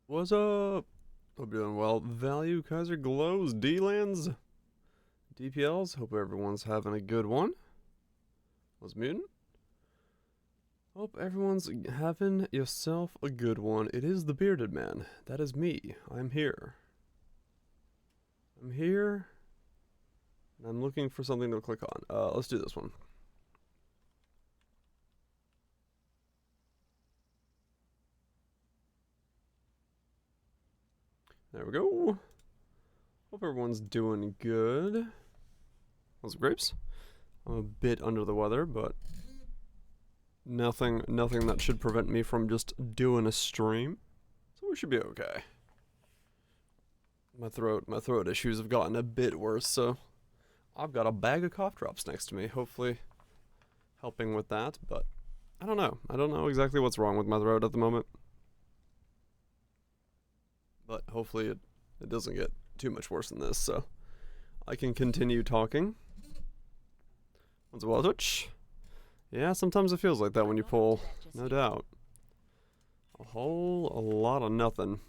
What's up? Hope you're doing well. Value Kaiser Glows, D-Lands, DPLs. Hope everyone's having a good one. Was mutant? Hope everyone's having yourself a good one. It is the bearded man. That is me. I'm here. I'm here. And I'm looking for something to click on. Let's do this one. There we go. Hope everyone's doing good. Those grapes. I'm a bit under the weather, but nothing that should prevent me from just doing a stream. So we should be okay. My throat issues have gotten a bit worse, so I've got a bag of cough drops next to me, hopefully helping with that, but I don't know. I don't know exactly what's wrong with my throat at the moment. But hopefully it doesn't get too much worse than this, so I can continue talking. Once a while, Twitch. Yeah, sometimes it feels like that when you pull, no doubt. A lot of nothing.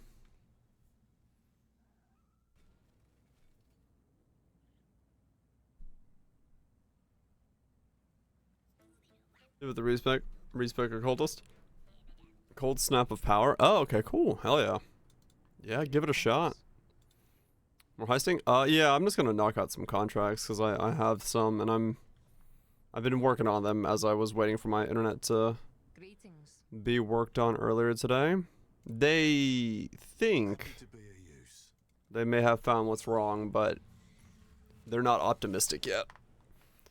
Do with the respec occultist. Cold snap of power. Oh, okay, cool. Hell yeah. Yeah, give it a shot. More heisting? Yeah, I'm just gonna knock out some contracts because I have some, and I've been working on them as I was waiting for my internet to be worked on earlier today. They think they may have found what's wrong, but they're not optimistic yet.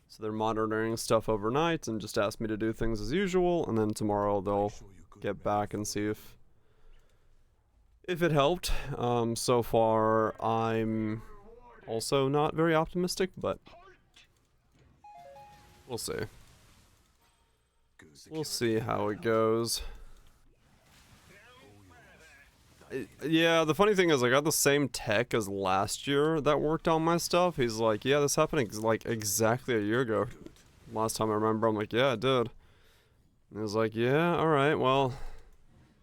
So they're monitoring stuff overnight and just asked me to do things as usual, and then tomorrow they'll get back and see if it helped. So far I'm also not very optimistic, but we'll see. We'll see how it goes. Yeah, the funny thing is I got the same tech as last year that worked on my stuff. He's like, yeah, this happened like exactly a year ago. Last time I remember, I'm like, yeah, it did. And he was like, yeah, alright, well,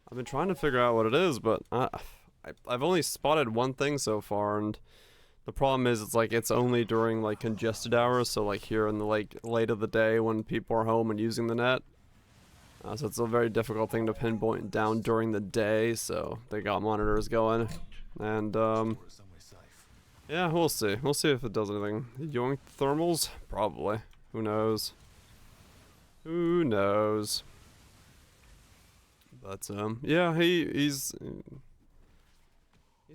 I've been trying to figure out what it is, but I've only spotted one thing so far, and the problem is it's like it's only during like congested hours, so like here in the like late of the day when people are home and using the net. So it's a very difficult thing to pinpoint down during the day, so they got monitors going. And, yeah, we'll see. We'll see if it does anything. Yoink thermals? Probably. Who knows? Who knows? But, yeah, he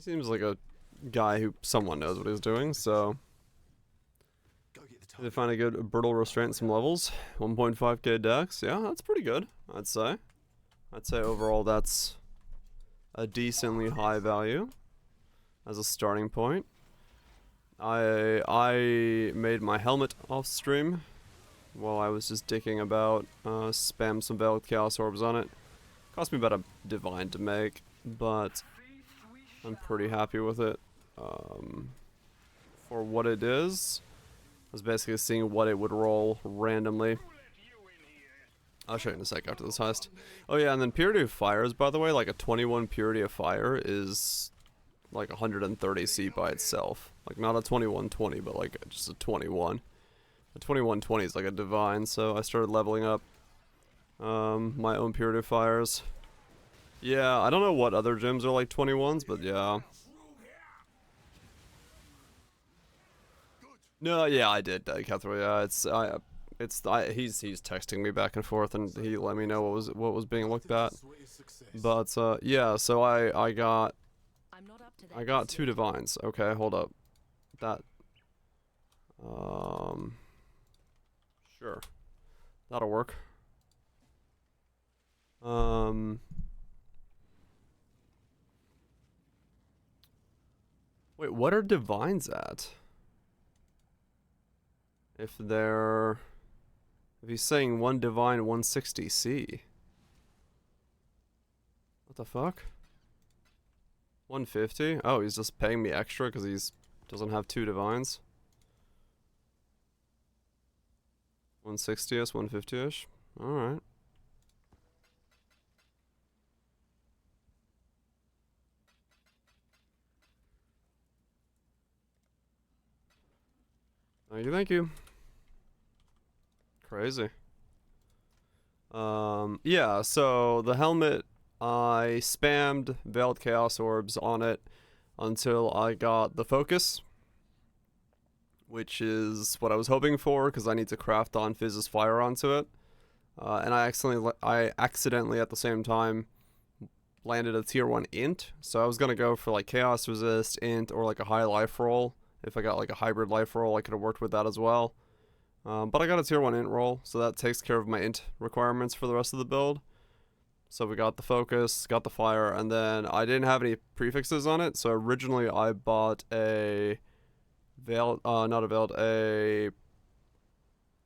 seems like a guy who someone knows what he's doing, so they find a good brittle restraint in some levels. 1.5k dex. Yeah, that's pretty good, I'd say. I'd say overall that's a decently high value as a starting point. I made my helmet off stream while I was just dicking about, spam some Veiled Chaos Orbs on it. Cost me about a divine to make, but I'm pretty happy with it. For what it is, I was basically seeing what it would roll randomly. I'll show you in a sec after this heist. Oh yeah, and then Purity of Fires, by the way, like a 21 Purity of Fire is like 130 C by itself. Like not a 2120, but like just a 21. A 2120 is like a divine, so I started leveling up my own Purity of Fires. Yeah, I don't know what other gyms are like 21s, but yeah. No, yeah, I did, Cathro. Yeah, he's texting me back and forth, and he let me know what was being looked at. But yeah, so I got two divines. Okay, hold up. That sure, that'll work. Wait, what are divines at? If he's saying one divine 160 C. What the fuck? 150? Oh, he's just paying me extra because he's doesn't have two divines. 160ish, 150ish. Alright. Thank you, thank you. Crazy. Yeah, so the helmet, I spammed Veiled Chaos Orbs on it until I got the focus, which is what I was hoping for, because I need to craft on Fizz's Fire onto it. And I accidentally at the same time landed a tier 1 int, so I was gonna go for like Chaos Resist, int, or like a high life roll. If I got like a hybrid life roll, I could have worked with that as well. But I got a tier 1 int roll, so that takes care of my int requirements for the rest of the build. So we got the focus, got the fire, and then I didn't have any prefixes on it, so originally I bought a a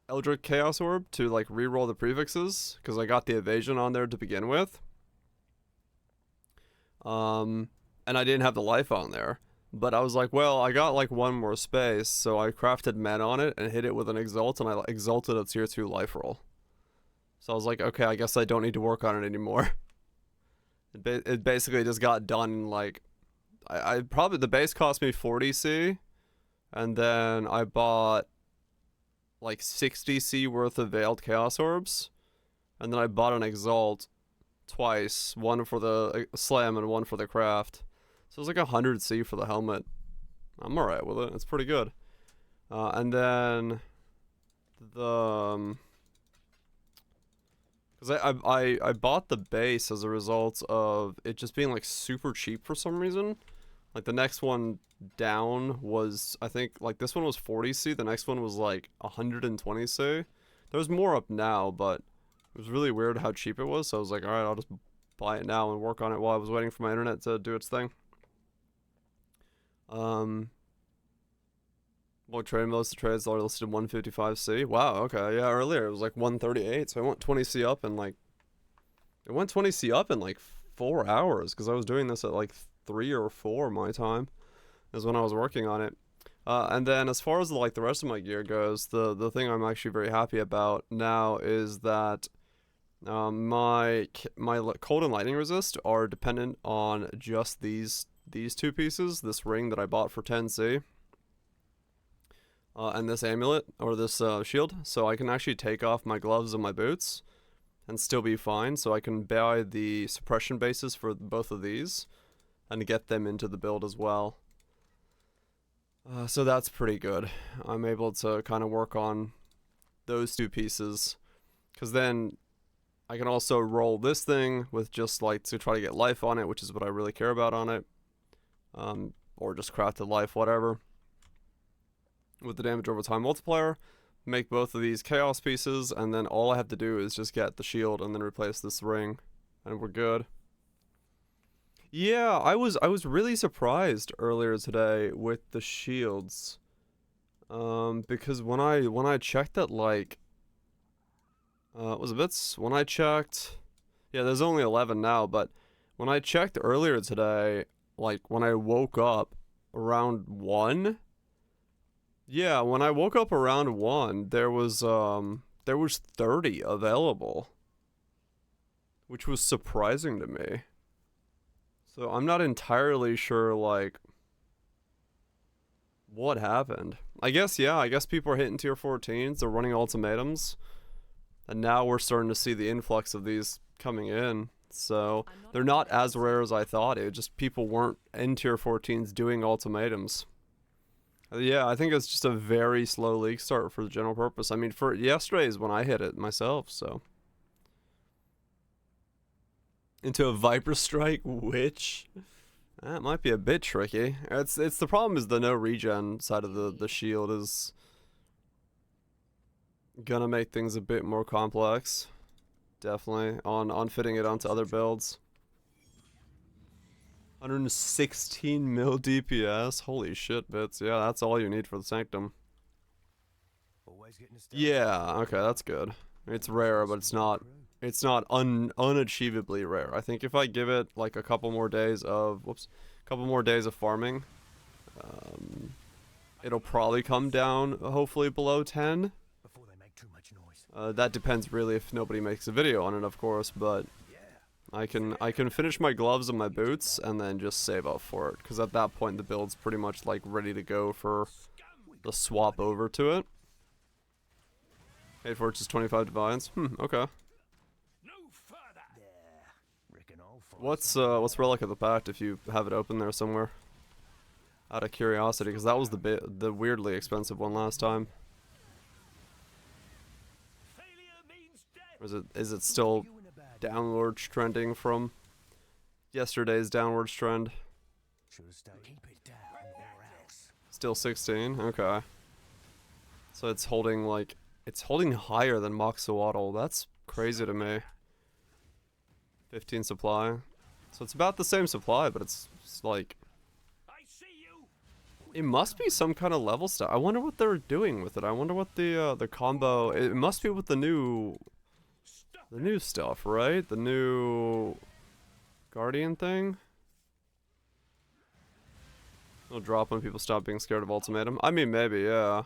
Eldritch Chaos Orb to like reroll the prefixes, because I got the evasion on there to begin with. And I didn't have the life on there. But I was like, well, I got like one more space, so I crafted men on it and hit it with an exalt, and I exalted a tier 2 life roll. So I was like, okay, I guess I don't need to work on it anymore. It basically just got done. Like, I probably, the base cost me 40C, and then I bought like 60C worth of Veiled Chaos Orbs, and then I bought an exalt twice, one for the slam and one for the craft. So it was like 100C for the helmet. I'm alright with it. It's pretty good. And then the because I bought the base as a result of it just being like super cheap for some reason. Like the next one down was, I think, like this one was 40C. The next one was like 120C. There's more up now, but it was really weird how cheap it was. So I was like, all right, I'll just buy it now and work on it while I was waiting for my internet to do its thing. Well, trade most of the trades are listed 155C. Wow, okay, yeah, earlier it was like 138, so I went 20C up in like, it went 20C up in like 4 hours, because I was doing this at like 3 or 4 my time, is when I was working on it. And then as far as like the rest of my gear goes, the thing I'm actually very happy about now is that my cold and lightning resist are dependent on just these two pieces, this ring that I bought for 10C, and this amulet, or this shield, so I can actually take off my gloves and my boots and still be fine. So I can buy the suppression bases for both of these and get them into the build as well. So that's pretty good. I'm able to kind of work on those two pieces, because then I can also roll this thing with just like to try to get life on it, which is what I really care about on it. Or just crafted life, whatever. With the damage over time multiplier, make both of these chaos pieces, and then all I have to do is just get the shield and then replace this ring, and we're good. Yeah, I was really surprised earlier today with the shields, because when I checked it, like, it was a bit, when I checked, yeah, there's only 11 now, but when I checked earlier today, like when I woke up around 1, yeah, when I woke up around 1, there was 30 available, which was surprising to me. So I'm not entirely sure, like, what happened. I guess, yeah, I guess people are hitting tier 14s, they're running ultimatums, and now we're starting to see the influx of these coming in. So they're not as rare as I thought. It just people weren't in tier 14s doing ultimatums. Yeah, I think it's just a very slow league start for the general purpose. I mean, for yesterday is when I hit it myself, so. Into a Viper Strike Witch? That might be a bit tricky. It's the problem is the no regen side of the shield is gonna make things a bit more complex. Definitely on fitting it onto other builds. 116 mil DPS. Holy shit, bits. Yeah, that's all you need for the Sanctum. Yeah, okay, that's good. It's rare, but it's not unachievably rare. I think if I give it like a couple more days of farming, it'll probably come down hopefully below 10. That depends really if nobody makes a video on it, of course, but I can finish my gloves and my boots and then just save up for it, because at that point the build's pretty much like ready to go for the swap over to it. Paid for it just 25 divines. Okay. What's Relic of the Pact if you have it open there somewhere? Out of curiosity, because that was the weirdly expensive one last time. Or is it still downward trending from yesterday's downward trend? Still 16. Okay. So it's holding like higher than Moxawatl. That's crazy to me. 15 supply. So it's about the same supply, but it's like it must be some kind of level stuff. I wonder what they're doing with it. I wonder what the combo. It must be with the new stuff, right? The new Guardian thing. It'll drop when people stop being scared of ultimatum. I mean, maybe, yeah.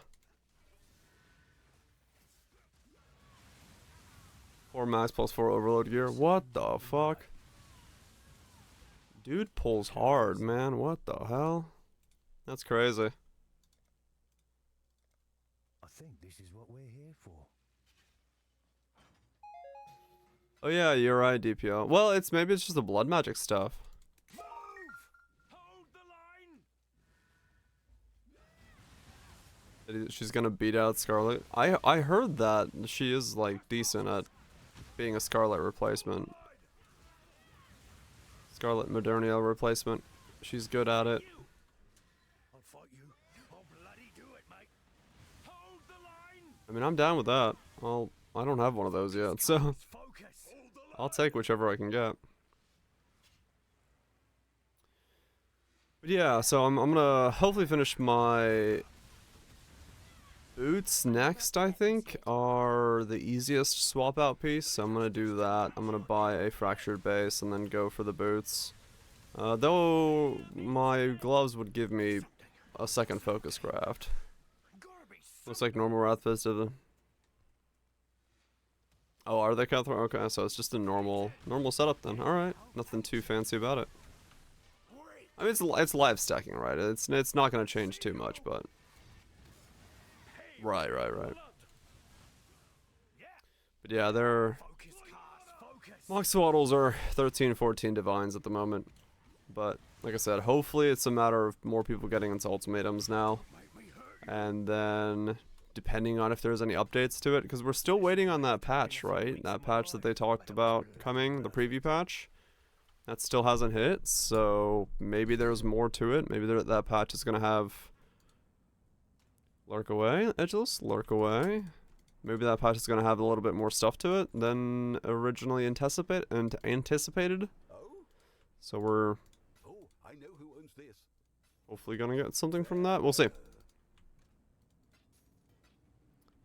4 max plus 4 overload gear. What the fuck? Dude pulls hard, man. What the hell? That's crazy. I think this is what we're here for. Oh yeah, you're right, DPO. Well, maybe it's just the blood magic stuff. Move! Hold the line! She's gonna beat out Scarlet. I heard that she is like decent at being a Scarlet replacement. Scarlet Modernia replacement. She's good at it. I'll fight you. I'll bloody do it, mate. Hold the line! I mean, I'm down with that. I don't have one of those yet, so Focus. I'll take whichever I can get. But yeah, so I'm gonna hopefully finish my boots next, I think, are the easiest swap out piece. So I'm gonna do that. I'm gonna buy a fractured base and then go for the boots. Though my gloves would give me a second focus craft. Looks like normal Wrath Fist of the... Oh, are they Cutthroat? Okay, so it's just a normal setup then. Alright, nothing too fancy about it. I mean, it's live stacking, right? It's not gonna change too much, but... Right. But yeah, they're... Moxawatls are 13, 14 divines at the moment. But, like I said, hopefully it's a matter of more people getting into ultimatums now. And then... depending on if there's any updates to it, because we're still waiting on that patch, right? That patch that they talked about coming, the preview patch. That still hasn't hit, so maybe there's more to it. Maybe that patch is going to have... Lurk away, Edgeless, lurk away. Maybe that patch is going to have a little bit more stuff to it than originally anticipated. So we're hopefully going to get something from that. We'll see.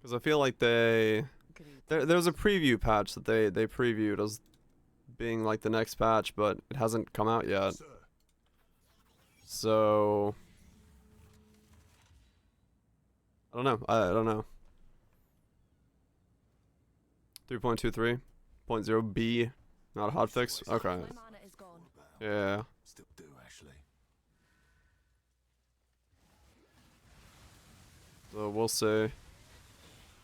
Because I feel like there's a preview patch that they previewed as being like the next patch, but it hasn't come out yet. So I don't know. I don't know. 3.23.0B, not a hotfix. Okay. Yeah. Still do, actually. So we'll see.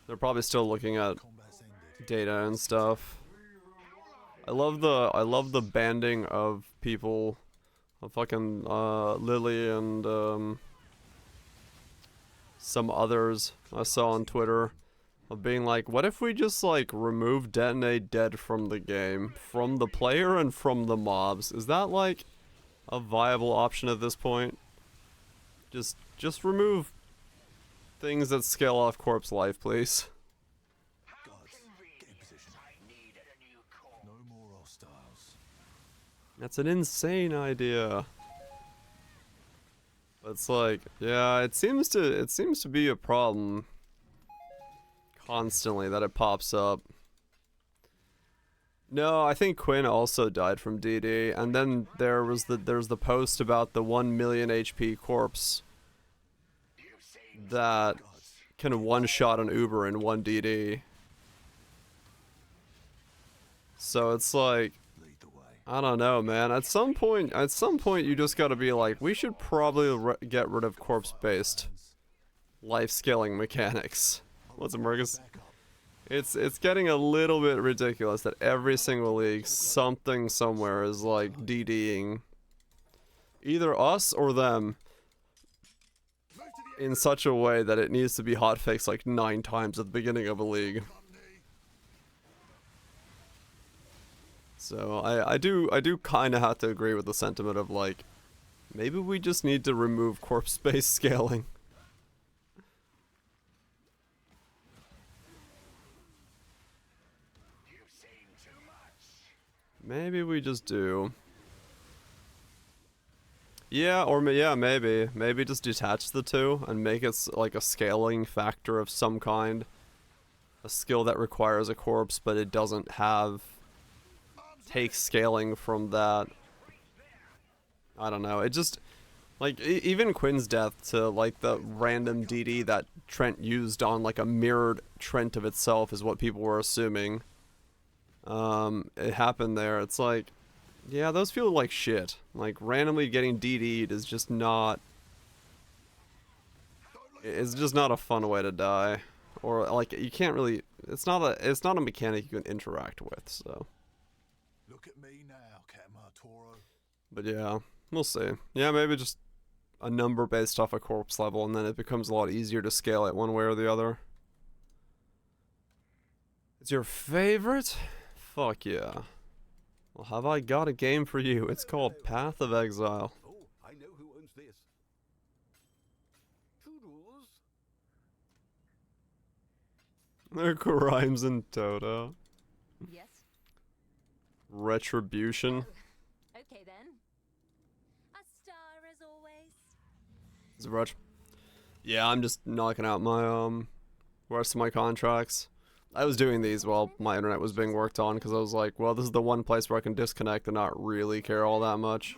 They're probably still looking at data and stuff. I love the banding of people, fucking Lily and some others I saw on Twitter, of being like, what if we just like remove Detonate Dead from the game, from the player and from the mobs? Is that like a viable option at this point? Just remove things that scale off corpse life, please. No more hostiles. That's an insane idea. It's like, yeah, it seems to be a problem constantly that it pops up. No, I think Quinn also died from DD, and then there's the post about the 1 million HP corpse that can one-shot an Uber in 1 DD. So it's like, I don't know, man. At some point, you just gotta be like, we should probably get rid of corpse-based life scaling mechanics. What's it, Marcus? It's getting a little bit ridiculous that every single league, something somewhere is like DDing either us or them in such a way that it needs to be hotfixed like 9 times at the beginning of a league. So I do kind of have to agree with the sentiment of like, maybe we just need to remove corpse space scaling. Maybe we just do. Yeah, or yeah, maybe just detach the two and make it like a scaling factor of some kind. A skill that requires a corpse, but it doesn't have take scaling from that. I don't know. It just like even Quinn's death to like the random DD that Trent used on like a mirrored Trent of itself is what people were assuming. It happened there. It's like, yeah, those feel like shit. Like randomly getting DD'd is just not. It's just not a fun way to die, or like you can't really. It's not a mechanic you can interact with. So. Look at me now, Toro. But yeah, we'll see. Yeah, maybe just a number based off a corpse level, and then it becomes a lot easier to scale it one way or the other. It's your favorite? Fuck yeah. Well, have I got a game for you? It's called Path of Exile. Oh, I know who owns this. Toodles. There Rhymes and Toto. Yes. Retribution. Okay then. A star as always. Is it Retch? Yeah, I'm just knocking out my rest of my contracts. I was doing these while my internet was being worked on because I was like, well, this is the one place where I can disconnect and not really care all that much.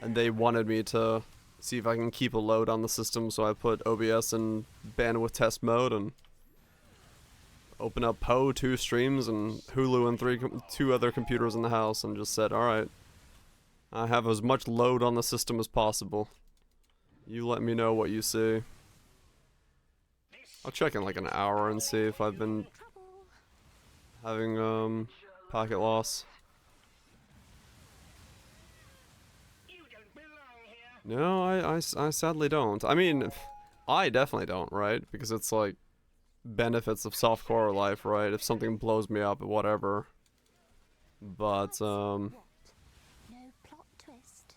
And they wanted me to see if I can keep a load on the system, so I put OBS in bandwidth test mode and open up Poe 2 streams and Hulu and two other computers in the house and just said, alright, I have as much load on the system as possible. You let me know what you see. I'll check in like an hour and see if I've been having packet loss. No, I sadly don't. I mean, I definitely don't, right? Because it's like benefits of softcore life, right? If something blows me up, whatever. But No plot twist.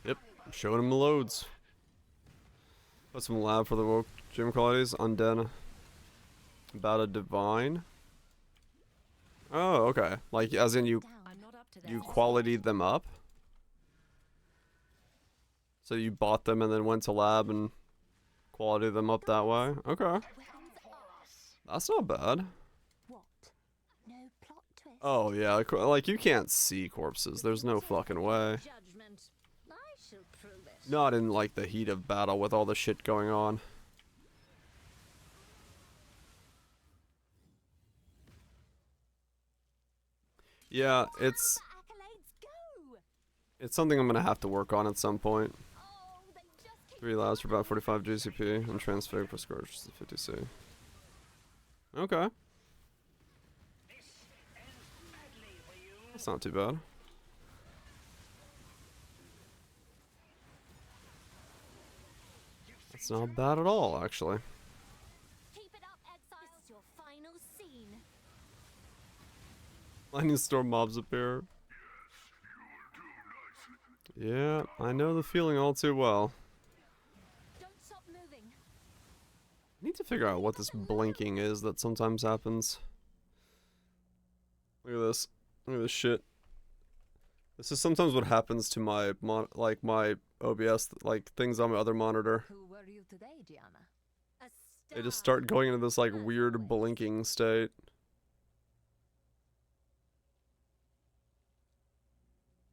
yep, showing him the loads. Put some lab for the woke gym qualities. Undead. About a divine. Oh, okay. Like, as in you qualitied them up? So you bought them and then went to lab and qualitied them up that way? Okay. That's not bad. What? No plot twist. Oh, yeah. Like, you can't see corpses. There's no fucking way. Judgment. I shall prove it. Not in, like, the heat of battle with all the shit going on. Yeah, it's something I'm gonna have to work on at some point. 3 labs for about 45 GCP and transfig for Scourge to 50C. Okay. That's not too bad. That's not bad at all, actually. Keep it up, Exile. This is your final scene. Lightning storm mobs appear. Yeah, I know the feeling all too well. Don't stop moving. I need to figure out what this blinking is that sometimes happens. Look at this. Look at this shit. This is sometimes what happens to my my OBS, like things on my other monitor. Who were you today, Gianna? A star. They just start going into this like weird blinking state.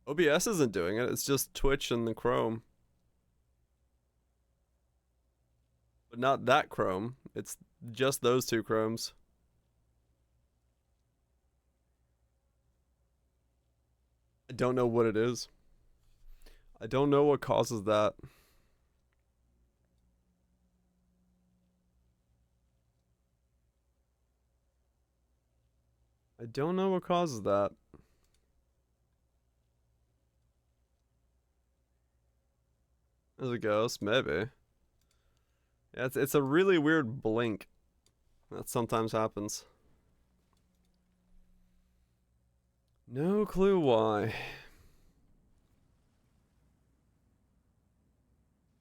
OBS isn't doing it, it's just Twitch and the Chrome. But not that Chrome, it's just those two Chromes. I don't know what it is. I don't know what causes that. don't know what causes that. There's a ghost, maybe. Yeah, it's a really weird blink that sometimes happens. No clue why.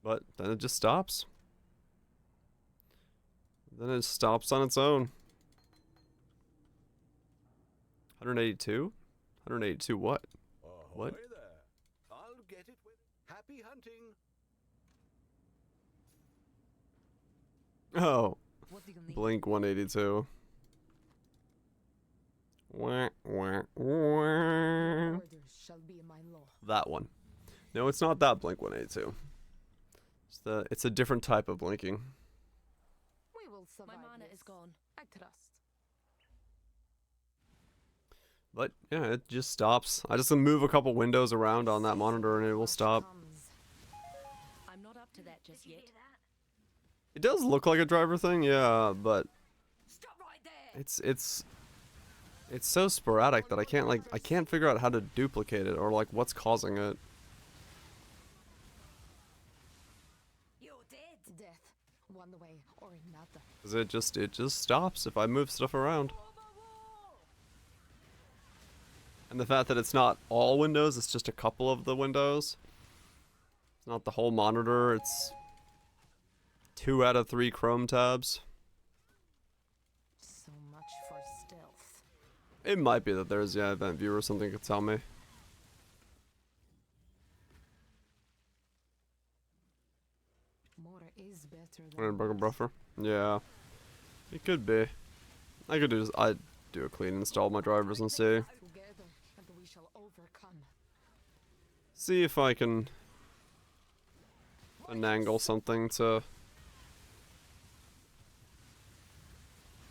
But then it just stops. Then it stops on its own. 182? 182 what? What? Ahoy there. I'll get it with happy hunting. Oh, What do you need? Blink 182. Wah, wah, wah. Orders shall be my law. That one. No, it's not that Blink 182. It's a different type of blinking. We will survive. My mana is this. gone. I trust. But yeah, it just stops. I just move a couple windows around on that monitor and it will Flash stop. comes. I'm not up to that just yet. It does look like a driver thing, yeah, but Stop right there. it's so sporadic that I can't figure out how to duplicate it or like what's causing it. You're dead. Death, one way or another. 'Cause it just stops if I move stuff around. And the fact that it's not all windows, it's just a couple of the windows. It's not the whole monitor, it's 2 out of 3 Chrome tabs. So much for stealth. It might be that there's, yeah, event viewer or something could tell me. More is better Or than bugger less. buffer. Yeah. It could be. I'd do a clean install my drivers and see. Together, and we shall overcome. See if I can finagle something to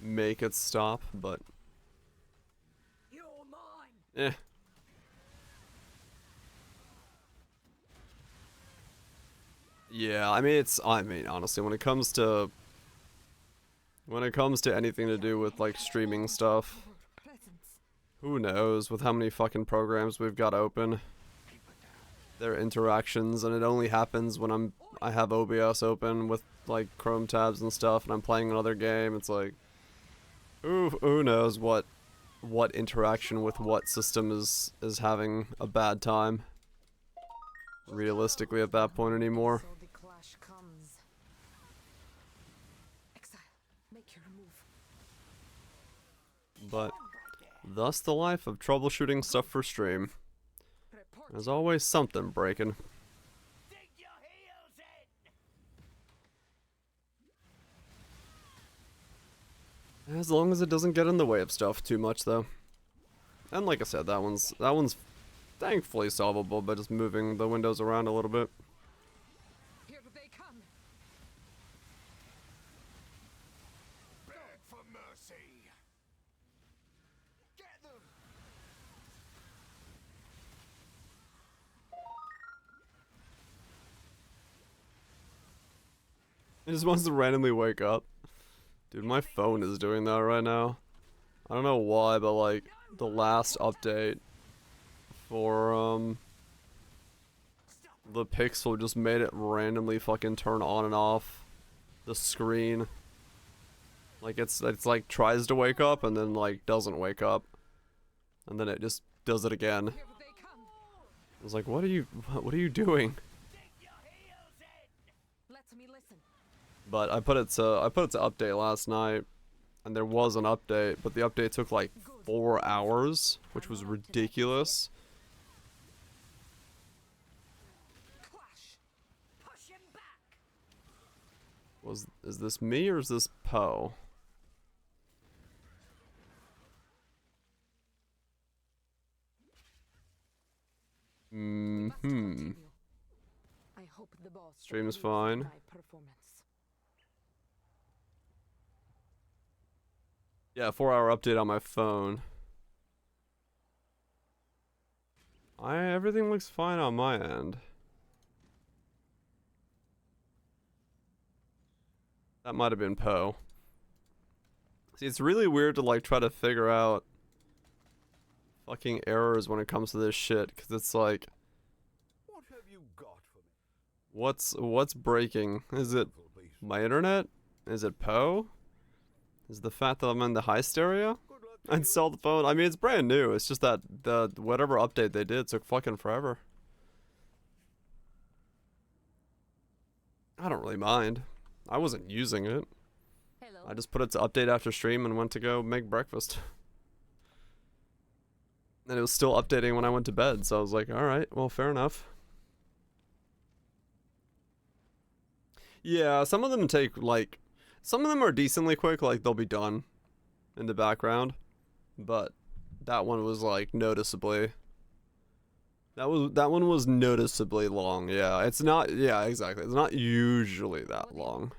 make it stop, but You're mine. eh. Yeah, I mean honestly when it comes to anything to do with like streaming stuff, Your presence. who knows with how many fucking programs we've got open. Their interactions, and it only happens when I have OBS open with like Chrome tabs and stuff and I'm playing another game. It's like who knows what interaction with what system is having a bad time realistically at that point anymore. So the clash comes. Exile, make your move. But thus the life of troubleshooting stuff for stream. Report. There's always something breaking. Dig your heels in. As long as it doesn't get in the way of stuff too much though. And like I said, that one's thankfully solvable by just moving the windows around a little bit. Here they come. Beg for mercy. Get them. It just wants to randomly wake up. Dude, my phone is doing that right now. I don't know why, but like the last update for the Pixel just made it randomly fucking turn on and off the screen. Like it's like tries to wake up and then like doesn't wake up. And then it just does it again. Here they come. I was like, what are you doing? Dig your heels in. Let me listen. But I put it to update last night, and there was an update, but the update took like 4 hours, which was ridiculous. Clash. Push him back. Is this me or is this Poe? We must Hmm. continue. I hope the boss Stream is approves of fine. my performance. Yeah, 4-hour update on my phone. Everything looks fine on my end. That might have been Poe. See, it's really weird to like try to figure out fucking errors when it comes to this shit, because it's like, What have you got for me? what's breaking? Is it my internet? Is it Poe? Is it the fact that I'm in the heist area? Good luck to I'd you. sell the phone. I mean, it's brand new. It's just that the whatever update they did took fucking forever. I don't really mind. I wasn't using it. Hello. I just put it to update after stream and went to go make breakfast. And it was still updating when I went to bed, so I was like, alright, well, fair enough. Yeah, some of them take, like, some of them are decently quick, like, they'll be done in the background. But that one was, like, noticeably... That one was noticeably long, yeah. It's not, yeah, exactly. It's not usually that long.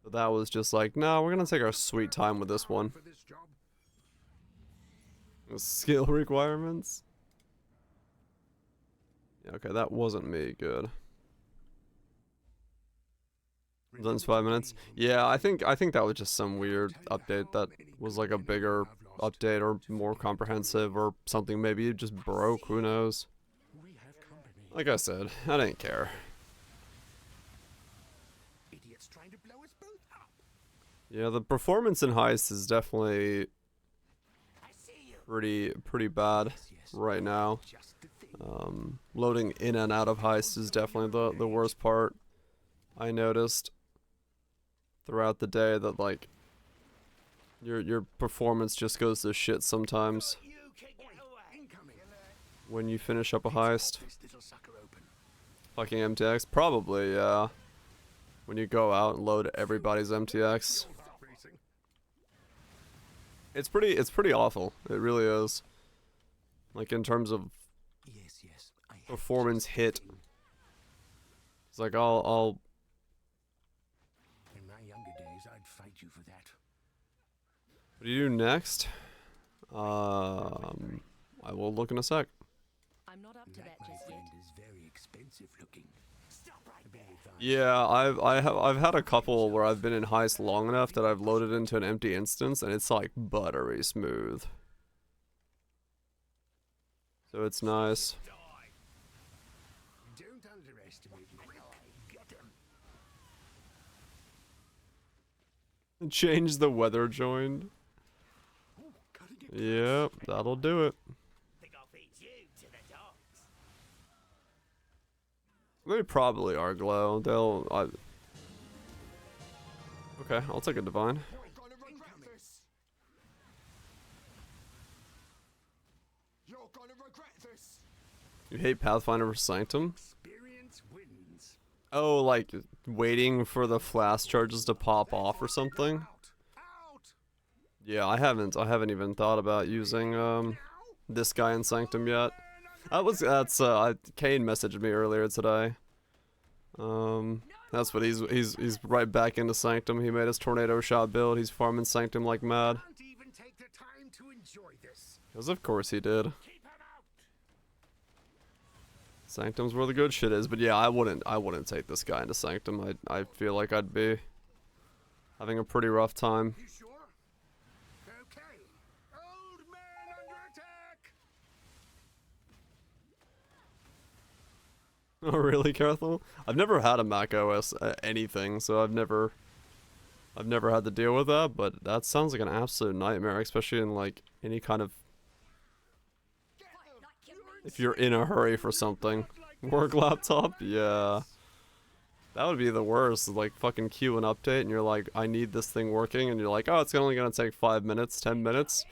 But that was just like, no, we're gonna take our sweet time with this one. For this job. Skill requirements? Yeah, okay, that wasn't me. Good. Done 5 minutes. Yeah, I think that was just some weird update that was like a bigger update or more comprehensive or something. Maybe it just broke. Who knows? We have company. Like I said, I didn't care. Idiots trying to blow us both up. Yeah, the performance in Heist is definitely I see you. pretty bad Yes, right now. just the thing. Loading in and out of Heist is definitely the worst part. I noticed throughout the day that like your performance just goes to shit sometimes You kick it away. Incoming. when you finish up a heist. This little sucker open. Fucking MTX, probably, yeah. When you go out and load everybody's MTX, it's pretty awful. It really is. Like in terms of Yes, yes. I have performance just the hit. thing. It's like I'll In my younger days, I'd fight you for that. what do you do next? I will look in a sec. I'm not up to That, that my just friend, yet. is very expensive looking. Stop right there. Yeah, I've had a couple where I've been in Heist long enough that I've loaded into an empty instance and it's like buttery smooth. So it's nice. Die. Don't underestimate me. Get him. Change the weather joined. Ooh, cutting it. Yep, that'll do it. Think I'll feed you to the dogs. They probably are glow. Okay, I'll take a divine. You're gonna regret this. You're gonna regret this. You hate Pathfinder vs Sanctum? Experience wins. Oh, like waiting for the flash charges to pop off or something? Out. Out. Yeah, I haven't even thought about using this guy in Sanctum yet. Kane messaged me earlier today. That's what he's right back into Sanctum. He made his tornado shot build. He's farming Sanctum like mad. Can't even take the time to enjoy this. Because of course he did. Keep him out. Sanctum's where the good shit is, but yeah, I wouldn't take this guy into Sanctum. I feel like I'd be having a pretty rough time. You sure? Okay. Old man under attack. Oh really, Carthel? I've never had a Mac OS anything, so I've never had to deal with that, but that sounds like an absolute nightmare, especially in like any kind of if you're in a hurry for something. Work laptop? Yeah. That would be the worst, like fucking queue an update and you're like, I need this thing working, and you're like, oh, it's only gonna take 5 minutes, 10 minutes.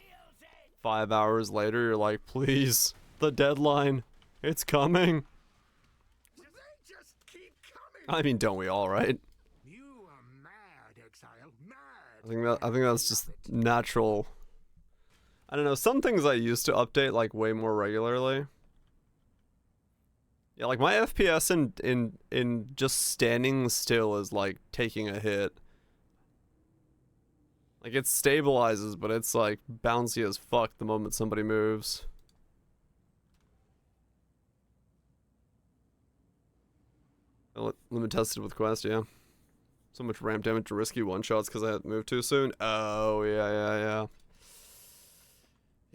5 hours later, you're like, please, the deadline, it's coming. They just keep coming. I mean, don't we all, right? You are mad, exile. Mad. I think that's just natural. I don't know, some things I used to update like way more regularly. Yeah, like my FPS in just standing still is like taking a hit. Like it stabilizes, but it's like bouncy as fuck the moment somebody moves. Limit tested with Quest, yeah. So much ramp damage to risky one shots because I had moved too soon. Oh yeah.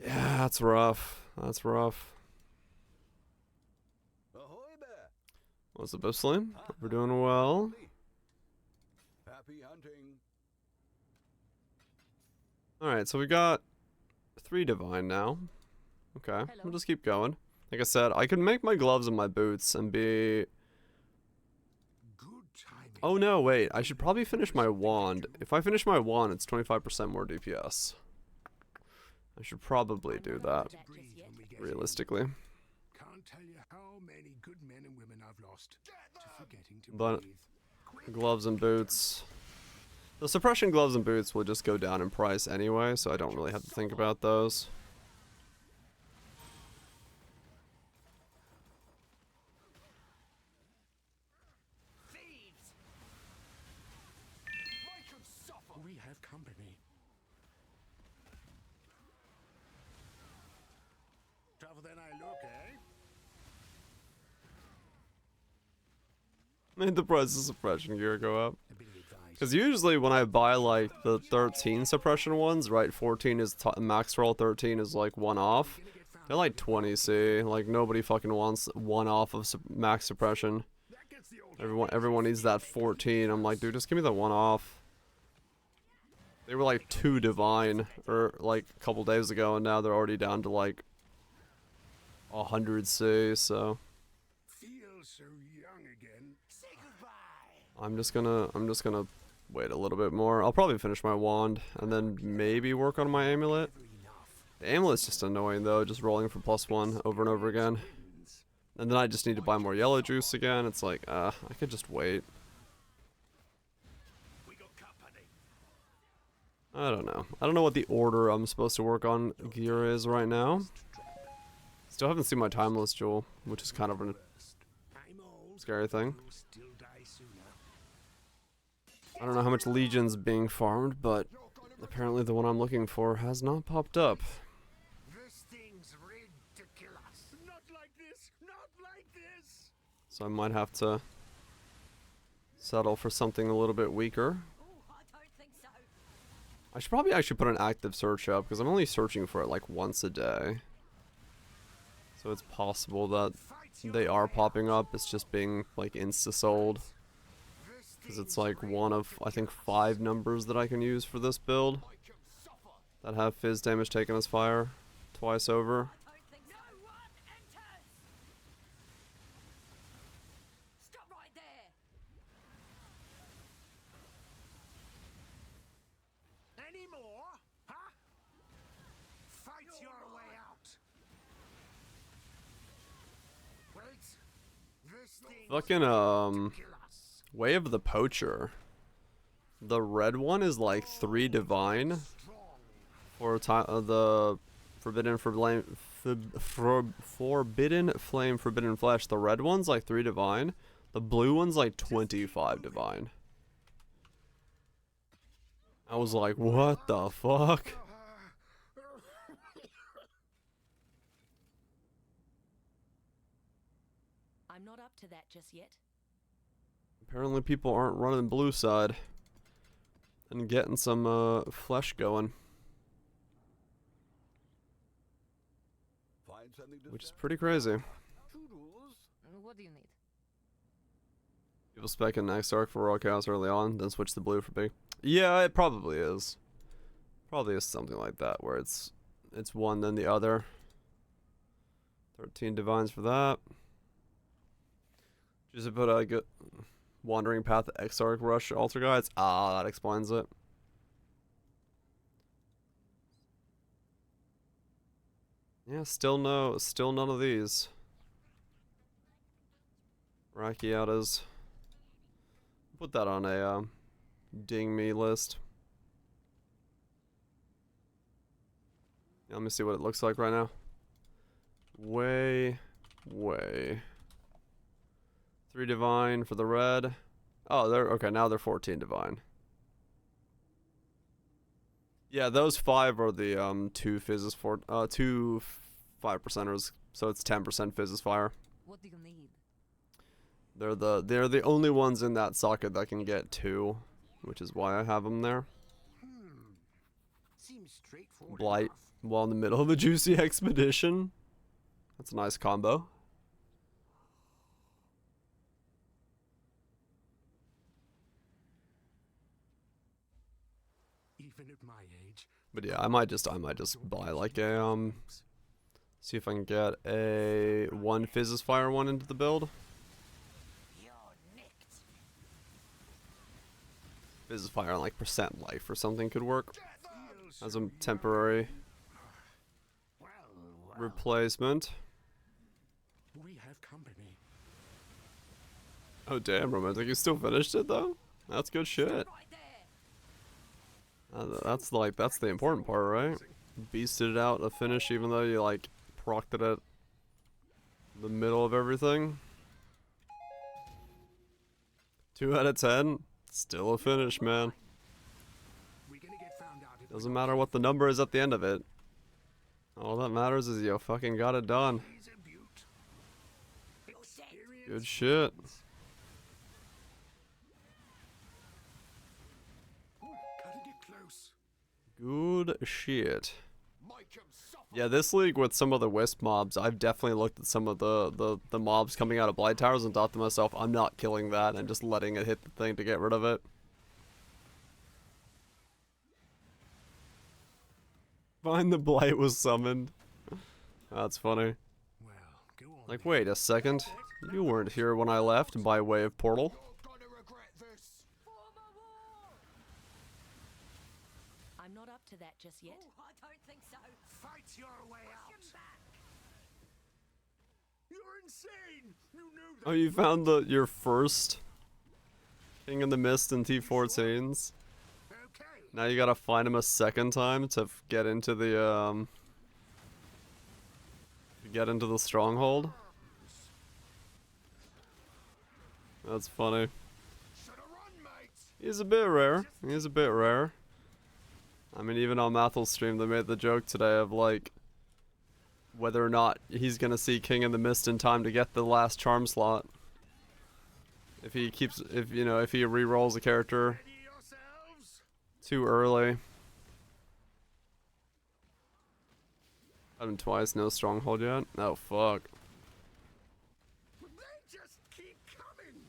Yeah, that's rough. That's rough. Ahoy there. What's up, Slim? Hope we're doing well. Happy hunting. Alright, so we got 3 divine now. Okay, Hello. we'll just keep going. Like I said, I could make my gloves and my boots and be... Good timing. Oh no, wait, I should probably finish my wand. If I finish my wand, it's 25% more DPS. I should probably do that, Breathe when we get realistically. in. Can't tell you how many good men and women I've lost to forgetting to But breathe. gloves and boots. The suppression gloves and boots will just go down in price anyway, so I don't really have to think about those. Thieves! Make 'em suffer. We have company. Tougher than I look, eh? Made the price of suppression gear go up. A bit of advice. Because usually when I buy like the 13 suppression ones, right, 14 is max roll, 13 is like one off. They're like 20C, like nobody fucking wants one off of max suppression. That gets the old Everyone needs that 14. I'm like, dude, just give me the one off. They were like 2 divine, or like a couple days ago, and now they're already down to like 100C, so feel so young again. Say goodbye. I'm just gonna wait a little bit more. I'll probably finish my wand and then maybe work on my amulet. The amulet's just annoying though, just rolling for +1 over and over again. And then I just need to buy more yellow juice again. It's like, I could just wait. We got company. I don't know. I don't know what the order I'm supposed to work on gear is right now. Still haven't seen my timeless jewel, which is kind of a I'm old. scary thing. You'll still die sooner. I don't know how much Legion's being farmed, but apparently the one I'm looking for has not popped up. This thing's ridiculous. Not like this. Not like this. So I might have to settle for something a little bit weaker. Oh, I don't think so. I should probably actually put an active search up because I'm only searching for it like once a day. So it's possible that they are popping up. It's just being like insta-sold. Because it's like one of, I think, 5 numbers that I can use for this build that have fizz damage taken as fire twice over. I don't think so. No one enters. Stop right there. Any more? Huh? Fight your way out. Wait. This thing Fucking, ridiculous. Way of the Poacher. The red one is like 3 divine Strong. for the Forbidden Flame, Forbidden Flame, Forbidden Flesh. The red one's like 3 divine. The blue one's like 25 divine. I was like, what the fuck? I'm not up to that just yet. Apparently people aren't running blue side and getting some flesh going, Find something to which is pretty crazy. Toodles. What do you need? People specking next arc for Royal Chaos early on, then switch to blue for big. Yeah, it probably is. Probably is something like that where it's one then the other. 13 divines for that. Just put a good Wandering Path Exarch Rush Altar Guides. Ah, that explains it. Yeah, still none of these. Rakiatas. Put that on a ding me list. Yeah, let me see what it looks like right now. Way. 3 divine for the red. Oh, they're okay. Now they're 14 divine. Yeah, those 5 are the 2 fizzes for 2 5%ers. So it's 10% fizzes fire. What do you need? They're the only ones in that socket that can get 2, which is why I have them there. Seems straightforward. Blight. enough. while in the middle of a juicy expedition. That's a nice combo. Even at my age. But yeah, I might just buy like a see if I can get a one Fizzes Fire one into the build. You're nicked. Fizzes Fire on like percent life or something could work Death as a temporary well, replacement. we have company. Oh damn, Romantic, you still finished it though? That's good shit. Right there. That's the important part, right? Beasted it out a finish even though you like procced it at the middle of everything. 2 out of 10. Still a finish, man. We're gonna get found out if we Doesn't matter what the number is at the end of it. All that matters is you fucking got it done. He's a beaut. Experience Good shit. cutting it close. Good shit. Make him suffer. Yeah, this league with some of the Wisp mobs, I've definitely looked at some of the mobs coming out of Blight Towers and thought to myself, I'm not killing that and just letting it hit the thing to get rid of it. Find the Blight was summoned. That's funny. Well, go on. Like, wait a second. You weren't here when I left by way of portal. You're gonna regret this. I'm not up to that just yet. Oh, I don't think so. Fight your way out. You're insane. You knew that. Oh, you found your first King in the Mist in T14s. Okay. Now you gotta find him a second time to get into the stronghold. That's funny. Shoulda run, mate. He's a bit rare. He's a bit rare. I mean, even on Mathel's stream, they made the joke today of like whether or not he's gonna see King in the Mist in time to get the last charm slot. If he re-rolls a character Ready yourselves. too early. Had him twice, no stronghold yet. Oh fuck. They just keep coming.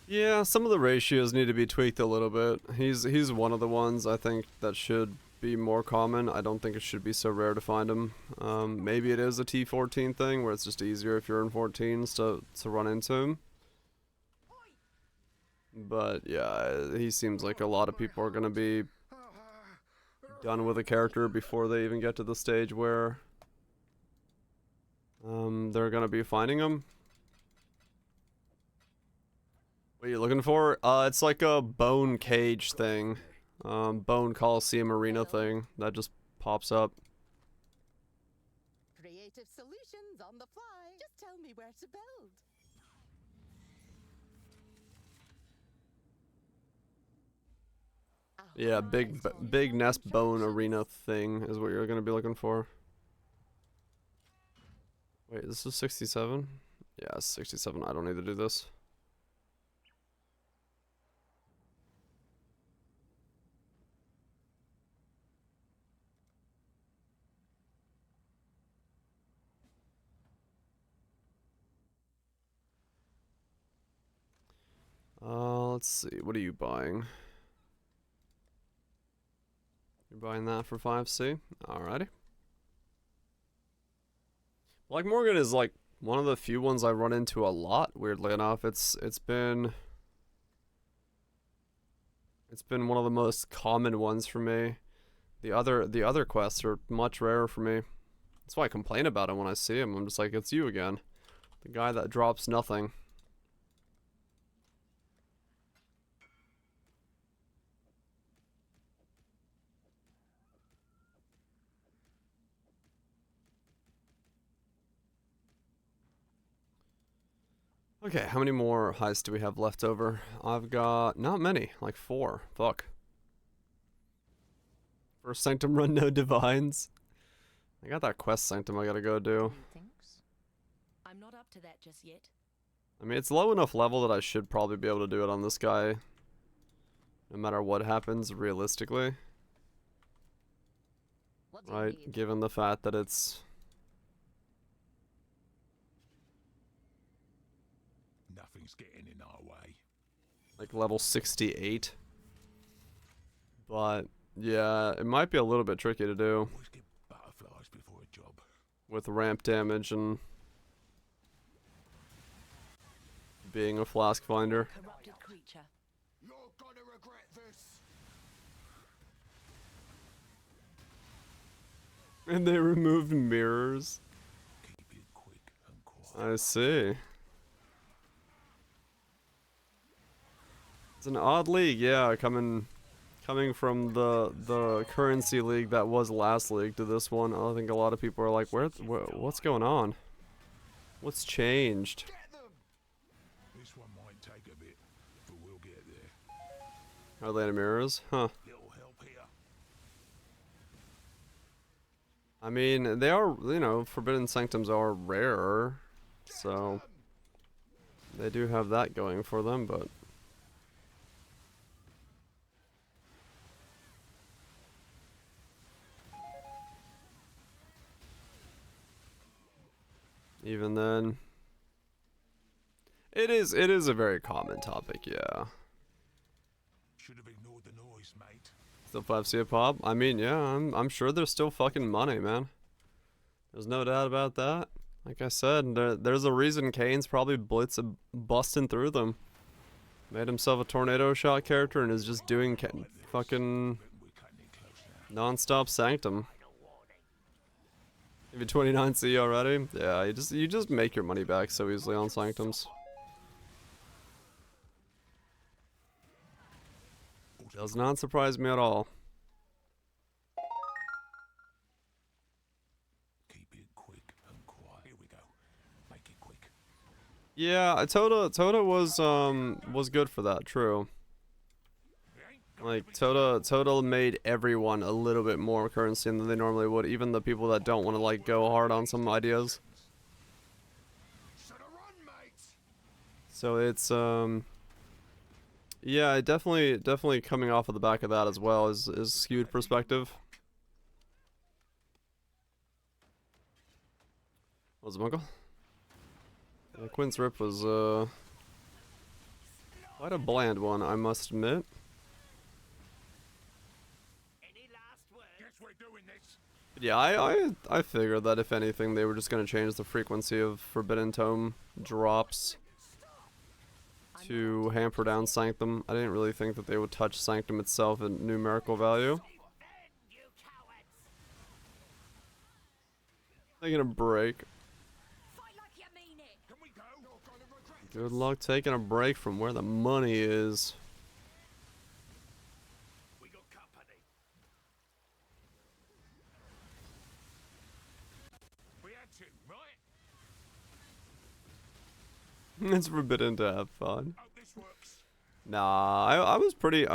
Yeah, some of the ratios need to be tweaked a little bit. He's one of the ones I think that should be more common. I don't think it should be so rare to find him. Maybe it is a T14 thing where it's just easier if you're in 14s to run into him. But yeah, he seems like a lot of people are gonna be done with a character before they even get to the stage where they're gonna be finding him. What are you looking for? It's like a bone cage thing. Bone Coliseum Arena thing that just pops up. Creative solutions on the fly. Just tell me where to build. Yeah, big nest bone arena thing is what you're gonna be looking for. Wait, this is 67? Yeah, 67. I don't need to do this. Let's see. What are you buying? You're buying that for 5C? Alrighty. Black Morgan is like one of the few ones I run into a lot, weirdly enough. It's been one of the most common ones for me. The other quests are much rarer for me. That's why I complain about him when I see him. I'm just like, it's you again. The guy that drops nothing. Okay, how many more heists do we have left over? I've got not many, like 4. Fuck. First Sanctum run, no divines. I got that quest Sanctum I gotta go do. Thinks. I'm not up to that just yet. I mean, it's low enough level that I should probably be able to do it on this guy. No matter what happens, realistically. What do you right? need? Given the fact that it's Nothing's getting in our way. like level 68. But yeah, it might be a little bit tricky to do Always get butterflies before a job. with ramp damage and being a flask finder. Corrupted creature. You're gonna regret this. And they removed mirrors. Keep it quick and quiet. I see. It's an odd league, yeah, coming from the currency league that was last league to this one. I think a lot of people are like, what's going on? What's changed? Get them. This one might take a bit, but we'll get there. Are they in mirrors? Huh. Little help here. I mean, they are, you know, Forbidden Sanctums are rarer, so they do have that going for them, but even then, it is a very common topic, yeah. Should have ignored the noise, mate. Still 5C a pop? I mean, yeah, I'm sure there's still fucking money, man. There's no doubt about that. Like I said, there's a reason Kane's probably busting through them. Made himself a tornado shot character and is just doing fucking We're cutting it close now. non-stop Sanctum. If you're 29C already, yeah, you just make your money back so easily on Sanctums. Does not surprise me at all. Keep it quick and quiet. Here we go. Make it quick. Yeah, Tota was good for that, true. Like Tota made everyone a little bit more currency than they normally would, even the people that don't want to like go hard on some ideas. Should have run, mate. So it's yeah, definitely coming off of the back of that as well is skewed perspective. What's it, Uncle? Yeah, Quinn's Rip was quite a bland one, I must admit. Guess we're doing this. Yeah, I figured that if anything, they were just gonna change the frequency of Forbidden Tome drops to hamper down Sanctum. I didn't really think that they would touch Sanctum itself in numerical value. Taking a break. Fight like you mean it. Can we go? You're gonna regret Good luck taking a break from where the money is. We got company. We had to, right? It's forbidden to have fun. Hope this works. Nah, I was pretty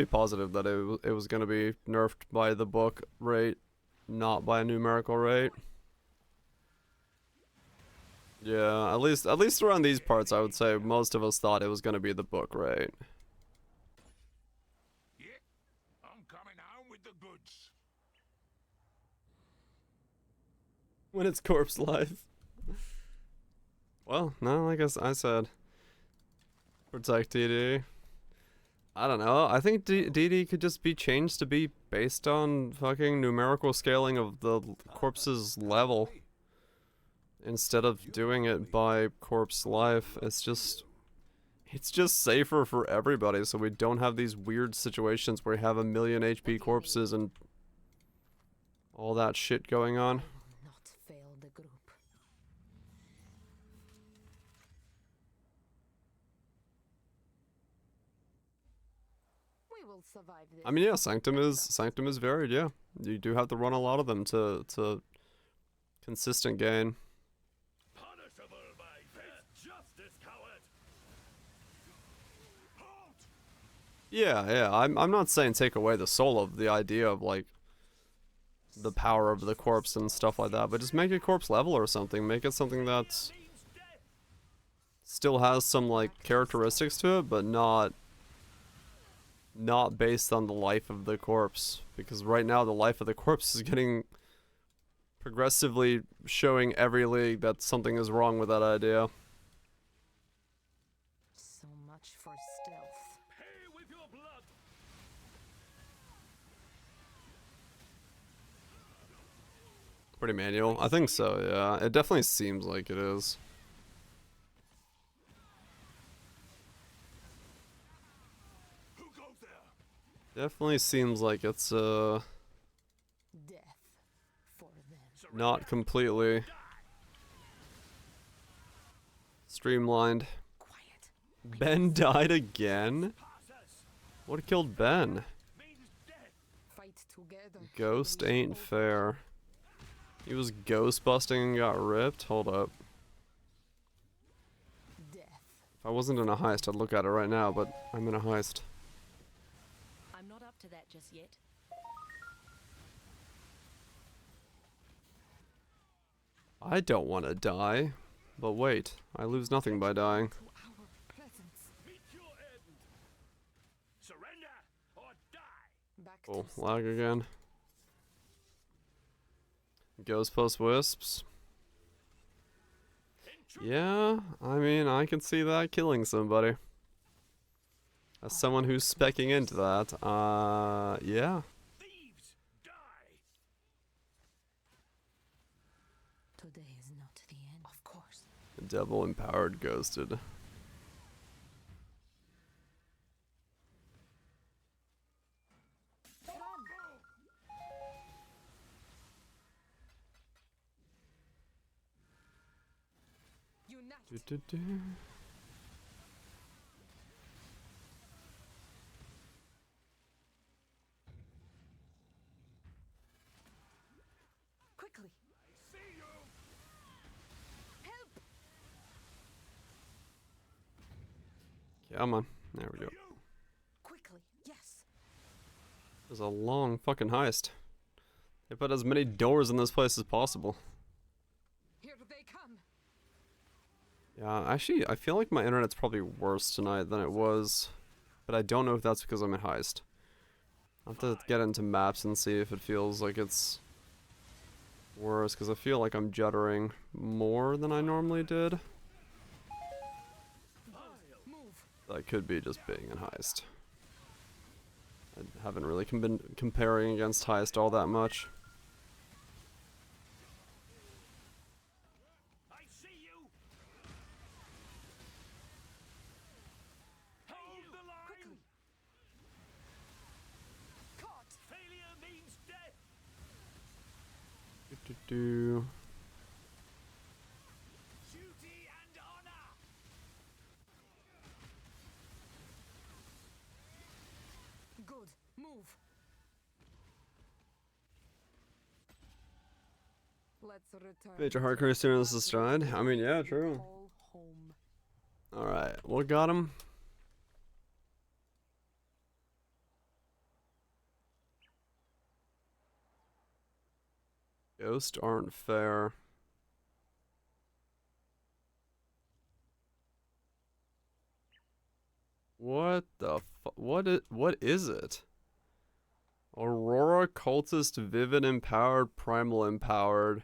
positive that it was gonna be nerfed by the book rate, not by a numerical rate. Yeah, at least around these parts, I would say most of us thought it was gonna be the book rate. Yeah, I'm coming home with the goods. When it's corpse life. Well, no, like I said, protect DD. I don't know. I think DD could just be changed to be based on fucking numerical scaling of the corpse's level. Instead of doing it by corpse life, it's just safer for everybody, so we don't have these weird situations where we have 1,000,000 HP corpses and all that shit going on. Not fail the group. We will survive this. I mean, yeah, Sanctum is varied. Yeah, you do have to run a lot of them to consistent gain. Punishable by fair justice, coward. Halt! Yeah. I'm not saying take away the soul of the idea of like the power of the corpse and stuff like that, but just make it corpse level or something. Make it something that's Means death. still has some like characteristics to it, but not based on the life of the corpse. Because right now the life of the corpse is getting progressively showing every league that something is wrong with that idea. So much for stealth. Pay with your blood. Pretty manual. I think so, yeah. It definitely seems like it is. Who goes there? Definitely seems like it's Death for them. not completely streamlined. Quiet. Ben died again? Pass us. What killed Ben? Means death. Fight together. Ghost We shall ain't both fair. He was ghost busting and got ripped? Hold up. Death. If I wasn't in a heist, I'd look at it right now, but I'm in a heist. I'm not up to that just yet. I don't want to die. But wait, I lose nothing by dying. To our presence. Meet your end. Surrender or die. Back Oh, to lag again. Ghost post wisps. Yeah, I mean, I can see that killing somebody. As someone who's specking into that, yeah. Thieves, die. Today is not the end. Of course. Devil empowered ghosted. Unite. Do-do-do. Quickly. See you. Help. Come on. There we go. Quickly. Yes. It was a long fucking heist. They put as many doors in this place as possible. Here they come. Yeah, actually, I feel like my internet's probably worse tonight than it was. But I don't know if that's because I'm in heist. I'll have to get into maps and see if it feels like it's worse, because I feel like I'm juddering more than I normally did. Move. That could be just being in heist. I haven't really been comparing against heist all that much. I see you. Hold the line. Caught. Failure means death. Do-do-do. Duty and honor. Good. Move. Let's return. Major hardcore students aside. I mean, yeah, true. Call home. Alright, what got him? Ghosts aren't fair. What the what is it? Aurora cultist vivid empowered primal empowered.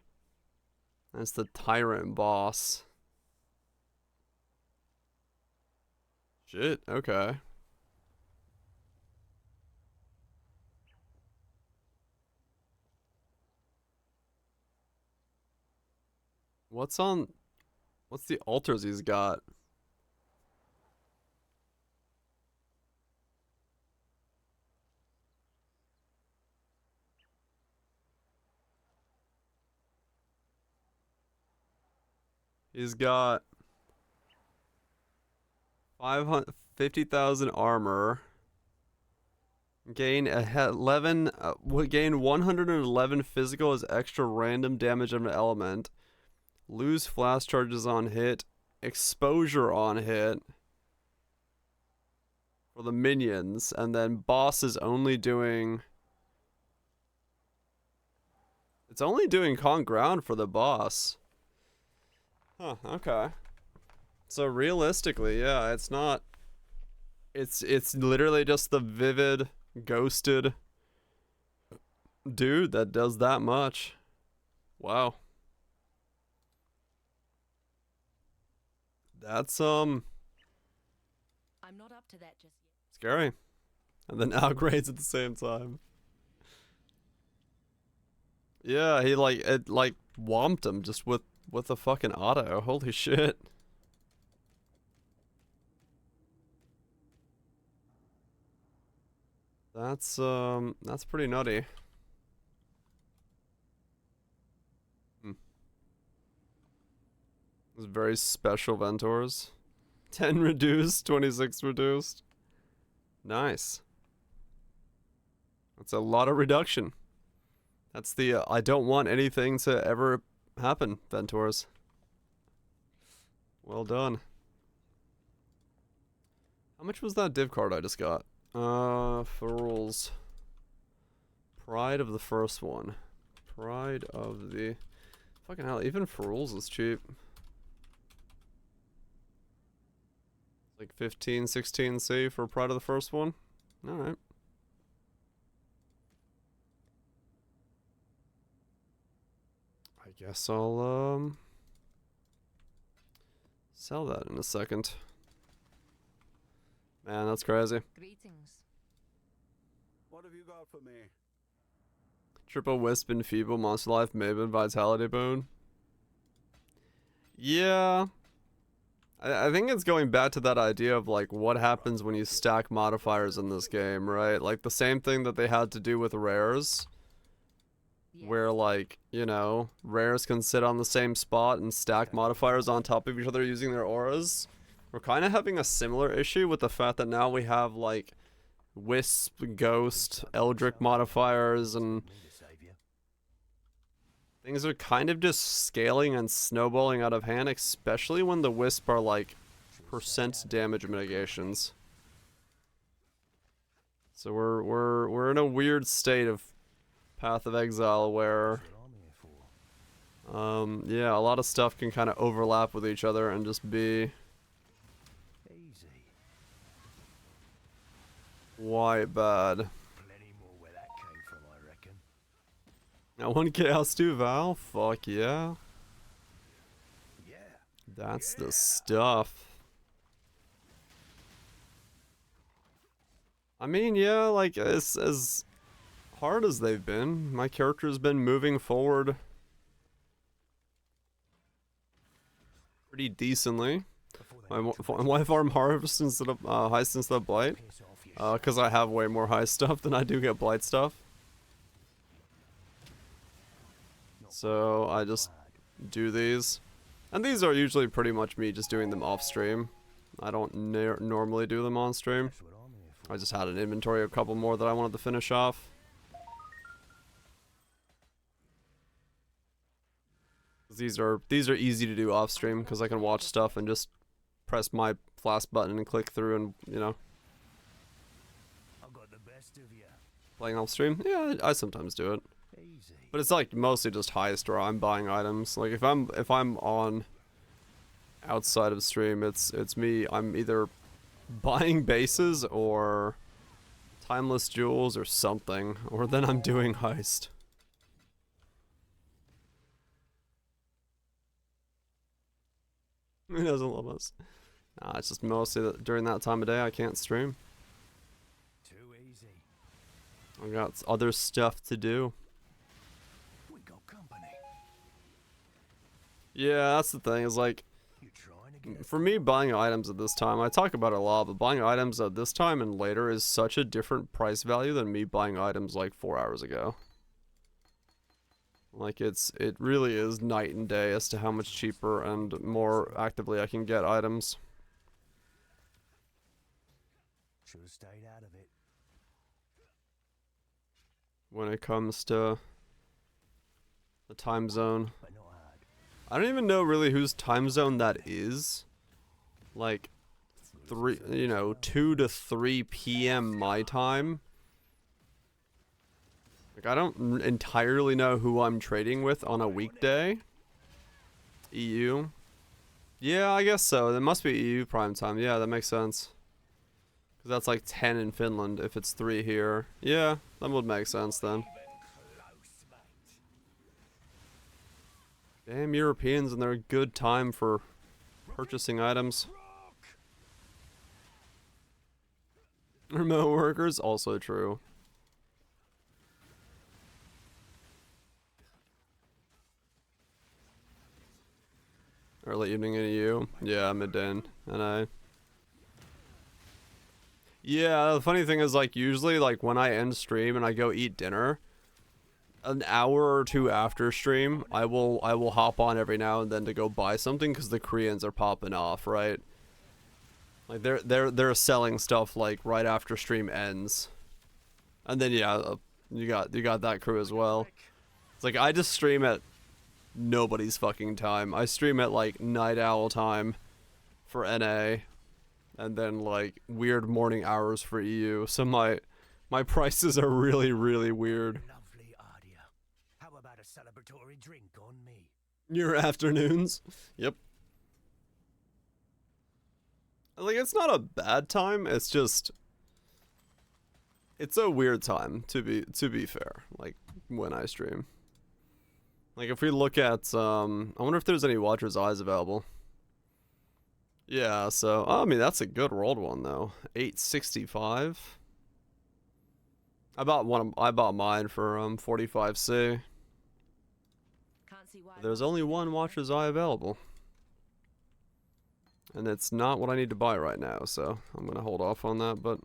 That's the tyrant boss. Shit, okay. What's the altars he's got? He's got 50,000 armor. Gain gain 111 physical as extra random damage of an element. Lose flash charges on hit. Exposure on hit. For the minions. And then boss is only doing... It's only doing con ground for the boss. Huh, okay. So realistically, yeah, it's not... It's literally just the vivid, ghosted dude that does that much. Wow. That's I'm not up to that just yet. scary. And then outgrades at the same time. Yeah, he like it like whomped him just with a fucking auto. Holy shit. That's pretty nutty. It's very special Ventors. 10 reduced, 26 reduced. Nice. That's a lot of reduction. That's the I don't want anything to ever happen, Ventors. Well done. How much was that div card I just got? For rules. Pride of the first one. Pride of the... Fucking hell, even for rules is cheap. Like 15, 16 C for Pride of the first one. Alright. I guess I'll sell that in a second. Man, that's crazy. Greetings. What have you got for me? Triple Wisp, Enfeeble, Monster Life, Maven, Vitality Boon. Yeah. I think it's going back to that idea of like what happens when you stack modifiers in this game, right? Like the same thing that they had to do with rares. Yes. Where like, you know, rares can sit on the same spot and stack modifiers on top of each other using their auras. We're kind of having a similar issue with the fact that now we have like Wisp, Ghost, Eldritch modifiers, and things are kind of just scaling and snowballing out of hand, especially when the Wisp are like percent damage mitigations. So we're in a weird state of Path of Exile where yeah, a lot of stuff can kind of overlap with each other and just be quite bad. Plenty more where that came from, I reckon. Now 1 Chaos 2 Val, fuck yeah. Yeah. That's the stuff. I mean, yeah, like as hard as they've been, my character's been moving forward pretty decently. Why farm Harvest instead of Heist instead of Blight? Because I have way more Heist stuff than I do get Blight stuff. So I just do these. And these are usually pretty much me just doing them off stream. I don't normally do them on stream. I just had an inventory of a couple more that I wanted to finish off. These are easy to do off stream because I can watch stuff and just press my flask button and click through and, you know. I've got the best of you. Playing off stream? Yeah, I sometimes do it. Easy. But it's like mostly just heist or I'm buying items. Like if I'm on outside of stream, it's me. I'm either buying bases or timeless jewels or something, or then I'm doing heist. He doesn't love us. Nah, it's just mostly that during that time of day I can't stream. Too easy. I got other stuff to do. We got company. Yeah, that's the thing, is like, You trying to get for me, buying items at this time, I talk about it a lot, but buying items at this time and later is such a different price value than me buying items like 4 hours ago. Like, it really is night and day as to how much cheaper and more actively I can get items. should have stayed out of it. When it comes to the time zone. But not hard. I don't even know really whose time zone that is. Like, 2 to 3 p.m. my time. Like, I don't entirely know who I'm trading with on a weekday. EU. Yeah, I guess so. It must be EU prime time. Yeah, that makes sense. Because that's like 10 in Finland if it's 3 here. Yeah, that would make sense then. Damn Europeans and their good time for purchasing items. Remote workers, also true. Early evening in EU. Yeah, midday in NA. Yeah, the funny thing is, like, usually, like, when I end stream and I go eat dinner, an hour or two after stream, I will hop on every now and then to go buy something because the Koreans are popping off, right? Like they're selling stuff like right after stream ends, and then yeah, you got that crew as well. It's like I just stream at nobody's fucking time. I stream at like night owl time for NA, and then like weird morning hours for EU. So my prices are really weird. Lovely idea. How about a celebratory drink on me? Your afternoons. Yep. Like, it's not a bad time, it's just it's a weird time to be fair, like when I stream. Like if we look at I wonder if there's any Watcher's Eyes available. Yeah, so I mean that's a good rolled one though. 865. I bought mine for 45C. Can't see why. There's only one Watcher's Eye available. And it's not what I need to buy right now, so I'm gonna hold off on that, but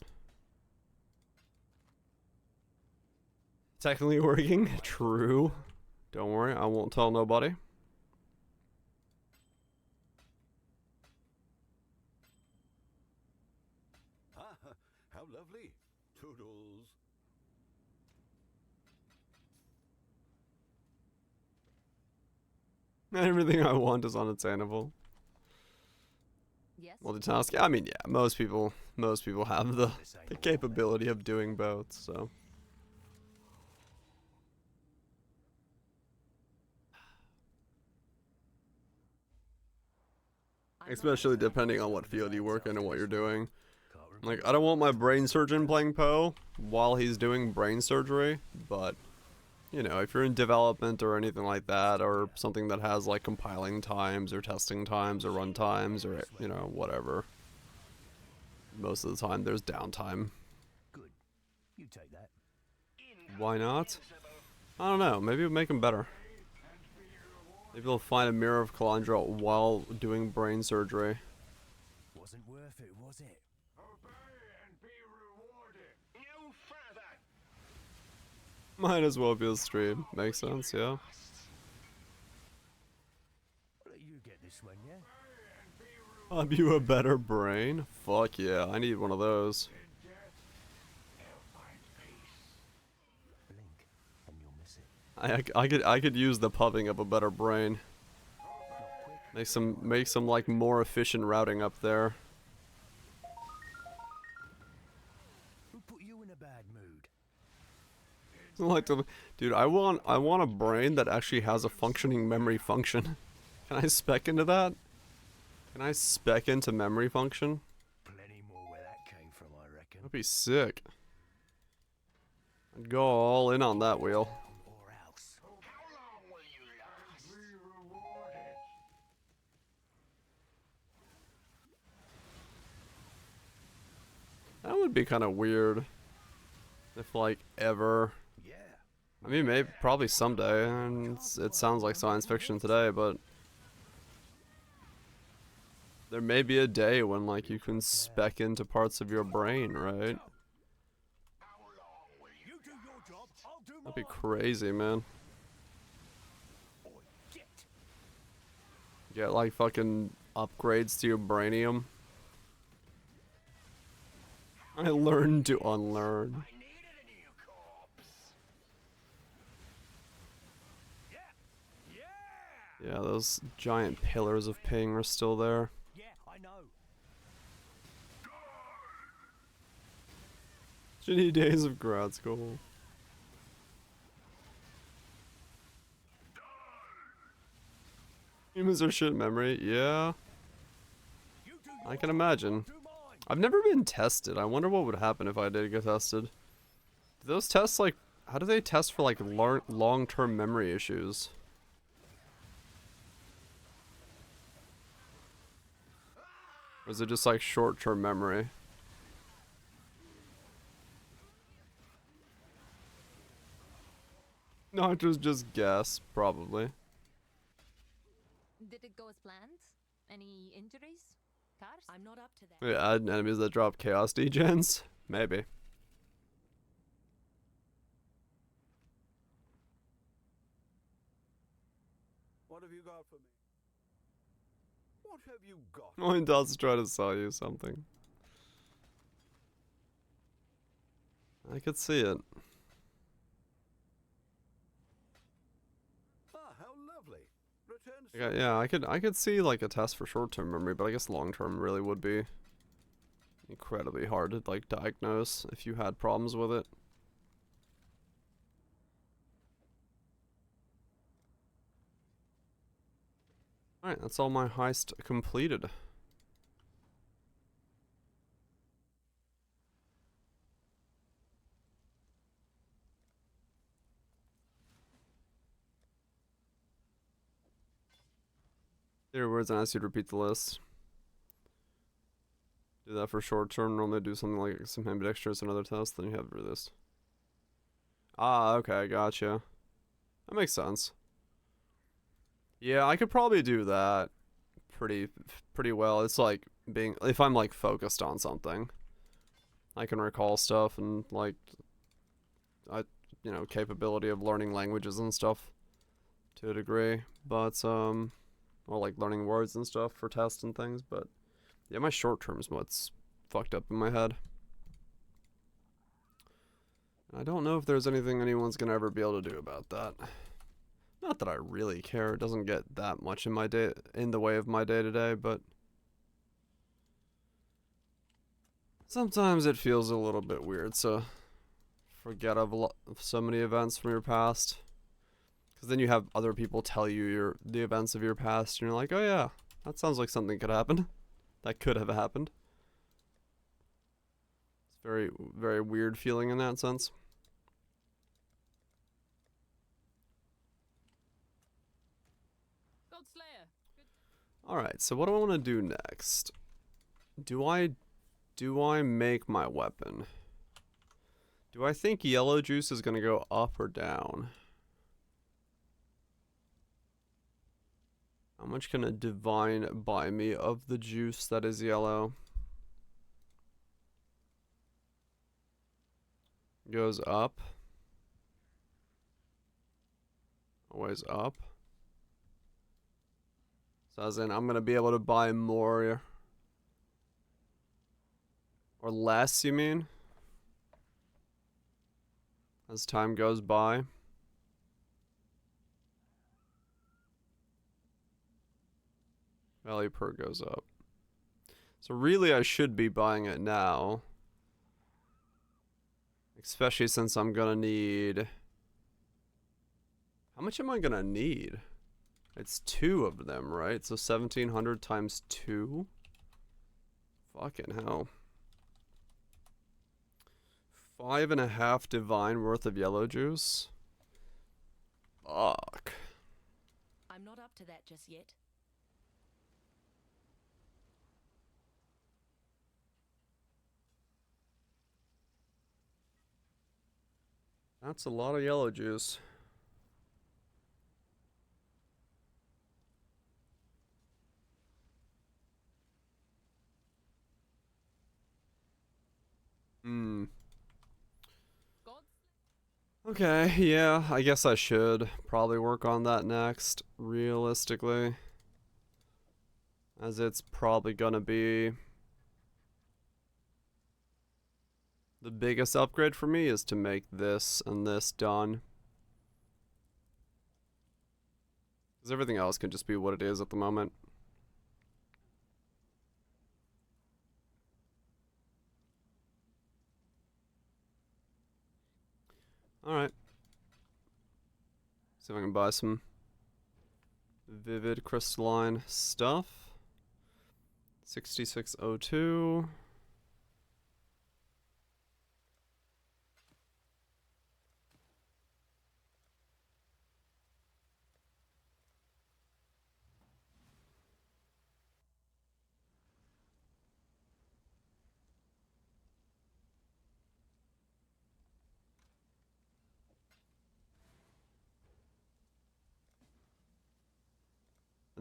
technically working. True. Don't worry, I won't tell nobody. Ah, how lovely. Toodles. Everything I want is unattainable. Yes. Multitasking. I mean, yeah, most people have the capability of doing both, so. Especially depending on what field you work in and what you're doing. Like, I don't want my brain surgeon playing Poe while he's doing brain surgery, but, you know, if you're in development or anything like that, or something that has, like, compiling times, or testing times, or run times, or, you know, whatever. Most of the time, there's downtime. Good. You take that. Why not? I don't know, maybe it'll make them better. Maybe they'll find a Mirror of Calandra while doing brain surgery. Wasn't worth it, was it? Might as well be a stream. Makes sense, yeah. I'll let you get this one, yeah? Have you a better brain? Fuck yeah, I need one of those. Blink, and you'll miss it. I could use the pubbing of a better brain. Make some like more efficient routing up there. Who put you in a bad mood? Like dude, I want a brain that actually has a functioning memory function. Can I spec into that? Can I spec into memory function? Plenty more where that came from, I reckon. That'd be sick. I'd go all in on that wheel. Or else. That would be kind of weird. If like ever. Yeah. I mean, maybe probably someday. And it sounds like science fiction today, but there may be a day when like you can spec into parts of your brain, right? You do your job, I'll do mine. That'd be crazy, man. Oi, get. Get like fucking upgrades to your brainium. I learned to unlearn. I needed a new corpse. Yeah. Yeah, those giant pillars of ping are still there. Yeah, I know. Shitty days of grad school. Humans are shit memory, yeah. You do I your can job, imagine. I'll do mine. I've never been tested. I wonder what would happen if I did get tested. Do those tests like, how do they test for like long-term memory issues? Or is it just like short-term memory? No, just guess, probably. Did it go as planned? Any injuries? Cars? I'm not up to that. Yeah, add enemies that drop chaos degens? Maybe. What have you got for me? What have you got? Oh, he does try to sell you something. I could see it. Ah, how lovely. Return Yeah, I could see like a test for short-term memory, but I guess long-term really would be incredibly hard to like diagnose if you had problems with it. Alright, that's all my heist completed. Here, words and ask you to repeat the list. Do that for short term. Normally do something like some ambidextrous and other tests, then you have for this. Ah, okay, gotcha. That makes sense. Yeah, I could probably do that pretty well. It's like being, if I'm like focused on something, I can recall stuff and like capability of learning languages and stuff to a degree, but or like learning words and stuff for tests and things, but yeah, my short term is what's fucked up in my head. I don't know if there's anything anyone's gonna ever be able to do about that. Not that I really care. It doesn't get that much in the way of my day to day, but sometimes it feels a little bit weird. So forget of so many events from your past, because then you have other people tell you the events of your past, and you're like, oh yeah, that sounds like something could happen. That could have happened. It's very, very weird feeling in that sense. Gold Slayer. Alright, so what do I want to do next? Do I make my weapon? Do I think yellow juice is going to go up or down? How much can a divine buy me of the juice that is yellow? Goes up. Always up. So as in, I'm going to be able to buy more. Or less, you mean? As time goes by. Value per goes up. So really I should be buying it now. Especially since I'm gonna need... How much am I gonna need? It's 2 of them, right? So 1700 times 2? Fucking hell. 5.5 divine worth of yellow juice? Fuck. I'm not up to that just yet. That's a lot of yellow juice. Hmm. Okay, yeah, I guess I should probably work on that next, realistically. As it's probably gonna be... The biggest upgrade for me is to make this and this done. Because everything else can just be what it is at the moment. Alright. See if I can buy some vivid crystalline stuff. 6602.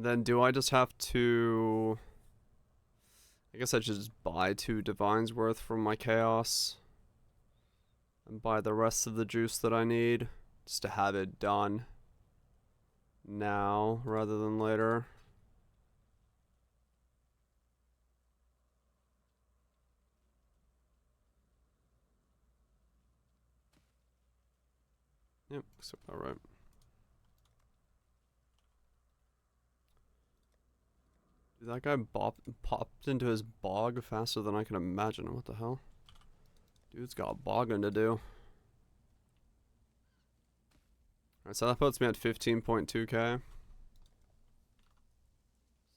And then do I just have to... I guess I should just buy 2 divines worth from my chaos. And buy the rest of the juice that I need. Just to have it done. Now, rather than later. Yep, looks about right. Dude, that guy popped into his bog faster than I can imagine. What the hell? Dude's got bogging to do. Alright, so that puts me at 15.2k.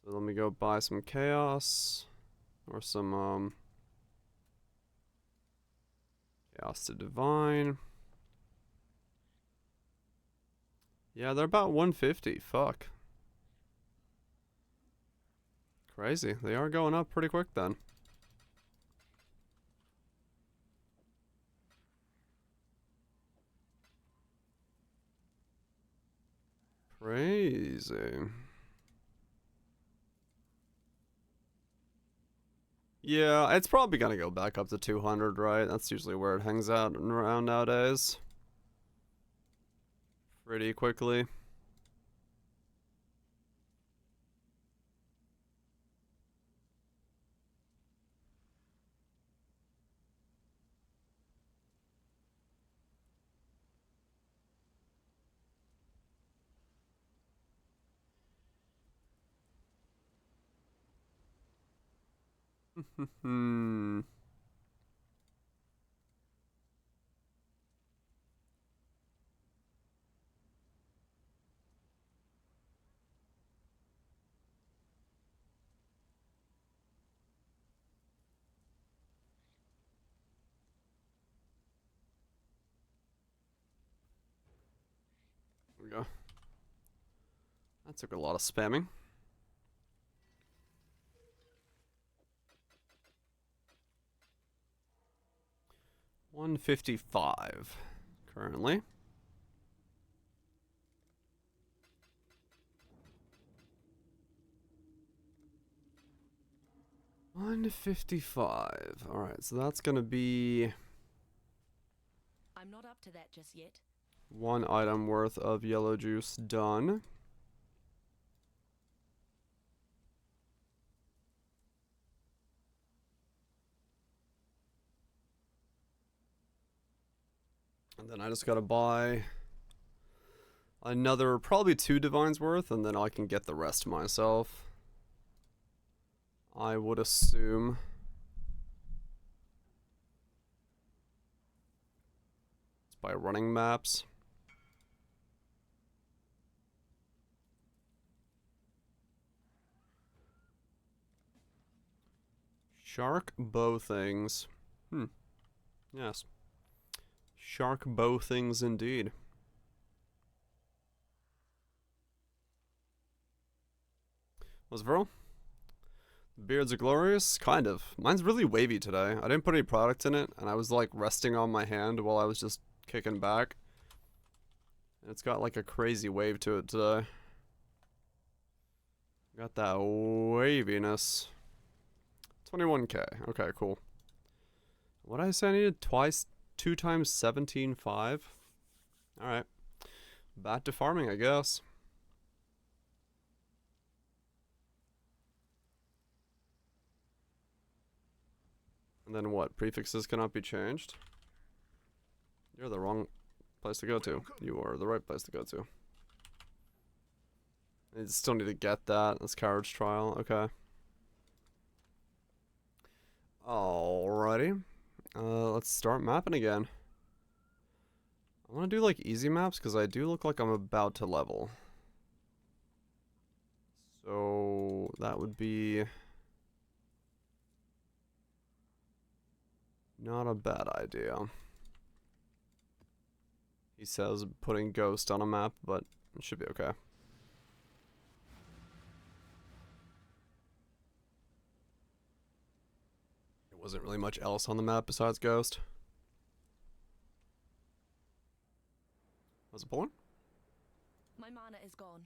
So let me go buy some chaos. Or some, chaos to divine. Yeah, they're about 150. Fuck. Crazy. They are going up pretty quick then. Crazy. Yeah, it's probably gonna go back up to 200, right? That's usually where it hangs out and around nowadays. Pretty quickly. Hmm. There we go. That took a lot of spamming. $155 currently. $155. Alright, so that's gonna be I'm not up to that just yet. 1 item worth of yellow juice done. And then I just gotta buy another, probably 2 divines worth, and then I can get the rest myself. I would assume. It's by running maps. Shark bow things. Yes. Shark bow things indeed. Was Virl? Beards are glorious? Kind of. Mine's really wavy today. I didn't put any product in it, and I was like resting on my hand while I was just kicking back. And it's got like a crazy wave to it today. Got that waviness. 21k. Okay, cool. What did I say I needed? 2 times 17.5? Alright. Back to farming, I guess. And then what? Prefixes cannot be changed? You're the wrong place to go to. You are the right place to go to. I still need to get that. That's carriage trial. Okay. Alrighty. Let's start mapping again. I want to do like easy maps because I do look like I'm about to level. So that would be not a bad idea. He says putting Ghost on a map, but it should be okay. There wasn't really much else on the map besides Ghost. Was it pulling? My mana is gone.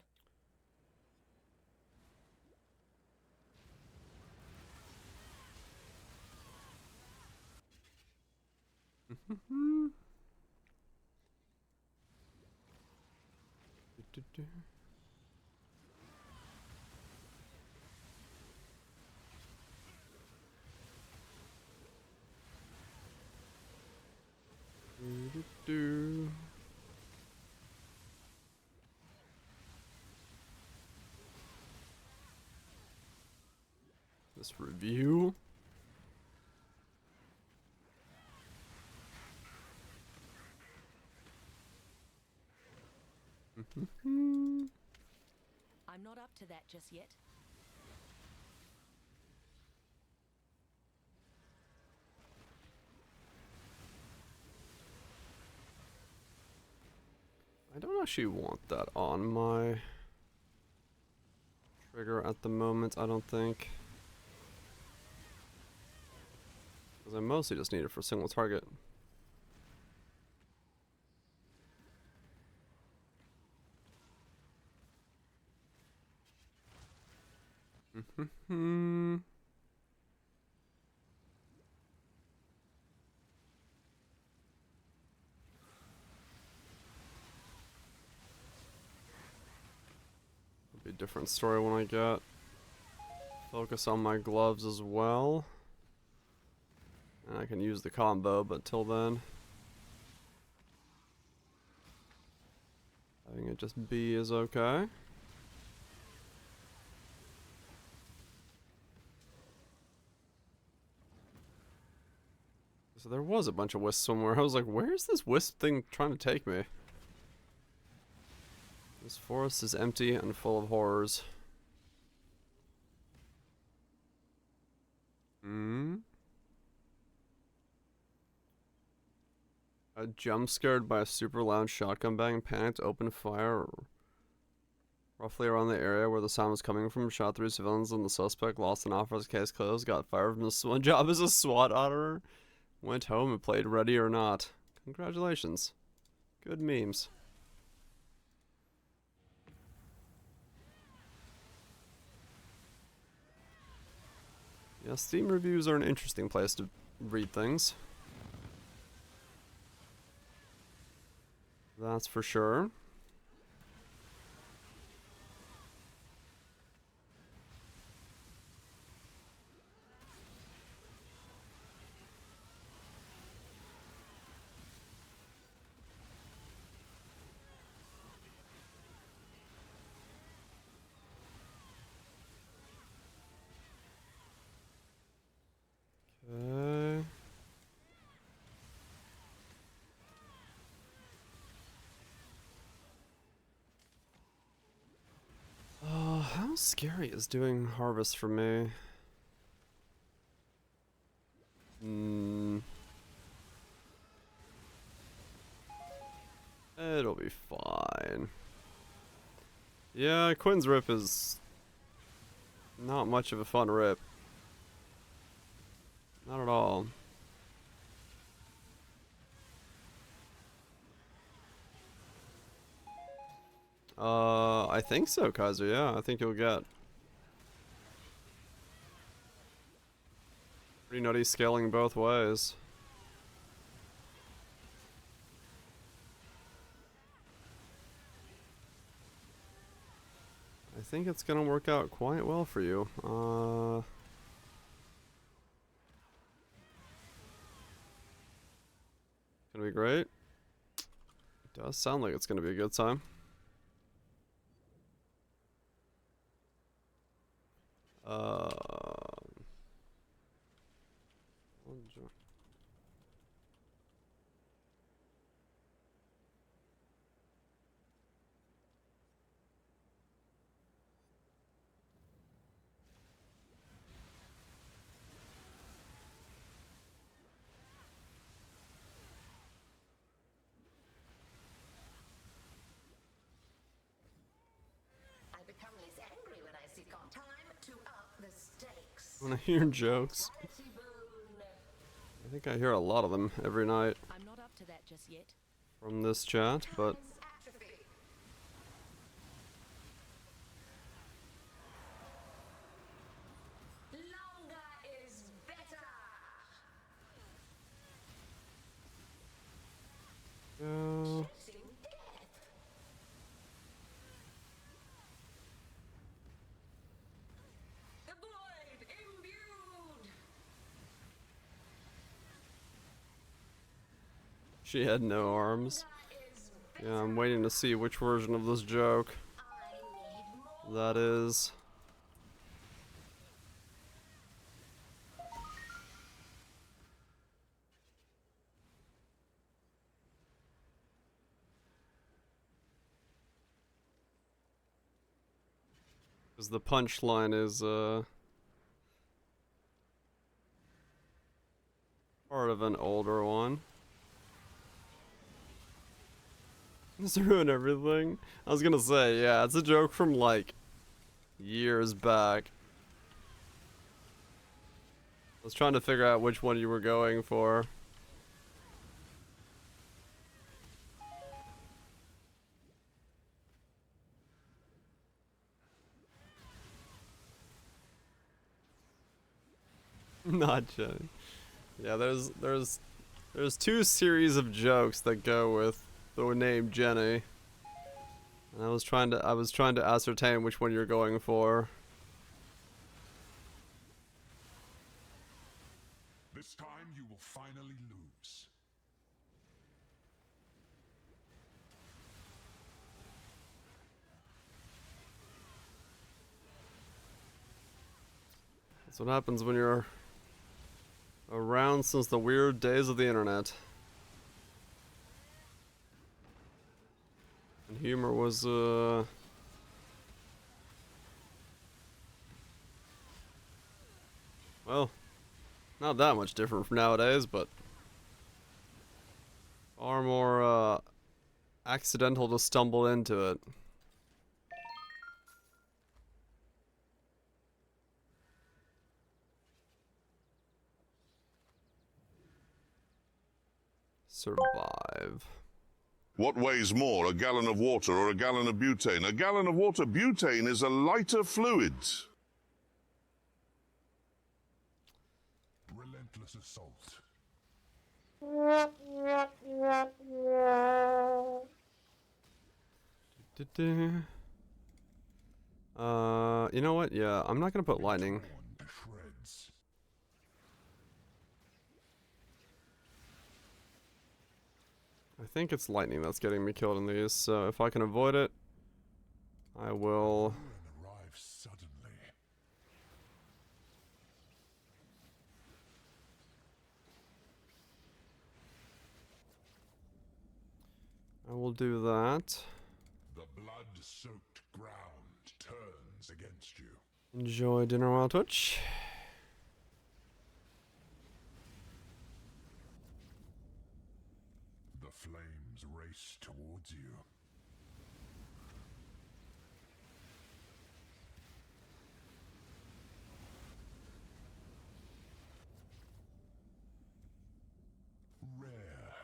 This review. I'm not up to that just yet. I don't actually want that on my trigger at the moment, I don't think. Because I mostly just need it for single target. Be a different story when I get focus on my gloves as well. And I can use the combo, but till then, having it just be is okay. So there was a bunch of wisps somewhere. I was like, where's this wisp thing trying to take me? This forest is empty and full of horrors. A jump scared by a super loud shotgun bang, panicked, opened fire roughly around the area where the sound was coming from, shot 3 civilians, and the suspect lost an officer's case closed, got fired from his job as a SWAT auditor, went home and played Ready or Not. Congratulations. Good memes. Yeah, Steam reviews are an interesting place to read things. That's for sure. Okay. How scary is doing harvest for me? It'll be fine. Yeah, Quinn's rip is not much of a fun rip. Not at all. I think so, Kaiser, yeah. I think you'll get pretty nutty scaling both ways. I think it's gonna work out quite well for you. Gonna be great. It does sound like it's gonna be a good time. I become less angry when I see time to up the stakes. When I hear jokes, I think I hear a lot of them every night I'm not up to that just yet. from this chat, but Atrophy. Longer is better. She had no arms. Yeah, I'm waiting to see which version of this joke that is. Because the punchline is, part of an older one. Does it ruin everything? I was gonna say, yeah, it's a joke from like years back. I was trying to figure out which one you were going for. Not Jenny. Yeah, there's two series of jokes that go with the name Jenny. And I was trying to ascertain which one you're going for. This time you will finally lose. That's what happens when you're around since the weird days of the internet. And humor was, well, not that much different from nowadays, but far more, accidental to stumble into it. Survive. What weighs more, a gallon of water or a gallon of butane? A gallon of water. Butane is a lighter fluid. Relentless assault. You know what? Yeah, I'm not gonna put lightning. Torn to shreds. I think it's lightning that's getting me killed in these, so if I can avoid it, I will. Ruin arrives suddenly. I will do that. The blood-soaked ground turns against you. Enjoy dinner while Twitch. The flames race towards you. Rare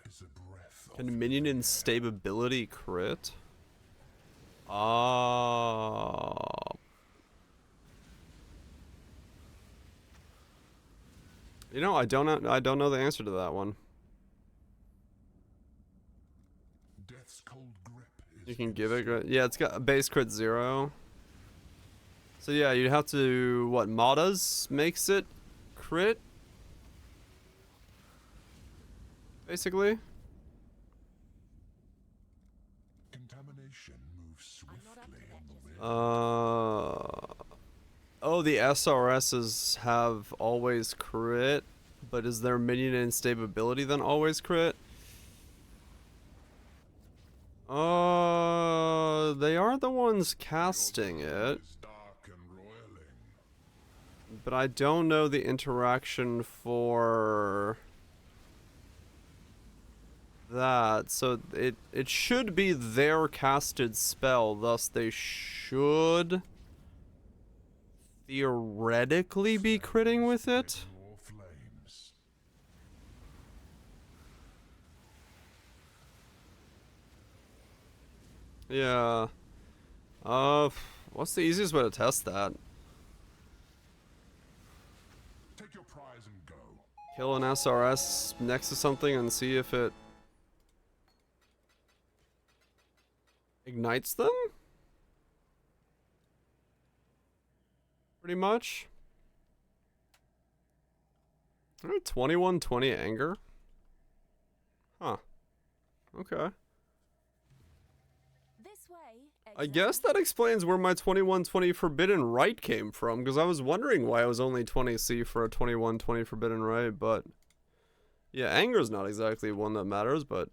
is a breath of Can minion instability crit? Ah. You know, I don't know the answer to that one. death's cold grip is You can give it crit. Yeah, it's got a base crit 0. So yeah, you'd have to what Modas makes it crit? Basically. contamination moves I'm not up to swiftly that in the just wind. Oh, the SRSs have always crit, but is their minion instability then always crit? They are the ones casting it, Is dark and roiling. but I don't know the interaction for that. So it should be their casted spell, thus they should theoretically be critting with it. More flames. Yeah. What's the easiest way to test that? Take your prize and go. Kill an SRS next to something and see if it ignites them? Pretty much. 2120 anger? Huh. Okay. This way. I guess that explains where my 2120 Forbidden Right came from, because I was wondering why it was only 20C for a 2120 Forbidden Right, but... Yeah, anger's not exactly one that matters, but...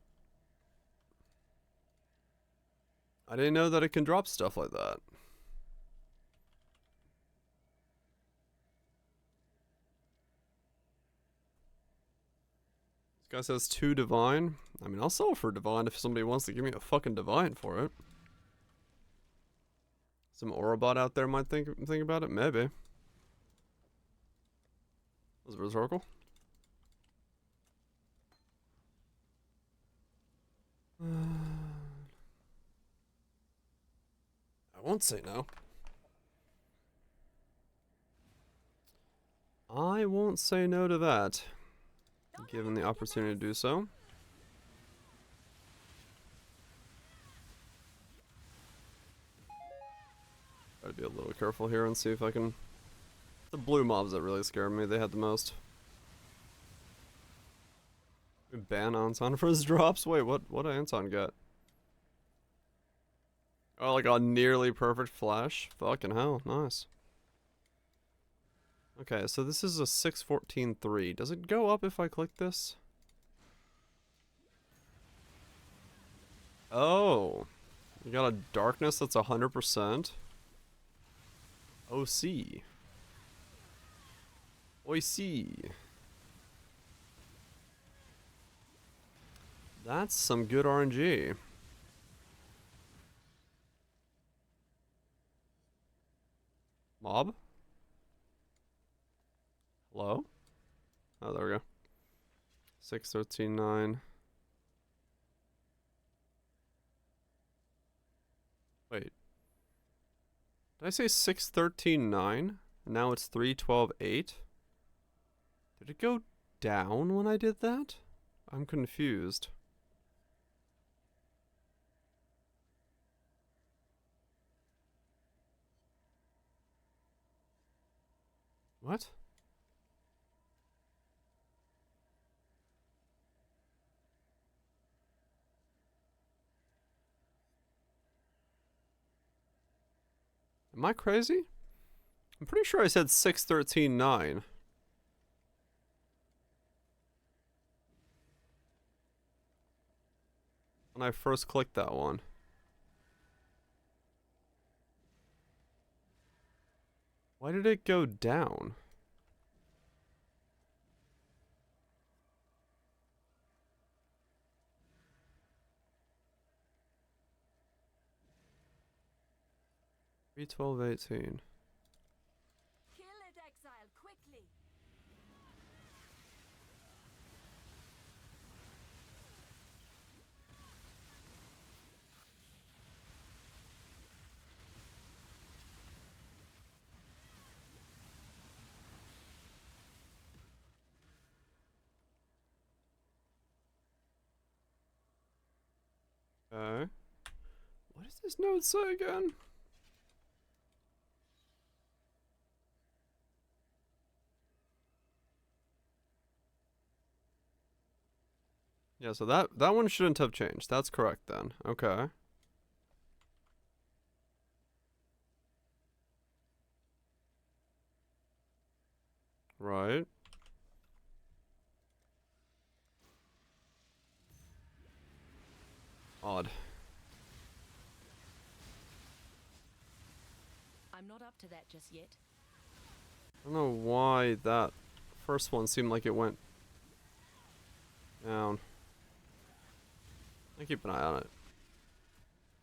I didn't know that it can drop stuff like that. This guy says 2 divine. I mean, I'll sell for divine if somebody wants to give me a fucking divine for it. Some Orobot out there might think about it, maybe. Was it Berserkle? I won't say no. I won't say no to that, given the opportunity to do so. Gotta be a little careful here and see if I can... The blue mobs that really scared me, they had the most. Ban Anton for his drops? Wait, what did Anton get? Oh, like a nearly perfect flash? Fucking hell, nice. Okay, so this is a 614.3. Does it go up if I click this? Oh. You got a darkness that's 100%. OC. OC. That's some good RNG. Mob? Hello? Oh, there we go. 613.9. Wait. Did I say 613.9? Now it's 312.8? Did it go down when I did that? I'm confused. What? Am I crazy? I'm pretty sure I said 613.9. When I first clicked that one. Why did it go down? Three 1218. Kill it, exile, quickly. Okay. What does this note say again? Yeah, so that one shouldn't have changed. That's correct then. Okay. Right. Odd. I'm not up to that just yet. I don't know why that first one seemed like it went down. I keep an eye on it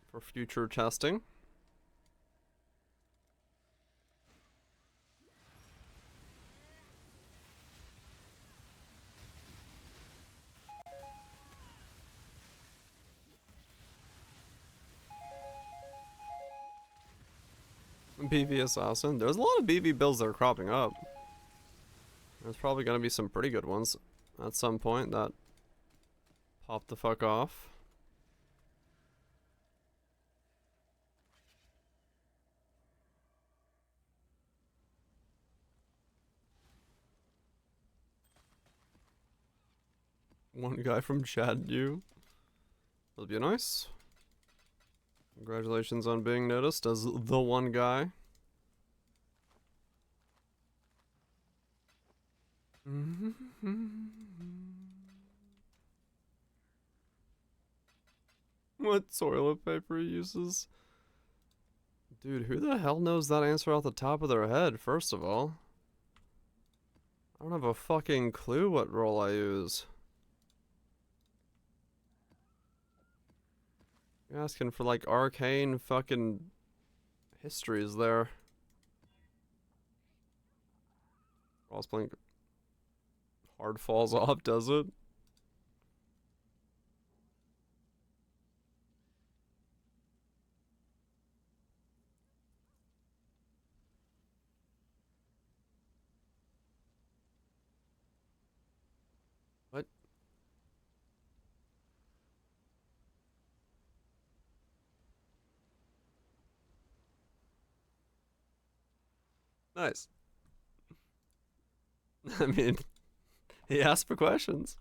for future testing. BV Assassin. There's a lot of BV builds that are cropping up. There's probably gonna be some pretty good ones at some point that pop the fuck off. One guy from Chad knew. That'll be nice. Congratulations on being noticed as the one guy. What toilet paper he uses? Dude, who the hell knows that answer off the top of their head, first of all? I don't have a fucking clue what roll I use. You're asking for like arcane fucking histories there. I was playing hard falls off, does it? What? Nice. I mean, he asked for questions.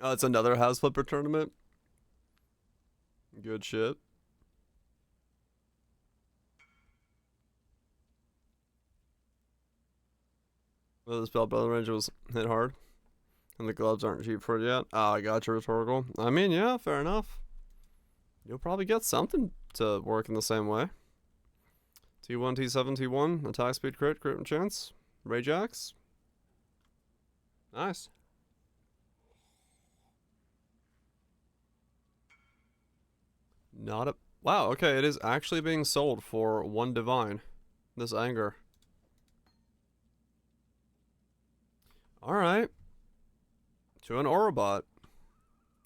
Oh, it's another house flipper tournament. Good shit. Well, this belt brother range was hit hard. And the gloves aren't cheap for it yet. Ah, I got your rhetorical. I mean, yeah, fair enough. You'll probably get something to work in the same way. T1, T7, T1, attack speed crit, crit chance, rage axe. Nice. Not a... Wow, okay, it is actually being sold for 1 divine. This anger. Alright. To an Orobot.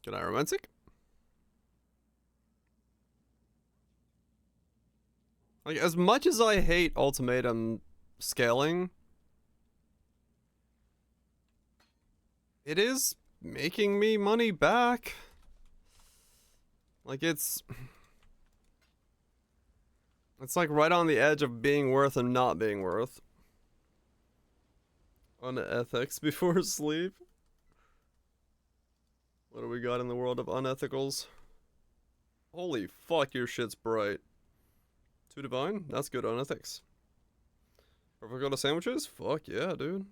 Good eye, romantic. Like, as much as I hate ultimatum scaling, it is making me money back. Like, it's like right on the edge of being worth and not being worth. On ethics before sleep. What do we got in the world of unethicals? Holy fuck, your shit's bright. 2 divine? That's good on ethics. If we go to sandwiches? Fuck yeah, dude.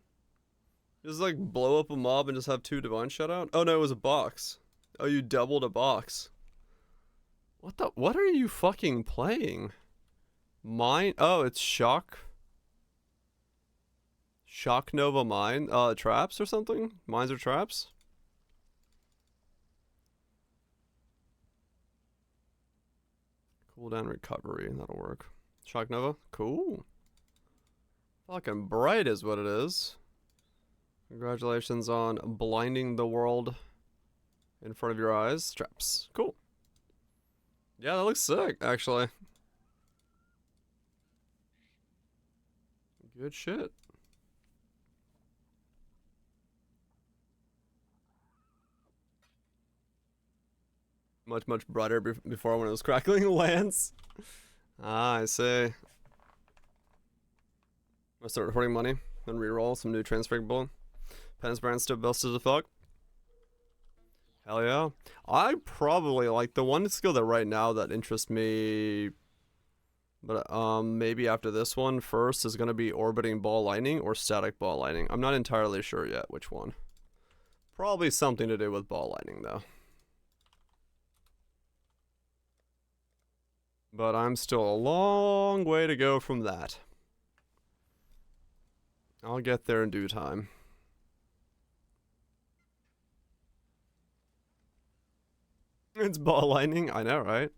Just like blow up a mob and just have 2 divine shut out? Oh no, it was a box. Oh, you doubled a box. What are you fucking playing? Mine? Oh, it's Shock. Shock Nova Mine? Traps or something? Mines or traps? Cooldown recovery, that'll work. Shock Nova? Cool. Fucking bright is what it is. Congratulations on blinding the world in front of your eyes. Traps. Cool. Yeah, that looks sick, actually. Good shit. Much brighter before when it was crackling lands. Ah, I see. I'll start reporting money and reroll some new transferable. Penance brand still busted as fuck. Hell yeah. I probably like the one skill that right now that interests me, but maybe after this one first is gonna be orbiting ball lightning or static ball lightning. I'm not entirely sure yet which one. Probably something to do with ball lightning though. But I'm still a long way to go from that. I'll get there in due time. It's ball lightning, I know, right?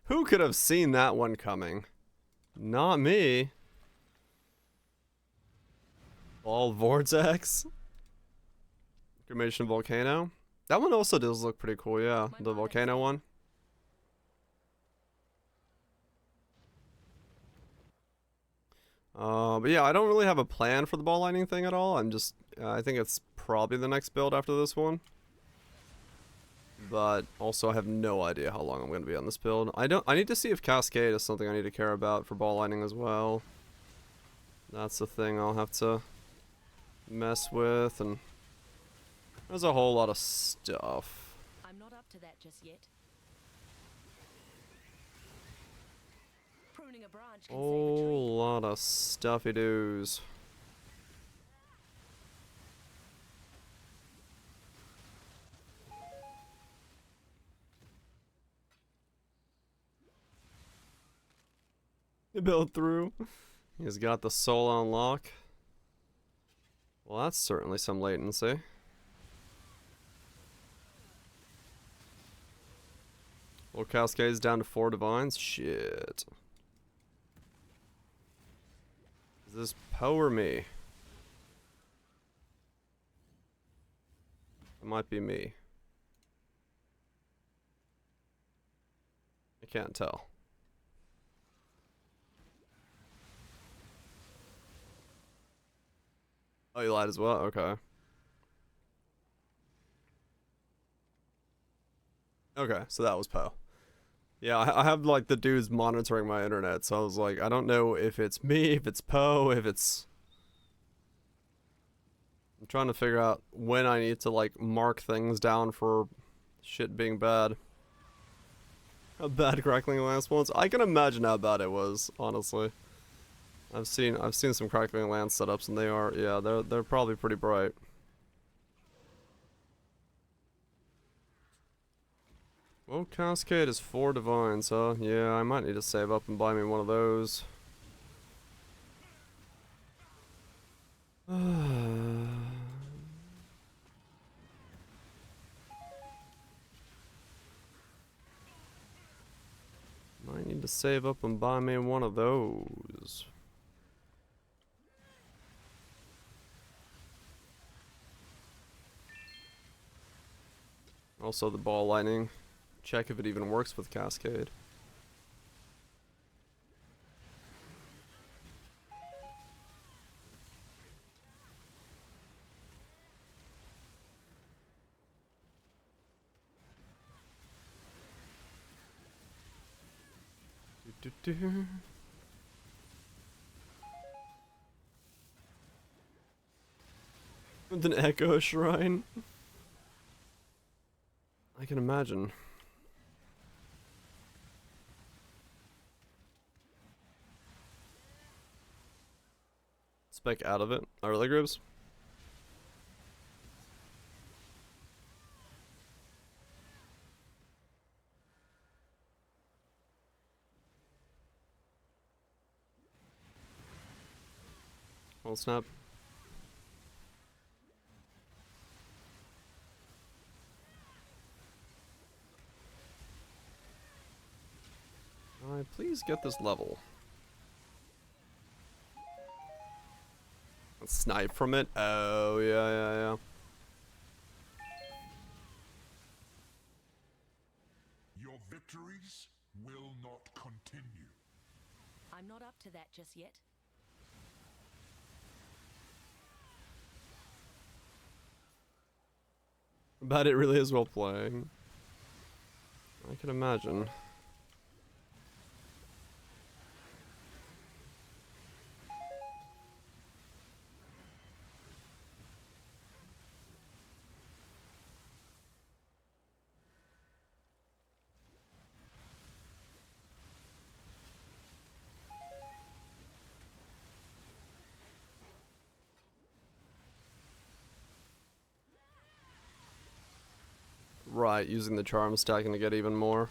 Who could have seen that one coming? Not me. Ball vortex. Cremation volcano. That one also does look pretty cool, yeah. The volcano one. But yeah, I don't really have a plan for the ball lightning thing at all. I'm just, I think it's probably the next build after this one. But also I have no idea how long I'm going to be on this build. I need to see if Cascade is something I need to care about for ball lightning as well. That's the thing I'll have to mess with, and there's a whole lot of stuff. I'm not up to that just yet. Pruning a branch can save a tree. Whole lot of stuffy doos. You build through. He's got the soul on lock. Well, that's certainly some latency. Well, Cascade's down to 4 divines. Shit. Is this Poe or me? It might be me. I can't tell. Oh, you lied as well? Okay. Okay, so that was Poe. Yeah, I have like the dudes monitoring my internet, so I was like, I don't know if it's me, if it's Poe, if it's... I'm trying to figure out when I need to like mark things down for shit being bad. How bad Crackling Lance was? I can imagine how bad it was, honestly. I've seen some Crackling Lance setups, and they are, yeah, they're probably pretty bright. Well, Cascade is 4 divines, huh? Yeah, I might need to save up and buy me one of those. Might need to save up and buy me one of those. Also the ball lightning. Check if it even works with Cascade. With an Echo Shrine. I can imagine. Spec out of it. Early groups. Hold snap. Alright, please get this level. Snipe from it? Oh, yeah. Your victories will not continue. I'm not up to that just yet. But it really is well playing. I can imagine. Right, using the charm stacking to get even more.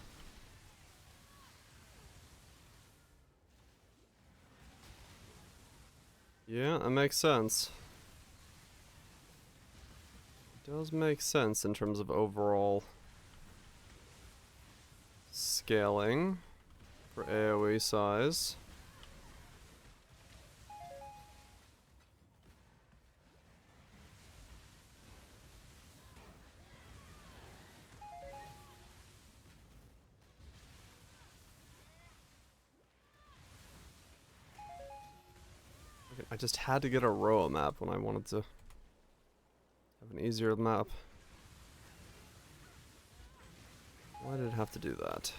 Yeah, that makes sense. It does make sense in terms of overall scaling for AoE size. I just had to get a Roa map when I wanted to have an easier map. Why did it have to do that?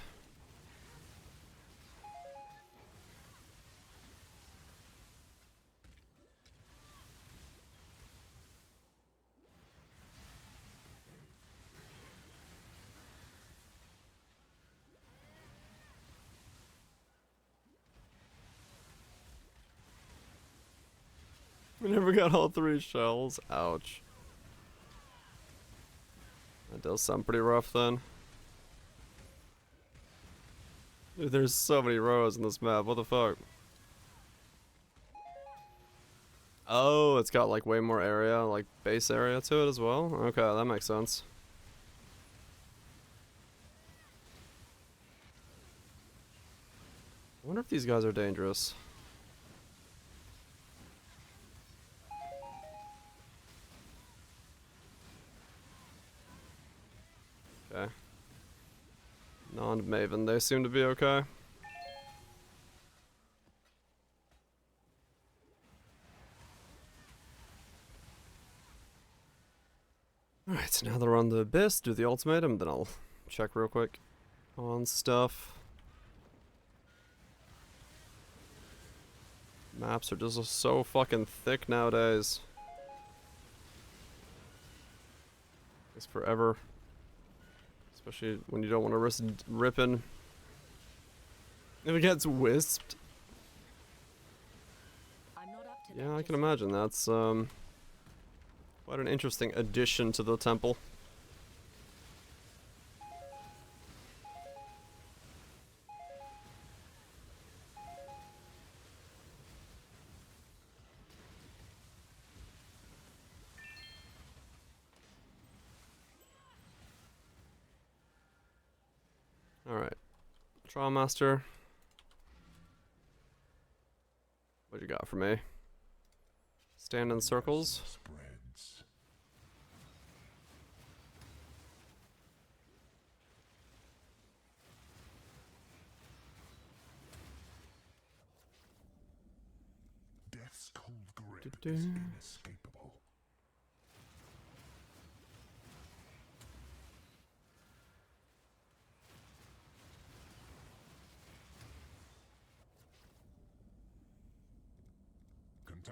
We never got all 3 shells. Ouch. That does sound pretty rough then. Dude, there's so many rows in this map. What the fuck? Oh, it's got like way more area, like base area to it as well? Okay, that makes sense. I wonder if these guys are dangerous. Okay. Non-Maven, they seem to be okay. Alright, so now they're on the Abyss, do the ultimatum, then I'll check real quick on stuff. Maps are just so fucking thick nowadays. Takes forever. Especially when you don't want to risk ripping. If it gets wisped. I'm not up to that Yeah, I just can yet. imagine. That's quite an interesting addition to the temple. Alright. Trial Master. What you got for me? Stand in circles. Spreads. Death's cold grip is inescapable.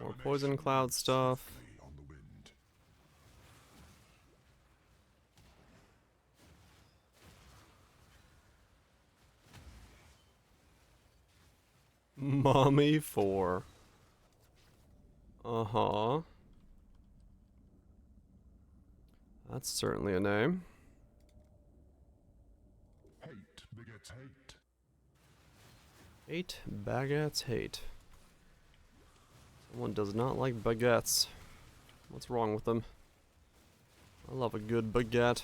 More poison cloud stuff. Swiftly on the wind. Mommy 4. Uh-huh. That's certainly a name. Hate begets hate. Hate baguettes hate. Someone does not like baguettes. What's wrong with them? I love a good baguette.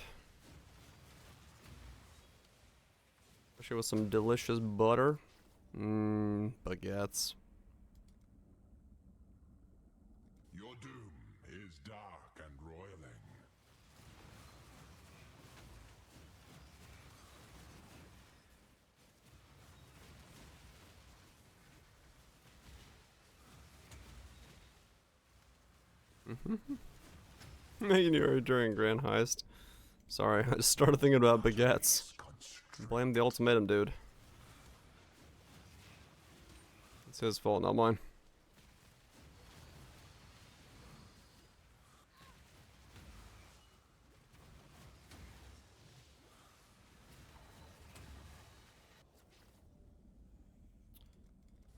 Especially with some delicious butter. Mmm, baguettes. Your doom is dark and roiling. Making you during Grand Heist. Sorry, I just started thinking about baguettes. Blame the ultimatum, dude. It's his fault, not mine.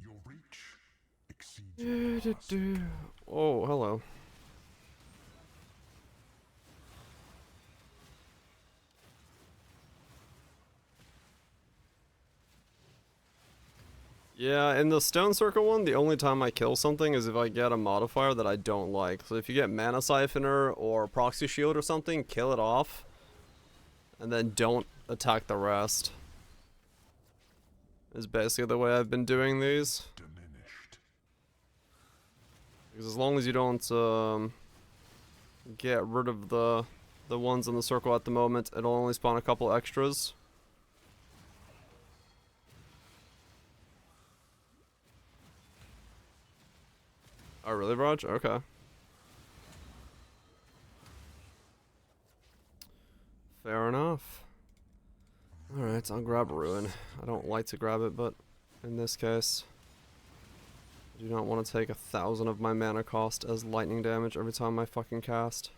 Your reach exceeds your grasp. Oh, hello. Yeah, in the Stone Circle one, the only time I kill something is if I get a modifier that I don't like. So if you get Mana Siphoner or Proxy Shield or something, kill it off. And then don't attack the rest. Is basically the way I've been doing these. Diminished. Because as long as you don't get rid of the ones in the circle at the moment, it'll only spawn a couple extras. Oh, really, Raj? Okay. Fair enough. Alright, I'll grab a Ruin. I don't like to grab it, but in this case, I do not want to take 1,000 of my mana cost as lightning damage every time I fucking cast.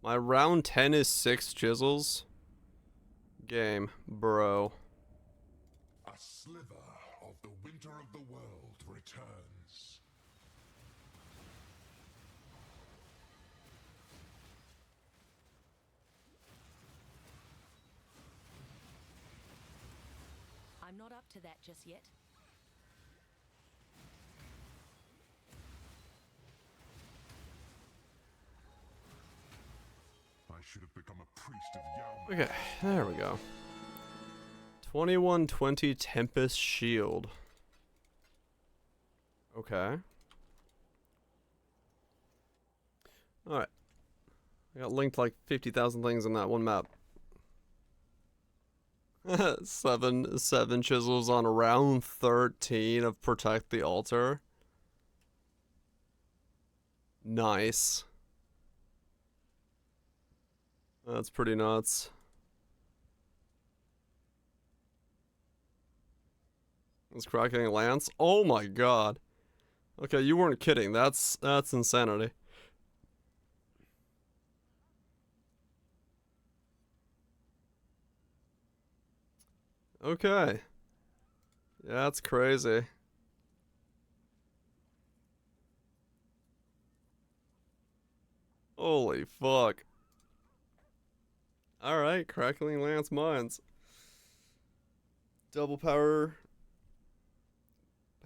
My round 10 is 6 chisels. Game, bro. A sliver of the winter of the world returns. I'm not up to that just yet. I should have become a priest of Yao. Okay, there we go. 2120 Tempest Shield. Okay. Alright. I got linked like 50,000 things on that one map. seven chisels on round 13 of Protect the Altar. Nice. That's pretty nuts. It's cracking Lance. Oh my god. Okay, you weren't kidding. That's insanity. Okay. Yeah, that's crazy. Holy fuck. Alright, Crackling Lance Mines. Double power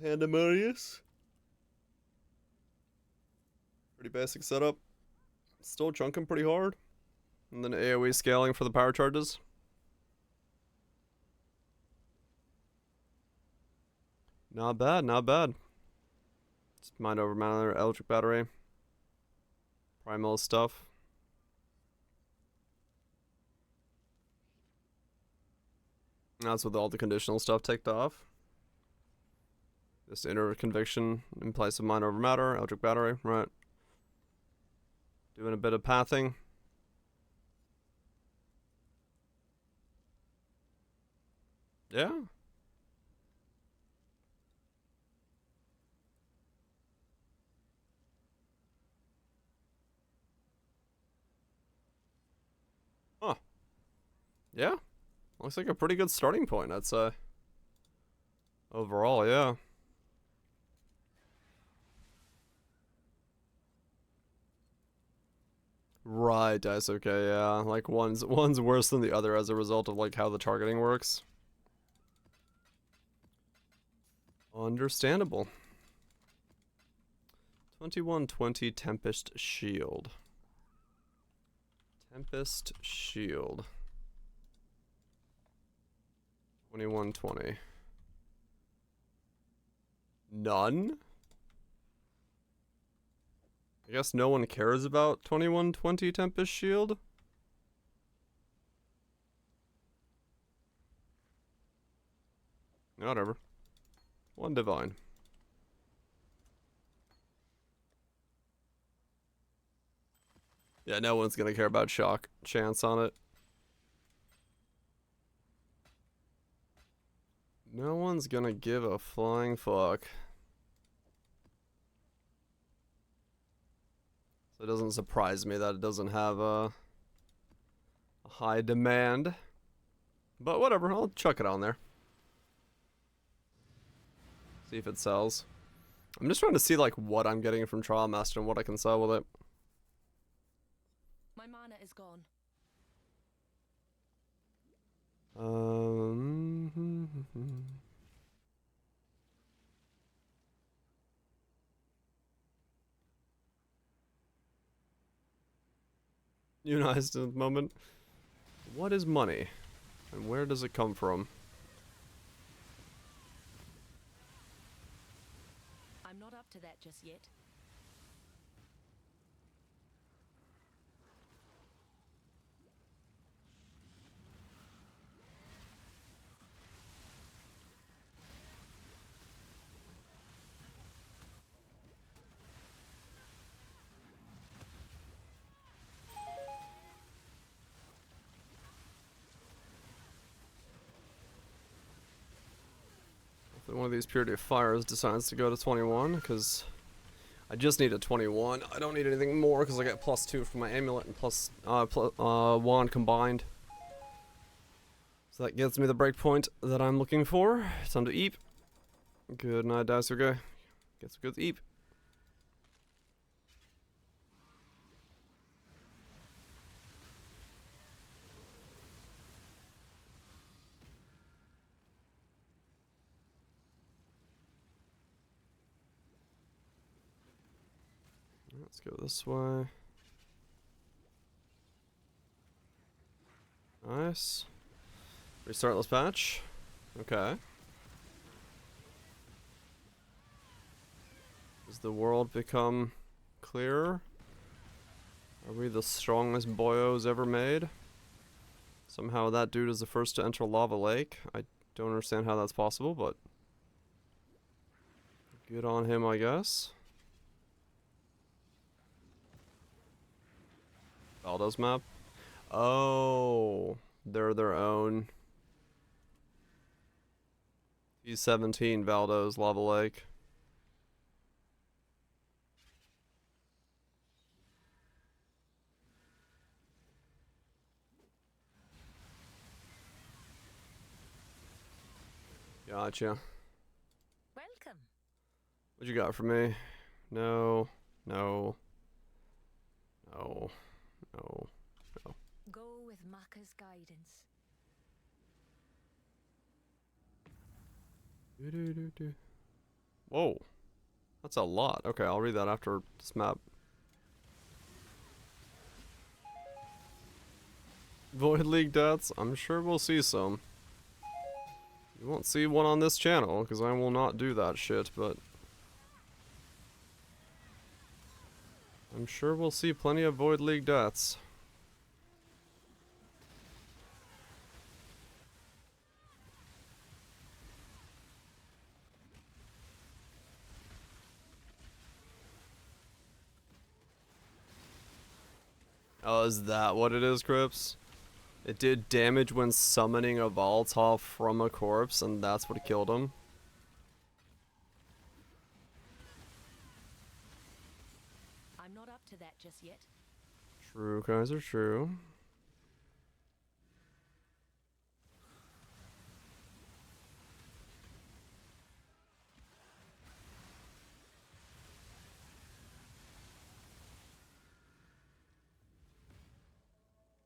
Pandemonious. Pretty basic setup. Still chunking pretty hard. And then AoE scaling for the power charges. Not bad, not bad. Just mind over matter, electric battery. Primal stuff. That's with all the conditional stuff ticked off. Just inner conviction in place of mind over matter, electric battery, right. Doing a bit of pathing. Yeah. Huh. Yeah. Looks like a pretty good starting point, I'd say. Overall, yeah. Right, that's okay, yeah. Like one's worse than the other as a result of like how the targeting works. Understandable. 2120 Tempest Shield. Tempest Shield. 2120. None? I guess no one cares about 2120 Tempest Shield? Whatever. One divine. Yeah, no one's gonna care about shock chance on it. No one's gonna give a flying fuck. So it doesn't surprise me that it doesn't have a high demand. But whatever, I'll chuck it on there. See if it sells. I'm just trying to see like what I'm getting from Trial Master and what I can sell with it. My mana is gone. Unized at the moment. What is money? And where does it come from? I'm not up to that just yet. If one of these Purity of Fires decides to go to 21, because I just need a 21. I don't need anything more because I get +2 from my amulet and wand combined. So that gets me the breakpoint that I'm looking for. Time to eat. Good night, Daisuke. Get some good eat. Let's go this way. Nice. Restart this patch. Okay. Does the world become clearer? Are we the strongest boyos ever made? Somehow that dude is the first to enter Lava Lake. I don't understand how that's possible, but good on him, I guess. Valdo's map? Oh, they're their own. He's 17, Valdo's Lava Lake. Gotcha. Welcome. What you got for me? No, no, no, no, no. Go with Maka's guidance. Whoa. That's a lot. Okay, I'll read that after this map. Void League deaths? I'm sure we'll see some. You won't see one on this channel, because I will not do that shit, but I'm sure we'll see plenty of Void League deaths. Oh, is that what it is, Crips? It did damage when summoning a volatile from a corpse, and that's what killed him. I'm not up to that just yet. True, Kaiser, true.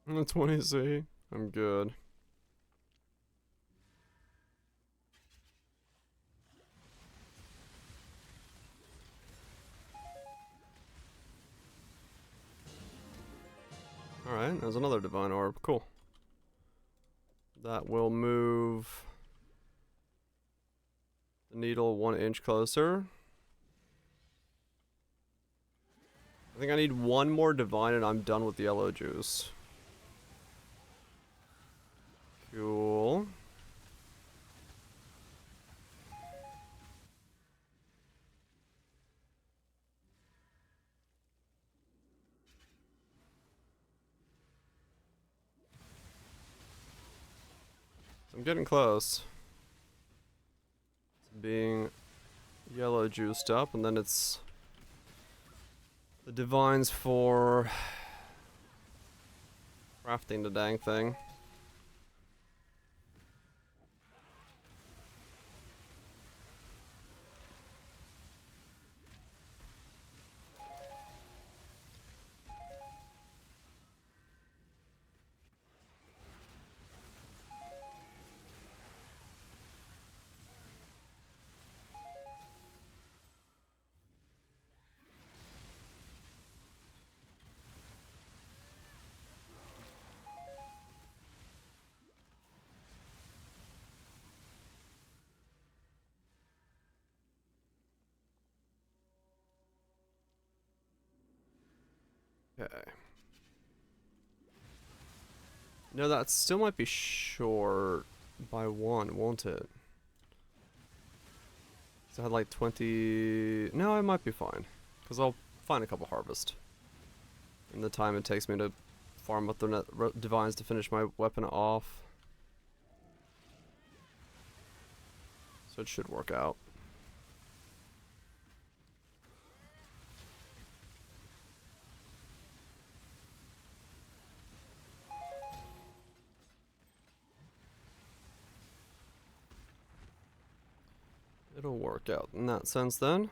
I'm a 20C. I'm good. Alright, there's another divine orb. Cool. That will move the needle 1 inch closer. I think I need one more divine and I'm done with the yellow juice. Cool. I'm getting close to being yellow juiced up, and then it's the divines for crafting the dang thing. Okay. No, that still might be short by 1, won't it? So I had like 20... No, I might be fine. Because I'll find a couple harvest. In the time it takes me to farm up the divines to finish my weapon off. So it should work out. It'll work out in that sense then.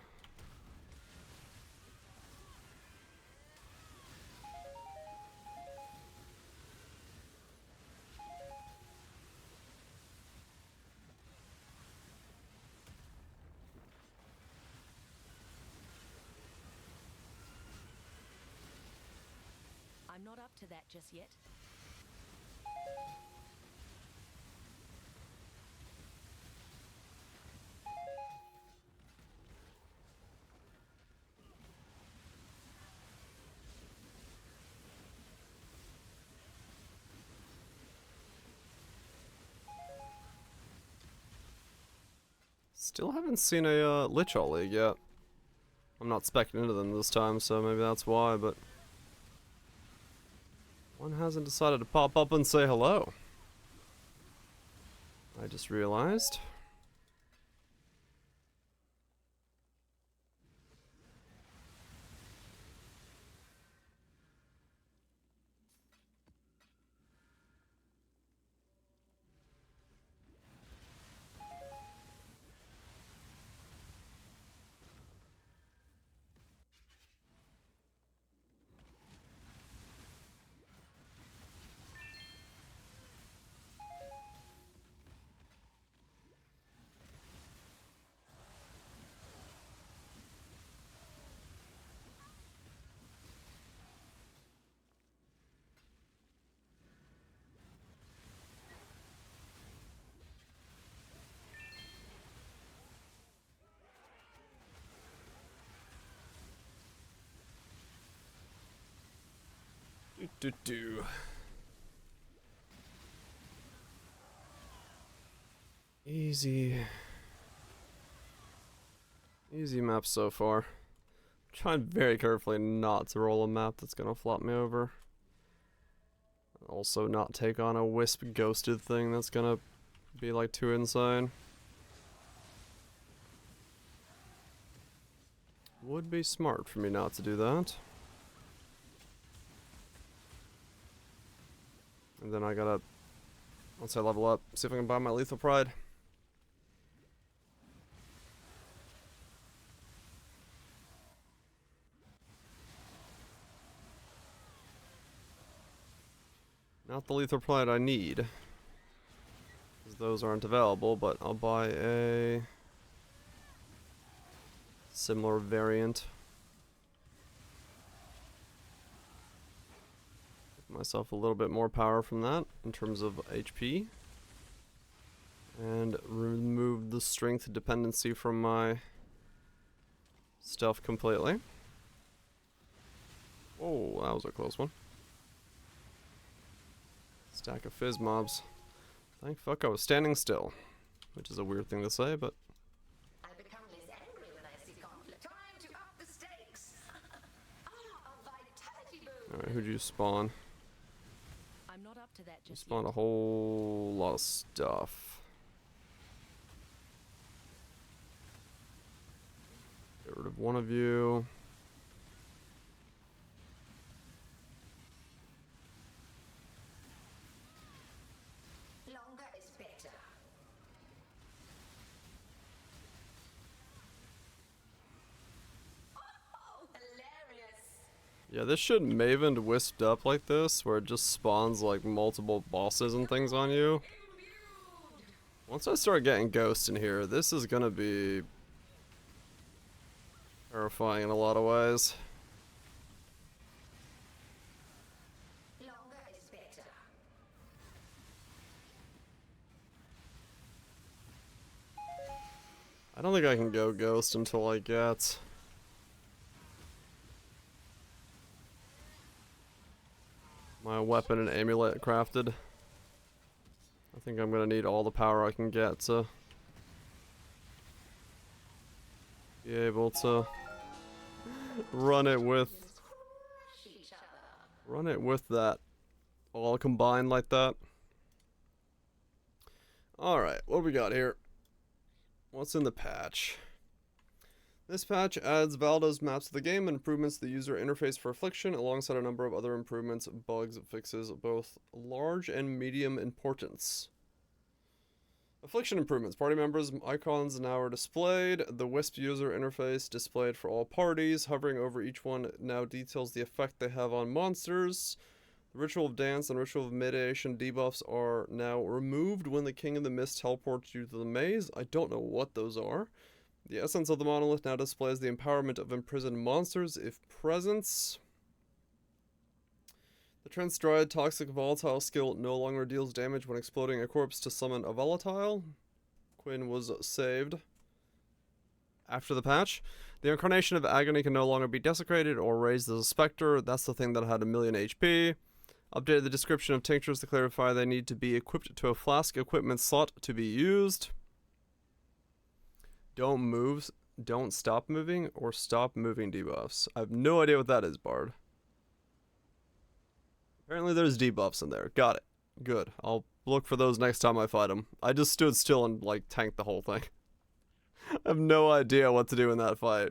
I'm not up to that just yet. Still haven't seen a Lich All League yet. I'm not spec'ing into them this time, so maybe that's why, but one hasn't decided to pop up and say hello. I just realized. Do. Easy map so far. Trying very carefully not to roll a map that's gonna flop me over. Also not take on a wisp ghosted thing that's gonna be like too insane. Would be smart for me not to do that. And then I gotta, once I level up, see if I can buy my Lethal Pride. Not the Lethal Pride I need, because those aren't available, but I'll buy a similar variant. Give myself a little bit more power from that in terms of HP. And remove the strength dependency from my stuff completely. Oh, that was a close one. Stack of fizz mobs. Thank fuck I was standing still. Which is a weird thing to say, but... I become less angry when I see conflict. Time to up the stakes. A vitality boost. Alright, who'd you spawn? I'm not up to that You just spawned yet. a whole lot of stuff. Get rid of one of you. Longer is better. Oh, hilarious. Yeah, this should Maven wisped up like this, where it just spawns like multiple bosses and things on you. Once I start getting ghosts in here, this is gonna be terrifying in a lot of ways. Longer is better. I don't think I can go ghost until I get my weapon and amulet crafted. I think I'm gonna need all the power I can get to be able to run it with that all combined like that. Alright, what do we got here? What's in the patch? This patch adds Valdo's maps to the game and improvements to the user interface for Affliction, alongside a number of other improvements, bugs, fixes, both large and medium importance. Affliction improvements. Party members' icons now are displayed. The Wisp user interface displayed for all parties. Hovering over each one now details the effect they have on monsters. The Ritual of Dance and Ritual of Mediation debuffs are now removed when the King of the Mist teleports you to the maze. I don't know what those are. The Essence of the Monolith now displays the empowerment of imprisoned monsters if present. The Transdried Toxic Volatile skill no longer deals damage when exploding a corpse to summon a volatile. Quinn was saved after the patch. The Incarnation of Agony can no longer be desecrated or raised as a specter. That's the thing that had 1,000,000 HP. Updated the description of tinctures to clarify they need to be equipped to a flask equipment slot to be used. Don't move, don't stop moving, or stop moving debuffs. I have no idea what that is, Bard. Apparently there's debuffs in there. Got it. Good. I'll look for those next time I fight them. I just stood still and, like, tanked the whole thing. I have no idea what to do in that fight.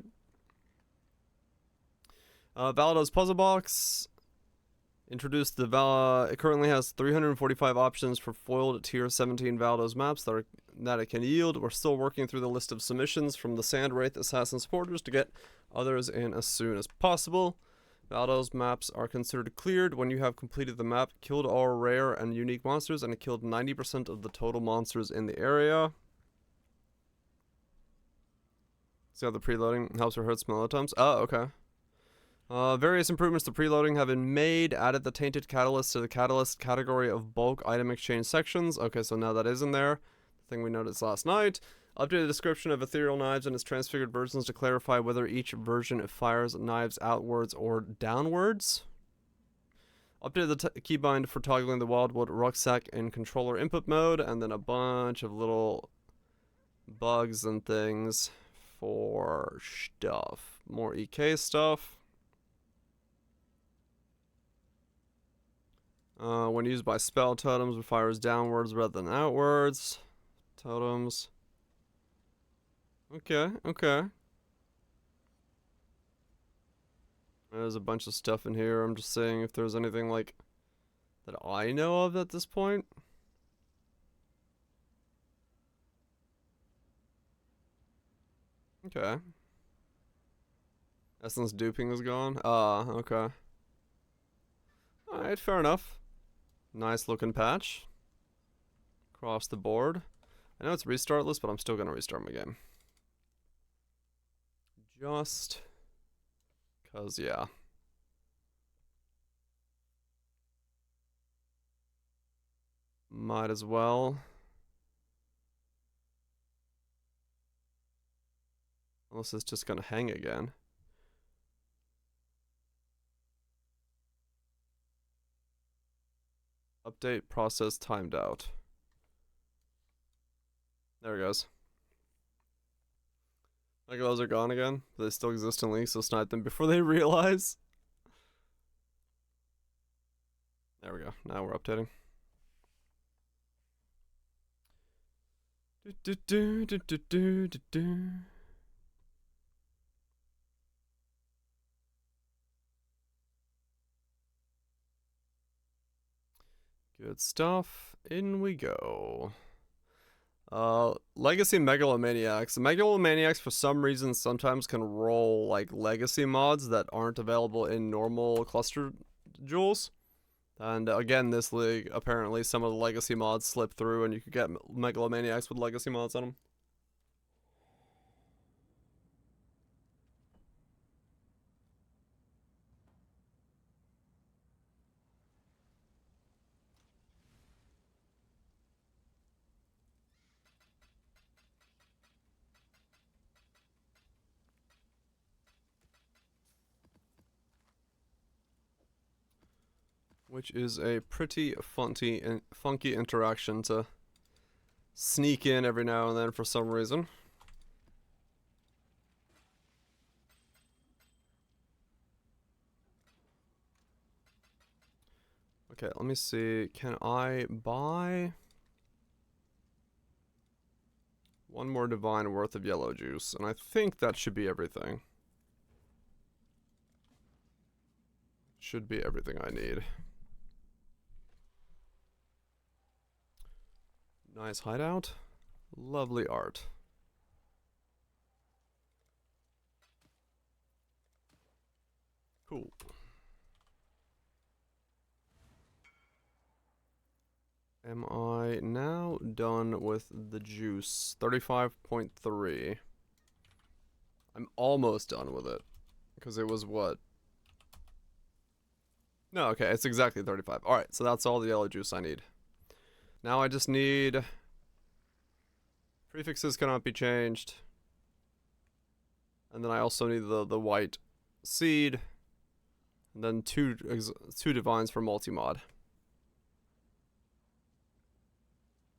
Valado's Puzzle Box. Introduced the it currently has 345 options for foiled tier 17 Valado's maps that it can yield. We're still working through the list of submissions from the Sand Wraith Assassin supporters to get others in as soon as possible. Valado's maps are considered cleared when you have completed the map, killed all rare and unique monsters, and killed 90% of the total monsters in the area. See how the preloading helps or hurts melee times? Oh, okay. Various improvements to preloading have been made. Added the Tainted Catalyst to the Catalyst category of bulk item exchange sections. Okay, so now that is in there. The thing we noticed last night. Updated the description of Ethereal Knives and its transfigured versions to clarify whether each version fires knives outwards or downwards. Updated the keybind for toggling the Wildwood Rucksack in controller input mode. And then a bunch of little bugs and things for stuff. More EK stuff. When used by spell totems, it fires downwards rather than outwards. Totems. Okay, okay. There's a bunch of stuff in here. I'm just saying if there's anything like that I know of at this point. Okay. Essence duping is gone. Okay. Alright, fair enough. Nice looking patch. Across the board. I know it's restartless, but I'm still gonna restart my game. Just cause, yeah. Might as well. Unless it's just gonna hang again. Update process timed out. There it goes. Like those are gone again. They still exist in League, so snipe them before they realize. There we go. Now we're updating. Good stuff. In we go. Legacy Megalomaniacs. The Megalomaniacs, for some reason, sometimes can roll, like, legacy mods that aren't available in normal cluster jewels. And again, this league, apparently some of the legacy mods slip through and you could get Megalomaniacs with legacy mods on them. Which is a pretty funky interaction to sneak in every now and then for some reason. Okay, let me see. Can I buy one more divine worth of yellow juice? And I think that should be everything. Should be everything I need. Nice hideout. Lovely art. Cool. Am I now done with the juice? 35.3. I'm almost done with it. Because it was what? No, okay, it's exactly 35. Alright, so that's all the yellow juice I need. Now I just need... Prefixes cannot be changed. And then I also need the white seed. And then two divines for multi-mod.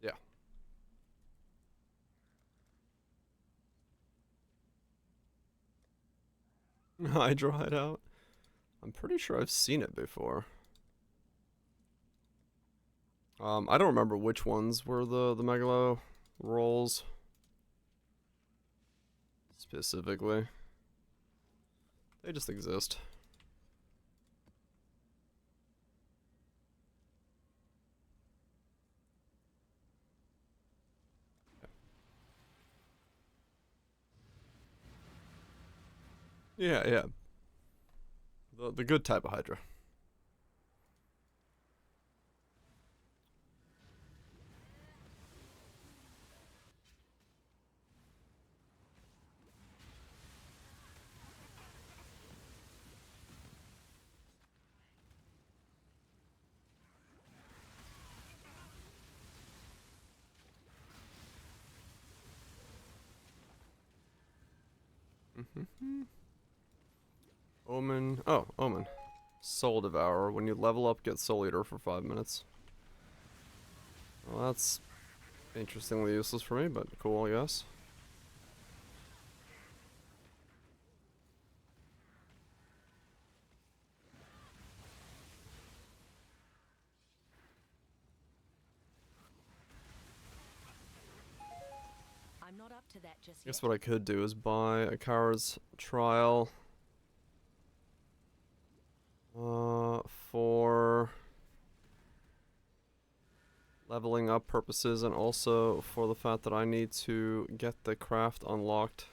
Yeah. I dried out. I'm pretty sure I've seen it before. I don't remember which ones were the Megalo rolls. Specifically. They just exist. Yeah, yeah. The good type of Hydra. Omen. Oh, Omen. Soul Devourer. When you level up, get Soul Eater for 5 minutes. Well, that's interestingly useless for me, but cool, I guess. I'm not up to that just I guess yet. what I could do is buy a Kara's Trial. For leveling up purposes, and also for the fact that I need to get the craft unlocked.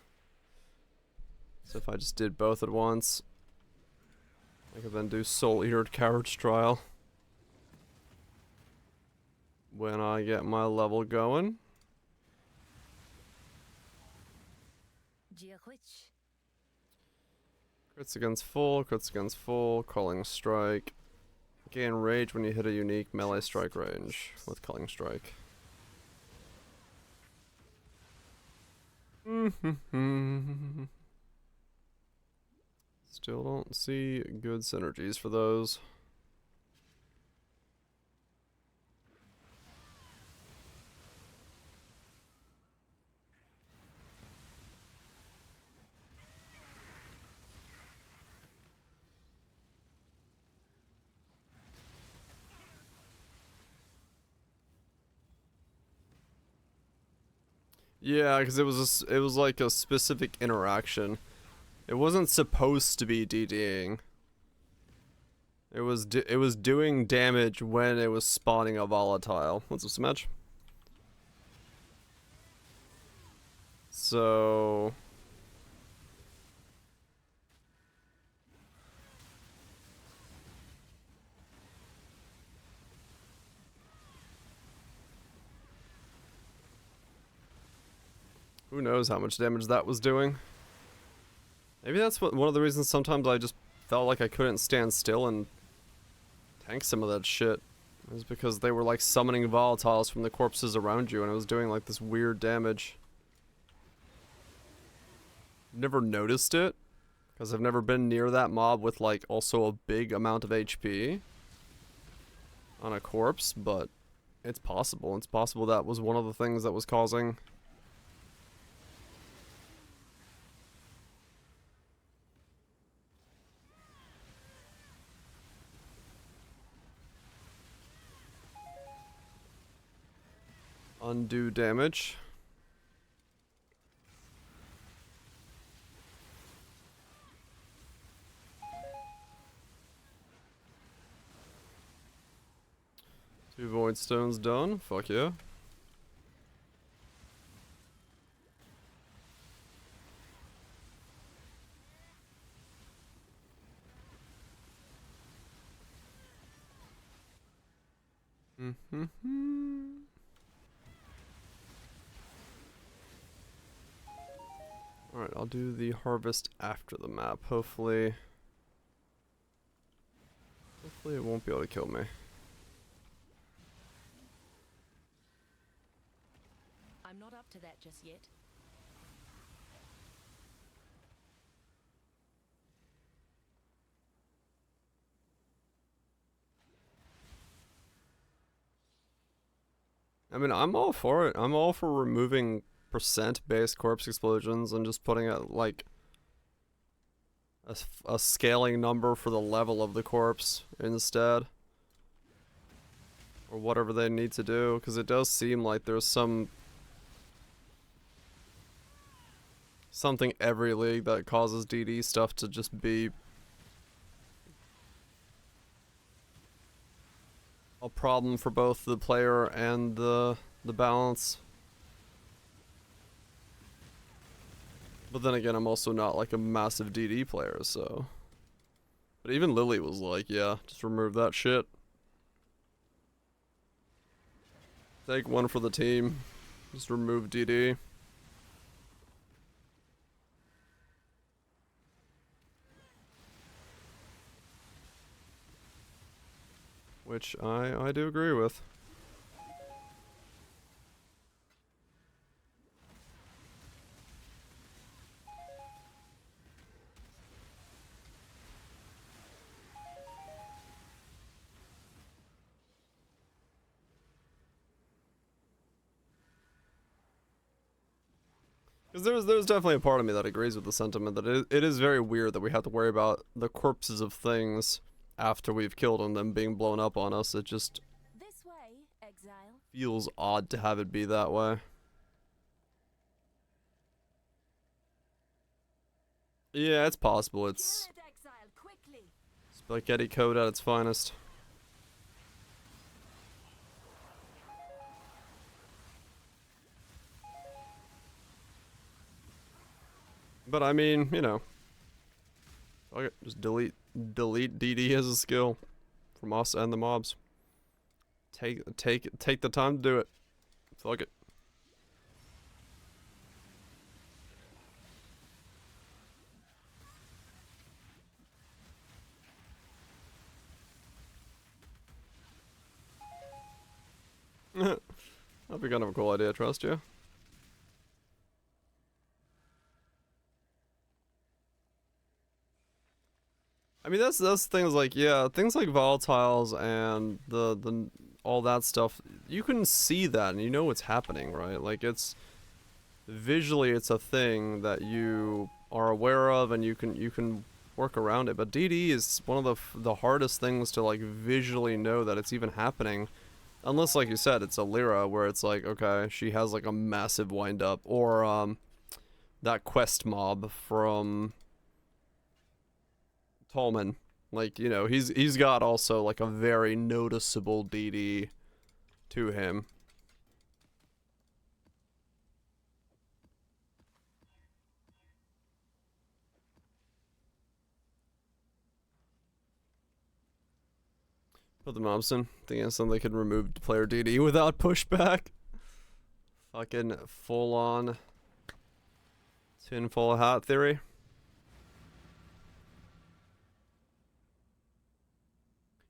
So if I just did both at once, I could then do Soul Eater Carriage Trial when I get my level going. Crits against full, Culling Strike. Gain rage when you hit a unique melee strike range with Culling Strike. Still don't see good synergies for those. Yeah, because it was like a specific interaction. It wasn't supposed to be DDing. It was doing damage when it was spawning a volatile. What's this match? So who knows how much damage that was doing? Maybe that's one of the reasons sometimes I just felt like I couldn't stand still and tank some of that shit. It was because they were like summoning volatiles from the corpses around you, and it was doing like this weird damage. Never noticed it, because I've never been near that mob with like also a big amount of HP on a corpse, but it's possible. It's possible that was one of the things that was causing. Undue damage. Two void stones done. Fuck yeah. Alright, I'll do the harvest after the map. Hopefully it won't be able to kill me. I'm not up to that just yet. I mean, I'm all for it. I'm all for removing percent-based corpse explosions and just putting it like a scaling number for the level of the corpse instead. Or whatever they need to do, because it does seem like there's something every league that causes DD stuff to just be a problem for both the player and the balance. But then again, I'm also not like a massive DD player, so. But even Lily was like, yeah, just remove that shit. Take one for the team. Just remove DD. Which I do agree with. Because there's definitely a part of me that agrees with the sentiment that it is very weird that we have to worry about the corpses of things after we've killed them, them being blown up on us. It just This way, exile. feels odd to have it be that way. Yeah, it's possible. It's Kill it, exile, quickly. spaghetti code at its finest. But I mean, you know, fuck it, just delete DD as a skill from us and the mobs. Take the time to do it. Fuck it. That'd be kind of a cool idea, trust you. I mean, that's things like, yeah, things like volatiles and the all that stuff. You can see that and you know what's happening, right? Like it's visually it's a thing that you are aware of and you can work around it. But DD is one of the hardest things to like visually know that it's even happening. Unless, like you said, it's a Lyra where it's like, okay, she has like a massive wind up, or that quest mob from Tolman. Like, you know, he's got also like a very noticeable DD to him. Put the Mobson. Thinking something they could remove player DD without pushback. Fucking full on tinfoil hat theory.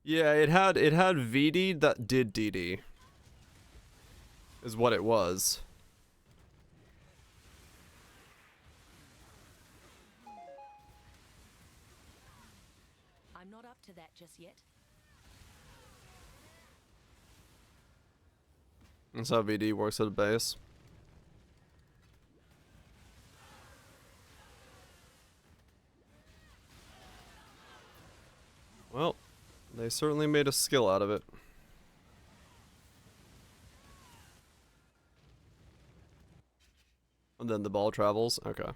Yeah, it had VD that did DD. Is what it was. I'm not up to that just yet. That's how VD works at a base. Well, they certainly made a skill out of it. And then the ball travels. Okay.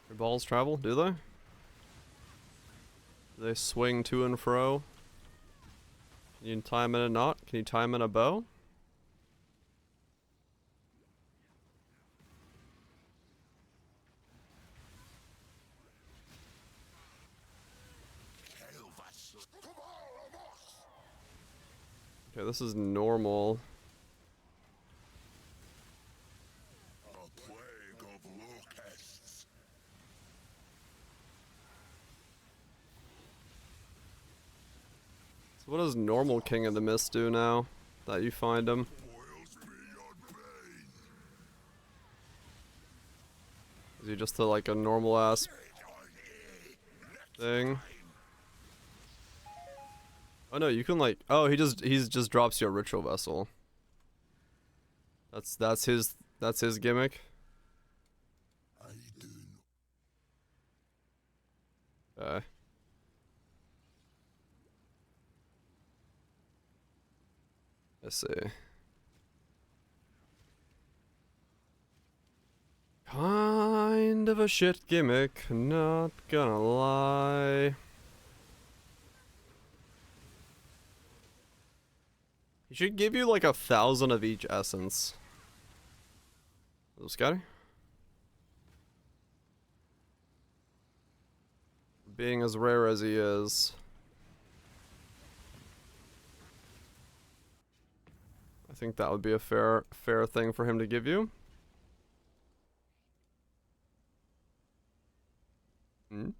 Your balls travel, do they? They swing to and fro. Can you time in a knot? Can you time in a bow? Okay, this is normal. A plague of locusts. So what does normal King of the Mist do now that you find him? Boils beyond pain. Is he just like a normal ass thing? Oh no, you can like, oh, he just drops you a ritual vessel. That's his gimmick. I do Okay. Let's see. Kind of a shit gimmick, not gonna lie. He should give you like 1,000 of each essence. Little Scotty? Being as rare as he is. I think that would be a fair thing for him to give you. Hmm?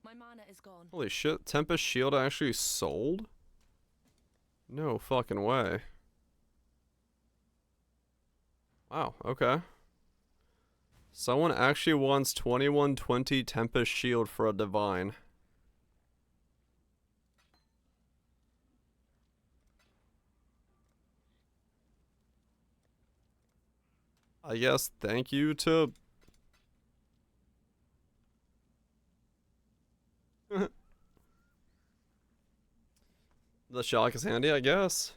My mana is gone. Holy shit, Tempest Shield actually sold? No fucking way. Wow, okay. Someone actually wants 2120 Tempest Shield for a Divine. I guess thank you to... The shock is handy, I guess.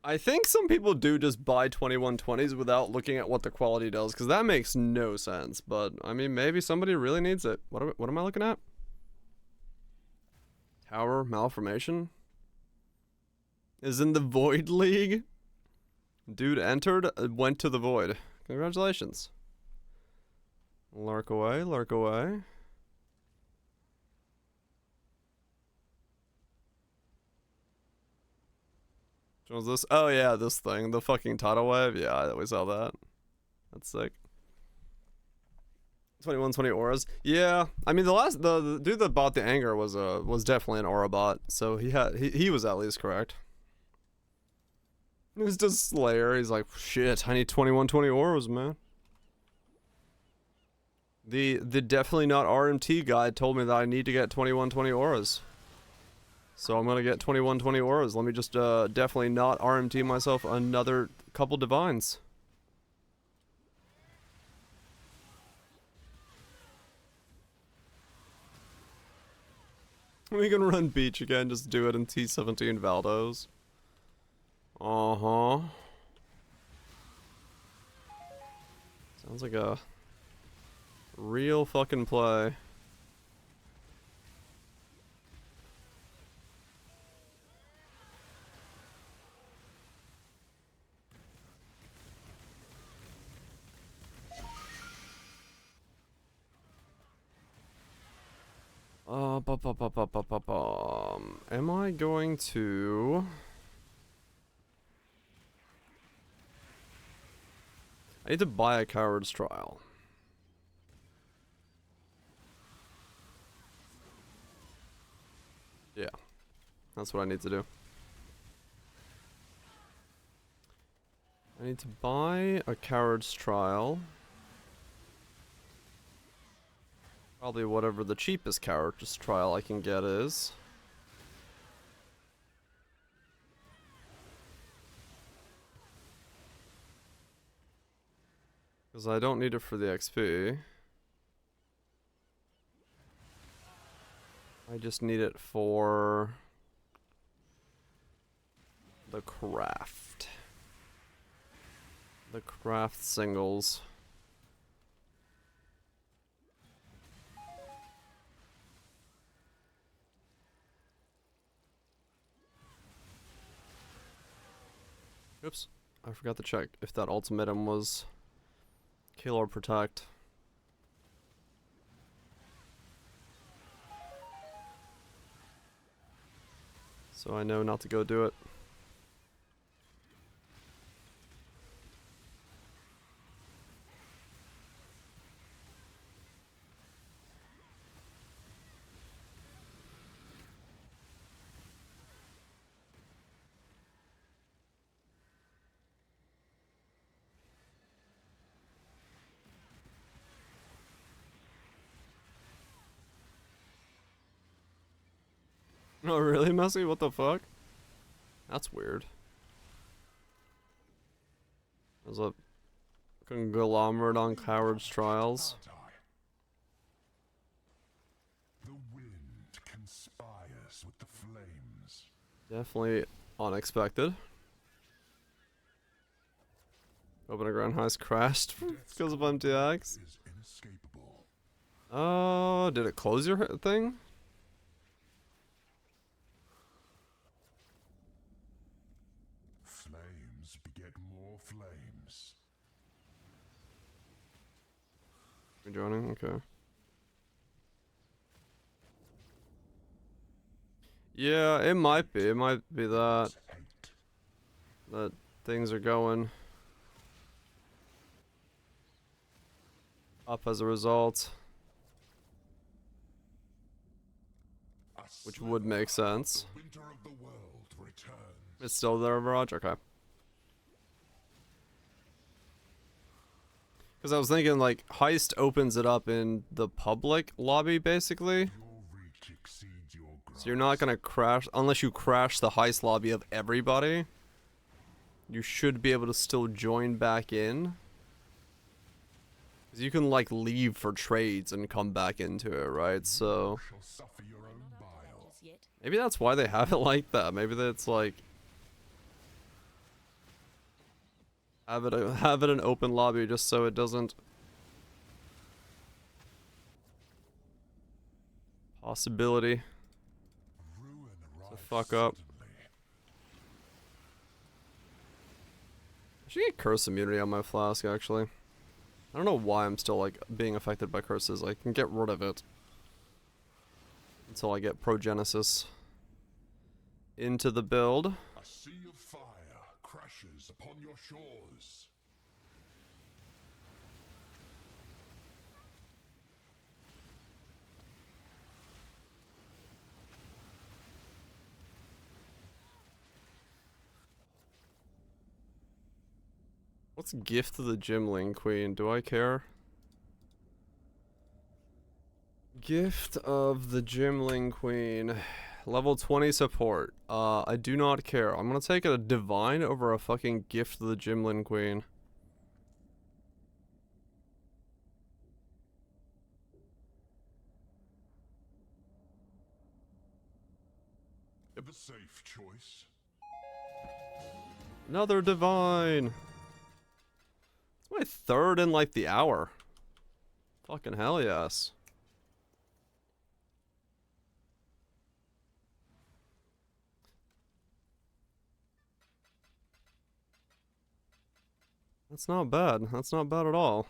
I think some people do just buy 2120s without looking at what the quality does, because that makes no sense. But, I mean, maybe somebody really needs it. What am I looking at? Tower Malformation? Is in the Void League? Dude entered, went to the Void. Congratulations. Lurk away, lurk away. What was this? Oh yeah, this thing. The fucking tidal wave. Yeah, we saw that. That's sick. 2120 auras. Yeah, I mean the dude that bought the anger was definitely an aura bot, so he was at least correct. It was just Slayer. He's like, shit, I need 2120 auras, man. The definitely not RMT guy told me that I need to get 2120 auras. So I'm gonna get 2120 auras. Let me just definitely not RMT myself another couple divines. We can run beach again, just do it in T17 Valdos. Uh-huh. Sounds like a real fucking play. Am I going to... I need to buy a coward's trial. Yeah. That's what I need to do. I need to buy a coward's trial. Probably whatever the cheapest coward's trial I can get is. Because I don't need it for the XP. I just need it for the craft. The craft singles. Oops, I forgot to check if that ultimatum was kill or protect. So I know not to go do it. Oh, really, Messy? What the fuck? That's weird. There's a conglomerate on Coward's Trials. The wind conspires with the flames. Definitely unexpected. Open ground heist crashed because of MTX. Is inescapable. Oh, did it close your thing? Flames beget more flames. You're joining? Okay. Yeah, it might be. It might be that. Hate. That things are going up as a result. A Which would make sense. The winter of the world returns. It's still there, Overwatch? Okay. Because I was thinking, like, Heist opens it up in the public lobby, basically. Your reach exceeds your grasp. So you're not gonna crash, unless you crash the Heist lobby of everybody. You should be able to still join back in. Because you can, like, leave for trades and come back into it, right? So Shall suffer your own bile. Just yet. maybe that's why they have it like that. Maybe that's like have it an open lobby just so it doesn't possibility Ruin to arrives fuck up. suddenly. I should get curse immunity on my flask actually. I don't know why I'm still like being affected by curses. I can get rid of it until I get progenesis into the build. A sea of fire crashes upon your shores. What's Gift of the Gimling Queen? Do I care? Gift of the Gimling Queen. Level 20 support. I do not care. I'm gonna take a Divine over a fucking Gift of the Gimling Queen. The safe choice. Another Divine! It's my third in like the hour. Fucking hell yes. That's not bad. That's not bad at all.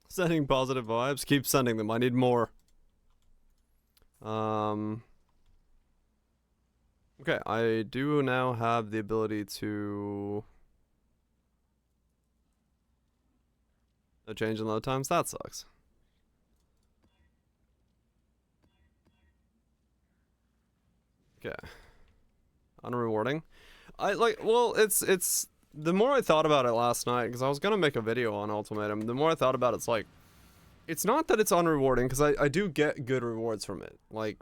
Sending positive vibes. Keep sending them. I need more. Okay, I do now have the ability to a change in load times. That sucks. Okay. Unrewarding. Well, it's the more I thought about it last night, because I was gonna make a video on Ultimatum, the more I thought about it, it's like, it's not that it's unrewarding, because I do get good rewards from it. Like,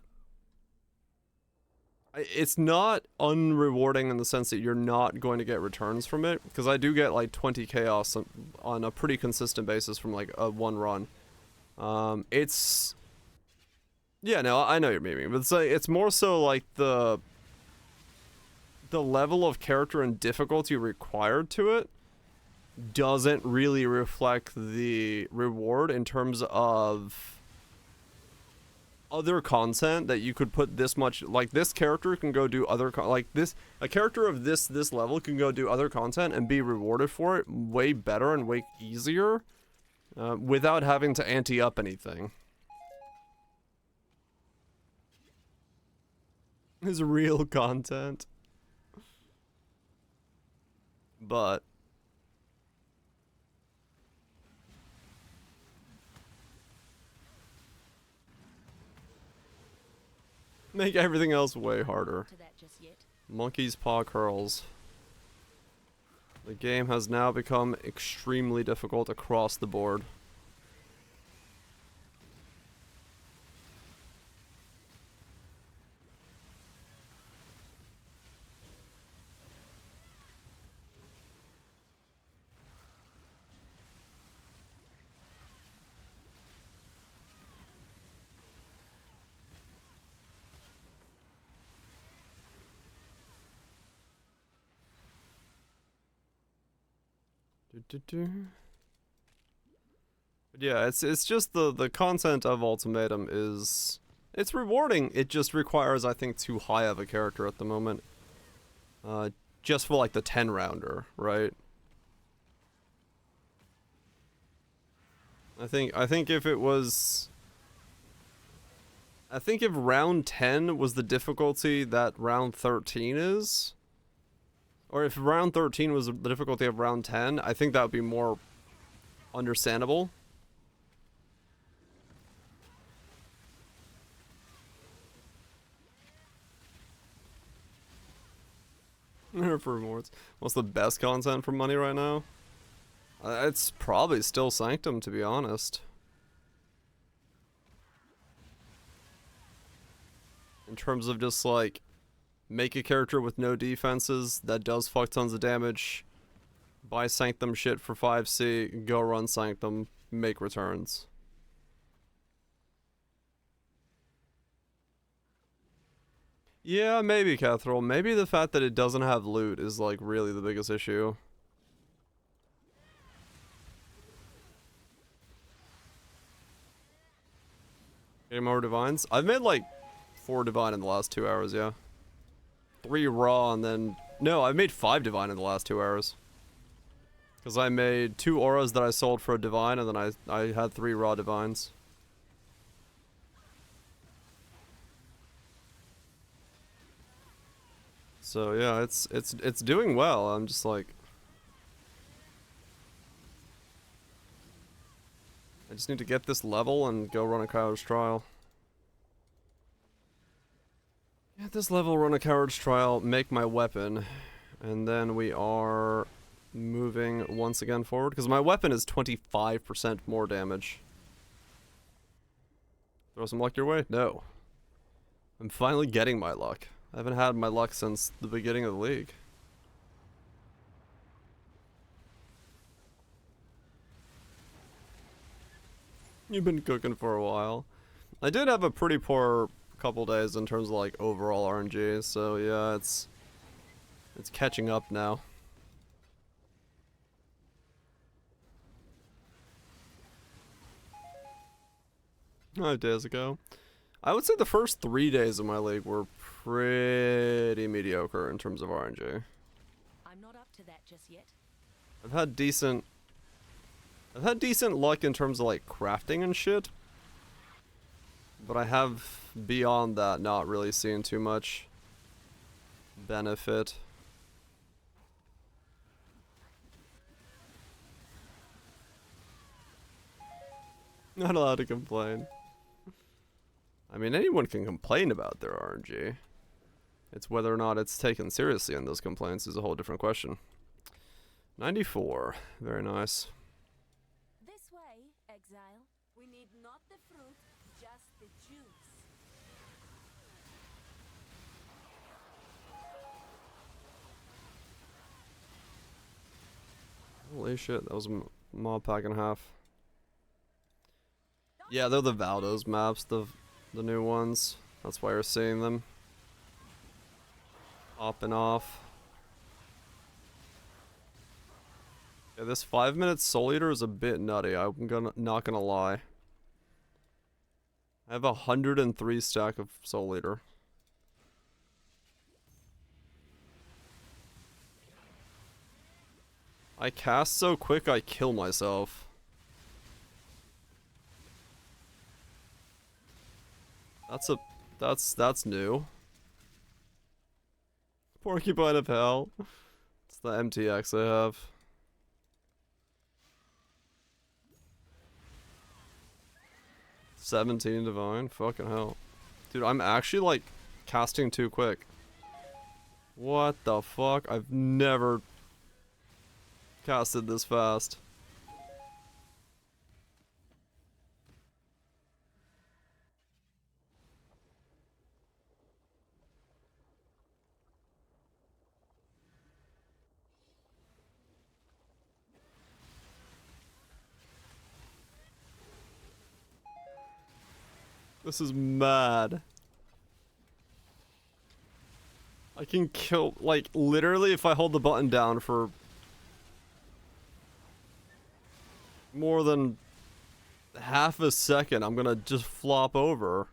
it's not unrewarding in the sense that you're not going to get returns from it, because I do get like 20 chaos on a pretty consistent basis from like a one run. It's, yeah, no, I know you're memeing, but it's more so like the level of character and difficulty required to it doesn't really reflect the reward in terms of other content that you could put this much, like this character can go do other a character of this level can go do other content and be rewarded for it way better and way easier without having to ante up anything. is real content. But make everything else way harder. To that just yet. Monkey's paw curls. The game has now become extremely difficult across the board. But yeah, it's just the content of Ultimatum is it's rewarding. It just requires, I think, too high of a character at the moment. Just for like the 10 rounder, right? I think if it was I think if round 10 was the difficulty that round 13 is, or if round 13 was the difficulty of round 10, I think that would be more understandable. For rewards. What's the best content for money right now? It's probably still Sanctum, to be honest. In terms of just like, make a character with no defenses that does fuck tons of damage, buy Sanctum shit for 5C, go run Sanctum, make returns. Yeah, maybe, Catherall. Maybe the fact that it doesn't have loot is like really the biggest issue. Getting more divines? I've made like 4 divine in the last 2 hours, yeah. 3 raw and then... No, I made 5 divine in the last 2 hours. Because I made 2 auras that I sold for a divine and then I had 3 raw divines. So yeah, it's doing well. I'm just like... I just need to get this level and go run a coward's trial. Get this level, run a coward's trial, make my weapon, and then we are moving once again forward, because my weapon is 25% more damage. Throw some luck your way? No. I'm finally getting my luck. I haven't had my luck since the beginning of the league. You've been cooking for a while. I did have a pretty poor couple days in terms of like overall RNG, so yeah, it's catching up now. 5 days ago. I would say the first 3 days of my league were pretty mediocre in terms of RNG. I'm not up to that just yet. I've had decent luck in terms of like crafting and shit. But I have, beyond that, not really seen too much benefit. Not allowed to complain. I mean, anyone can complain about their RNG. It's whether or not it's taken seriously in those complaints is a whole different question. 94. Very nice. This way, exile. We need not the fruit, just the juice. Holy shit, that was a mob pack and a half. Yeah, they're the Valdos maps, the new ones. That's why you're seeing them. Popping off. Yeah, this 5-minute Soul Eater is a bit nutty, not gonna lie. I have 103 stack of Soul Eater. I cast so quick I kill myself. That's new. Porcupine of Hell. It's the MTX I have. $17 divine? Fucking hell. Dude, I'm actually like casting too quick. What the fuck? I've never casted this fast. This is mad. I can kill, like, literally if I hold the button down for more than half a second, I'm gonna just flop over.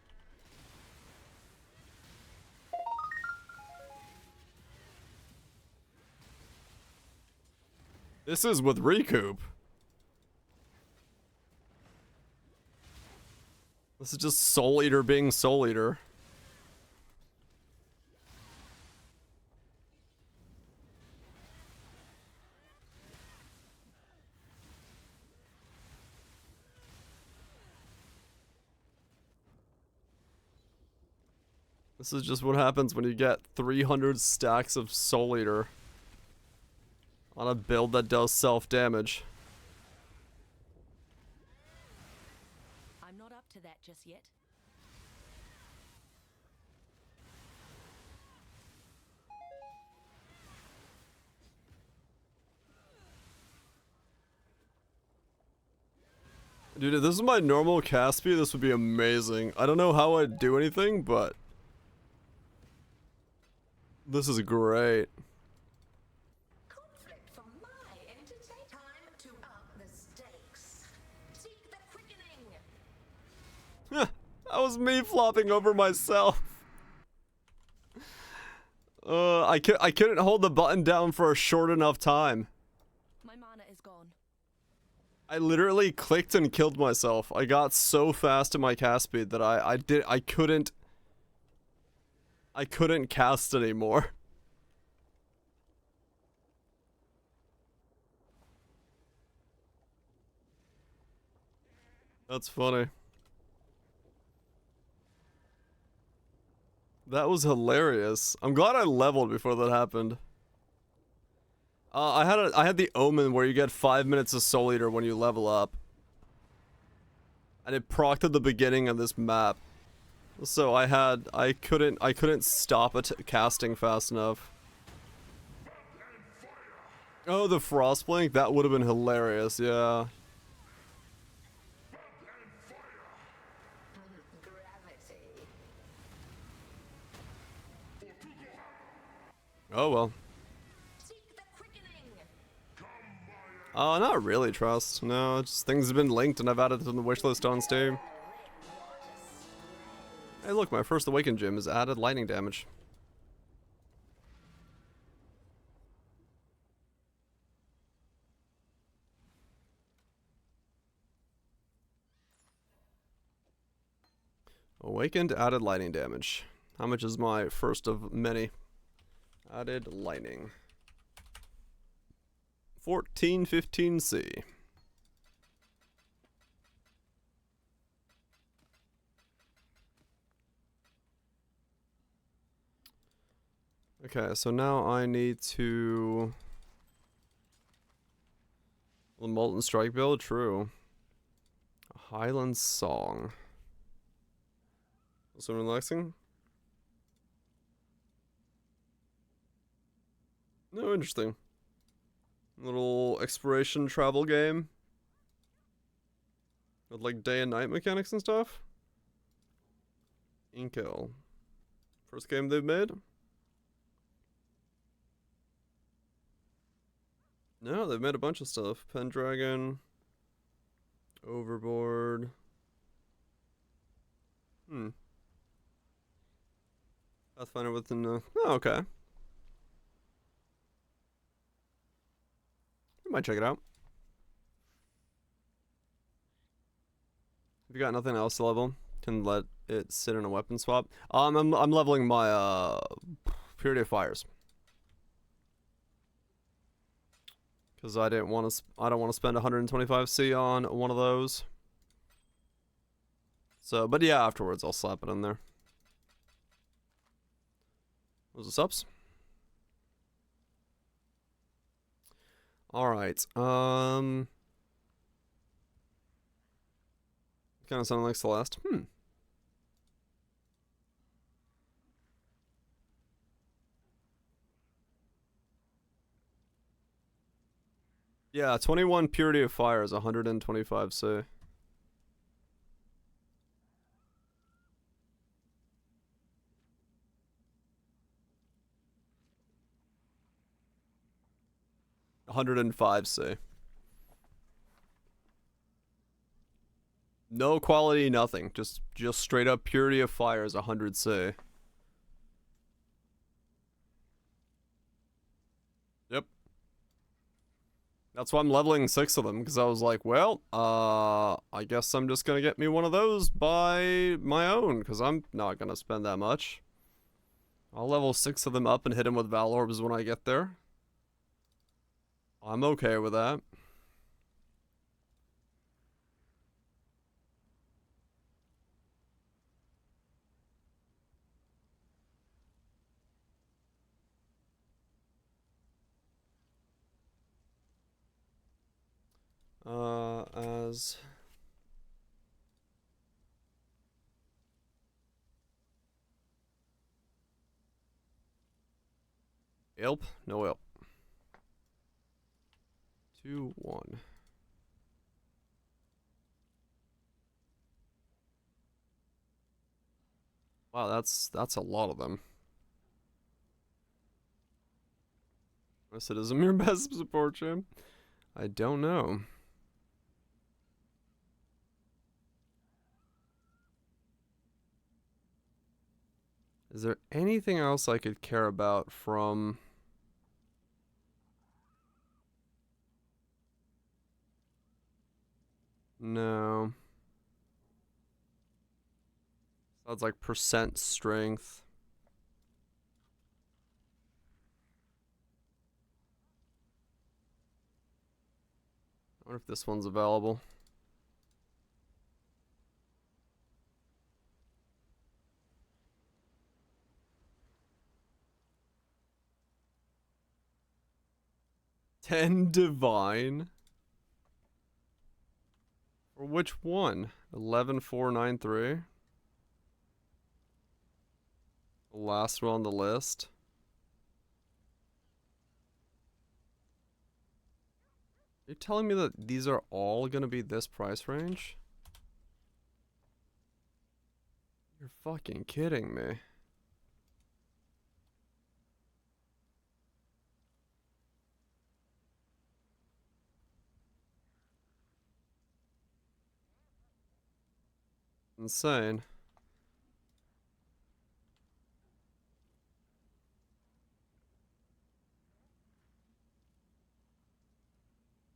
This is with recoup. This is just Soul Eater being Soul Eater. This is just what happens when you get 300 stacks of Soul Eater on a build that does self-damage. I'm not up to that just yet. Dude, if this is my normal cast speed, this would be amazing. I don't know how I'd do anything, but this is great. Conflict for my entertainment. Time to up the stakes. Seek the quickening. That was me flopping over myself. I couldn't hold the button down for a short enough time. My mana is gone. I literally clicked and killed myself. I got so fast in my cast speed that I couldn't cast anymore. That's funny. That was hilarious. I'm glad I leveled before that happened. I had the Omen where you get 5 minutes of Soul Eater when you level up. And it procced at the beginning of this map. So I couldn't stop it casting fast enough. Oh, the Frostblink? That would have been hilarious, yeah. Gravity. Oh well. Seek the quickening. Not really, Trust. No, just things have been linked and I've added them to the wishlist on Steam. Hey look, my first Awakened gym is added lightning damage. Awakened added lightning damage. How much is my first of many? Added lightning. 1415C. Okay, so now I need to... The Molten Strike build? True. A Highland Song. So relaxing? No, interesting. Little exploration travel game. With like day and night mechanics and stuff. Inkel. First game they've made? No, they've made a bunch of stuff. Pendragon. Overboard. Pathfinder within the... Oh, okay. We might check it out. If you got nothing else to level, can let it sit in a weapon swap. I'm leveling my Purity of Fires. Because I don't want to spend 125C on one of those. So, but yeah, afterwards I'll slap it in there. Those are subs. All right. Kind of sounding like Celeste. Yeah, 21 Purity of Fire is 125C. $105C. No quality, nothing. Just straight up Purity of Fire is 100C. Yep. That's why I'm leveling 6 of them, because I was like, well, I guess I'm just gonna get me one of those by my own, because I'm not gonna spend that much. I'll level 6 of them up and hit them with Val Orbs when I get there. I'm okay with that. As Elp? No Elp. 2, 1. Wow, that's a lot of them. Unless it isn't your best support champ. I don't know. Is there anything else I could care about from... No. Sounds like percent strength. I wonder if this one's available. $10 divine. For which one? 11493. The last one on the list. You're telling me that these are all gonna be this price range? You're fucking kidding me. Insane.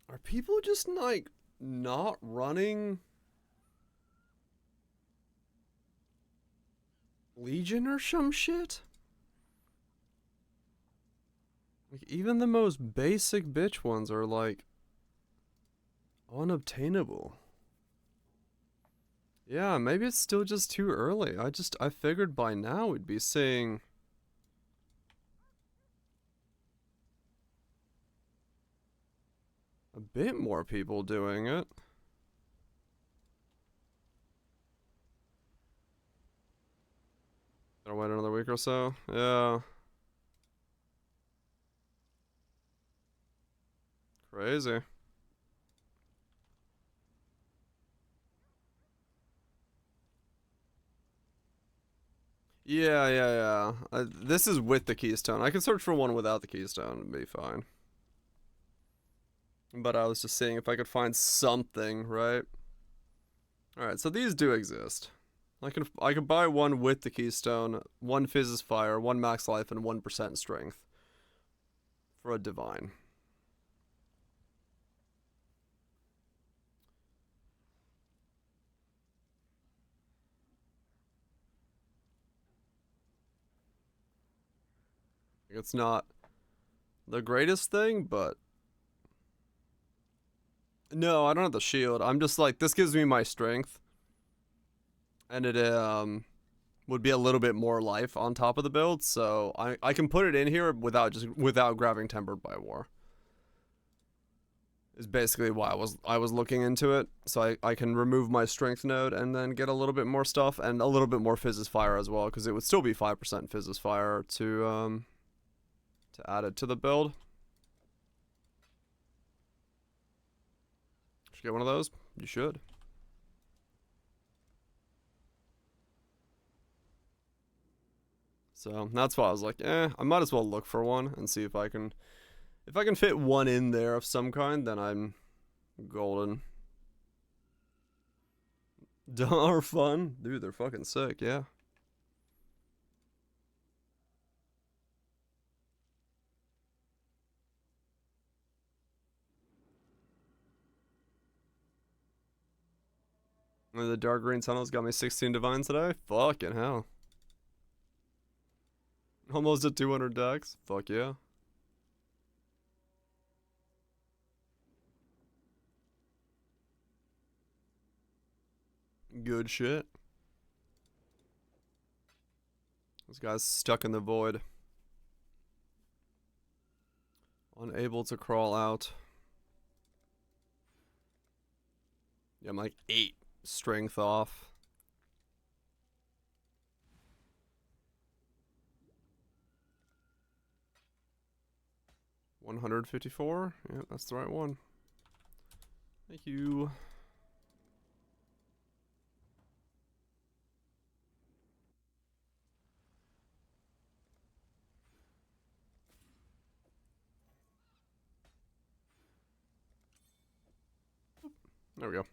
Are people just like not running Legion or some shit? Like even the most basic bitch ones are like unobtainable. Yeah, maybe it's still just too early. I figured by now we'd be seeing a bit more people doing it. Gotta wait another week or so. Yeah. Crazy. Yeah. This is with the keystone. I can search for one without the keystone and be fine. But I was just seeing if I could find something, right? Alright, so these do exist. I can buy one with the keystone, one fizzes fire, one max life, and 1% strength. For a divine. It's not the greatest thing, but No, I don't have the shield. I'm just like, this gives me my strength. And it would be a little bit more life on top of the build, so I can put it in here without grabbing Tempered by War. Is basically why I was looking into it. So I can remove my strength node and then get a little bit more stuff and a little bit more Fizz's Fire as well, because it would still be 5% Fizz's Fire to add it to the build. Should get one of those? You should. So that's why I was like, I might as well look for one and see if I can fit one in there of some kind, then I'm golden. Are fun. Dude, they're fucking sick, yeah. The dark green tunnels got me 16 divines today. Fucking hell. Almost at 200 decks. Fuck yeah. Good shit. This guy's stuck in the void. Unable to crawl out. Yeah, I'm like 8 strength off. $154. Yeah, that's the right one. Thank you. There we go.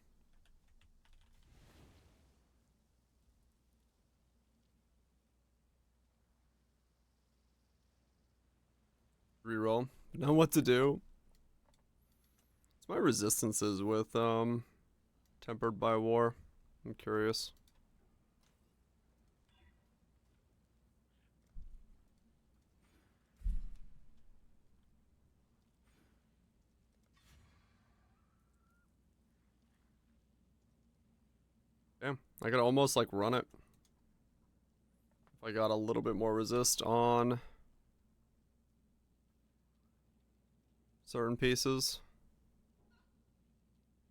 Reroll. Know what to do. What's my resistances with Tempered by War? I'm curious. Damn, I could almost like run it. If I got a little bit more resist on certain pieces.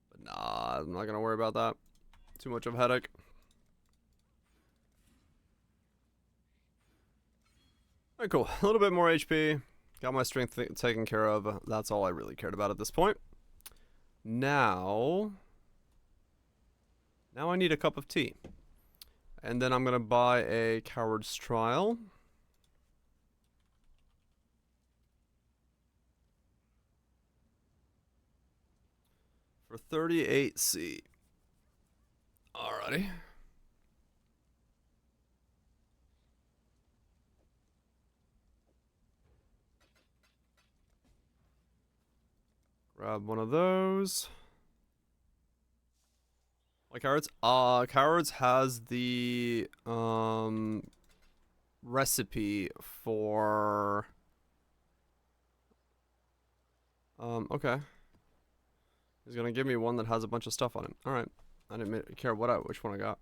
But nah, I'm not gonna worry about that. Too much of a headache. Alright, cool. A little bit more HP. Got my strength taken care of. That's all I really cared about at this point. Now I need a cup of tea. And then I'm gonna buy a Coward's Trial. For 38C. Alrighty. Grab one of those. Like Cowards? Cowards has the recipe for okay. He's gonna give me one that has a bunch of stuff on it. Alright. I didn't care which one I got.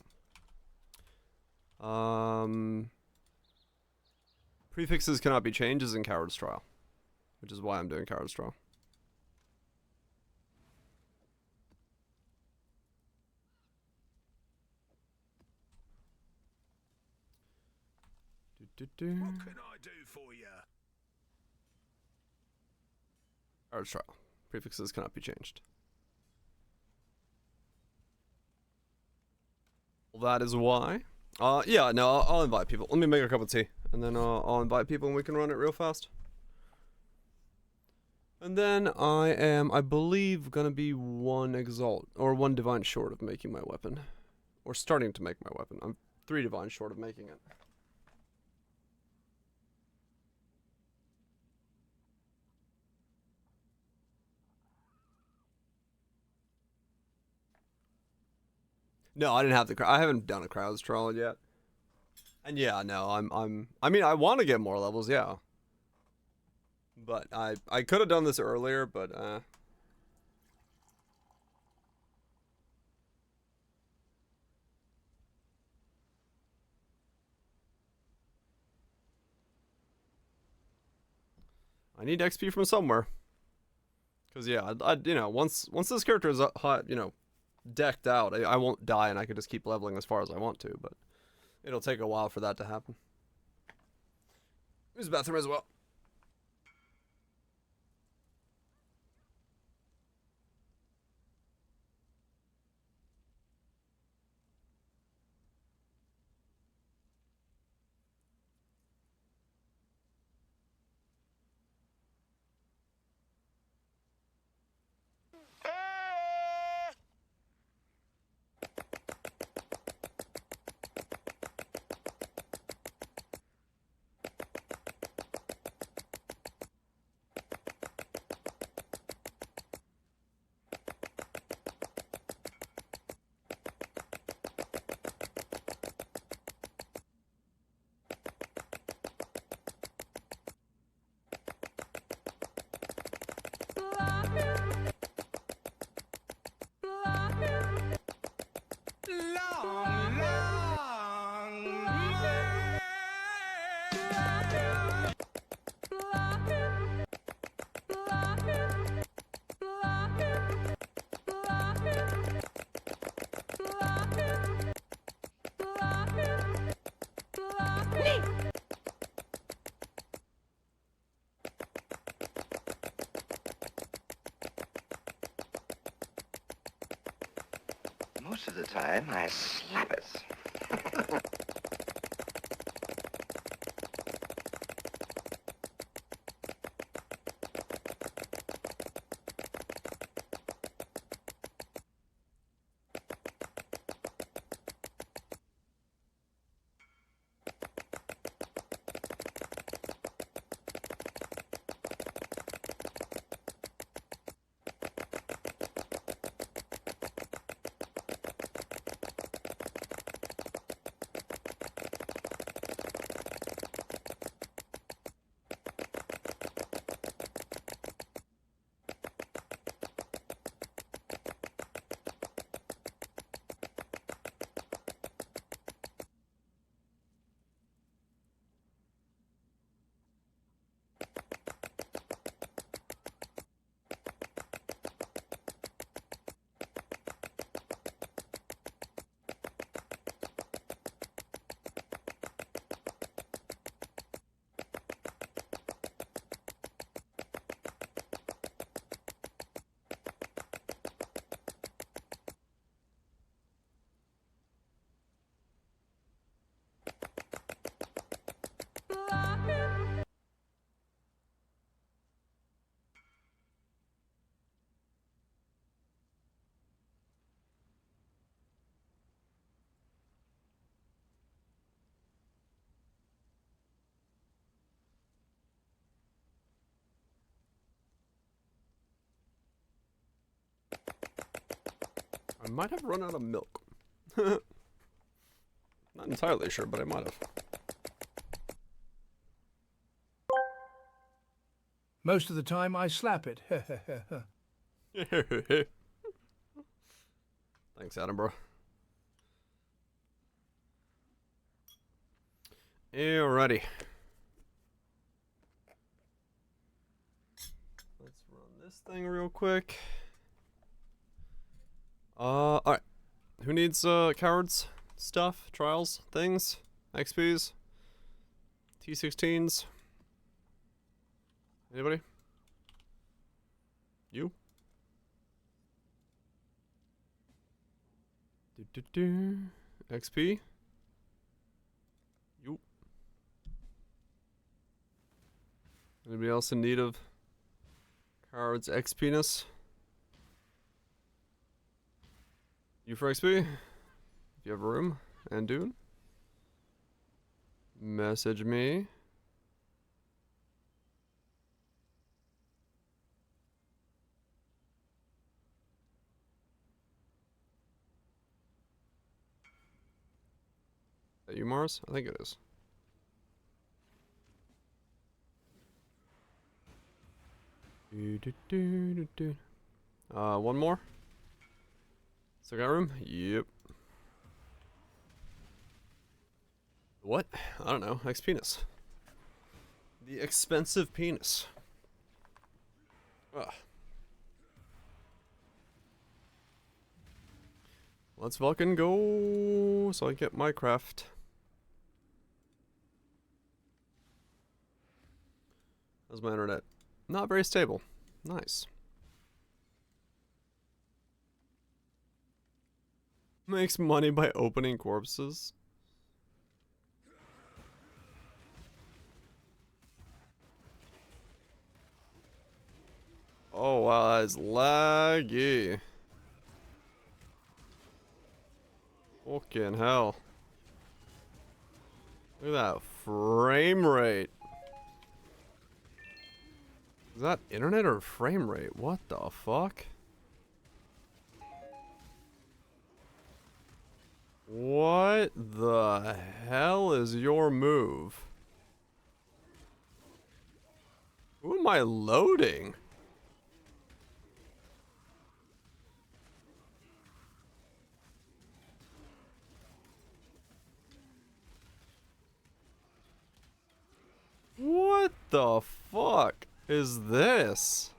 Prefixes cannot be changed is in Coward's Trial. Which is why I'm doing Coward's Trial. What can I do for you? Coward's Trial. Prefixes cannot be changed. Well, that is why. Yeah, no, I'll invite people. Let me make a cup of tea, and then I'll invite people, and we can run it real fast. And then I am, I believe, gonna be one exalt or one divine short of making my weapon, or starting to make my weapon. I'm 3 divine short of making it. No, I didn't have I haven't done a Crowd's Trial yet. And yeah, no, I mean, I want to get more levels, yeah. But I could have done this earlier, but I need XP from somewhere. Cause yeah, you know, once this character is you know, decked out, I won't die and I can just keep leveling as far as I want to, but it'll take a while for that to happen. Use the bathroom as well. Most of the time, I slap it. I might have run out of milk. Not entirely sure, but I might have. Most of the time, I slap it. Thanks, Adam, bro. Alrighty. Let's run this thing real quick. Alright. Who needs, cowards? Stuff? Trials? Things? XPs? T16s? Anybody? You? XP? You? Anybody else in need of cards XP-ness? You for XP? If you have room and Dune? Message me. Is that you, Mars? I think it is. One more? Still got room? Yep. What? I don't know. X-penis. The expensive penis. Ugh. Let's fucking go so I get my craft. How's my internet? Not very stable. Nice. Makes money by opening corpses. Oh wow, that is laggy. Fucking hell. Look at that frame rate. Is that internet or frame rate? What the fuck? What the hell is your move? Who am I loading? What the fuck is this?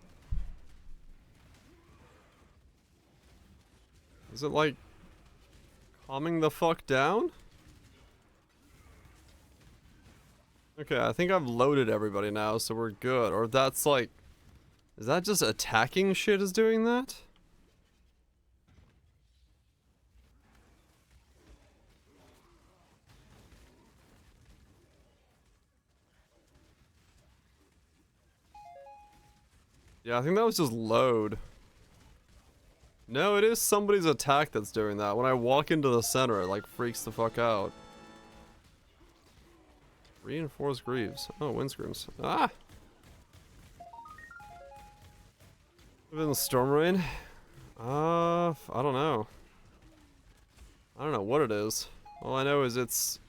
Is it like calming the fuck down? Okay, I think I've loaded everybody now, so we're good. Or that's like, is that just attacking shit is doing that? Yeah, I think that was just load. No, it is somebody's attack that's doing that. When I walk into the center, it like freaks the fuck out. Reinforced greaves. Oh, windscreens. Ah! Within the storm rain? I don't know. I don't know what it is. All I know is it's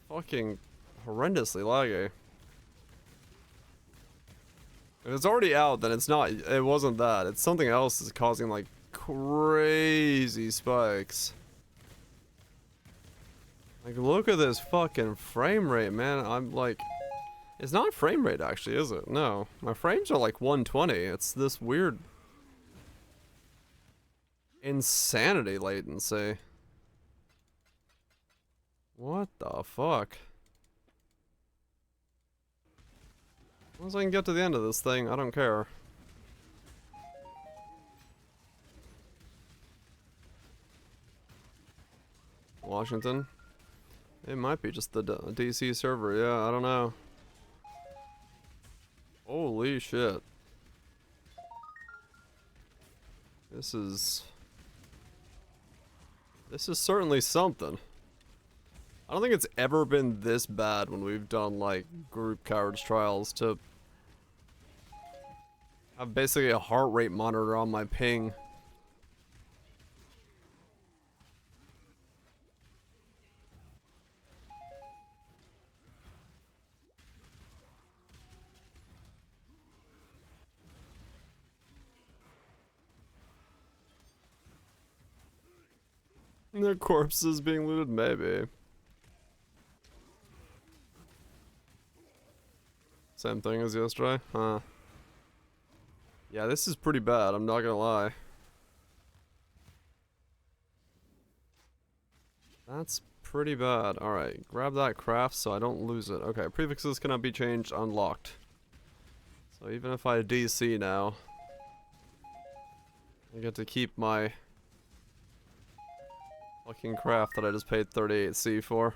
fucking horrendously laggy. If it's already out, then it's not, it wasn't that. It's something else that's causing like crazy spikes. Like, look at this fucking frame rate, man. I'm like, it's not frame rate actually, is it? No. My frames are like 120. It's this weird insanity latency. What the fuck? Once I can get to the end of this thing, I don't care. Washington? It might be just the DC server, yeah, I don't know. Holy shit. This is certainly something. I don't think it's ever been this bad when we've done like group coverage trials to have basically a heart rate monitor on my ping. Their corpses being looted, maybe. Same thing as yesterday, huh? Yeah, this is pretty bad, I'm not gonna lie. That's pretty bad. Alright, grab that craft so I don't lose it. Okay, prefixes cannot be changed, unlocked. So even if I DC now, I get to keep my fucking craft that I just paid 38C for.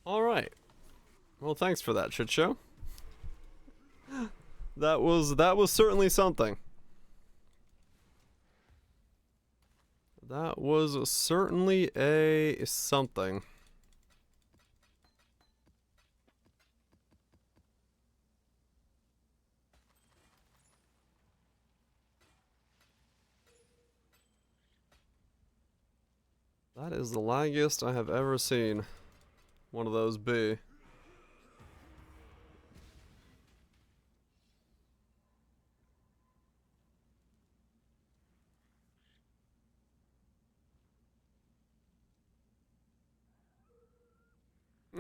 Alright. Well, thanks for that, shit show. That was certainly something. That was certainly a something. That is the laggiest I have ever seen one of those be.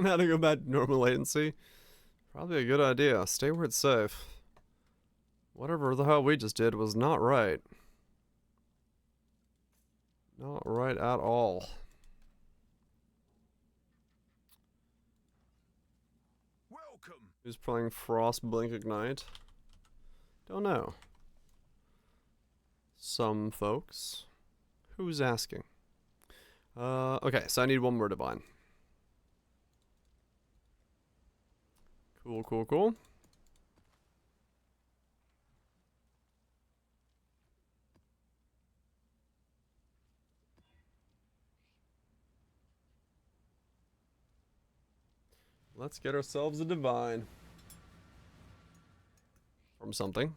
How to go back to normal latency? Probably a good idea. Stay where it's safe. Whatever the hell we just did was not right. Not right at all. Welcome. Who's playing Frost Blink Ignite? Don't know. Some folks. Who's asking? Okay, so I need one more divine. Cool, cool, cool. Let's get ourselves a divine. From something.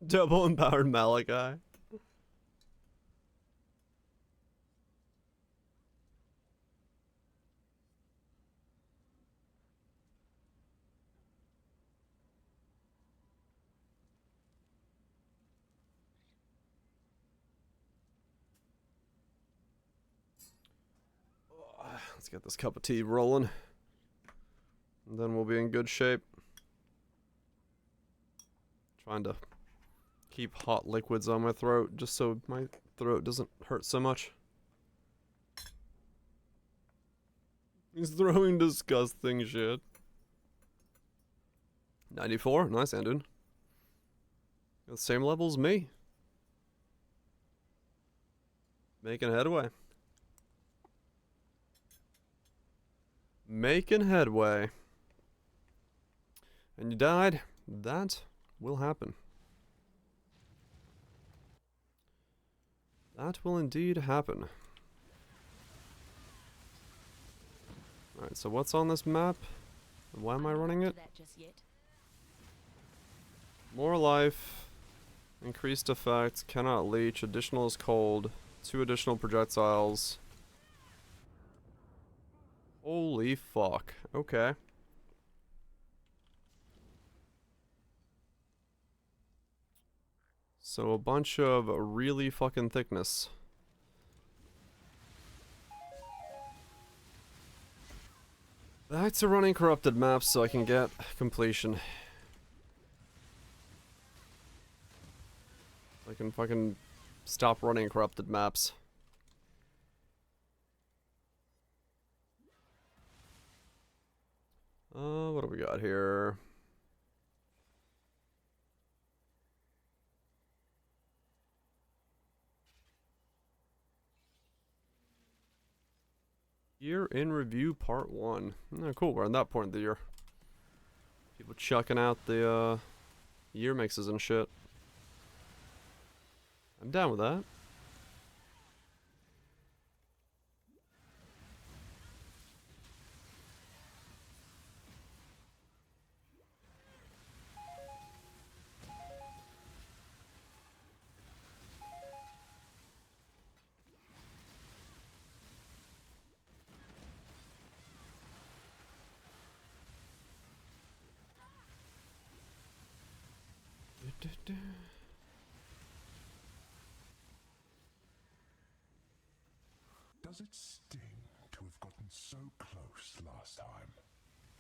Double empowered Malachi. Let's get this cup of tea rolling. And then we'll be in good shape. Trying to keep hot liquids on my throat just so my throat doesn't hurt so much. He's throwing disgusting shit. 94, nice, Andun. Got the same level as me. Making headway. Making headway. And you died. That will happen. That will indeed happen. Alright, so what's on this map? And why am I running it? That just yet. More life. Increased effect. Cannot leech. Additional is cold. 2 additional projectiles. Holy fuck. Okay. So a bunch of really fucking thickness. Back to running corrupted maps so I can get completion. I can fucking stop running corrupted maps. What do we got here? Year in review part 1. Oh, cool, we're in that point of the year. People chucking out the year mixes and shit. I'm down with that. Does it sting to have gotten so close last time?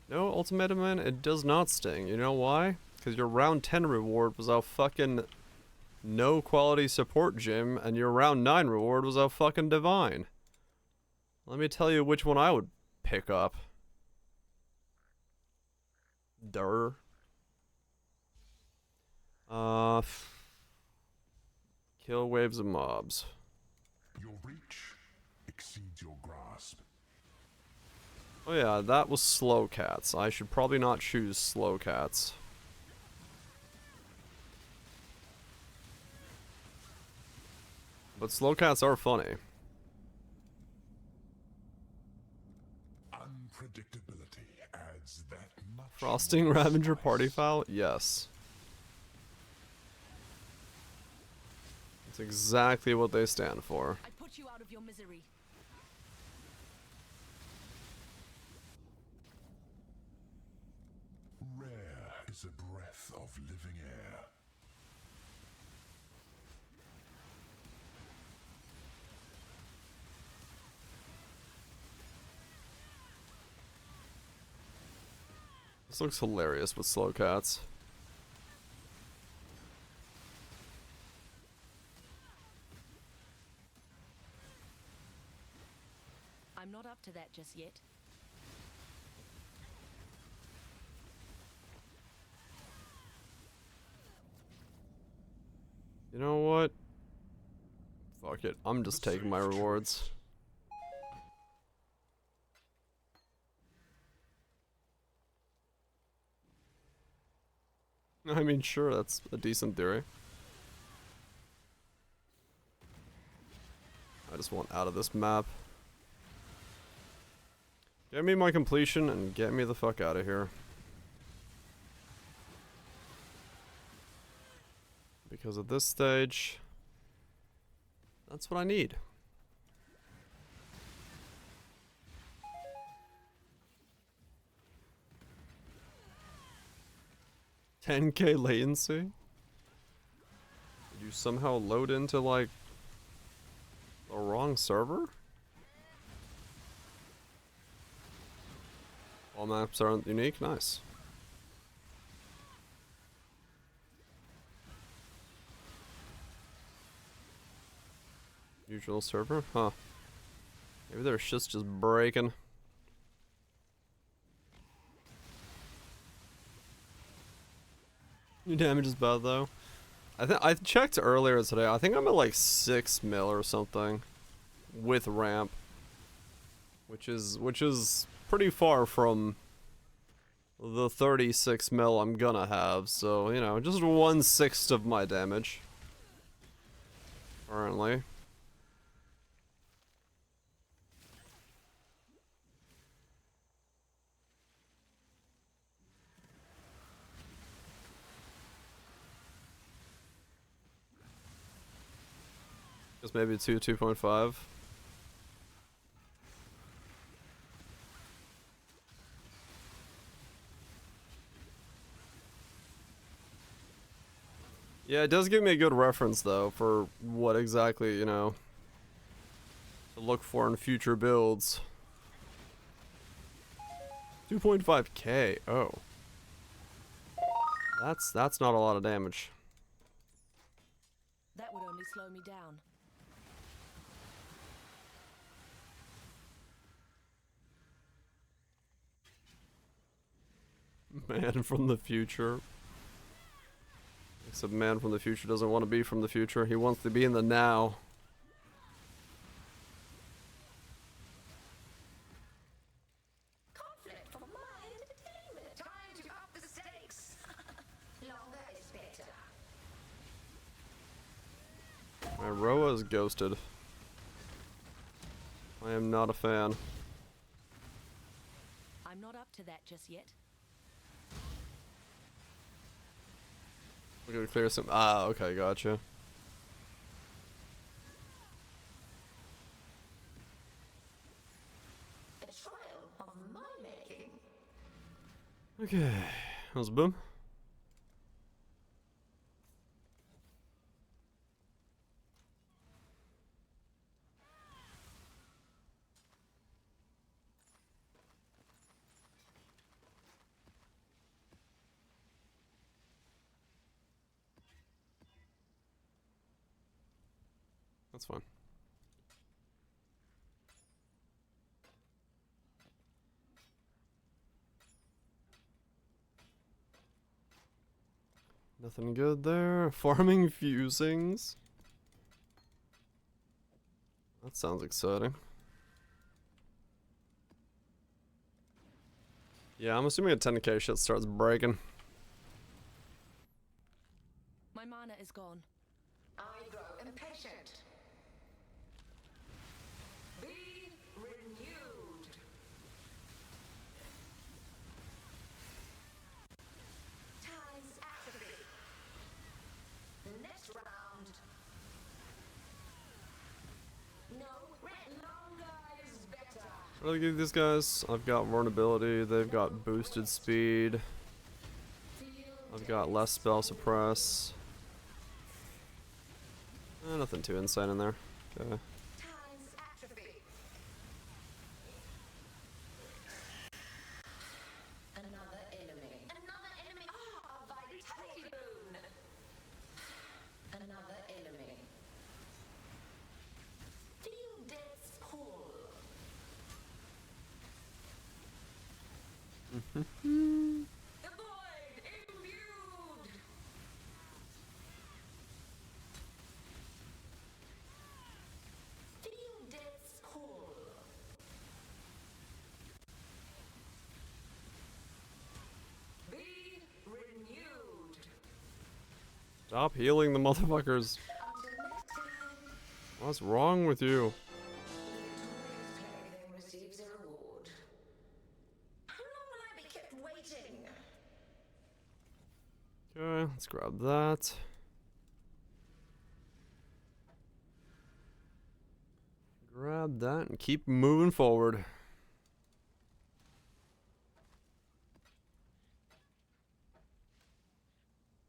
No, Ultimate Man, it does not sting. You know why? Because your round 10 reward was a fucking no quality support gym, and your round 9 reward was a fucking divine. Let me tell you which one I would pick up. Durr. Kill waves of mobs. Your reach exceeds your grasp. Oh yeah, that was slow cats. I should probably not choose slow cats. But slow cats are funny. Unpredictability adds that much. Frosting more Ravager spice. party foul? Yes. That's exactly what they stand for. I put you out of your misery. Rare is a breath of living air. This looks hilarious with slow cats. I'm not up to that just yet. You know what? Fuck it. I'm just taking my rewards. I mean, sure, that's a decent theory. I just want out of this map. Get me my completion and get me the fuck out of here. Because at this stage, that's what I need. $10K latency? Did you somehow load into like the wrong server? All maps aren't unique? Nice. Usual server? Huh. Maybe their shit's just breaking. Your damage is bad though. I checked earlier today. I think I'm at like 6 mil or something with ramp, which is pretty far from the 36 mil I'm gonna have. So you know, just 1/6 of my damage currently. Just maybe 2.5. Yeah, it does give me a good reference though for what exactly, you know, to look for in future builds. 2.5k. Oh. That's not a lot of damage. That would only slow me down. Man from the future. Except man from the future doesn't want to be from the future. He wants to be in the now. Conflict for my entertainment. Time to up the stakes. Longer is better. My Roa is ghosted. I am not a fan. I'm not up to that just yet. We're gonna clear some. Ah, okay, gotcha. A trial of my making. Okay, that was a boom. That's fine. Nothing good there. Farming fusings. That sounds exciting. Yeah, I'm assuming a 10k shit starts breaking. My mana is gone. I grow impatient. Be renewed. Time's atrophy. Next round. No, longer is better. What do I give these guys? I've got vulnerability, they've got boosted speed. I've got less spell suppress. Nothing too insane in there. Okay. Time's atrophy. Another enemy. Another enemy. Ah, a vitality boon. Another enemy. Feel death's pull. The void imbued. Feel death's pull. Be renewed. Stop healing the motherfuckers. Until next time, What's wrong with you? everything receives a reward. How long will I be kept waiting? Okay, let's grab that. Grab that and keep moving forward.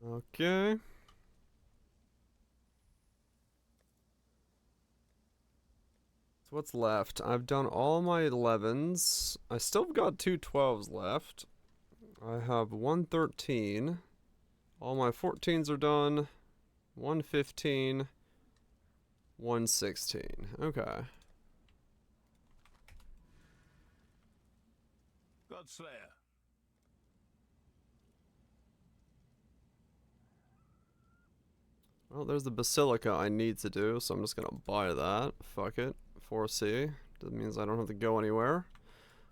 Okay. So what's left? I've done all my 11s. I still got two 12s left. I have 113. All my 14s are done. 115. 116. Okay. Godslayer. Well, there's the Basilica I need to do, so I'm just gonna buy that. Fuck it. 4C. That means I don't have to go anywhere.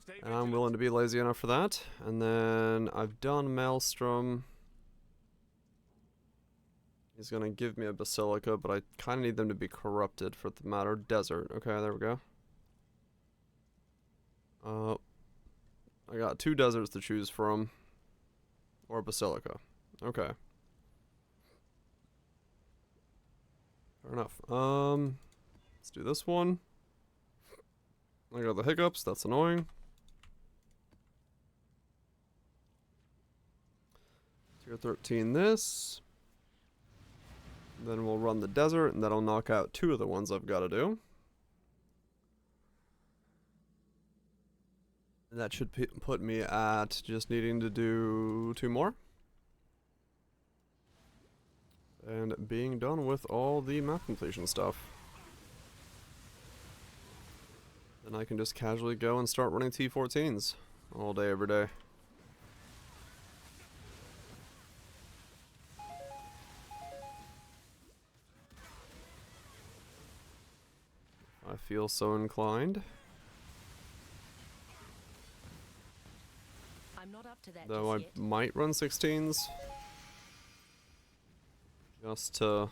Stay And I'm willing to be lazy enough for that. And then I've done Maelstrom. He's gonna give me a Basilica, but I kind of need them to be corrupted for the matter. Desert. Okay, there we go. I got two deserts to choose from. Or Basilica. Okay. Fair enough. Let's do this one. I got the hiccups, that's annoying. Tier 13 this. Then we'll run the desert, and that'll knock out two of the ones I've got to do. And that should put me at just needing to do two more. And being done with all the map completion stuff. Then I can just casually go and start running T14s all day, every day. I feel so inclined. I'm not up to that Though I just yet. might run 16s. Just to...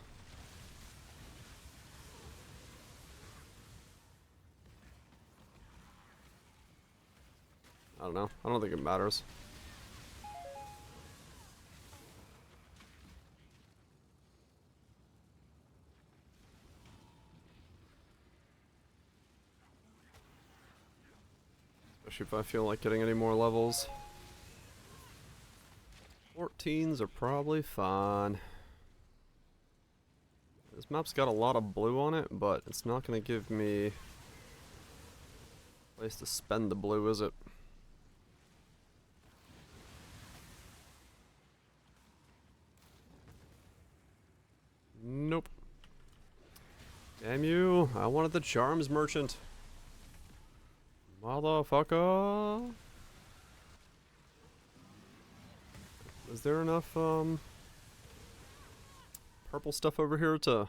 I don't know. I don't think it matters. Especially if I feel like getting any more levels. 14s are probably fine. This map's got a lot of blue on it, but it's not going to give me a place to spend the blue, is it? Nope. Damn you, I wanted the charms merchant. Motherfucker. Is there enough, purple stuff over here to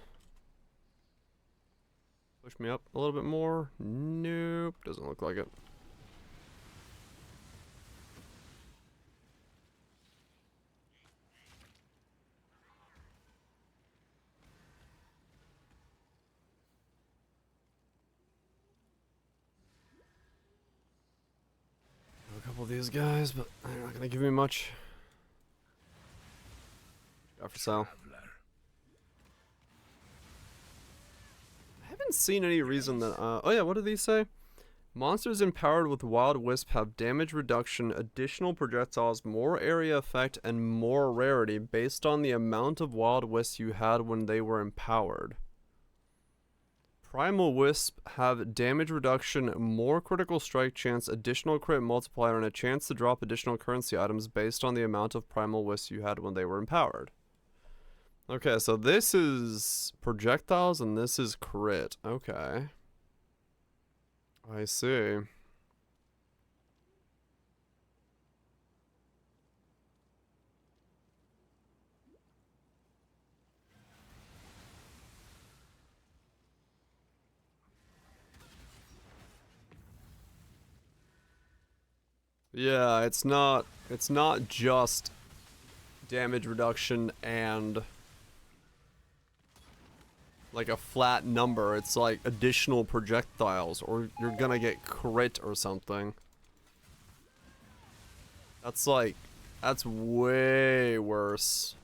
Push me up a little bit more. Nope, doesn't look like it. A couple of these guys, but they're not gonna give me much. Got for sale. I haven't seen any reason that, oh yeah, what do these say? Monsters empowered with Wild Wisp have damage reduction, additional projectiles, more area effect, and more rarity based on the amount of Wild Wisp you had when they were empowered. Primal Wisp have damage reduction, more critical strike chance, additional crit multiplier, and a chance to drop additional currency items based on the amount of Primal Wisp you had when they were empowered. Okay, so this is projectiles and this is crit. Okay. I see. Yeah, it's not just damage reduction and like a flat number. It's like additional projectiles, or you're gonna get crit or something. That's way worse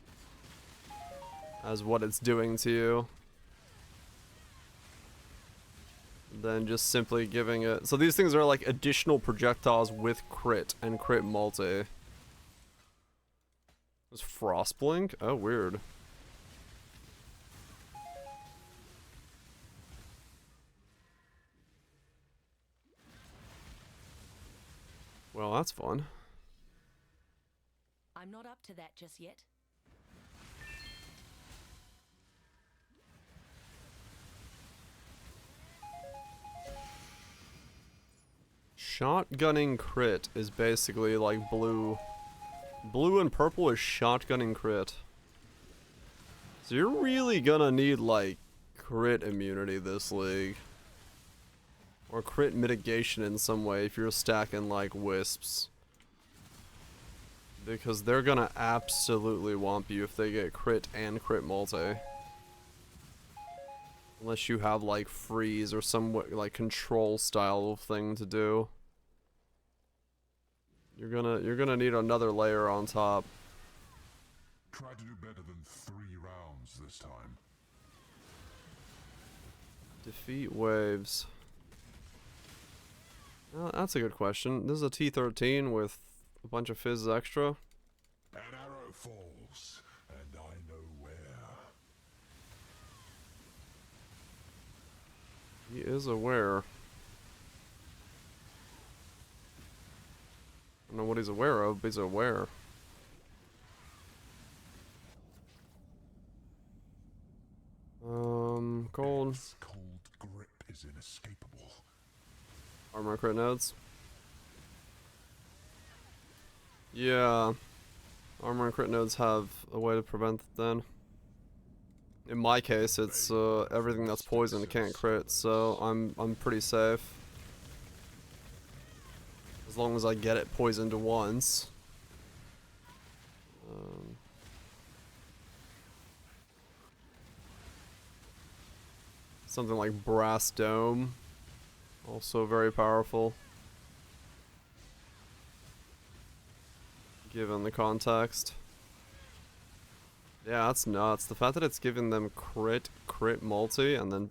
as what it's doing to you than just simply giving it. So these things are like additional projectiles with crit and crit multi. Is Frostblink? Oh, weird. Well, that's fun. I'm not up to that just yet. Shotgunning crit is basically like blue. Blue and purple is shotgunning crit. So you're really gonna need like crit immunity this league. Or crit mitigation in some way if you're stacking like wisps. Because they're gonna absolutely womp you if they get crit and crit multi. Unless you have like freeze or some like control style of thing to do. You're gonna need another layer on top. Try to do better than 3 rounds this time. Defeat waves. That's a good question. This is a T13 with a bunch of fizz extra. An arrow falls, and I know where. He is aware. I don't know what he's aware of, but he's aware. Cold. Death's cold grip is inescapable. Armor crit nodes. Yeah. Armor and crit nodes have a way to prevent it then. In my case, it's everything that's poisoned can't crit, so I'm pretty safe. As long as I get it poisoned once. Something like Brass Dome. Also very powerful. Given the context. Yeah, that's nuts. The fact that it's giving them crit multi, and then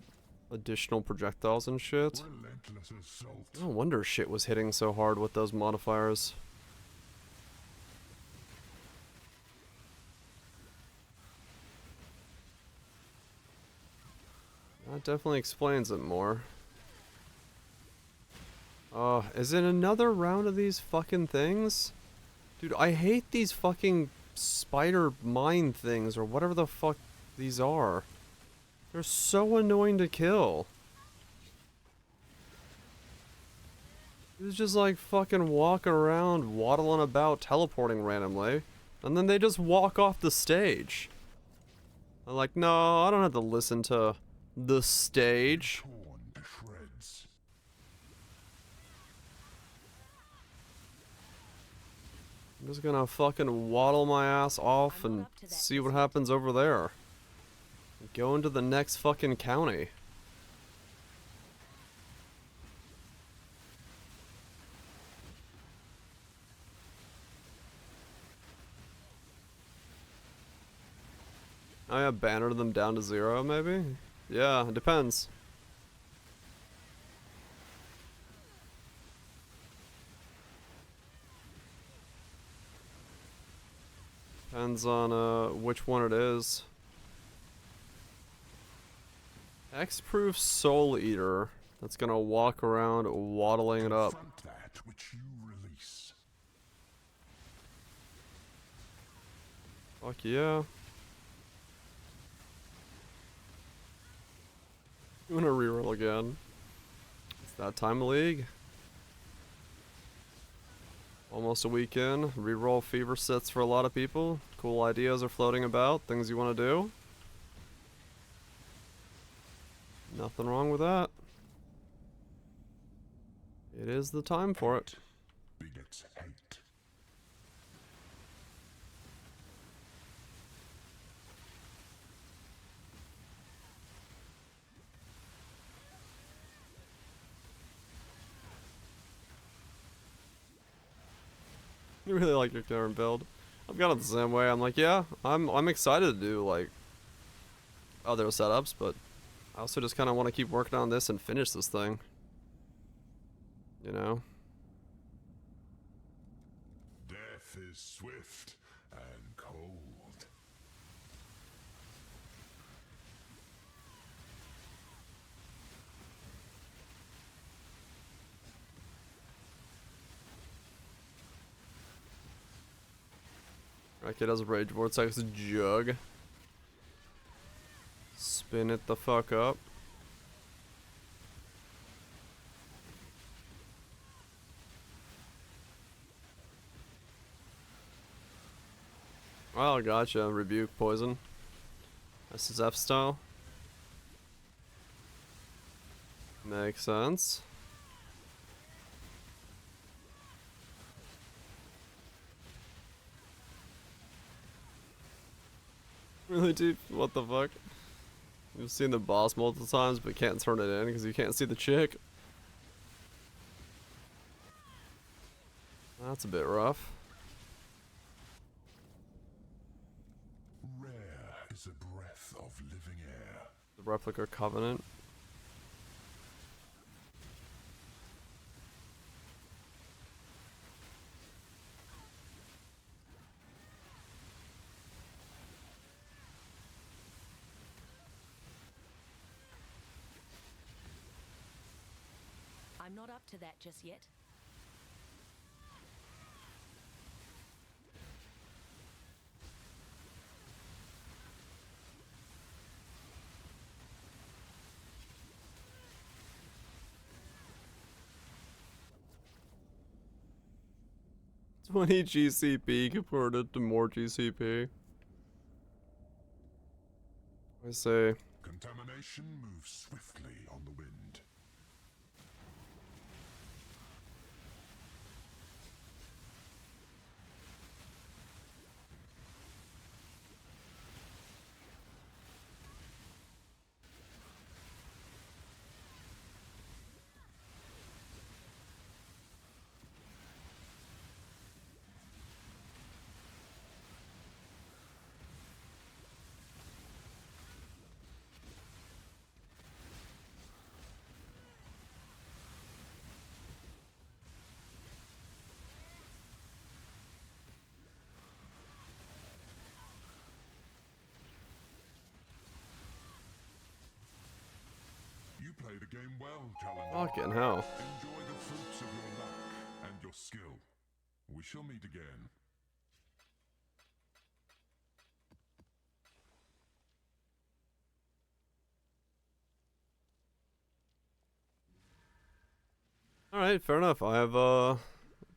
additional projectiles and shit. Relentless assault. No wonder shit was hitting so hard with those modifiers. That definitely explains it more. Is it another round of these fucking things? Dude, I hate these fucking spider mine things, or whatever the fuck these are. They're so annoying to kill. It's just like fucking walking around, waddling about, teleporting randomly, and then they just walk off the stage. I'm like, no, I don't have to listen to the stage. Torn I'm just gonna fucking waddle my ass off I'm not and up to that see just what yet. happens over there. Go into the next fucking county. Oh yeah, banner them down to 0 maybe? Yeah, it depends. Depends on which one it is. X-Proof Soul Eater. That's gonna walk around waddling it up. Confront that which you release. Fuck yeah. Doing a reroll again. It's that time of league. Almost a weekend. Reroll fever sets for a lot of people. Cool ideas are floating about. Things you want to do. Nothing wrong with that. It is the time for it. Begets hate. You really like your current build. I've got it the same way. I'm like, yeah, I'm excited to do like other setups, but I also just kind of want to keep working on this and finish this thing. You know? Death is swift and cold. Racket has a Rage Vortex Jug. Spin it the fuck up. Oh, gotcha. Rebuke Poison. This is F style. Makes sense. Really deep? What the fuck? You've seen the boss multiple times but can't turn it in because you can't see the chick. That's a bit rough. Rare is a breath of living air. The Replica Covenant. I'm not up to that just yet. $20 GCP converted to more GCP. I say, Contamination moves swiftly on the wind. You play the game well, Calendar. fucking hell. Enjoy the fruits of your luck and your skill. We shall meet again. Alright, fair enough. I've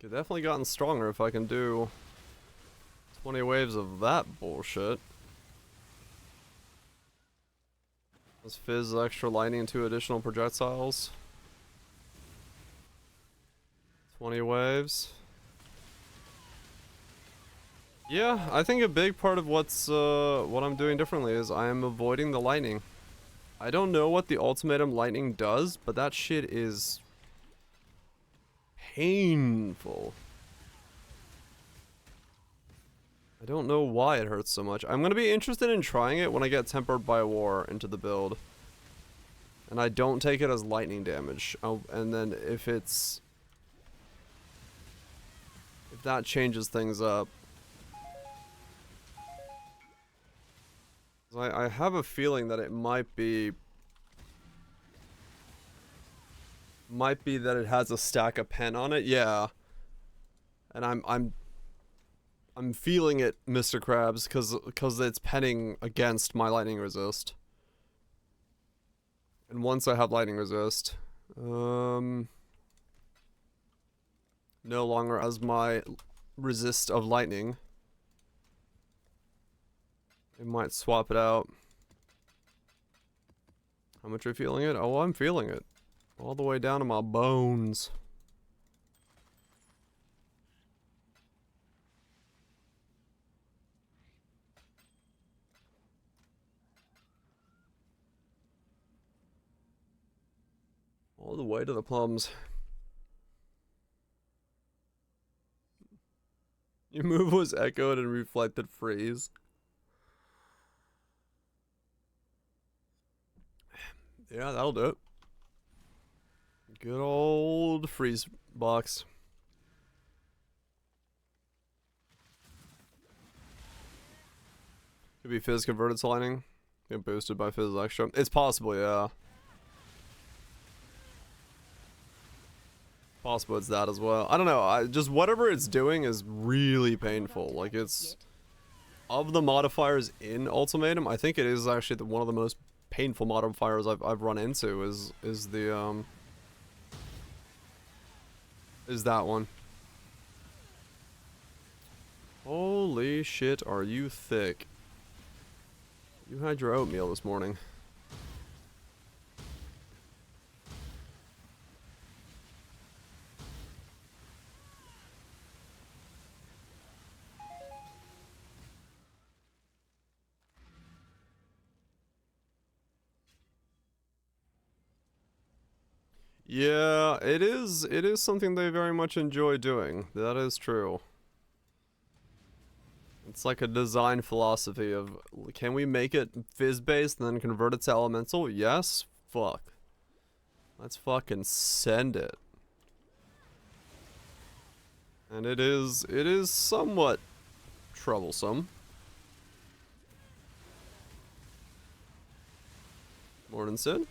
definitely gotten stronger if I can do 20 waves of that bullshit. Let's fizz extra lightning into additional projectiles. 20 waves. Yeah, I think a big part of what I'm doing differently is I am avoiding the lightning. I don't know what the ultimatum lightning does, but that shit is painful. I don't know why it hurts so much. I'm gonna be interested in trying it when I get Tempered by War into the build. And I don't take it as lightning damage. And then if that changes things up. I have a feeling that it might be that it has a stack of pen on it. Yeah. And I'm feeling it, Mr. Krabs, cuz it's penning against my lightning resist. And once I have lightning resist, no longer as my resist of lightning, I might swap it out. How much are you feeling it? Oh, I'm feeling it. All the way down to my bones. All the way to the plums. Your move was echoed and reflected freeze. Yeah, that'll do it. Good old freeze box. Could be Fizz converted to lightning. Get boosted by Fizz extra. It's possible, yeah. Possible it's that as well. I don't know. Just whatever it's doing is really painful. Like, it's of the modifiers in Ultimatum, I think it is actually one of the most painful modifiers I've run into is that one. Holy shit, are you thick? You had your oatmeal this morning. Yeah, it is something they very much enjoy doing. That is true. It's like a design philosophy of, can we make it fizz-based and then convert it to elemental? Yes? Fuck. Let's fucking send it. And it is somewhat troublesome. Morning, Sid.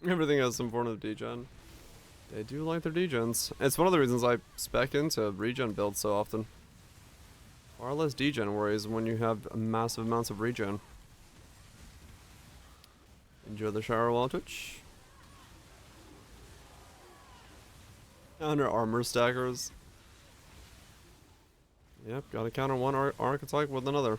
Everything has some form of degen. They do like their degens. It's one of the reasons I spec into regen builds so often. Far less degen worries when you have massive amounts of regen. Enjoy the shower while Twitch. Counter armor stackers. Yep, gotta counter one archetype with another.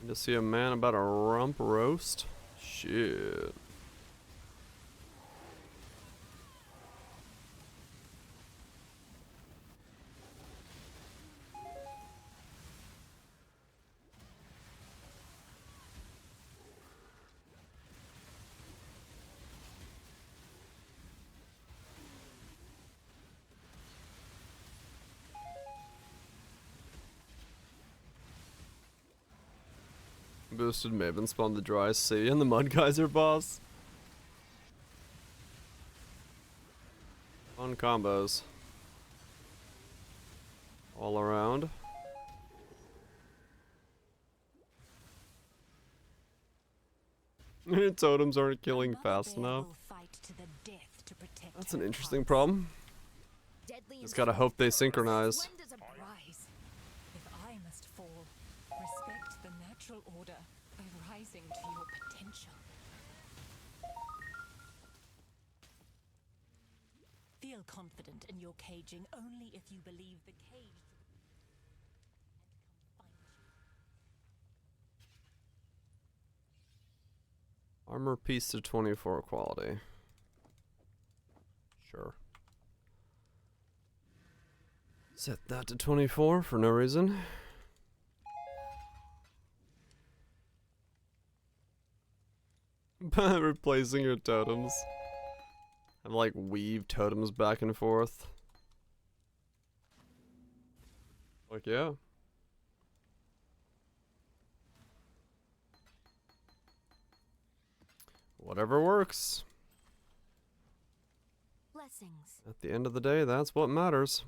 To see a man about a rump roast? Shit. Boosted Maven spawned the Dry Sea and the Mud Geyser boss. Fun combos. All around. Your totems aren't killing fast enough. That's an interesting problem. Just gotta hope they synchronize. If I must fall, respect the natural order by rising to your potential. feel confident in your caging only if you believe the cage and come find you. Armor piece to 24 quality. Sure. Set that to 24 for no reason. Replacing your totems. And like weave totems back and forth. Like, yeah. Whatever works. Blessings. At the end of the day, that's what matters.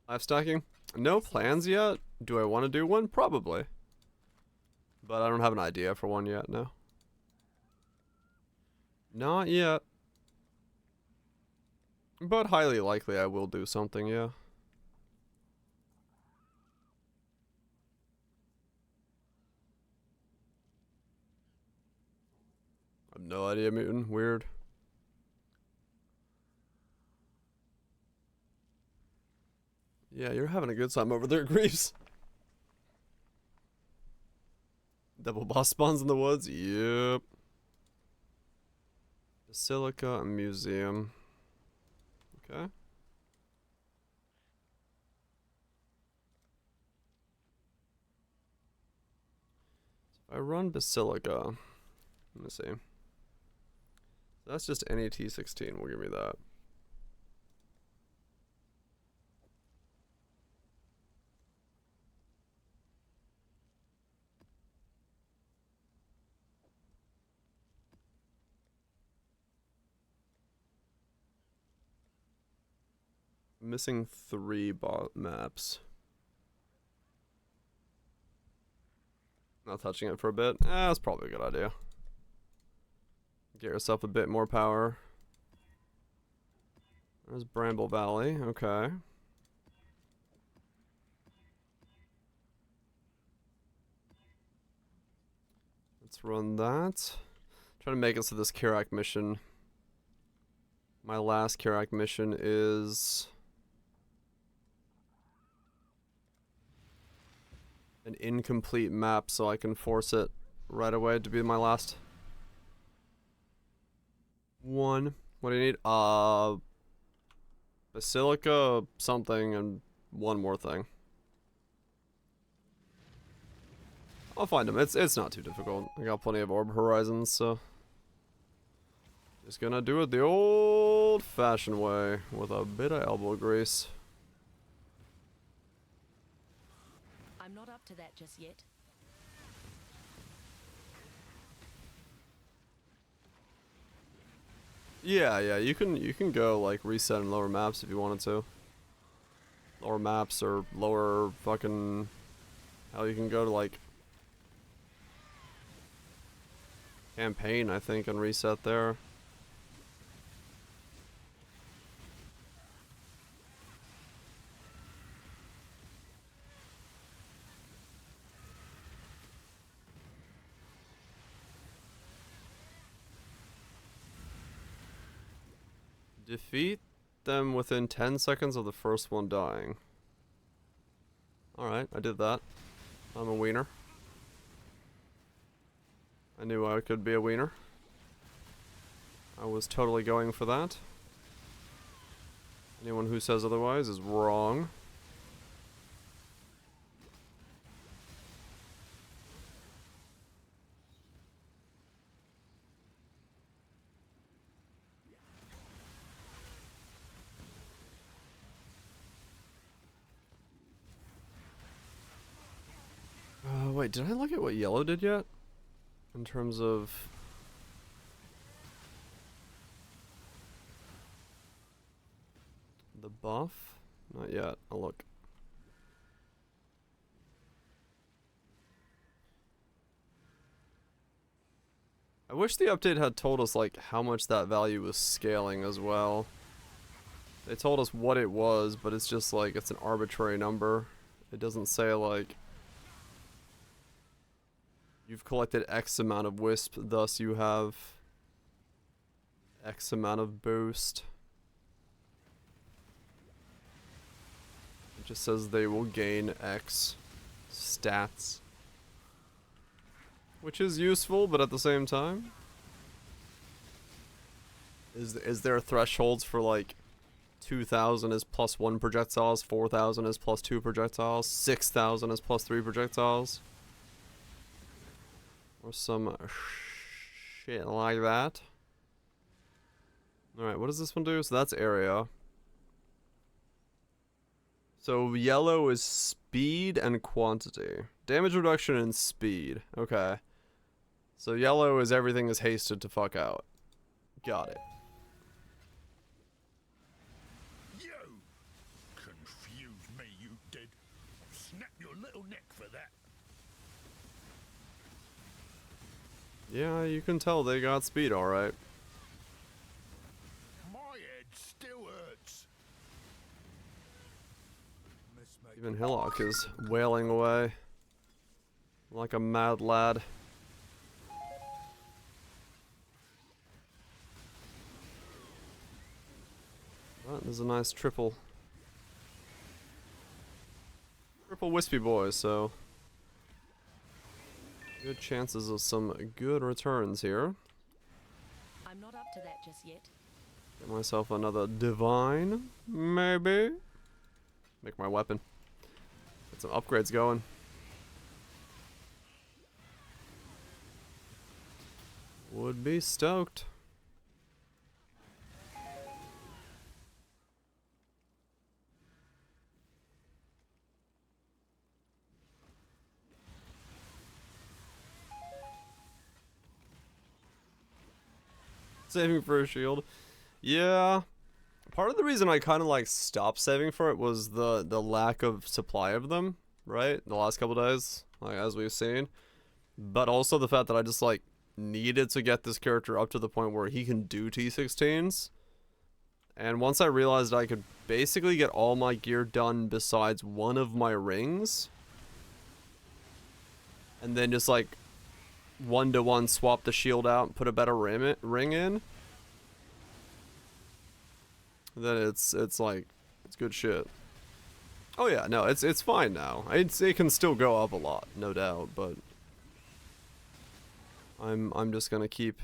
Life stacking? No plans yet. Do I want to do one? Probably. But I don't have an idea for one yet, no. Not yet. But highly likely I will do something, yeah. I have no idea, Mutant. Weird. Yeah, you're having a good time over there, Greaves. Double boss spawns in the woods? Yep. Basilica and museum. Okay. So if I run Basilica, let me see. That's just any T16 will give me that. Missing 3 bot maps. Not touching it for a bit. That's probably a good idea. Get yourself a bit more power. There's Bramble Valley. Okay. Let's run that. Try to make it so this Kirak mission. My last Kirak mission is an incomplete map, so I can force it right away to be my last one. What do you need? Basilica, something, and one more thing. I'll find them. It's not too difficult. I got plenty of orb horizons, so just gonna do it the old-fashioned way with a bit of elbow grease. I'm not up to that just yet. Yeah, you can go like reset and lower maps if you wanted to. Lower maps or lower fucking hell, you can go to like campaign, I think, and reset there. Defeat them within 10 seconds of the first one dying. Alright, I did that. I'm a wiener. I knew I could be a wiener. I was totally going for that. Anyone who says otherwise is wrong. Wait, did I look at what yellow did yet? In terms of... the buff? Not yet. I'll look. I wish the update had told us like how much that value was scaling as well. They told us what it was, but it's just like it's an arbitrary number. It doesn't say like you've collected X amount of wisp, thus you have X amount of boost. It just says they will gain X stats. Which is useful, but at the same time, is there thresholds for like 2,000 is plus 1 projectiles, 4,000 is plus 2 projectiles, 6,000 is plus 3 projectiles, or some shit like that? All right, what does this one do? So that's area. So yellow is speed and quantity. Damage reduction and speed. Okay. So yellow is everything is hasted to fuck out. Got it. You confused me, you did. I'll snap your little neck for that. Yeah, you can tell they got speed alright. My head still hurts. Even Hillock is wailing away. Like a mad lad. Right, there's a nice triple wispy boys, so good chances of some good returns here. I'm not up to that just yet. Get myself another divine, maybe. Make my weapon. Get some upgrades going. Would be stoked. Saving for a shield. Yeah. Part of the reason I kind of like stopped saving for it was the lack of supply of them, right? The last couple days, like as we've seen. But also the fact that I just like needed to get this character up to the point where he can do T16s. And once I realized I could basically get all my gear done besides one of my rings, and then just like 1-to-1 swap the shield out and put a better ring in, then it's like it's good shit. Oh yeah, no, it's fine now. It can still go up a lot, no doubt, but I'm just gonna keep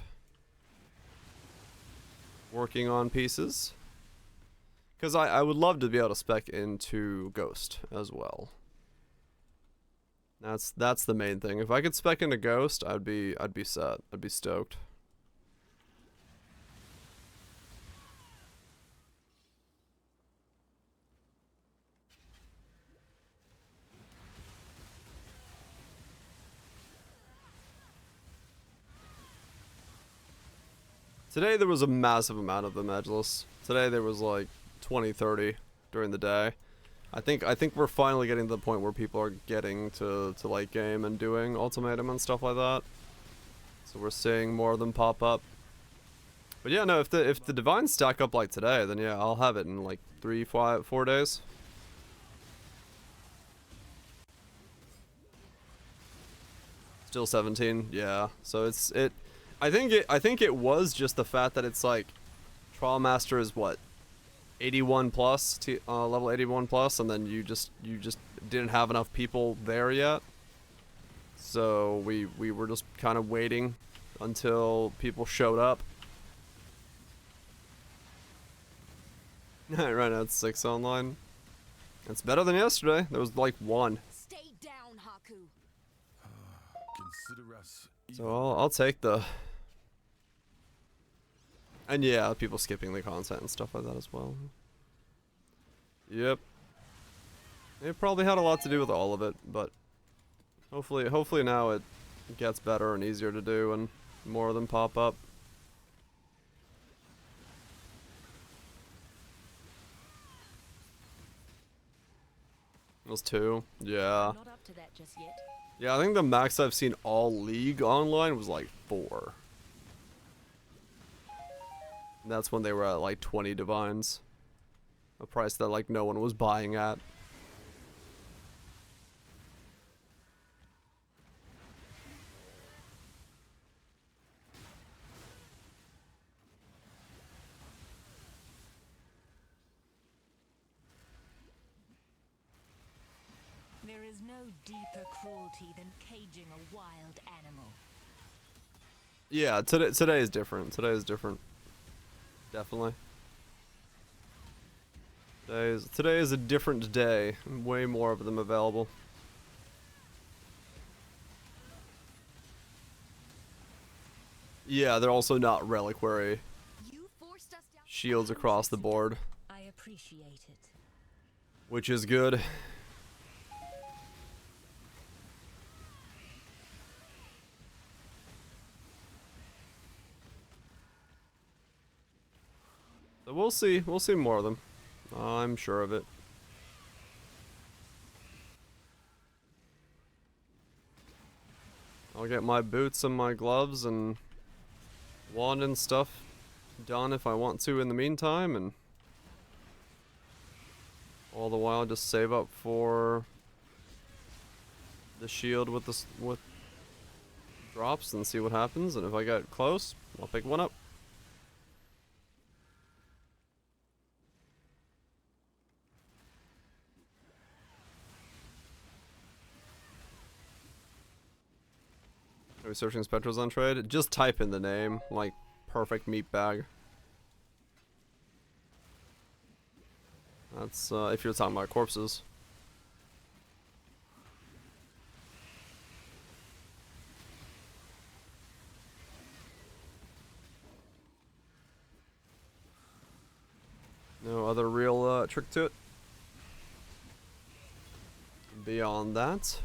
working on pieces, because I would love to be able to spec into Ghost as well. That's the main thing. If I could spec into Ghost, I'd be set. I'd be stoked. Today there was a massive amount of them, Edgeless. Today there was like 20, 30 during the day. I think we're finally getting to the point where people are getting to late game and doing ultimatum and stuff like that. So we're seeing more of them pop up. But yeah, no, if the divines stack up like today, then yeah, I'll have it in like 3, 5, 4 days. Still 17, yeah. So I think it was just the fact that it's like Trial Master is what, 81 plus, level 81 plus, and then you just didn't have enough people there yet. So we were just kind of waiting until people showed up. Right now it's 6 online. It's better than yesterday. There was like 1. Stay down, Haku. Consider us. So I'll take the. And yeah, people skipping the content and stuff like that as well. Yep. It probably had a lot to do with all of it, but hopefully now it gets better and easier to do and more of them pop up. It was 2. Yeah. Not up to that just yet. Yeah, I think the max I've seen all League online was like 4. And that's when they were at like 20 divines. A price that like no one was buying at. There is no deeper cruelty than caging a wild animal. Yeah, today is different. Today is different. Definitely. Today is a different day. Way more of them available. Yeah, they're also not reliquary You forced us down. shields across the board, I appreciate it. which is good. So we'll see more of them. I'm sure of it. I'll get my boots and my gloves and wand and stuff done if I want to in the meantime, and all the while just save up for the shield with with drops and see what happens, and if I get close, I'll pick one up. Are we searching spectrals on trade? Just type in the name, like perfect meat bag. That's if you're talking about corpses. No other real trick to it. Beyond that.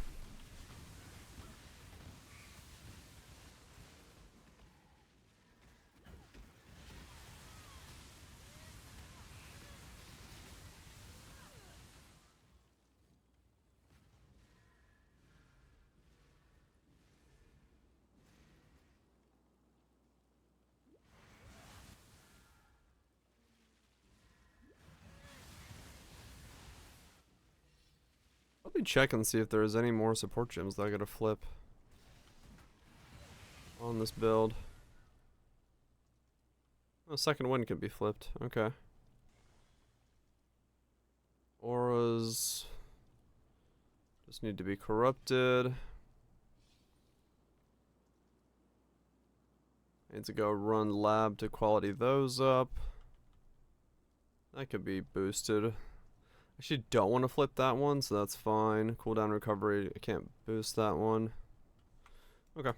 Let me check and see if there's any more support gems that I gotta flip on this build. Oh, second wind can be flipped. Okay. Auras just need to be corrupted. Need to go run lab to quality those up. That could be boosted. Actually don't want to flip that one, so that's fine. Cooldown recovery, I can't boost that one. Okay.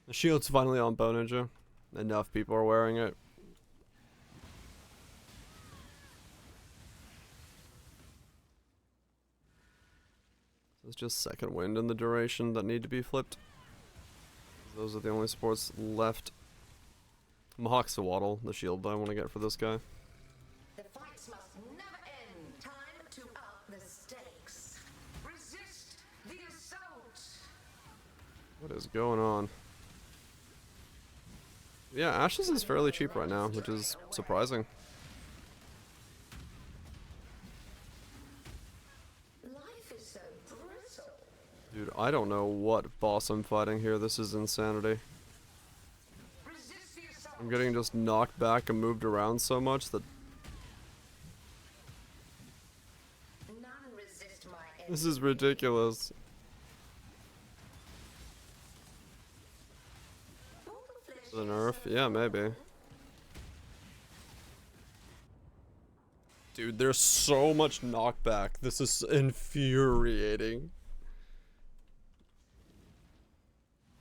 The shield's finally on Bow Ninja. Enough people are wearing it. So it's just second wind and the duration that need to be flipped. Those are the only supports left. Mahawk Sawaddle, the shield that I want to get for this guy. The fights must never end. Time to up the stakes. Resist the assault. What is going on? Yeah, Ashes is fairly cheap right now, which is surprising. Life is so brittle. Dude, I don't know what boss I'm fighting here. This is insanity. Resist the assault. I'm getting just knocked back and moved around so much that None resist my this is ridiculous. The nerf? Yeah, maybe. Dude, there's so much knockback. This is infuriating.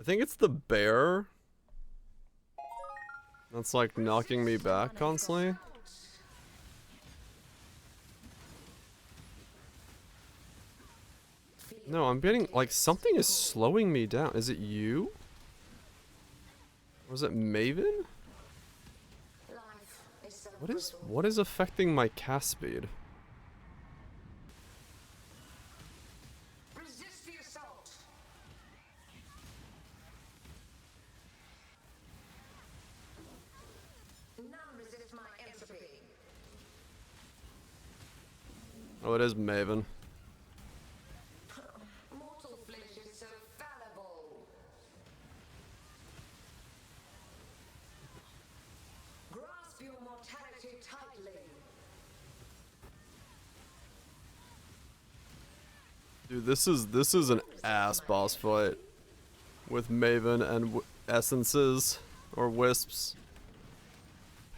I think it's the bear that's like knocking me back constantly. No, I'm getting like something is slowing me down. Is it you? Was it Maven? Life is so What is affecting my cast speed? Resist the assault. Oh, it is Maven. Mortal flesh is so fallible. Grasp your mortality tightly. Dude, this is an ass boss fight with Maven and essences or wisps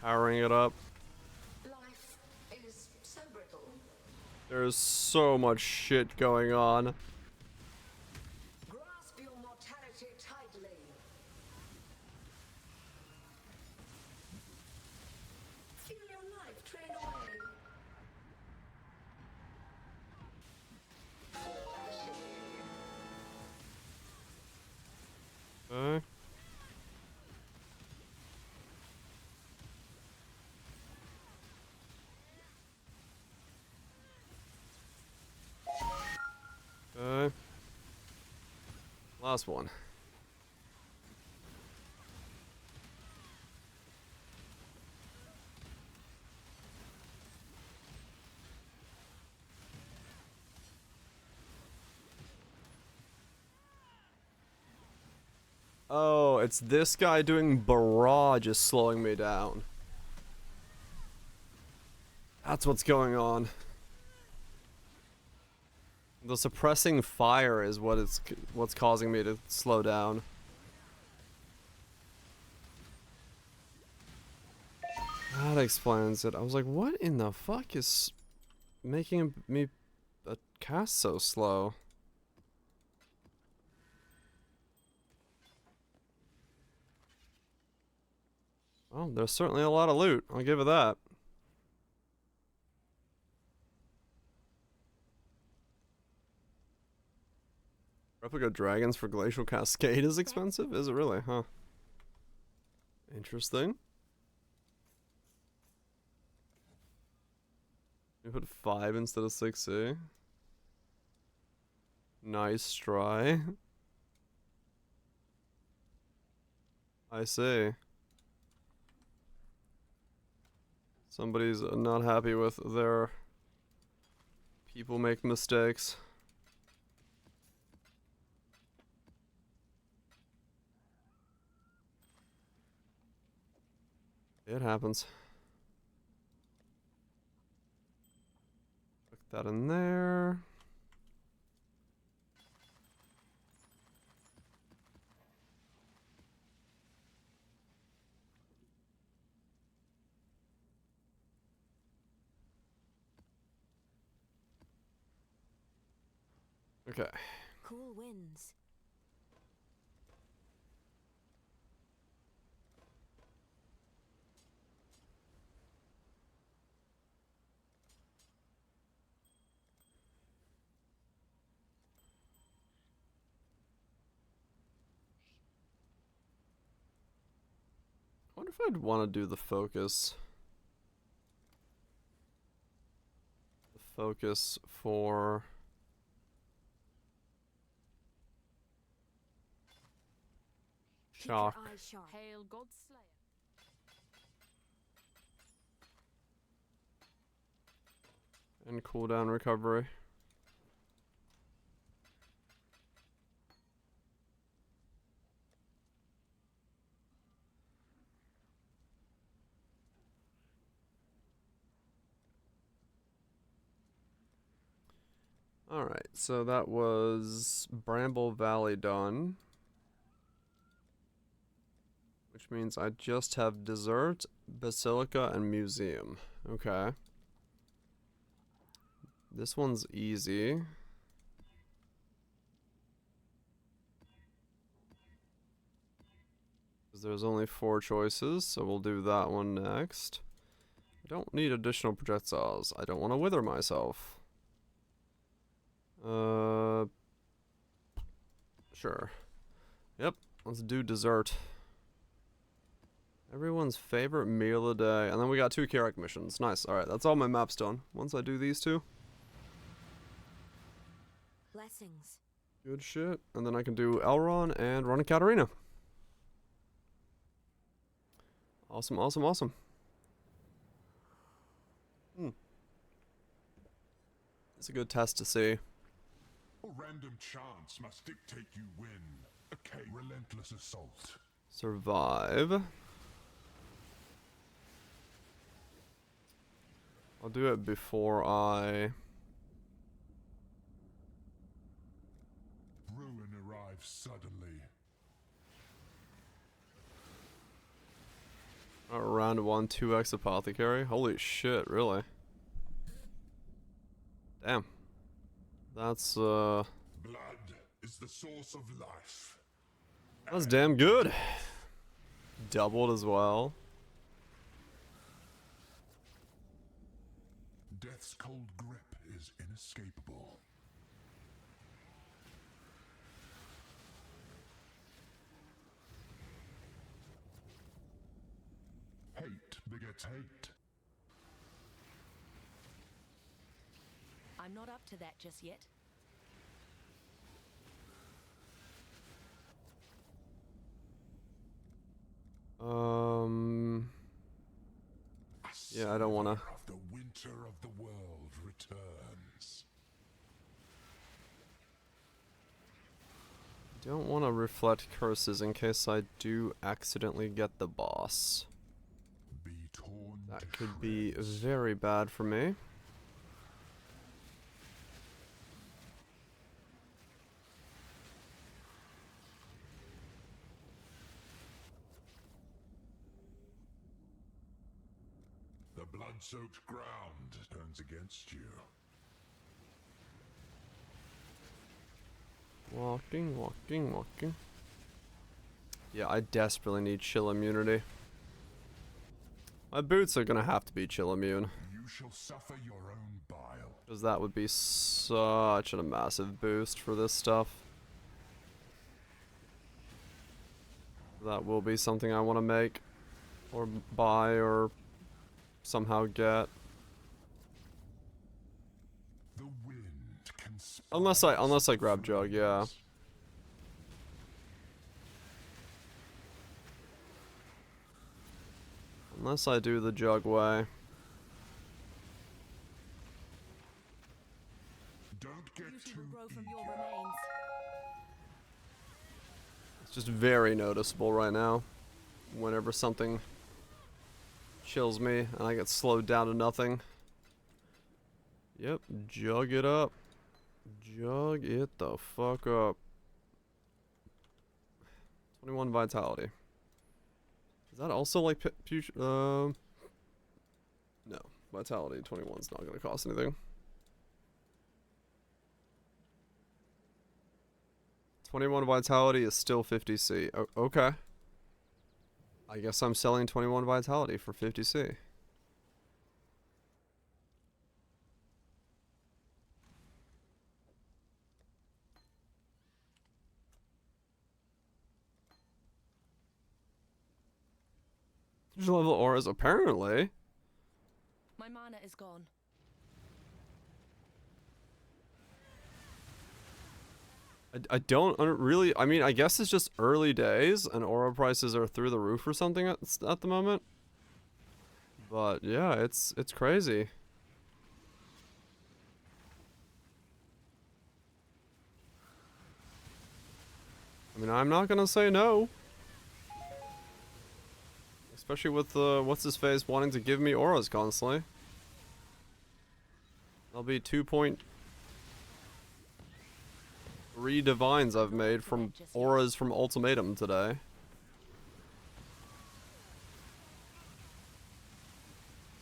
powering it up. Life is so brittle. There's so much shit going on. Grasp your mortality tightly. Feel your life train away. Okay. Okay. Last one. Oh, it's this guy doing barrage is slowing me down. That's what's going on. The suppressing fire is what's causing me to slow down. That explains it. I was like, what in the fuck is making me cast so slow? Well, there's certainly a lot of loot. I'll give it that. Replica dragons for Glacial Cascade is expensive? Is it really? Huh. Interesting. You put 5 instead of 6, Nice try. I see. Somebody's not happy with their people make mistakes. It happens. Put that in there. Okay. Cool winds. I wonder if I'd want to do the focus. The focus for... Keep your shock. eyes sharp. Hail God's Slayer. And cooldown recovery. Alright, so that was Bramble Valley done. Which means I just have Dessert, Basilica, and Museum. Okay. This one's easy. Because there's only 4 choices, so we'll do that one next. I don't need additional projectiles. I don't want to wither myself. Sure. Yep, let's do dessert. Everyone's favorite meal of the day. And then we got 2 Carrack missions. Nice. Alright, that's all my maps done. Once I do these 2. Blessings. Good shit. And then I can do Elrond and run a Katarina. Awesome, awesome, awesome. It's a good test to see. Or random chance must dictate you win. Okay, relentless assault. Survive. I'll do it before I... Ruin arrives suddenly. Round 1, 2x apothecary. Holy shit, really? Damn. That's, Blood is the source of life. that's damn good. Doubled as well. Death's cold grip is inescapable. Hate begets hate. I'm not up to that just yet. Yeah, I don't wanna. Of the winter of the world returns. Don't want to reflect curses in case I do accidentally get the boss. Be torn That to could be shreds. very bad for me. The blood-soaked ground turns against you. Walking, walking, walking. Yeah, I desperately need chill immunity. My boots are gonna have to be chill immune. You shall suffer your own bile. Because that would be such a massive boost for this stuff. That will be something I want to make. Or buy, or somehow get. The wind conspires. Unless I grab Jug, yeah. Unless I do the Jug way. Don't get Beauty too will grow from eager. your remains. It's just very noticeable right now. Whenever something chills me and I get slowed down to nothing. Yep, jug it up. Jug it the fuck up. 21 vitality. Is that also like no. Vitality 21's not gonna cost anything. 21 vitality is still 50C. Okay. I guess I'm selling 21 vitality for 50C. Level auras, apparently. My mana is gone. I don't really, I mean, I guess it's just early days and aura prices are through the roof or something at the moment. But yeah, it's crazy. I mean, I'm not gonna say no. Especially with what's his face wanting to give me auras constantly. That'll be 2.3 divines I've made from auras from Ultimatum today.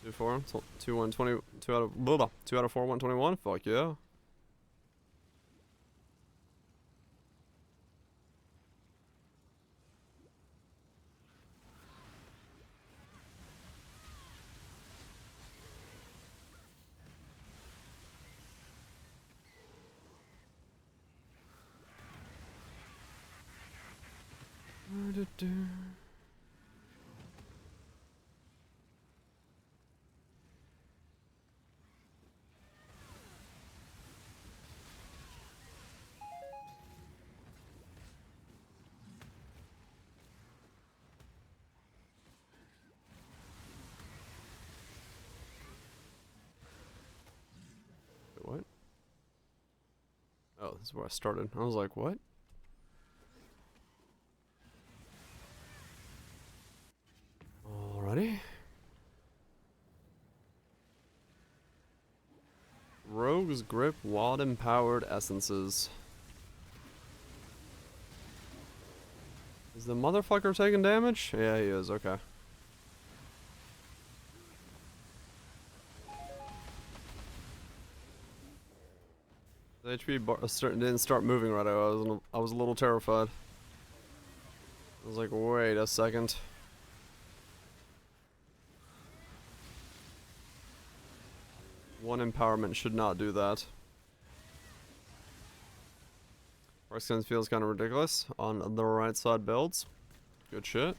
Two 4, 2 120, 2 out of blah, blah, 2 out of 4 121. Fuck yeah. What? this is where I started. I was like, what? Alrighty. Rogue's Grip Wild Empowered Essences. Is the motherfucker taking damage? Yeah, he is. Okay. The HP bar didn't start moving right away. I was a little terrified. I was like, wait a second. One empowerment should not do that. Skin feels kind of ridiculous on the right side builds. Good shit.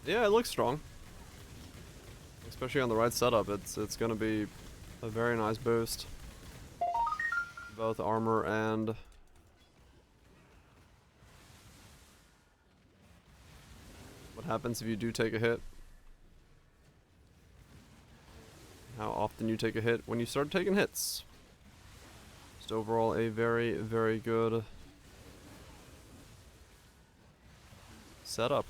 Yeah, it looks strong. Especially on the right setup, it's gonna be a very nice boost. Both armor and what happens if you do take a hit. How often you take a hit when you start taking hits. Just overall a very, very good setup.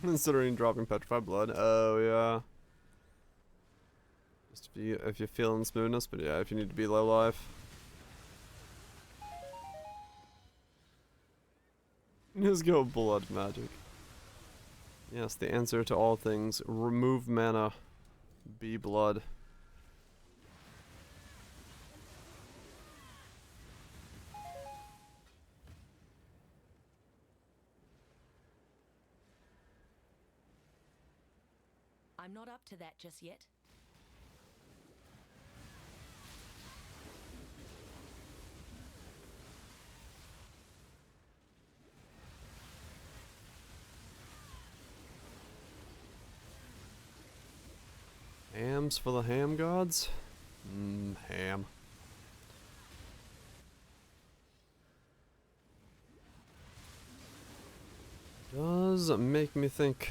Considering dropping Petrified Blood. Oh yeah. Just if you're feeling smoothness, but yeah, if you need to be low life. Just go blood magic. Yes, the answer to all things. Remove mana. Be blood. I'm not up to that just yet. Hams for the ham gods? Ham. Does make me think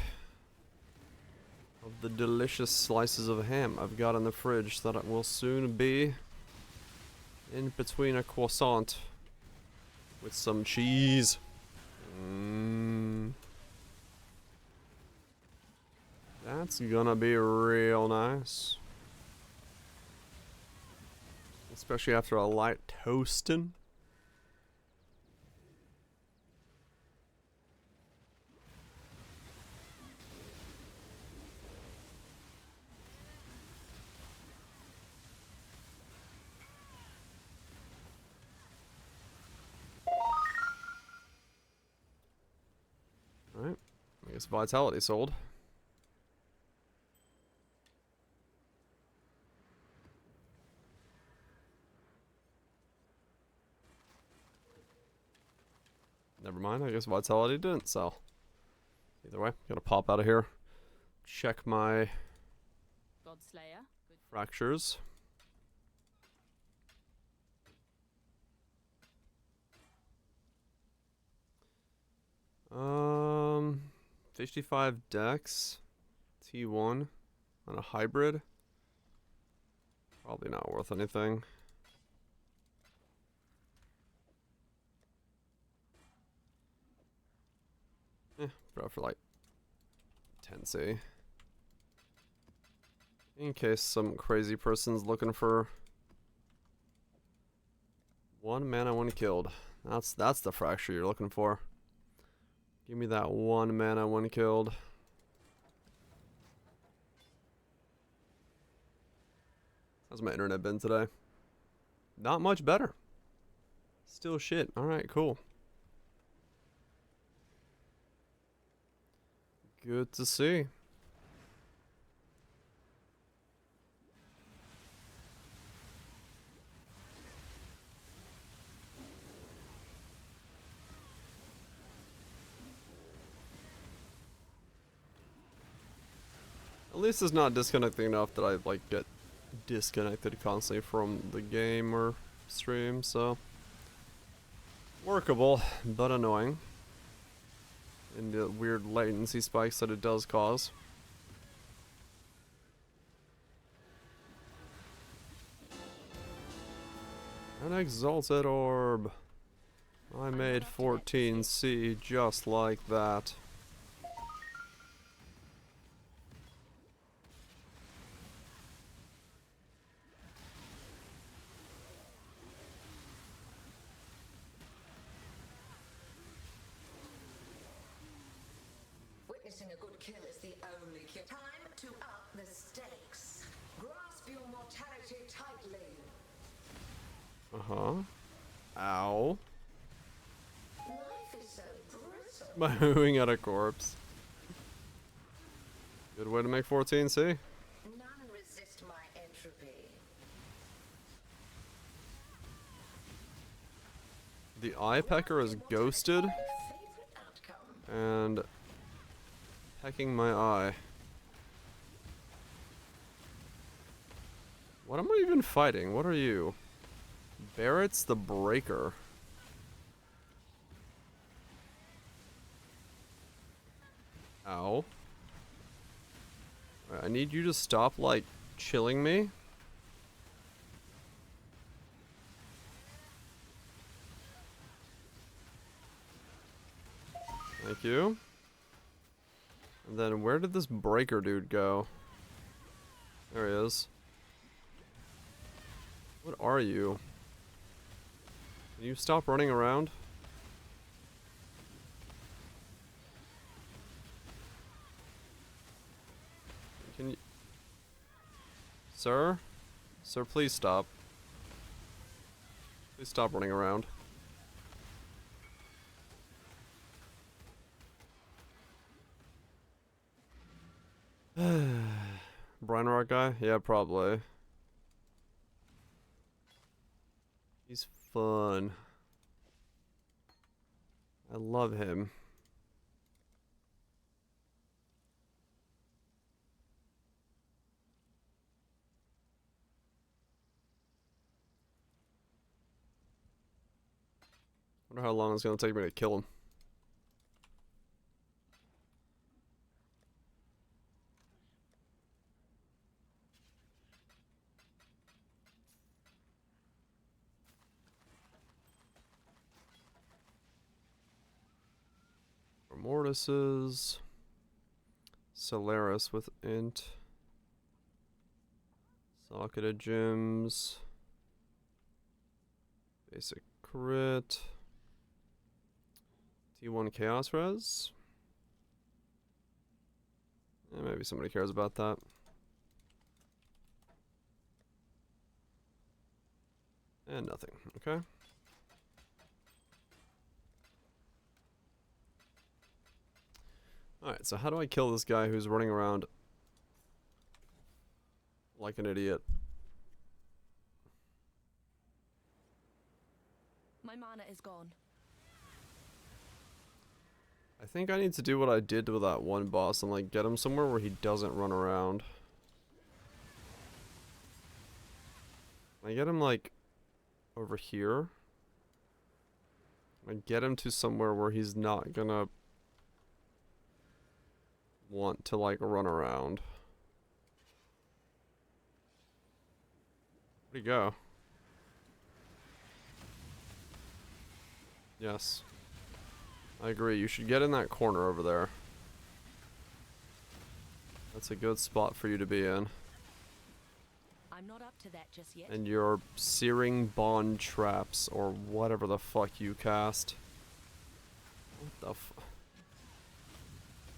of the delicious slices of ham I've got in the fridge that it will soon be in between a croissant with some cheese. That's gonna be real nice. Especially after a light toasting. Alright, I guess Vitality sold. Never mind, I guess Vitality didn't sell. Either way, gotta pop out of here. Check my Godslayer. Good. fractures. Um, 55 Dex, T1 on a hybrid. Probably not worth anything. Bro, for like 10C. In case some crazy person's looking for 1 mana, 1 killed. That's the fracture you're looking for. Give me that 1 mana, 1 killed. How's my internet been today? Not much better. Still shit. Alright, cool. Good to see. At least it's not disconnecting enough that I like get disconnected constantly from the game or stream, so Workable, but annoying. And the weird latency spikes that it does cause. An exalted orb. I made 14C just like that. Witnessing a good kill is the only cure. Time to up the stakes. Grasp your mortality tightly. Uh-huh. Ow. Life is so brittle. By hooing at a corpse. Good way to make 14C. None resist my entropy. The eye pecker is ghosted Favorite outcome. and pecking my eye. What am I even fighting? What are you? Barrett's the Breaker. Ow. Alright, I need you to stop, like, chilling me. Thank you. And then where did this Breaker dude go? There he is. What are you? Can you stop running around? Can you... Sir? Sir, please stop. Please stop running around. Brine Rock guy? Yeah, probably. He's fun. I love him. Wonder how long it's gonna take me to kill him. Mortises. Solaris with int. Socketed gems. Basic crit. T1 chaos res. Maybe somebody cares about that. And nothing. Okay. Alright, so how do I kill this guy who's running around like an idiot? My mana is gone. I think I need to do what I did with that one boss and like get him somewhere where he doesn't run around. I get him like over here. I get him to somewhere where he's not gonna want to like run around. Where'd he go? Yes. I agree, you should get in that corner over there. That's a good spot for you to be in. I'm not up to that just yet. And your searing bond traps, or whatever the fuck you cast. What the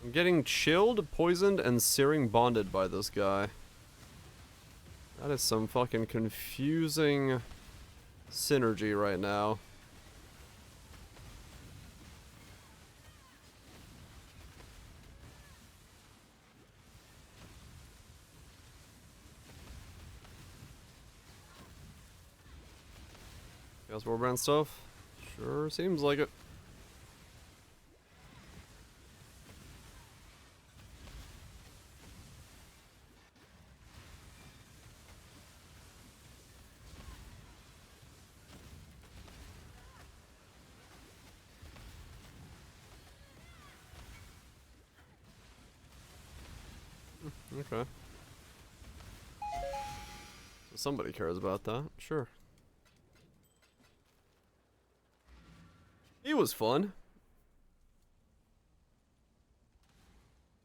I'm getting chilled, poisoned, and searing bonded by this guy. That is some fucking confusing synergy right now. Chaos Warband stuff? Sure seems like it. Okay. So somebody cares about that. Sure. He was fun.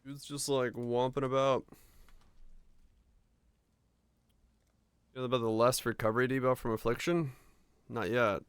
He was just like whomping about. You know about the less recovery debuff from affliction? Not yet.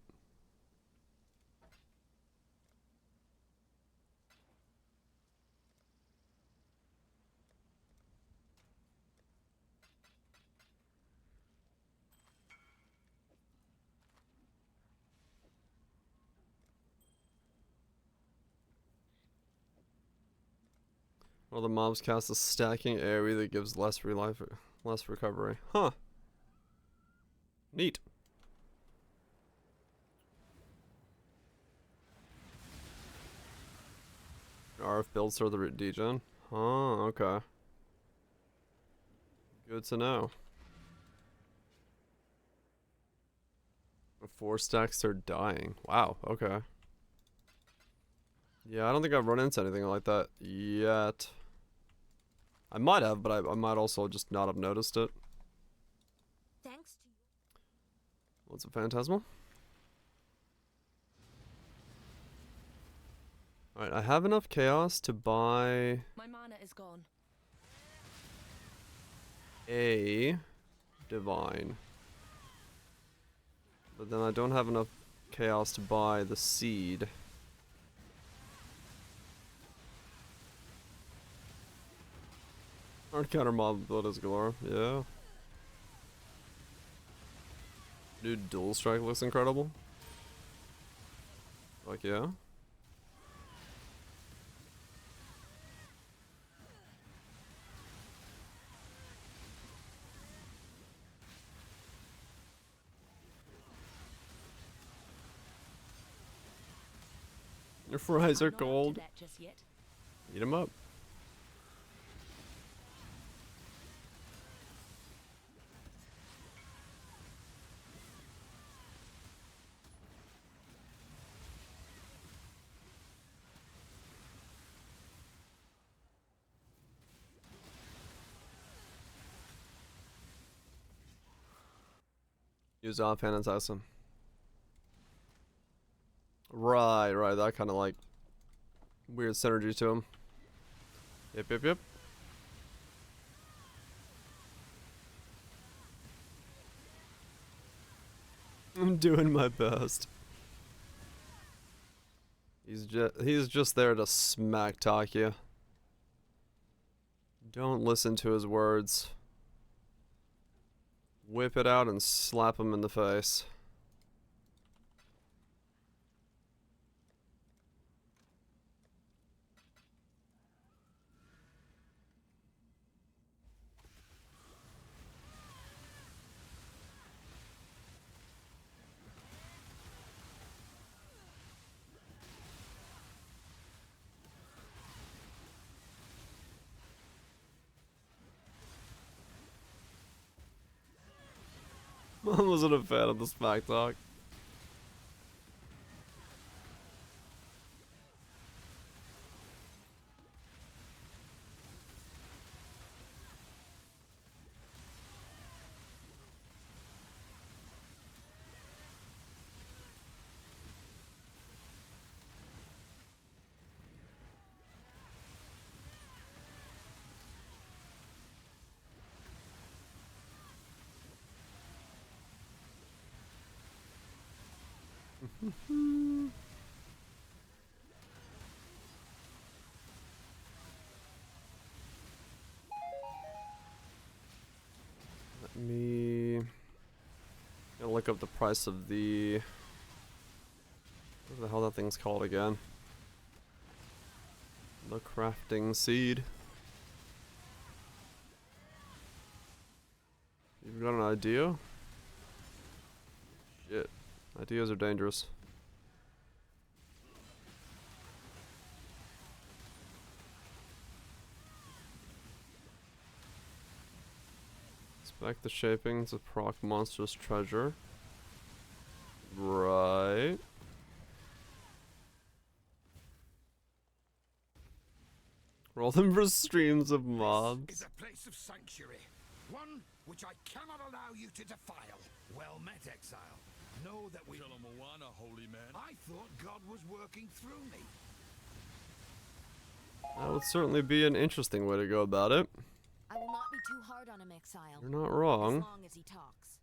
Well, the mobs cast a stacking AoE that gives less recovery. Huh. Neat. RF builds for the root degen. Oh, okay. Good to know. 4 stacks are dying. Wow, okay. Yeah, I don't think I've run into anything like that yet. I might have, but I might also just not have noticed it. Thanks to you. What's a phantasmal? Alright, I have enough chaos to buy My mana is gone. a divine. But then I don't have enough chaos to buy the seed. Hard counter mob abilities galore, yeah. Dude, dual strike looks incredible. Like, yeah. Your fries I'm are not up to cold. that just yet. Eat them up. Use offhand and assassin. Right, that kind of like weird synergy to him. Yep. I'm doing my best. He's just there to smack talk you. Don't listen to his words. Whip it out and slap him in the face. I wasn't a fan of the smack talk. Let me gotta look up the price of the what the hell that thing's called again. The crafting seed. You've got an idea? Shit. Ideas are dangerous. Spec the shaping to proc monstrous treasure. Right. Roll them for streams of This mobs. is a place of sanctuary, one which I cannot allow you to defile. Well met, exile. Know that we... Shalom-awana, holy man. I thought God was working through me. That would certainly be an interesting way to go about it. I will not be too hard on him, exile. You're not As wrong. long as he talks.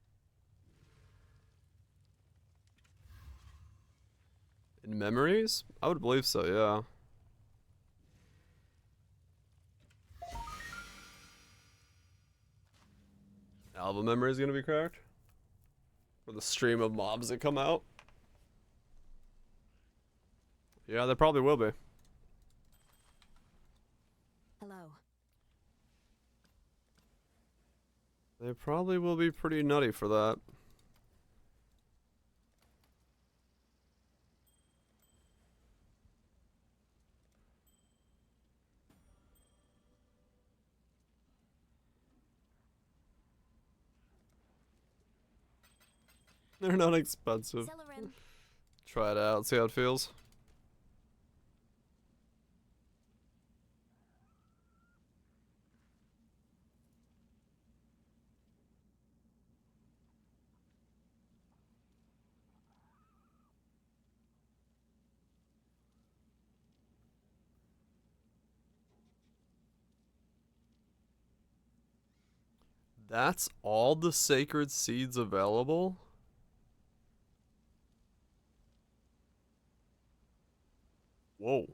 In memories? I would believe so, yeah. Album memory is gonna be cracked? Or the stream of mobs that come out? Yeah, there probably will be. Hello. They probably will be pretty nutty for that. They're not expensive. Celerin. Try it out, see how it feels. That's all the sacred seeds available? Whoa.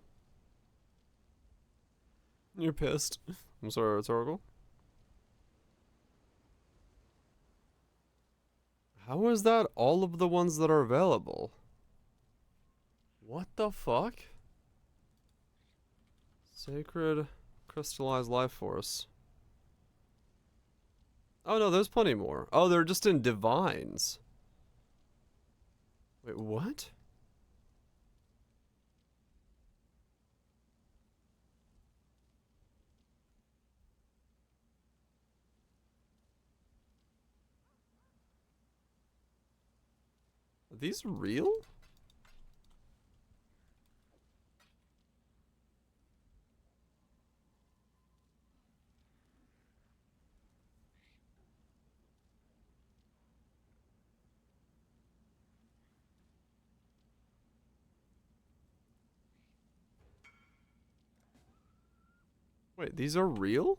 You're pissed. I'm sorry, rhetorical. How is that all of the ones that are available? What the fuck? Sacred crystallized life force. Oh no, there's plenty more. Oh, they're just in divines. Wait, what? Are these real? Wait, these are real?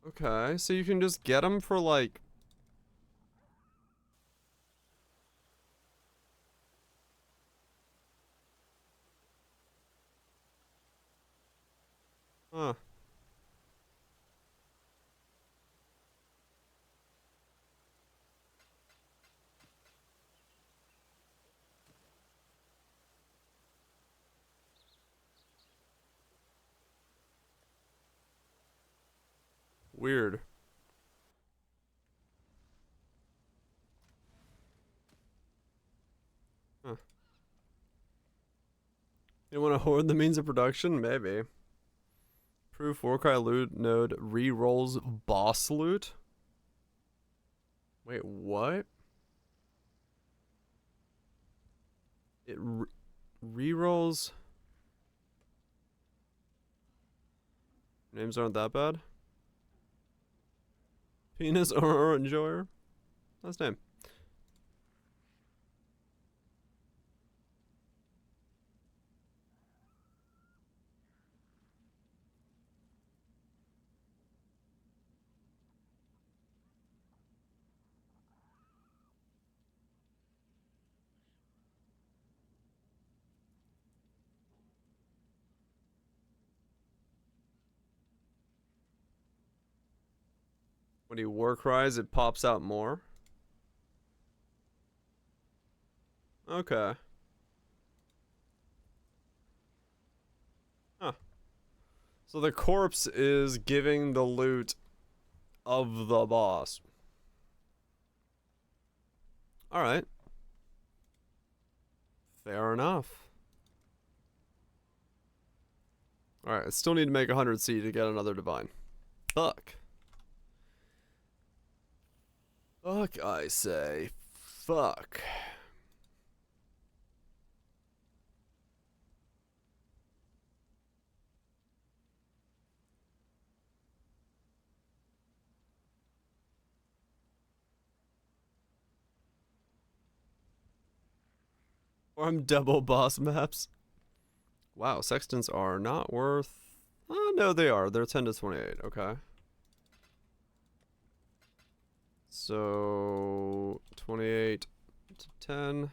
Okay, so you can just get them for like... Huh. Weird. Huh. You want to hoard the means of production? Maybe. Proof Warcry loot node re-rolls boss loot? Wait, what? It re-rolls... Names aren't that bad? Penis or enjoyer? Nice name. When he war cries, it pops out more. Okay. Huh. So the corpse is giving the loot of the boss. Alright. Fair enough. Alright, I still need to make 100C to get another divine. Fuck. Fuck, I say. Fuck. Farm double boss maps. Wow, sextants are not worth... Oh, no, they are. They're 10 to 28. Okay. So, 28 to 10.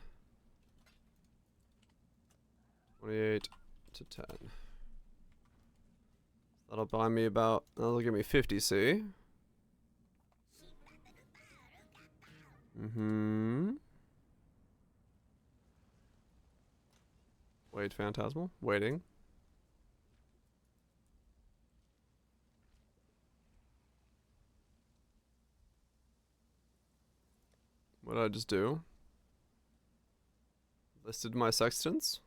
28 to 10. That'll buy me about... That'll give me 50C. Wait, Phantasmal. Waiting. What did I just do? Listed my sextants.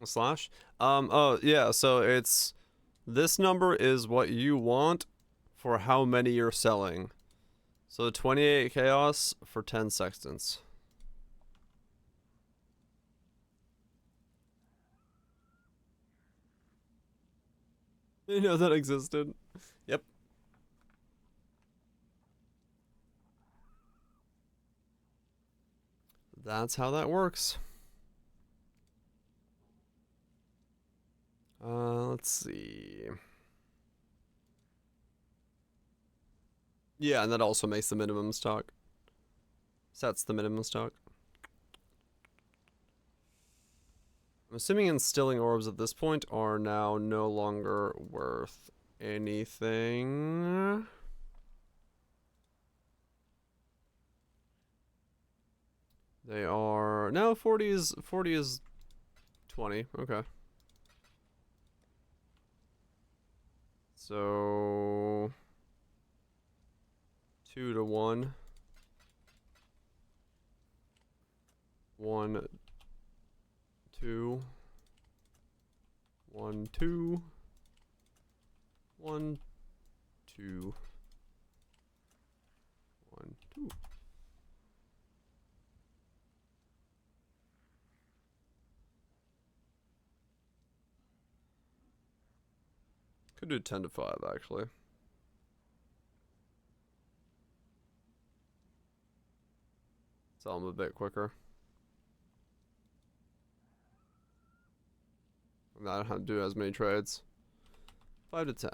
Slash. Oh, yeah, so it's... This number is what you want for how many you're selling. So 28 chaos for 10 sextants. You know that existed? Yep. That's how that works. Let's see. Yeah, and that also makes the minimum stock. Sets the minimum stock. I'm assuming instilling orbs at this point are now no longer worth anything. They are... No, 40 is 20. Okay. So... 2 to 1. 1, 2. 1, 2. 1, 2. 1, 2. Could do 10 to 5, actually. Sell them a bit quicker. I don't have to do as many trades. 5 to 10.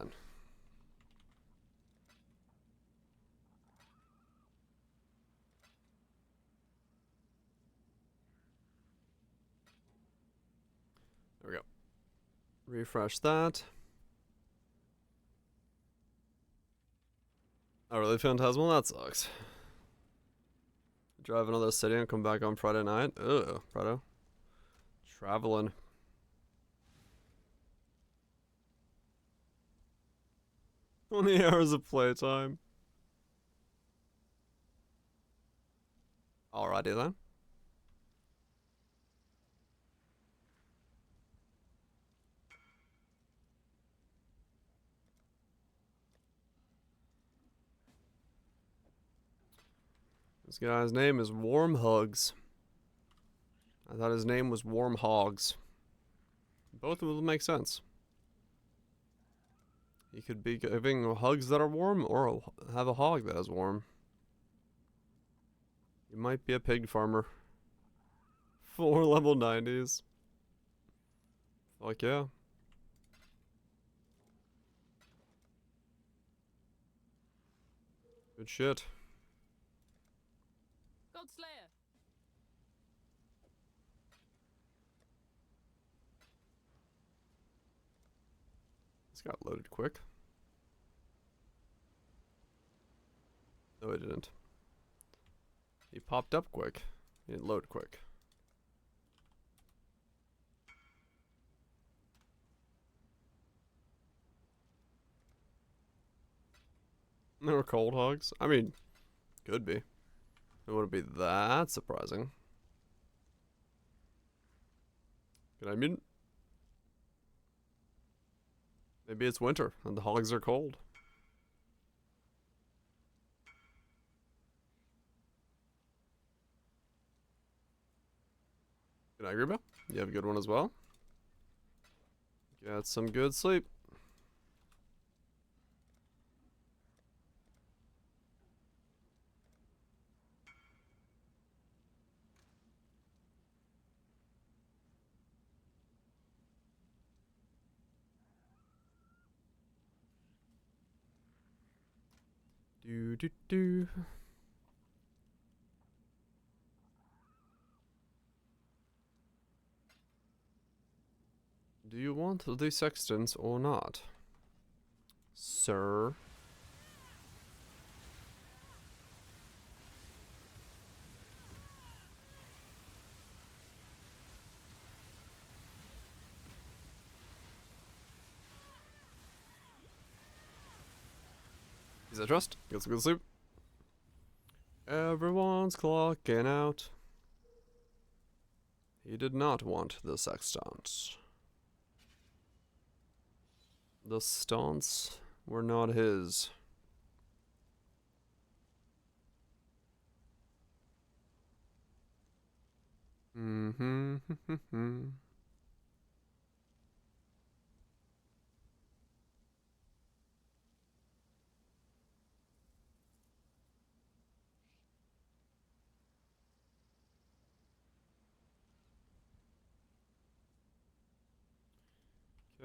There we go. Refresh that. Oh, really, Phantasmal? That sucks. Drive another city and come back on Friday night? Ugh, Fredo. Traveling. Only hours of playtime. Alrighty then. This guy's name is Warm Hugs. I thought his name was Warm Hogs. Both of them make sense. He could be giving hugs that are warm or have a hog that is warm. He might be a pig farmer. 4 level 90s. Fuck yeah. Good shit. God Slayer. This got loaded quick. No, it didn't. He popped up quick. He didn't load quick. They were cold hogs? I mean, could be. It wouldn't be that surprising. I mean, maybe it's winter and the hogs are cold. Good night, Greba. You have a good one as well. Get some good sleep. Do do do. Do you want the sextants or not, sir? Is that trust? Get some good sleep. Everyone's clocking out. He did not want the sextants. The stunts were not his. Mm-hmm.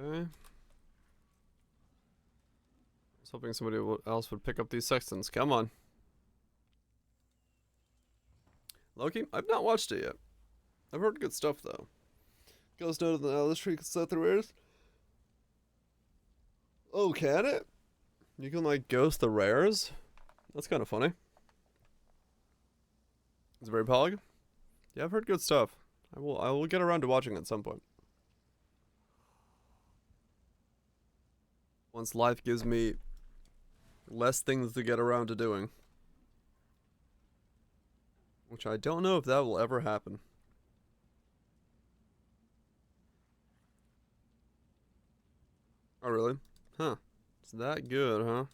Okay. I was hoping somebody else would pick up these sextants. Come on. Loki? I've not watched it yet. I've heard good stuff though. Goes down to the Alice Tree, set the rares. Oh, can it? You can like ghost the rares? That's kind of funny. It's very pog. Yeah, I've heard good stuff. I will get around to watching it at some point. Once life gives me less things to get around to doing. Which I don't know if that will ever happen. Oh, really? Huh. It's that good, huh?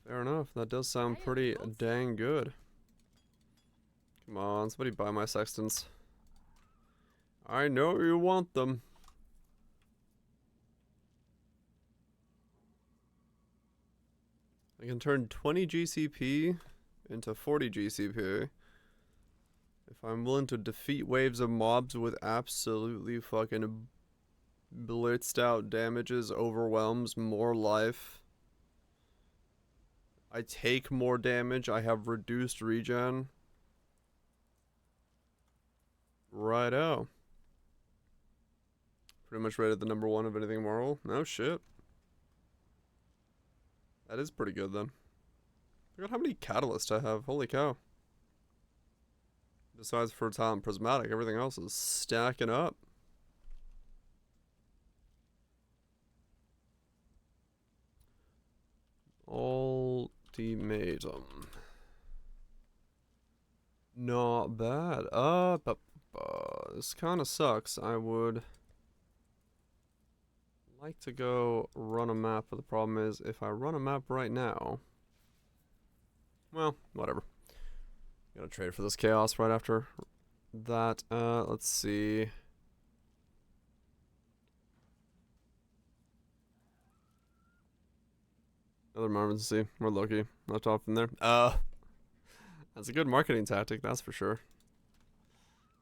Fair enough. That does sound pretty dang good. Come on, somebody buy my sextants. I know you want them. I can turn 20 GCP into 40 GCP if I'm willing to defeat waves of mobs with absolutely fucking blitzed out damages, overwhelms, more life. I take more damage, I have reduced regen. Righto. Pretty much rated the #1 of anything moral. No shit. That is pretty good then. Look at how many catalysts I have. Holy cow. Besides fertile and prismatic, everything else is stacking up. Ultimatum. Not bad. This kind of sucks. I would like to go run a map, but the problem is if I run a map right now, well, whatever. Gotta trade for this chaos right after that. Let's see. Another emergency. We're lucky. Left off in there. That's a good marketing tactic, that's for sure.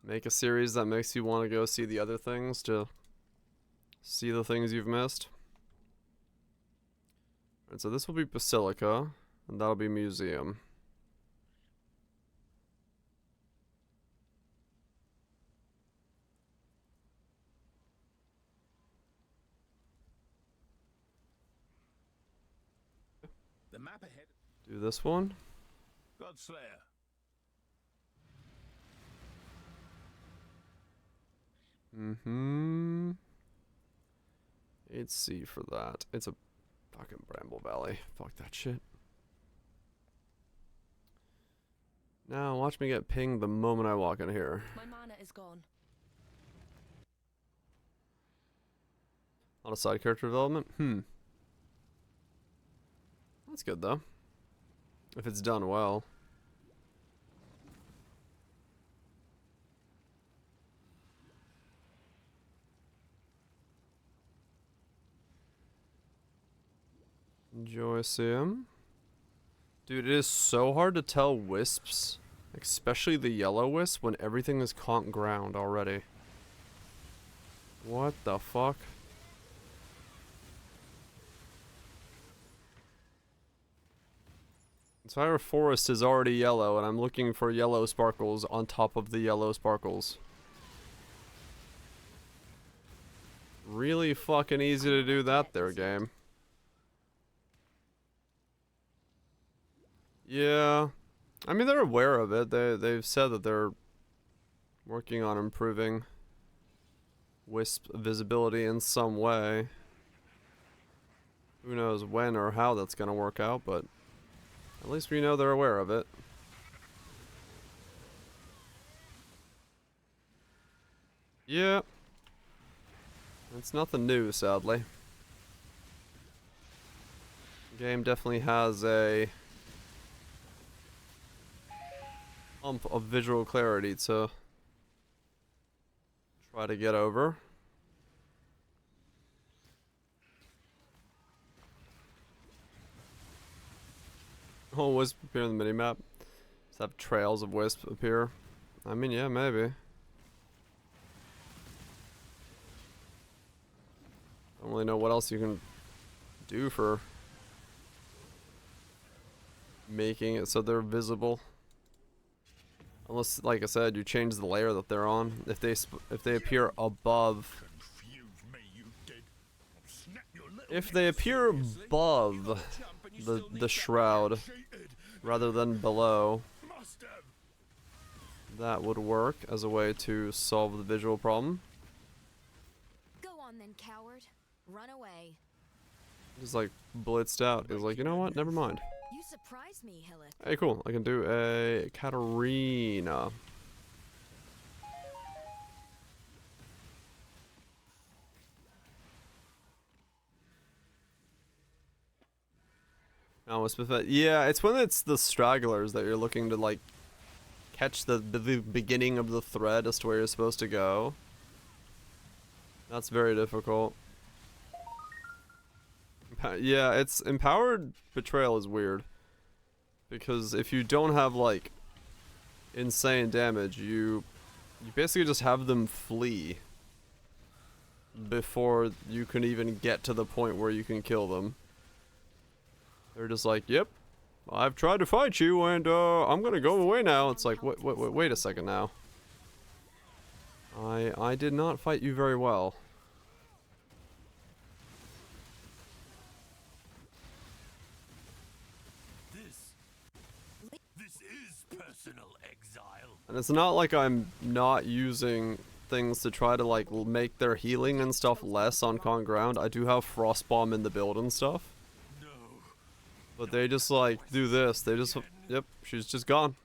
Make a series that makes you want to go see the other things to see the things you've missed. Alright, so this will be Basilica, and that'll be Museum. The map ahead. Do this one. Godslayer. Mm-hmm. 8C for that. It's a fucking Bramble Valley. Fuck that shit. Now watch me get pinged the moment I walk in here. My mana is gone. A lot of side character development? That's good though. If it's done well. Enjoy sim. Dude, it is so hard to tell wisps, especially the yellow wisp, when everything is caught ground already. What the fuck? Entire forest is already yellow, and I'm looking for yellow sparkles on top of the yellow sparkles. Really fucking easy to do that there, game. Yeah. I mean, they're aware of it. They've said that they're working on improving Wisp visibility in some way. Who knows when or how that's gonna work out, but at least we know they're aware of it. Yeah. It's nothing new, sadly. The game definitely has a hump of visual clarity to try to get over. Oh, wisp appear in the minimap? Just have trails of wisp appear? I mean, yeah, maybe. Don't really know what else you can do for making it so they're visible. Unless, like I said, you change the layer that they're on. If they appear above, if they appear above the shroud rather than below, that would work as a way to solve the visual problem. Go on then, coward. Run away. Just like blitzed out. It was like, you know what? Never mind. You surprised me, Hillet. Hey, cool. I can do a Katarina. Oh, what's with that? Yeah, it's when it's the stragglers that you're looking to like catch the beginning of the thread as to where you're supposed to go. That's very difficult. Yeah, it's empowered betrayal is weird. Because if you don't have like insane damage, you basically just have them flee before you can even get to the point where you can kill them. They're just like, yep, I've tried to fight you and I'm gonna go away now. It's like, wait a second now. I did not fight you very well. This is personal exile. And it's not like I'm not using things to try to like make their healing and stuff less on con ground. I do have frost bomb in the build and stuff. No. But they just like do this. They just, yep, she's just gone.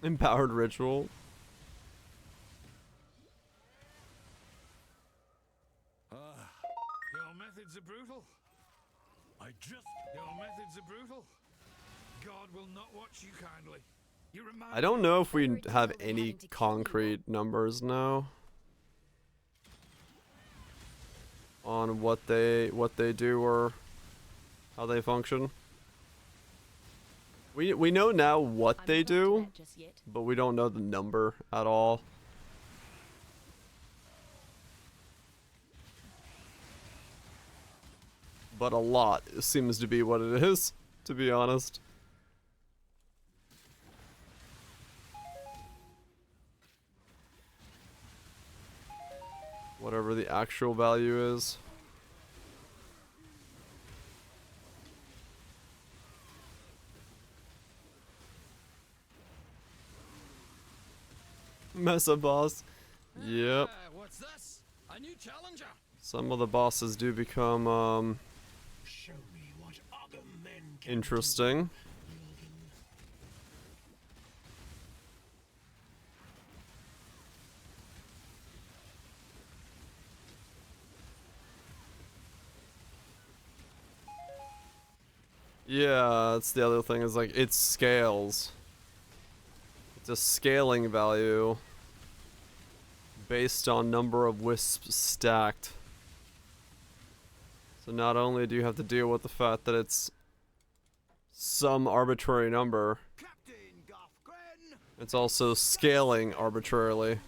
Empowered ritual. Your methods are brutal. Your methods are brutal. God will not watch you kindly. You remind I don't know if we have any concrete numbers now on what they do or how they function. We know now what they do, but we don't know the number at all. But a lot seems to be what it is, to be honest. Whatever the actual value is. Mesa boss. Yep. What's this? A new challenger. Some of the bosses do become Show me what other men can interesting. Yeah, that's the other thing, is like it scales. It's a scaling value based on number of wisps stacked. So not only do you have to deal with the fact that it's some arbitrary number, it's also scaling arbitrarily.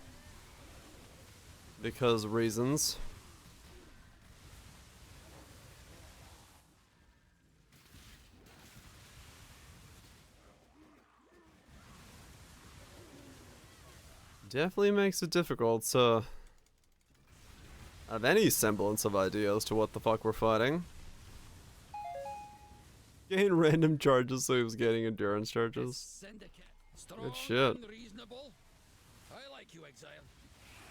Because reasons. Definitely makes it difficult to have any semblance of idea as to what the fuck we're fighting. Gain random charges, so he was getting endurance charges. Syndicate. Good shit. And reasonable. I like you, Exile.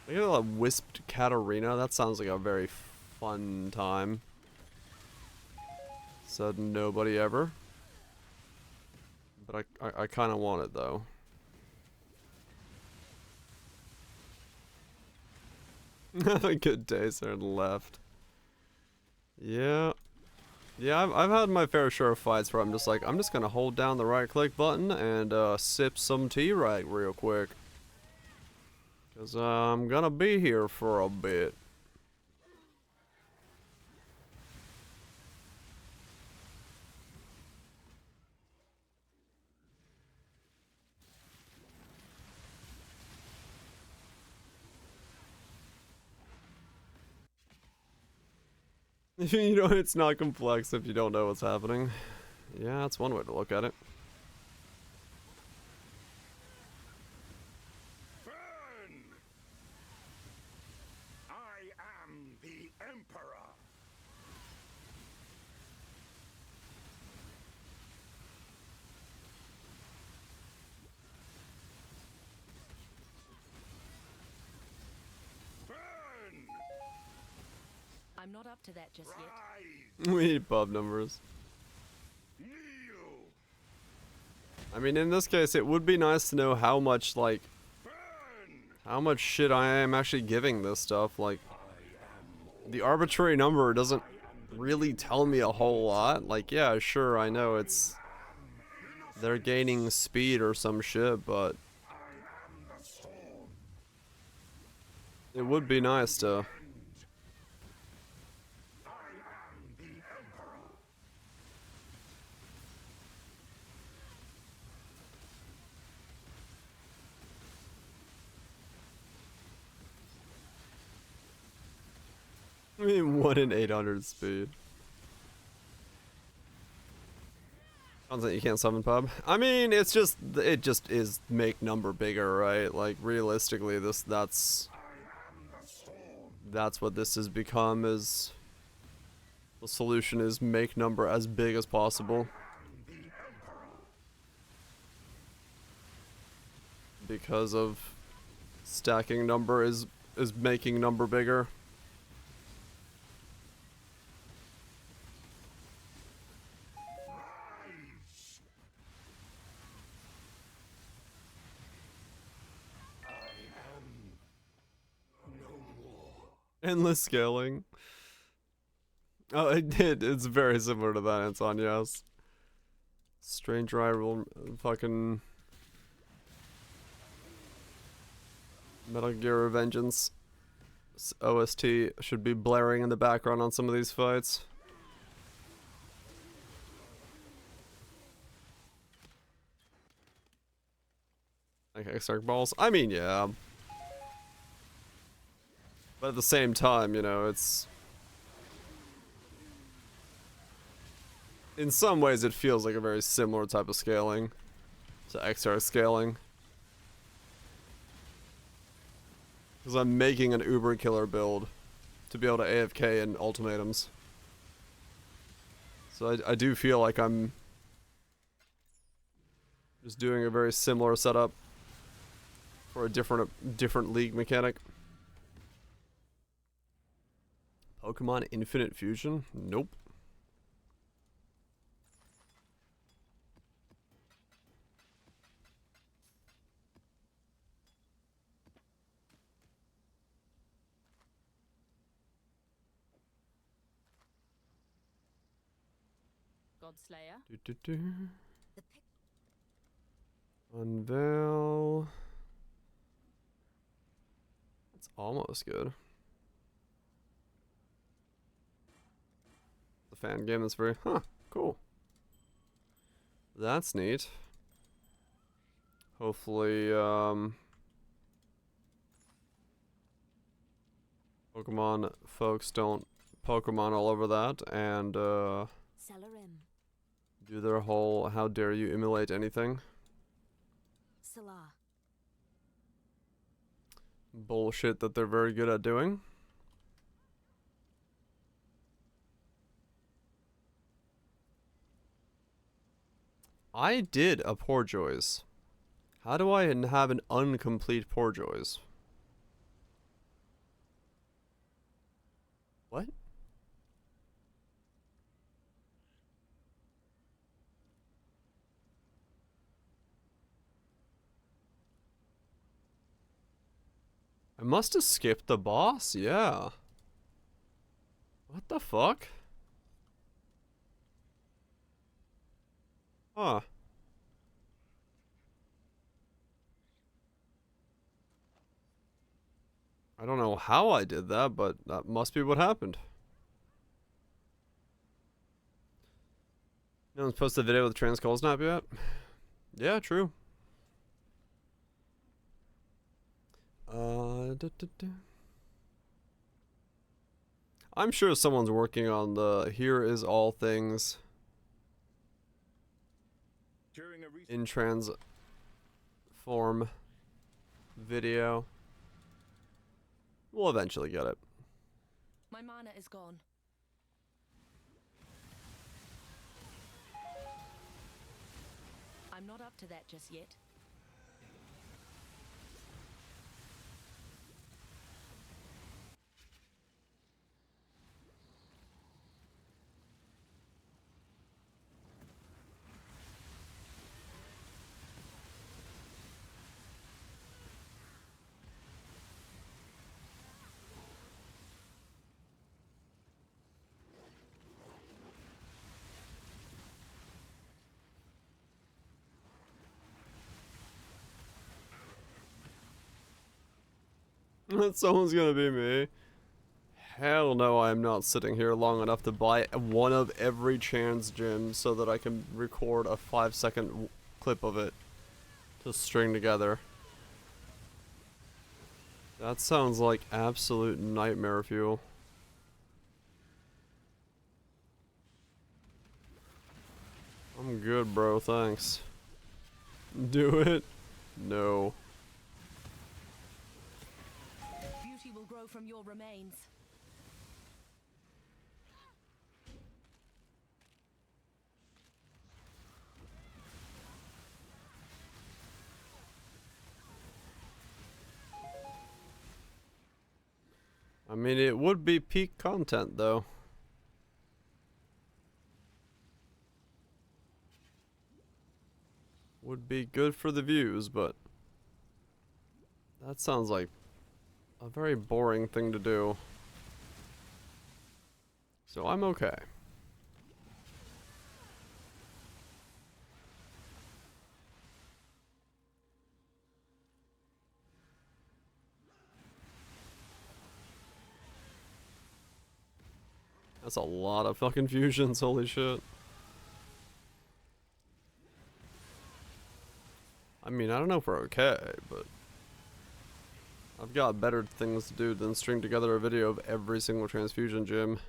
Look at that Wisped Katarina. That sounds like a very fun time. Said nobody ever. But I kind of want it though. Have a good day, sir, and left. Yeah. Yeah, I've had my fair share of fights where I'm just like, I'm just gonna hold down the right click button and sip some tea right real quick. Cause I'm gonna be here for a bit. You know, it's not complex if you don't know what's happening. Yeah, that's one way to look at it. Burn! I am the Emperor. Burn! I'm not up to that just yet. Rise! We need pub numbers. Kneel! I mean, in this case, it would be nice to know how much, like, Burn! how much shit I am actually giving this stuff. Like, the arbitrary number doesn't really tell me a whole lot. Like, yeah, sure, I know it's... they're gaining speed or some shit, but... it would be nice to... I mean, 1 in 800 speed. Sounds like you can't summon pub. I mean, it just is make number bigger, right? Like, realistically, that's what this has become, is the solution is make number as big as possible. Because of stacking number is making number bigger. Endless scaling. Oh, it did. It's very similar to that, Anton, yes. Strange rival fucking Metal Gear Revengeance OST should be blaring in the background on some of these fights. Like exarch balls? I mean, yeah. But at the same time, you know, it's... in some ways it feels like a very similar type of scaling to XR scaling. Because I'm making an uber killer build to be able to AFK in ultimatums. So I do feel like I'm just doing a very similar setup for a different league mechanic. Pokemon Infinite Fusion? Nope. Godslayer. Unveil. It's almost good. The fan game that's very... huh, cool. That's neat. Hopefully, Pokemon folks don't Pokemon all over that and, Celerim. do their whole, how dare you emulate anything. Salah. bullshit that they're very good at doing. I did a Poor Joys. How do I have an incomplete Poor Joys? What? I must have skipped the boss, yeah. What the fuck? Huh. I don't know how I did that, but that must be what happened. No one's posted a video with trans call snap yet? Yeah, true. I'm sure someone's working on the Here Is All Things in trans form video. We'll eventually get it. My mana is gone. I'm not up to that just yet. Someone's gonna be me. Hell no, I'm not sitting here long enough to buy one of every trans gym so that I can record a 5-second clip of it to string together. That sounds like absolute nightmare fuel. I'm good, bro, thanks. Do it? No. Beauty will grow from your remains. I mean, it would be peak content, though. Would be good for the views, but that sounds like a very boring thing to do. So I'm okay. That's a lot of fucking fusions, holy shit. I mean, I don't know if we're okay, but I've got better things to do than string together a video of every single transfusion gym.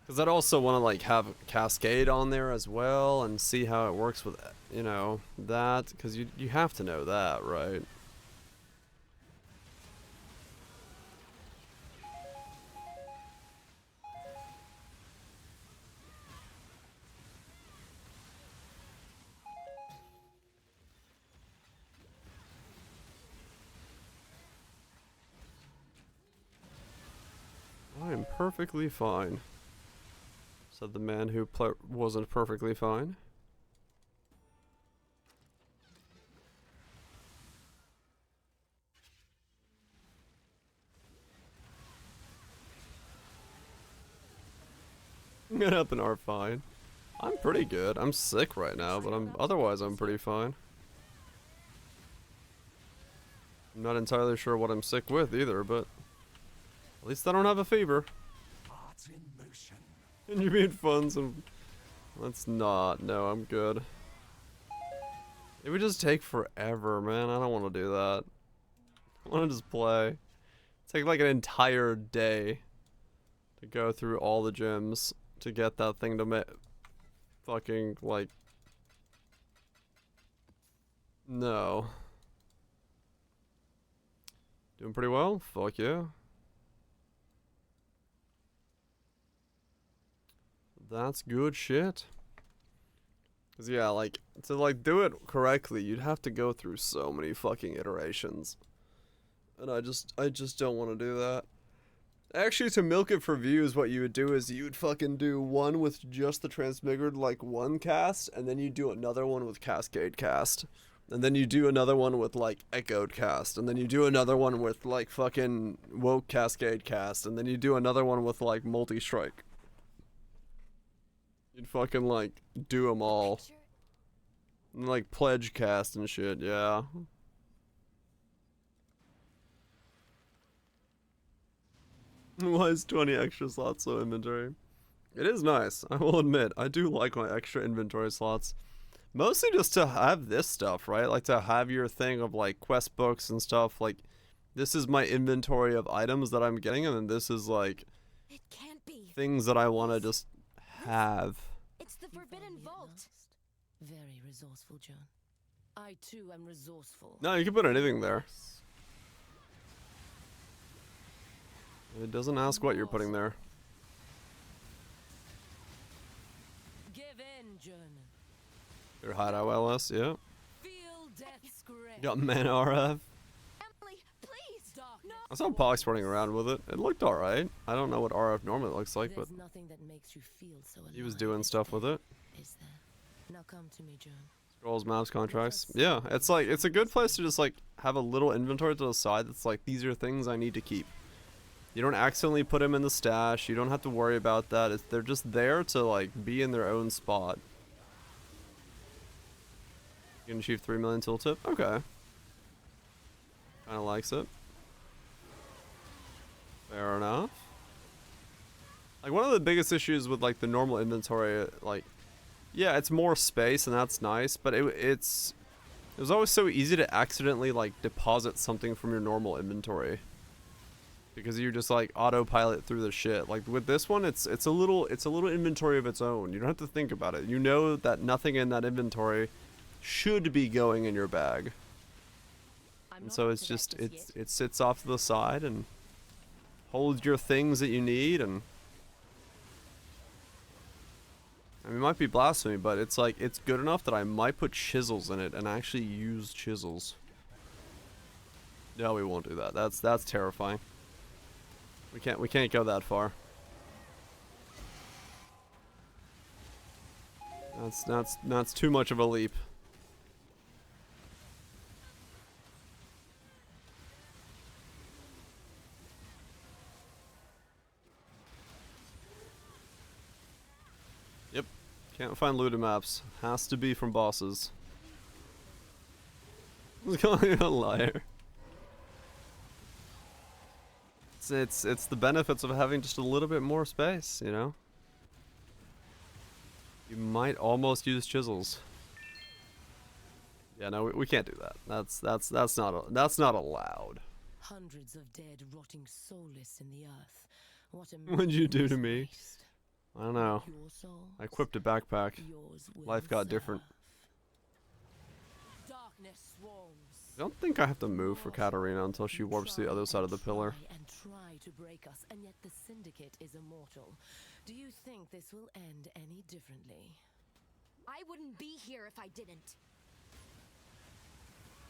Because I'd also want to like have Cascade on there as well and see how it works with, you know, that. Because you have to know that, right? I am perfectly fine, said the man who wasn't perfectly fine. Get up and are fine. I'm pretty good. I'm sick right now, but otherwise I'm pretty fine. I'm not entirely sure what I'm sick with either, but at least I don't have a fever. Hearts in motion. And you mean fun some... Let's not. No, I'm good. It would just take forever, man. I don't want to do that. I want to just play. Take like an entire day to go through all the gyms to get that thing to fucking, like... No. Doing pretty well? Fuck yeah. That's good shit. Cause yeah, like, to like do it correctly, you'd have to go through so many fucking iterations. And I just don't want to do that. Actually, to milk it for views, what you would do is you would fucking do one with just the transmiggered, like, one cast, and then you do another one with cascade cast. And then you do another one with, like, echoed cast. And then you do another one with, like, fucking woke cascade cast. And then you do another one with, like, multi-strike. You'd fucking, like, do them all. And, like, pledge cast and shit, yeah. Why is 20 extra slots so inventory? It is nice, I will admit. I do like my extra inventory slots. Mostly just to have this stuff, right? Like to have your thing of like quest books and stuff. Like, this is my inventory of items that I'm getting, and then this is like It can't be. things that I want to just have. It's the Forbidden Vault. Very resourceful, John. I too am resourceful. No, you can put anything there. It doesn't ask what you're putting there. Give in, German. Your hideout LS, yeah. Feel death's grip. You got mana RF. Emily, please. Darkness. I saw Pox running around with it. It looked alright. I don't know what RF normally looks like, but There's nothing that makes you feel so he was alive doing as stuff with it. Is there? Now come to me, John. Scrolls, maps, contracts. Yeah, it's like, it's a good place to just like have a little inventory to the side that's like, these are things I need to keep. You don't accidentally put them in the stash. You don't have to worry about that. They're just there to like be in their own spot. You can achieve 3 million tooltip? Okay. Kinda likes it. Fair enough. Like, one of the biggest issues with like the normal inventory, like, yeah, it's more space and that's nice, but it was always so easy to accidentally like deposit something from your normal inventory. Because you just like autopilot through the shit. Like with this one, it's a little inventory of its own. You don't have to think about it. You know that nothing in that inventory should be going in your bag. And so it's just it sits off to the side and holds your things that you need. And I mean, it might be blasphemy, but it's like it's good enough that I might put chisels in it and actually use chisels. No, we won't do that. That's terrifying. We can't go that far. That's too much of a leap. Yep. Can't find looted maps. Has to be from bosses. I was calling you a liar. It's the benefits of having just a little bit more space, you know? You might almost use chisels. Yeah, no, we can't do that. That's not allowed. Hundreds of dead rotting soulless in the earth. What a What'd you do to me? waste. I don't know. Your soul, I equipped a backpack. yours will Life got different. serve. Darkness swarms. I don't think I have to move for Katarina until she warps to the other side of the pillar. And try to break us, and yet the syndicate is immortal. Do you think this will end any differently? I wouldn't be here if I didn't.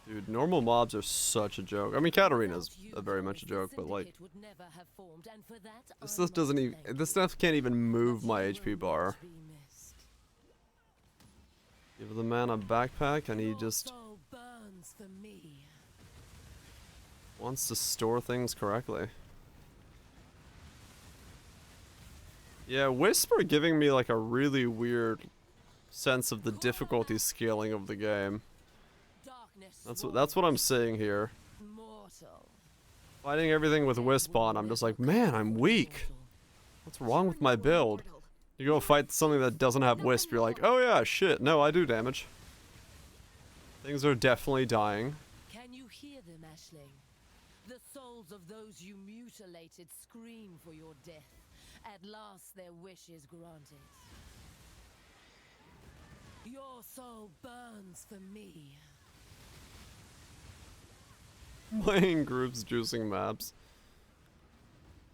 Dude, normal mobs are such a joke. I mean, Katarina's very much a joke, but like, Would never have formed, and for that, this I stuff doesn't must even, thank this you. stuff can't even move But my you HP will bar. not be missed. Give the man a backpack and he Your just soul burns for me. wants to store things correctly. Yeah, Wisp are giving me like a really weird sense of the difficulty scaling of the game. Darkness That's what I'm seeing here. mortal. Fighting everything with Wisp on, I'm just like, man, I'm weak. What's wrong with my build? You go fight something that doesn't have Wisp, you're like, oh yeah, shit, no, I do damage. Things are definitely dying. Can you hear them, Ashling? The souls of those you mutilated scream for your death. At last their wish is granted. Your soul burns for me. Playing groups, juicing maps.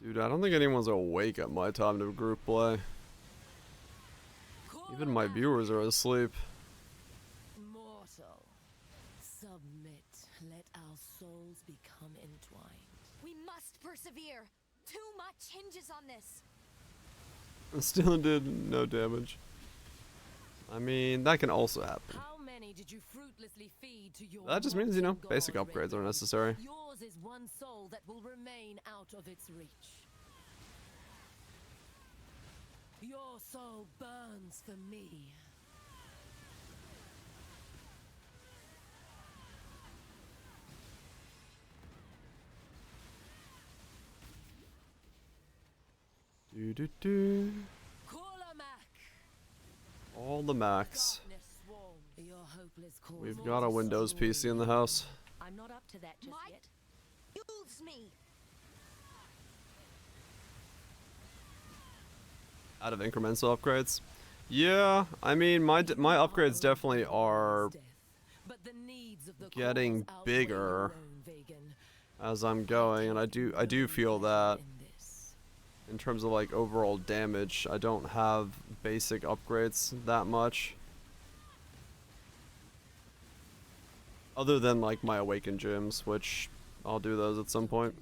Dude, I don't think anyone's awake at my time to group play. Even my viewers are asleep. Mortal, submit. Let our souls become entwined. We must persevere. Too much hinges on this. Still did no damage. I mean, that can also happen. How many did you fruitlessly feed to your That just means, you know, mortal basic god, upgrades are Raven? necessary. Yours is one soul that will remain out of its reach. Your soul burns for me. Do do do. All the max. Your hopeless cause. We've got a Windows PC in the house. I'm not up to that just yet. Use me. Out of incremental upgrades. Yeah, I mean, my upgrades definitely are getting bigger as I'm going, and I do feel that in terms of like overall damage. I don't have basic upgrades that much, other than like my awakened gems, which I'll do those at some point.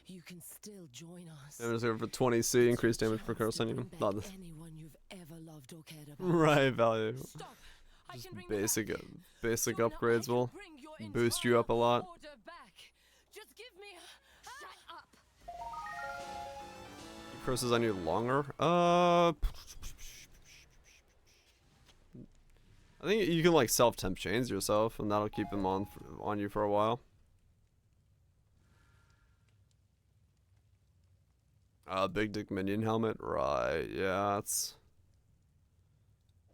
You can still join us. Damage over 20C, increased damage per Carcinium. Not this. Anyone you've ever loved or cared about. Right, value. Stop. Just basic upgrades will boost you up a lot. Just give me Shut up. Curses on you longer. I think you can like self-temp chains yourself, and that'll keep them on you for a while. Big dick minion helmet, right? Yeah,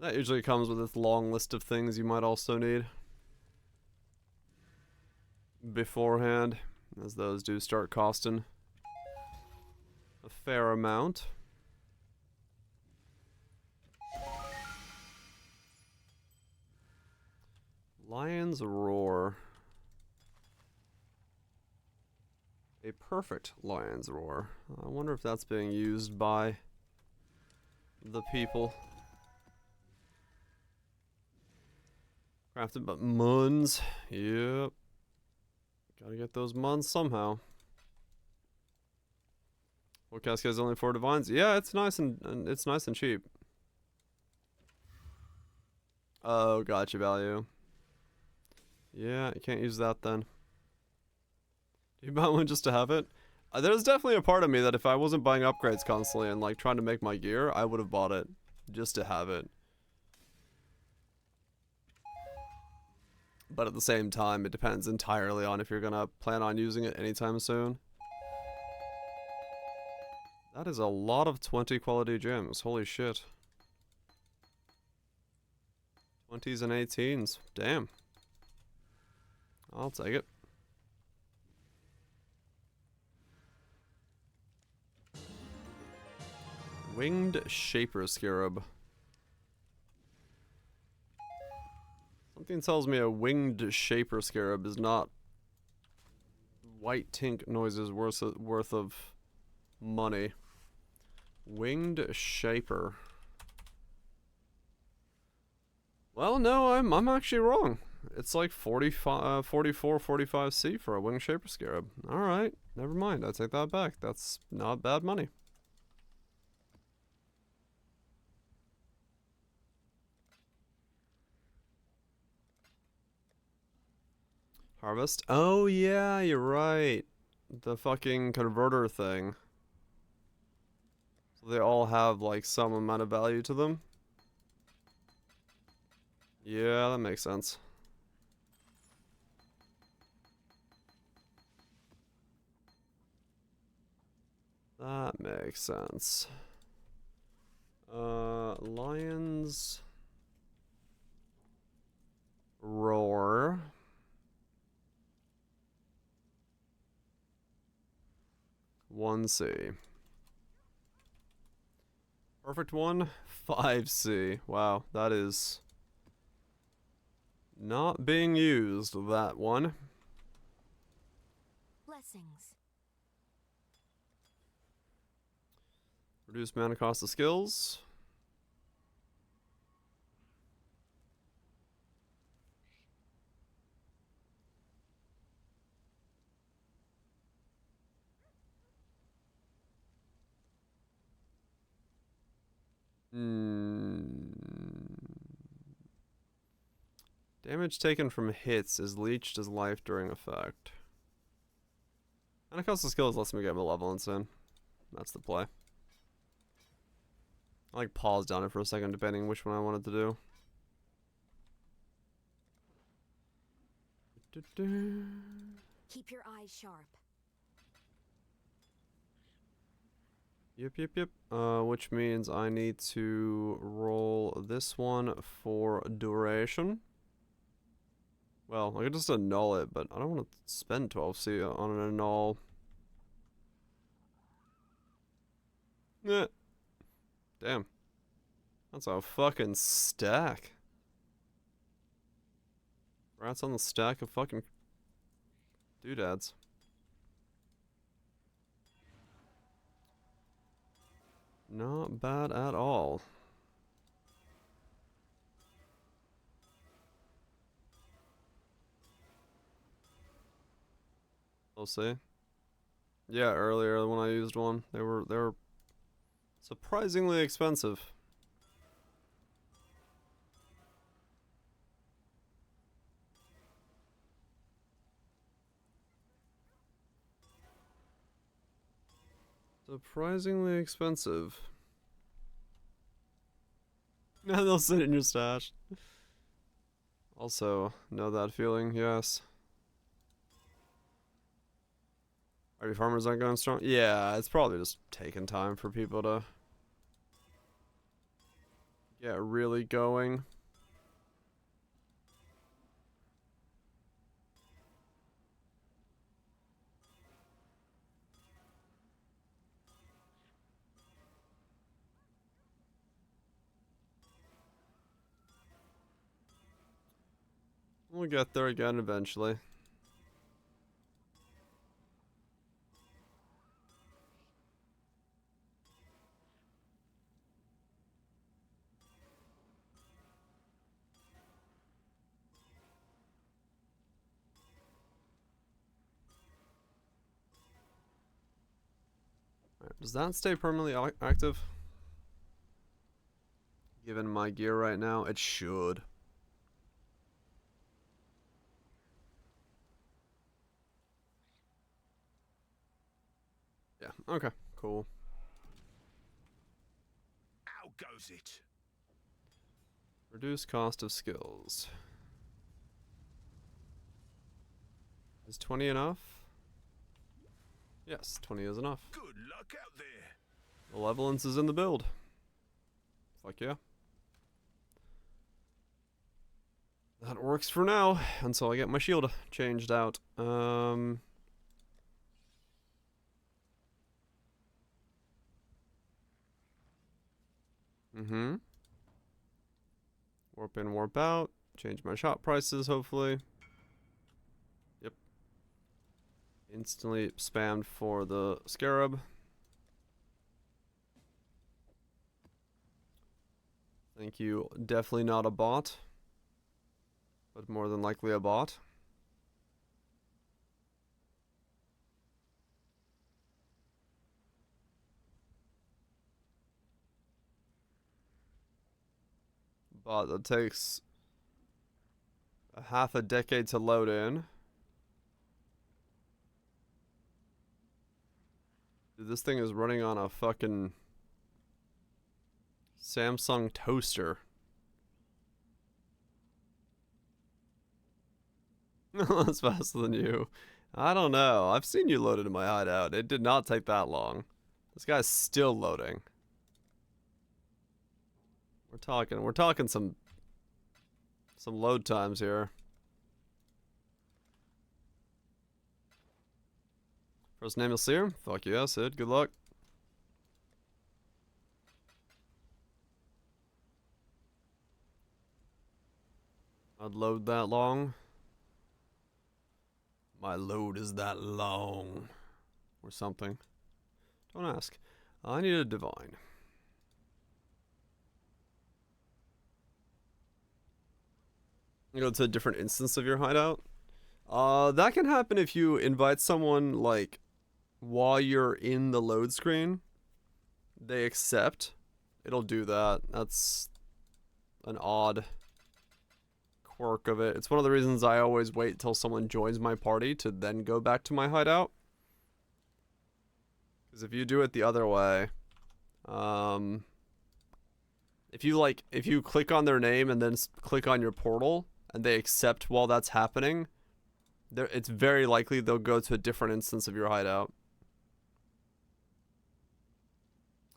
that usually comes with this long list of things you might also need beforehand, as those do start costing a fair amount. Lion's Roar. A perfect Lion's Roar. I wonder if that's being used by the people. Crafted, but muns. Yep. Gotta get those muns somehow. What cascade is only 4 divines? Yeah, it's nice and it's nice and cheap. Oh, gotcha, value. Yeah, you can't use that then. You buy one just to have it? There's definitely a part of me that if I wasn't buying upgrades constantly and like trying to make my gear, I would have bought it just to have it. But at the same time, it depends entirely on if you're gonna plan on using it anytime soon. That is a lot of 20 quality gems. Holy shit. 20s and 18s. Damn. I'll take it. Winged Shaper Scarab. Something tells me a Winged Shaper Scarab is not white tink noises worth of money. Winged Shaper. Well, no, I'm actually wrong. It's like 45, 44, 45C for a Winged Shaper Scarab. Alright, never mind. I take that back. That's not bad money. Harvest? Oh yeah, you're right. The fucking converter thing. So they all have like some amount of value to them. Yeah, that makes sense. That makes sense. Lion's Roar. One C. Perfect one, 5C. Wow, that is not being used, that one. blessings. Reduce mana cost of skills. Damage taken from hits is leached as life during effect. And a cost of skills lets me get malevolence in. That's the play. I like paused on it for a second depending which one I wanted to do. Keep your eyes sharp. Yep. Which means I need to roll this one for duration. Well, I could just annul it, but I don't want to spend 12C on an annul. Eh. Damn. That's a fucking stack. Rats on the stack of fucking doodads. Not bad at all. We'll see. Yeah, earlier when I used one, they were surprisingly expensive. Surprisingly expensive. And they'll sit in your stash. Also, know that feeling, yes. Are farmers aren't going strong? Yeah, it's probably just taking time for people to get really going. We'll get there again eventually. Alright, does that stay permanently active? Given my gear right now, it should. Yeah, okay, cool. How goes it? Reduce cost of skills. Is 20 enough? Yes, 20 is enough. Good luck out there. Malevolence is in the build. Fuck yeah. That works for now, until I get my shield changed out. Warp in, warp out. Change my shop prices, hopefully. Yep. Instantly spammed for the scarab. Thank you. Definitely not a bot, but more than likely a bot. Bot that takes a half a decade to load in. Dude, this thing is running on a fucking Samsung toaster. That's faster than you. I don't know. I've seen you load it in my hideout. It did not take that long. This guy's still loading. We're talking some load times here. First name is Seer? Fuck yeah, Sid. Good luck. I'd load that long. My load is that long. Or something. Don't ask. I need a divine. You go to a different instance of your hideout. That can happen if you invite someone, like, while you're in the load screen. They accept. It'll do that. That's an odd quirk of it. It's one of the reasons I always wait till someone joins my party to then go back to my hideout. Because if you do it the other way, if you click on their name and then click on your portal and they accept while that's happening, it's very likely they'll go to a different instance of your hideout.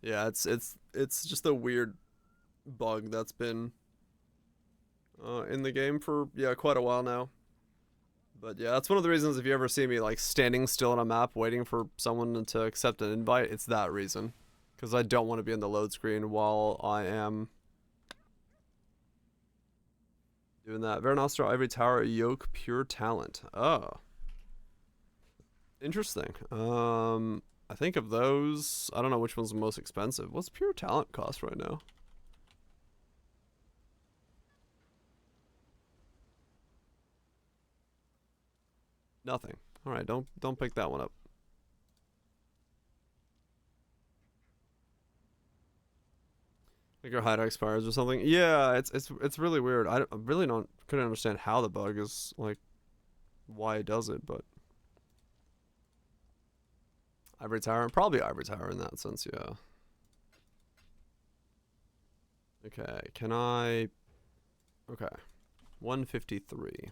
Yeah, it's just a weird bug that's been in the game for quite a while now. But yeah, that's one of the reasons if you ever see me like standing still on a map waiting for someone to accept an invite, it's that reason. Because I don't want to be in the load screen while I am doing that. Veranostro, Ivory Tower, Yoke, Pure Talent. Oh. Interesting. I think of those, I don't know which one's the most expensive. What's Pure Talent cost right now? Nothing. All right, don't pick that one up. Like your hideout expires or something. Yeah, it's really weird. I really couldn't understand how the bug is, like, why it does it, but Ivory Tower, probably Ivory Tower in that sense, yeah. Okay, can I? Okay, 153.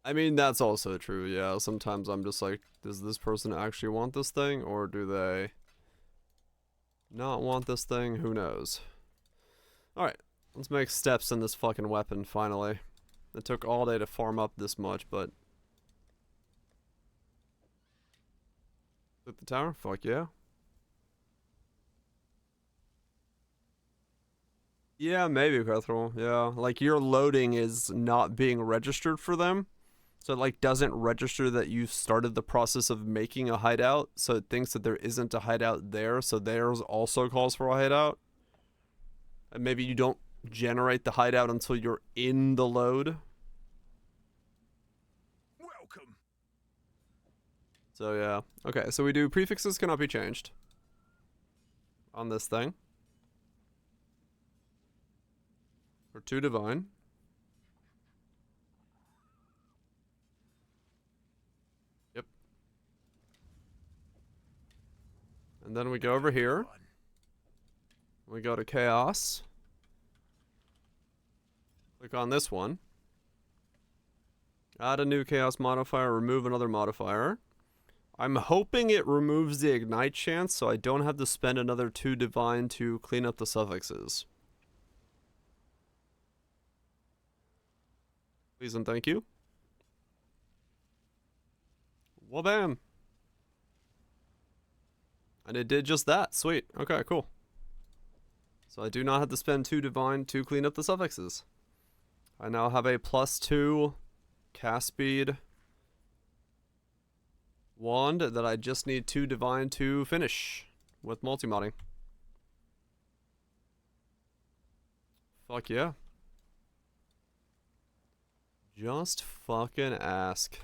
I mean, that's also true, yeah. Sometimes I'm just like, does this person actually want this thing, or do they not want this thing? Who knows? Alright, let's make steps in this fucking weapon, finally. It took all day to farm up this much, but... At the tower? Fuck yeah. Yeah, maybe, Cuthrell. Yeah, like your loading is not being registered for them. So it like doesn't register that you started the process of making a hideout. So it thinks that there isn't a hideout there. So theirs also calls for a hideout. And maybe you don't generate the hideout until you're in the load. Welcome. So yeah. Okay, so we do prefixes cannot be changed. On this thing. For 2 divine. Yep. And then we go over here. We go to chaos. Click on this one. Add a new chaos modifier, remove another modifier. I'm hoping it removes the ignite chance so I don't have to spend another 2 divine to clean up the suffixes. Please and thank you. Well, bam. And it did just that. Sweet. Okay, cool. So I do not have to spend 2 divine to clean up the suffixes. I now have a +2 cast speed wand that I just need 2 divine to finish with multi-modding. Fuck yeah. Just fucking ask.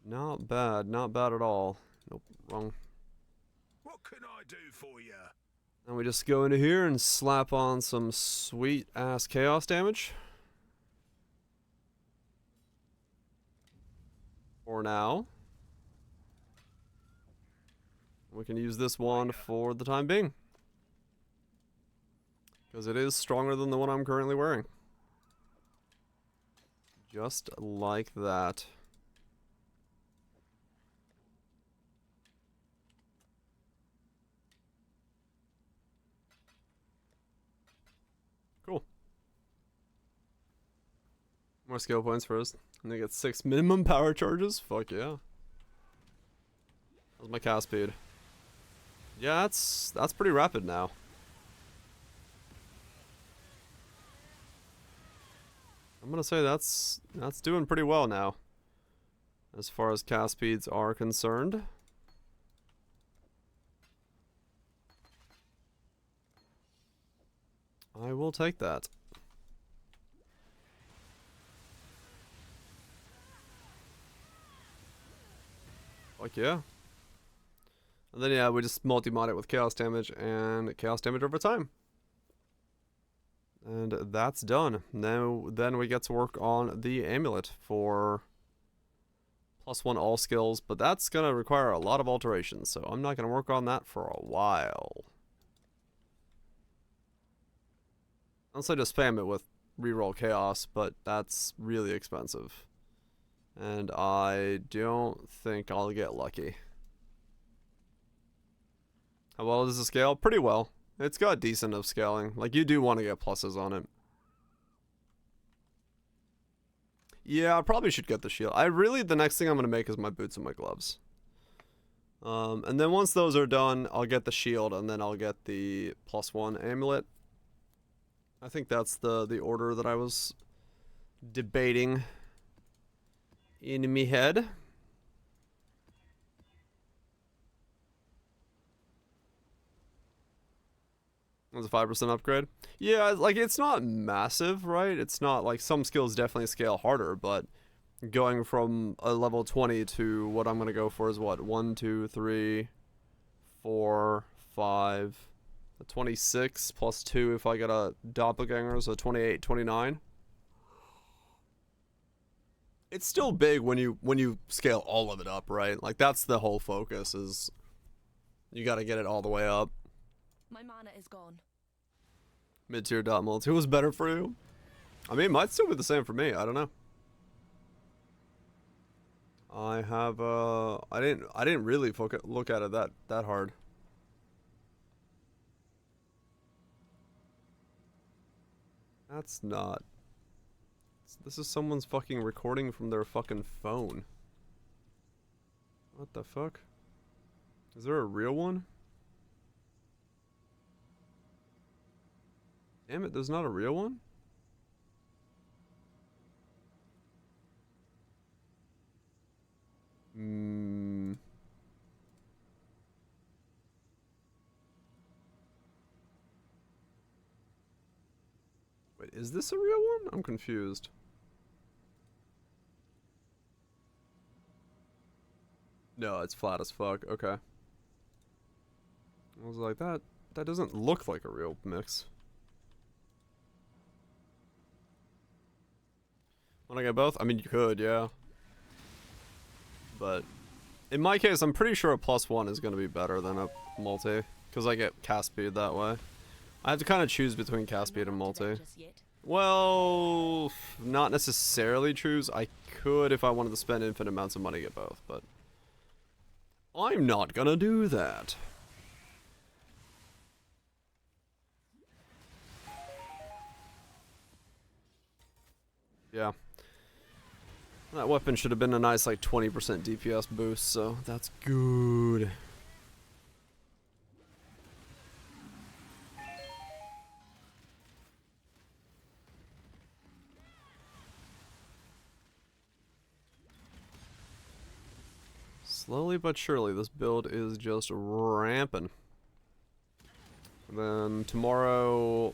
Not bad, not bad at all. Nope, wrong. What can I do for you? And we just go into here and slap on some sweet ass chaos damage. For now. We can use this wand for the time being. Because it is stronger than the one I'm currently wearing. Just like that. Cool. More skill points first. And they get 6 minimum power charges? Fuck yeah. That's my cast speed. Yeah, that's pretty rapid now. I'm gonna say that's doing pretty well now, as far as cast speeds are concerned. I will take that. Fuck yeah. And then yeah, we just multi-mod it with chaos damage and chaos damage over time. And that's done. Now then we get to work on the amulet for +1 all skills, but that's gonna require a lot of alterations, so I'm not gonna work on that for a while. Unless I just spam it with reroll chaos, but that's really expensive. And I don't think I'll get lucky. How well does it scale? Pretty well. It's got decent of scaling. Like, you do want to get pluses on it. Yeah, I probably should get the shield. The next thing I'm going to make is my boots and my gloves. And then once those are done, I'll get the shield, and then I'll get the +1 amulet. I think that's the order that I was debating in me head. It's a 5% upgrade. Yeah, like, it's not massive, right? It's not like, some skills definitely scale harder, but going from a level 20 to what I'm gonna go for is what? 1, 2, 3, 4, 5, 26 plus 2 if I get a doppelganger, so 28, 29. It's still big when you scale all of it up, right? Like, that's the whole focus, is you gotta get it all the way up. My mana is gone. Mid-tier dot multi was better for you? I mean, it might still be the same for me. I don't know. I have I didn't really look at it that hard. That's not. This is someone's fucking recording from their fucking phone. What the fuck? Is there a real one? Damn it, there's not a real one? Wait, is this a real one? I'm confused. No, it's flat as fuck. Okay. I was like, that doesn't look like a real mix. Want to get both? I mean, you could, yeah. But in my case, I'm pretty sure a +1 is going to be better than a multi, because I get cast speed that way. I have to kind of choose between cast speed and multi. Well, not necessarily choose. I could if I wanted to spend infinite amounts of money to get both, but I'm not gonna do that. Yeah. That weapon should have been a nice, like, 20% DPS boost, so that's good. Slowly but surely, this build is just ramping. And then tomorrow,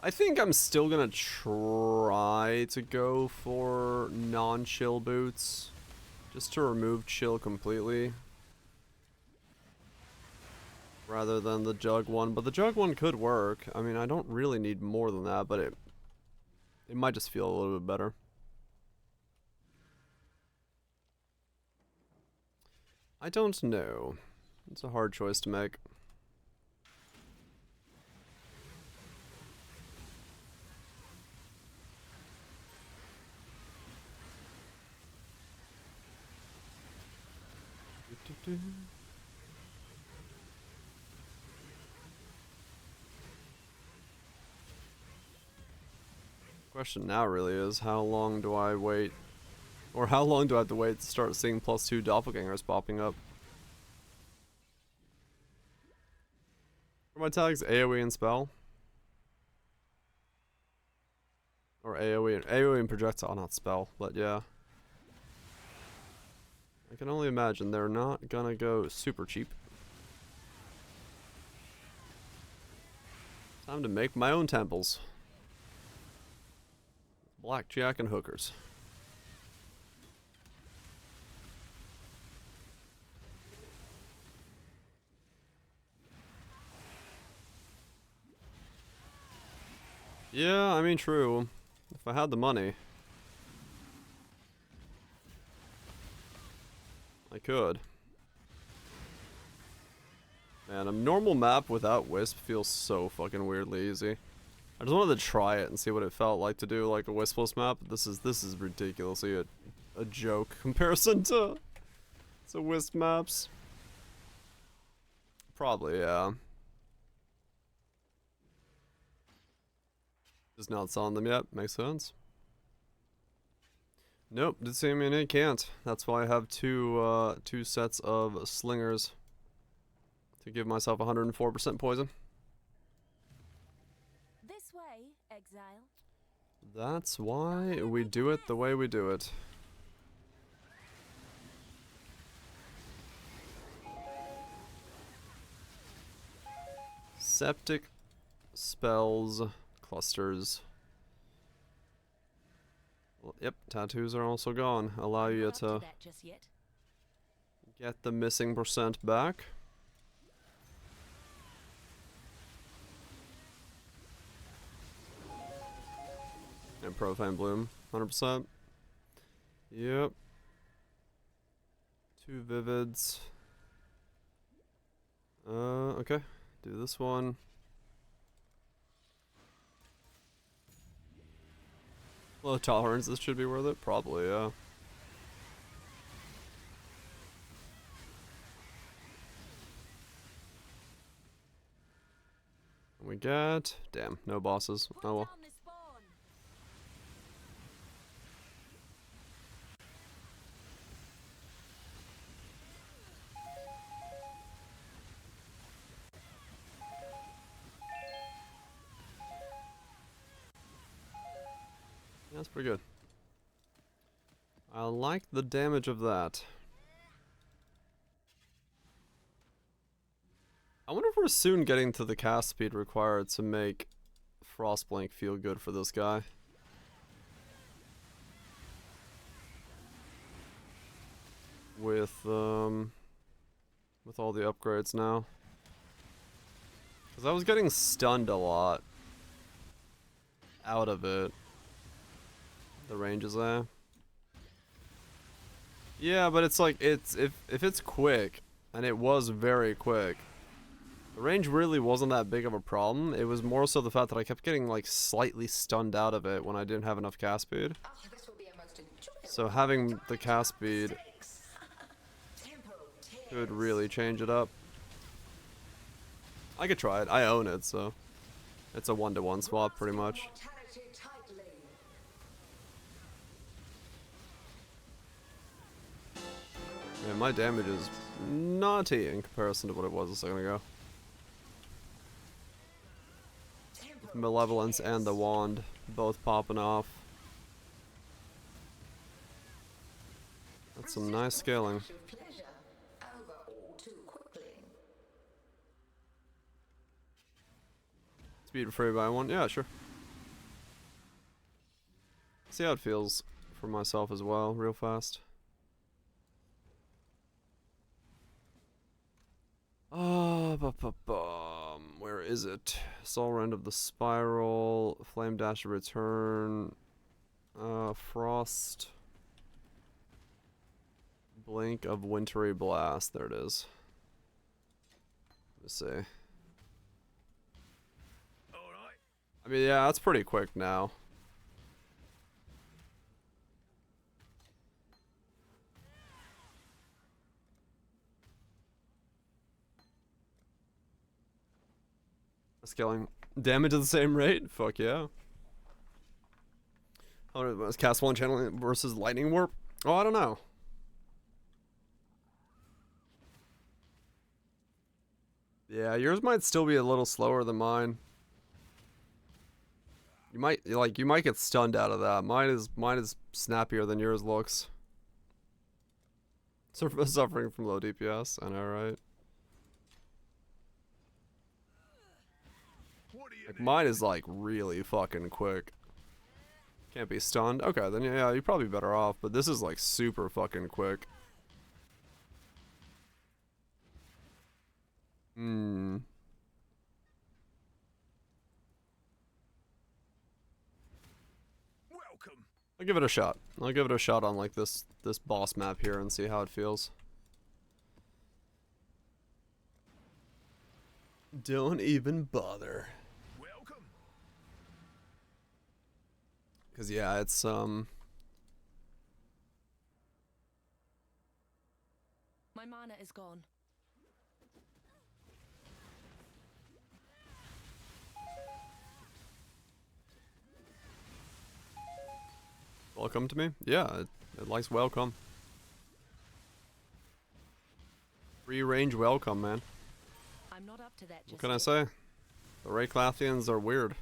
I think I'm still gonna try to go for non-chill boots, just to remove chill completely, rather than the jug one. But the jug one could work. I mean, I don't really need more than that, but it might just feel a little bit better. I don't know. It's a hard choice to make. Question now really is, how long do I wait? Or how long do I have to wait to start seeing +2 doppelgangers popping up? Are my tags AoE and spell? Or Or AoE and projectile, not spell, but yeah. I can only imagine they're not gonna go super cheap. Time to make my own temples. Blackjack and hookers. Yeah, I mean, true. If I had the money, I could. Man, a normal map without Wisp feels so fucking weirdly easy. I just wanted to try it and see what it felt like to do like a Wispless map. This is ridiculously a joke comparison to Wisp maps. Probably, yeah. Just not selling them yet. Makes sense. Nope, did see me and it can't. That's why I have two sets of slingers to give myself 104% poison. This way, exile. That's why we do it the way we do it. Septic spells clusters. Well, yep, tattoos are also gone. Allow you to get the missing percent back. And Profane Bloom, 100%. Yep. 2 Vivids. Okay. Do this one. Low tolerance, this should be worth it? Probably, yeah. And we got... Damn, no bosses. Oh well. That's pretty good. I like the damage of that. I wonder if we're soon getting to the cast speed required to make Frostblink feel good for this guy. With all the upgrades now. Because I was getting stunned a lot out of it. The range is there. Yeah, but it's like if it's quick, and it was very quick, the range really wasn't that big of a problem. It was more so the fact that I kept getting like slightly stunned out of it when I didn't have enough cast speed. So having the cast speed could really change it up. I could try it. I own it, so it's a 1-to-1 swap pretty much. Yeah, my damage is naughty in comparison to what it was a second ago. With Malevolence and the wand both popping off. That's some nice scaling. Speed free by 1? Yeah, sure. See how it feels for myself as well, real fast. Where is it? Soul Rend of the Spiral, Flame Dash of Return, Frost, Blink of Wintry Blast. There it is. Let's see. I mean, yeah, that's pretty quick now. Scaling damage at the same rate? Fuck yeah. Cast one channel versus lightning warp? Oh, I don't know. Yeah, yours might still be a little slower than mine. You might get stunned out of that. Mine is snappier than yours looks. Suffering from low DPS, I know, right? Like, mine is like really fucking quick. Can't be stunned. Okay, then yeah, you're probably better off. But this is like super fucking quick. Hmm. Welcome. I'll give it a shot. I'll give it a shot on like this boss map here and see how it feels. Don't even bother. Welcome. Cause yeah, it's My mana is gone. welcome to me. Yeah, it likes welcome. Free range welcome, man. I'm not up to that. What can I say? The Rayclathians are weird.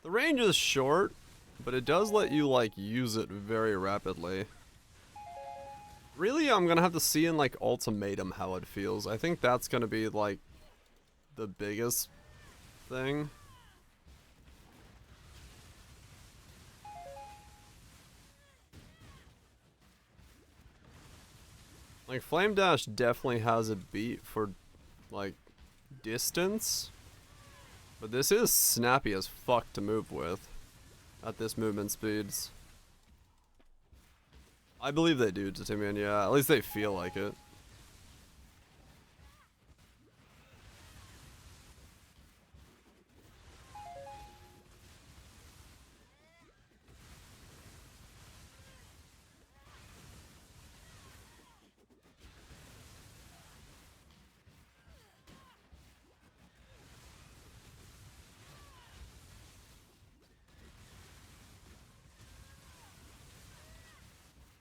The range is short, but it does let you like use it very rapidly. Really, I'm gonna have to see in like Ultimatum how it feels. I think that's gonna be like the biggest thing. Like Flame Dash definitely has a beat for like distance, but this is snappy as fuck to move with at this movement speeds. I believe they do, Titimian, yeah. At least they feel like it.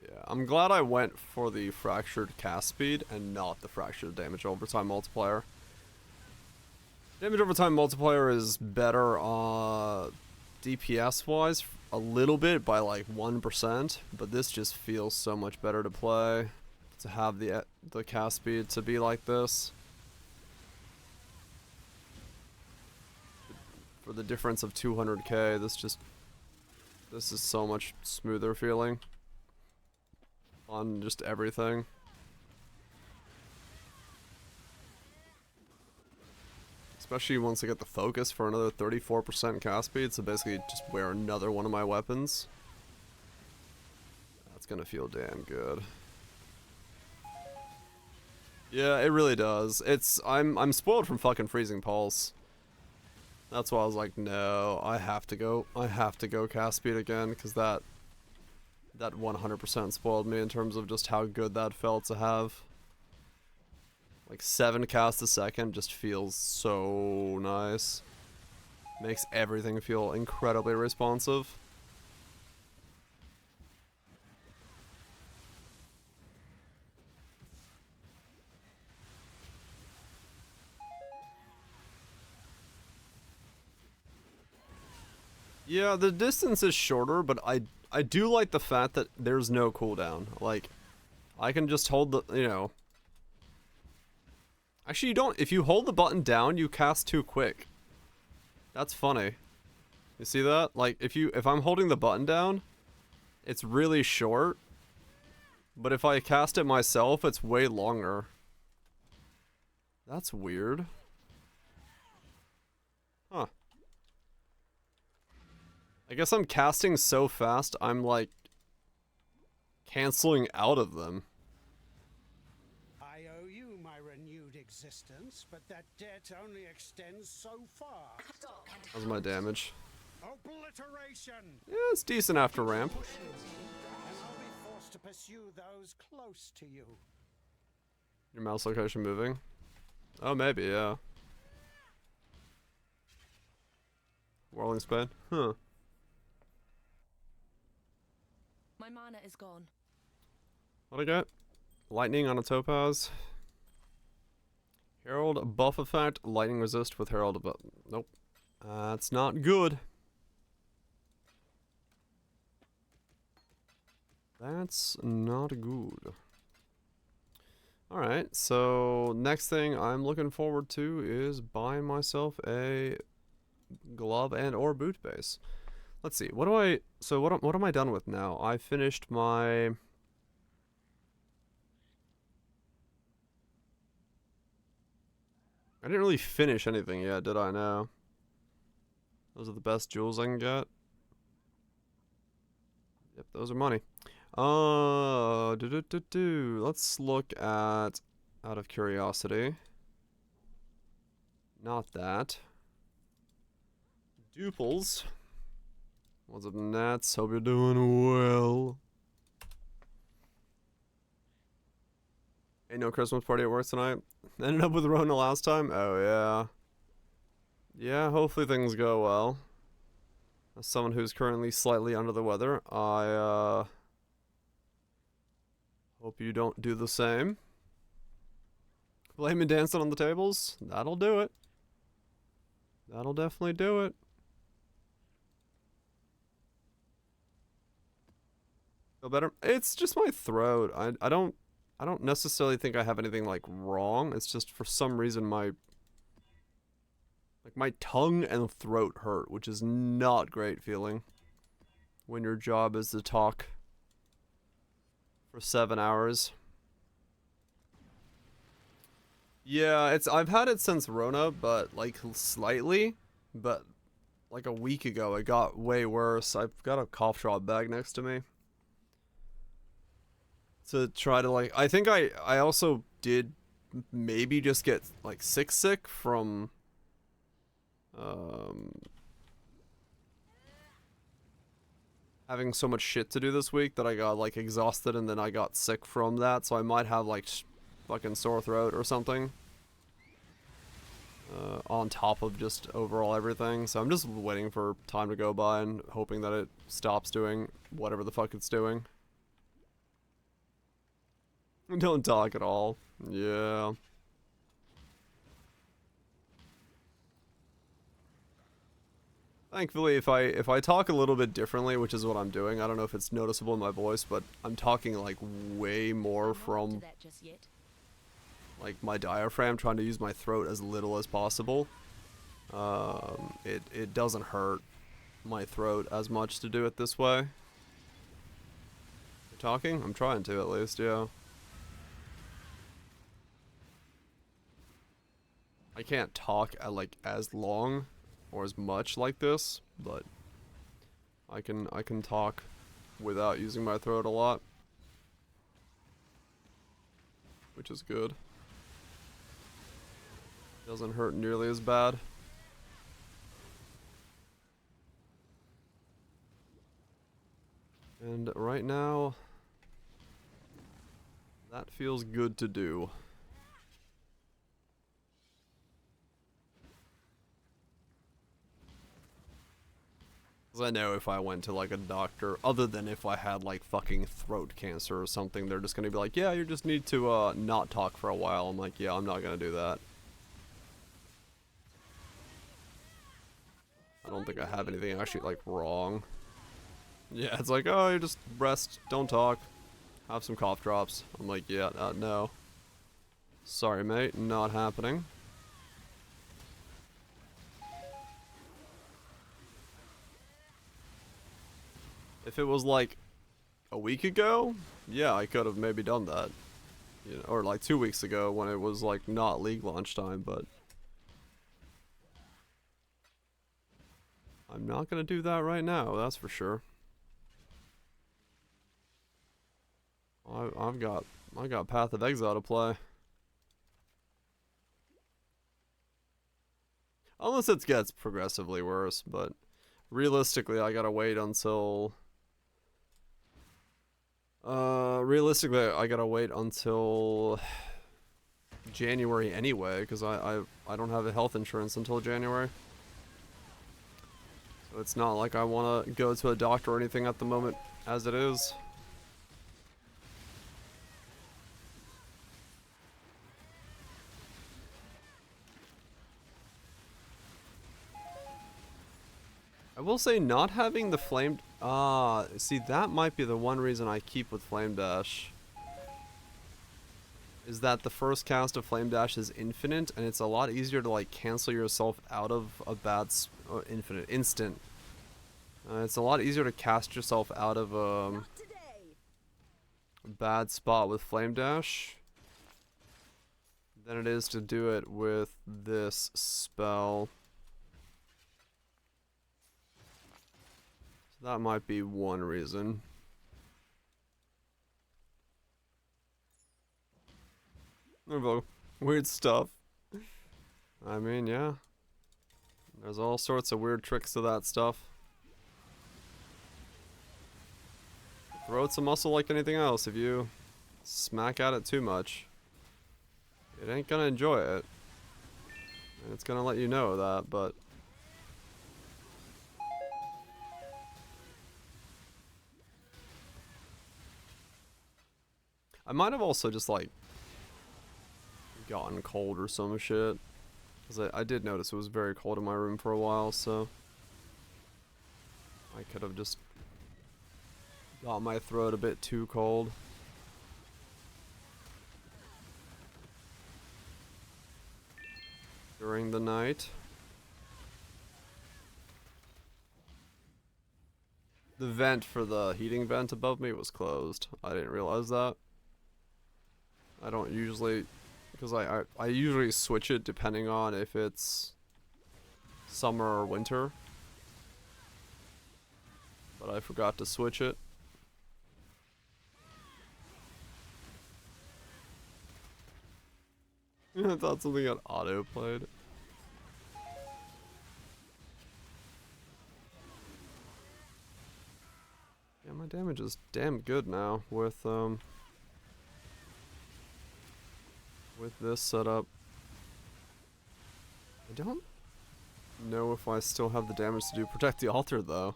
Yeah, I'm glad I went for the fractured cast speed and not the fractured damage over time multiplier. Damage over time multiplier is better DPS wise a little bit by like 1%, but this just feels so much better to play, to have the cast speed to be like this. For the difference of 200k, this is so much smoother feeling on just everything. Especially once I get the focus for another 34% cast speed, so basically just wear another one of my weapons. That's gonna feel damn good. Yeah, it really does. I'm spoiled from fucking Freezing Pulse. That's why I was like, no, I have to go cast speed again, because that 100% spoiled me in terms of just how good that felt to have. Like 7 casts a second just feels so nice. Makes everything feel incredibly responsive. Yeah, the distance is shorter, but I do like the fact that there's no cooldown. Like, I can just hold the, you know. Actually, you don't. If you hold the button down, you cast too quick. That's funny. You see that? Like, if I'm holding the button down, it's really short. But if I cast it myself, it's way longer. That's weird. Huh. I guess I'm casting so fast, I'm like canceling out of them. I owe you my renewed existence, but that debt only extends so far. How's my damage? Obliteration! Yeah, it's decent after ramp. And I'll be forced to pursue those close to you. Your mouse location moving? Oh, maybe, yeah. Whirling spin? Huh. My mana is gone. What I got? Lightning on a topaz. Herald buff effect. Lightning resist with Herald buff. Nope. That's not good. That's not good. Alright, so next thing I'm looking forward to is buying myself a glove and or boot base. Let's see, what am I done with now? I finished my... I didn't really finish anything yet, did I now? Those are the best jewels I can get. Yep, those are money. Let's look at, out of curiosity. Not that. Duples. What's up, Nats? Hope you're doing well. Ain't no Christmas party at work tonight. Ended up with Rona last time? Oh, yeah. Yeah, hopefully things go well. As someone who's currently slightly under the weather, I, hope you don't do the same. Blaming dancing on the tables? That'll do it. That'll definitely do it. Feel better? It's just my throat. I don't necessarily think I have anything like wrong. It's just for some reason my tongue and throat hurt, which is not great feeling when your job is to talk for 7 hours. Yeah, I've had it since Rona, but like slightly, but like a week ago it got way worse. I've got a cough drop bag next to me to try to like, I think I also did maybe just get like sick from having so much shit to do this week that I got like exhausted and then I got sick from that, so I might have like fucking sore throat or something on top of just overall everything. So I'm just waiting for time to go by and hoping that it stops doing whatever the fuck it's doing. Don't talk at all. Yeah. Thankfully, if I talk a little bit differently, which is what I'm doing, I don't know if it's noticeable in my voice, but I'm talking like way more from like my diaphragm, trying to use my throat as little as possible. It doesn't hurt my throat as much to do it this way. You're talking? I'm trying to at least, yeah. I can't talk at like as long or as much like this, but I can talk without using my throat a lot, which is good. Doesn't hurt nearly as bad. And right now, that feels good to do. I know if I went to like a doctor, other than if I had like fucking throat cancer or something, they're just gonna be like, yeah, you just need to not talk for a while. I'm like, yeah, I'm not gonna do that. I don't think I have anything actually like wrong. Yeah, it's like, oh, you just rest, don't talk, have some cough drops. I'm like, yeah, no. Sorry, mate, not happening. If it was like a week ago, yeah, I could have maybe done that. You know, or like 2 weeks ago when it was like not league launch time, but I'm not gonna do that right now, that's for sure. I got Path of Exile to play. Unless it gets progressively worse, but realistically I gotta wait until realistically, I gotta wait until January anyway, because I don't have a health insurance until January. So it's not like I want to go to a doctor or anything at the moment, as it is. will say not having the flame... see, that might be the one reason I keep with Flame Dash. Is that the first cast of Flame Dash is infinite, and it's a lot easier to, like, cancel yourself out of a bad... instant. It's a lot easier to cast yourself out of a bad spot with Flame Dash than it is to do it with this spell. So that might be one reason. Weird stuff. I mean, yeah. There's all sorts of weird tricks to that stuff. Throat's a muscle like anything else. If you smack at it too much, it ain't gonna enjoy it. And it's gonna let you know that, but... I might have also just, like, gotten cold or some shit. Because I did notice it was very cold in my room for a while, so... I could have just got my throat a bit too cold. During the night. The vent for the heating vent above me was closed. I didn't realize that. I don't usually... Because I usually switch it depending on if it's summer or winter. But I forgot to switch it. I thought something got auto-played. Yeah, my damage is damn good now with this setup. I don't know if I still have the damage to do Protect the Altar though.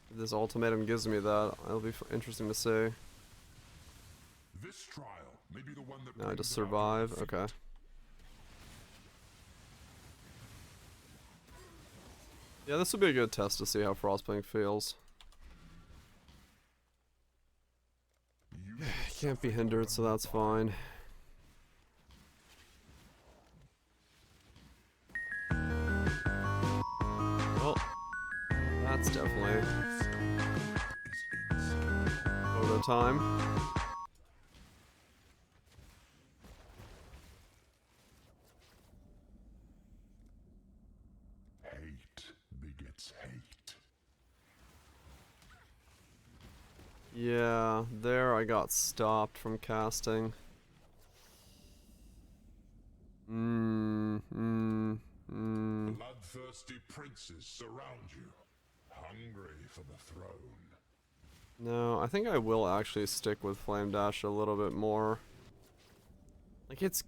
If this ultimatum gives me that, it'll be interesting to see. This trial may be the one that No, I just survive. Okay. Yeah, this would be a good test to see how Frostbank feels. Can't be hindered, so that's fine. Well, that's definitely photo time. Hate begets hate. Yeah, there I got stopped from casting. Bloodthirsty princes surround you, hungry for the throne. No, I think I will actually stick with Flame Dash a little bit more. Like it's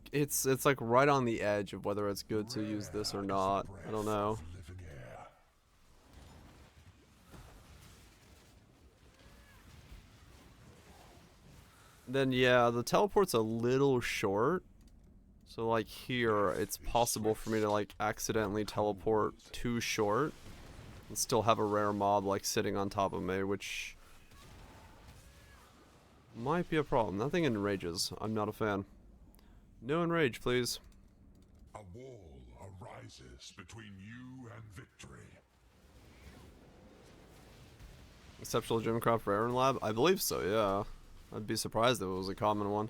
like right on the edge of whether it's good to use this or not. I don't know. Then yeah, the teleport's a little short. So like here, it's possible for me to like accidentally teleport too short and still have a rare mob like sitting on top of me, which might be a problem. Nothing enrages. I'm not a fan. No enrage, please. A wall arises between you and victory. Exceptional Gemcraft Rare in Lab? I believe so, yeah. I'd be surprised if it was a common one.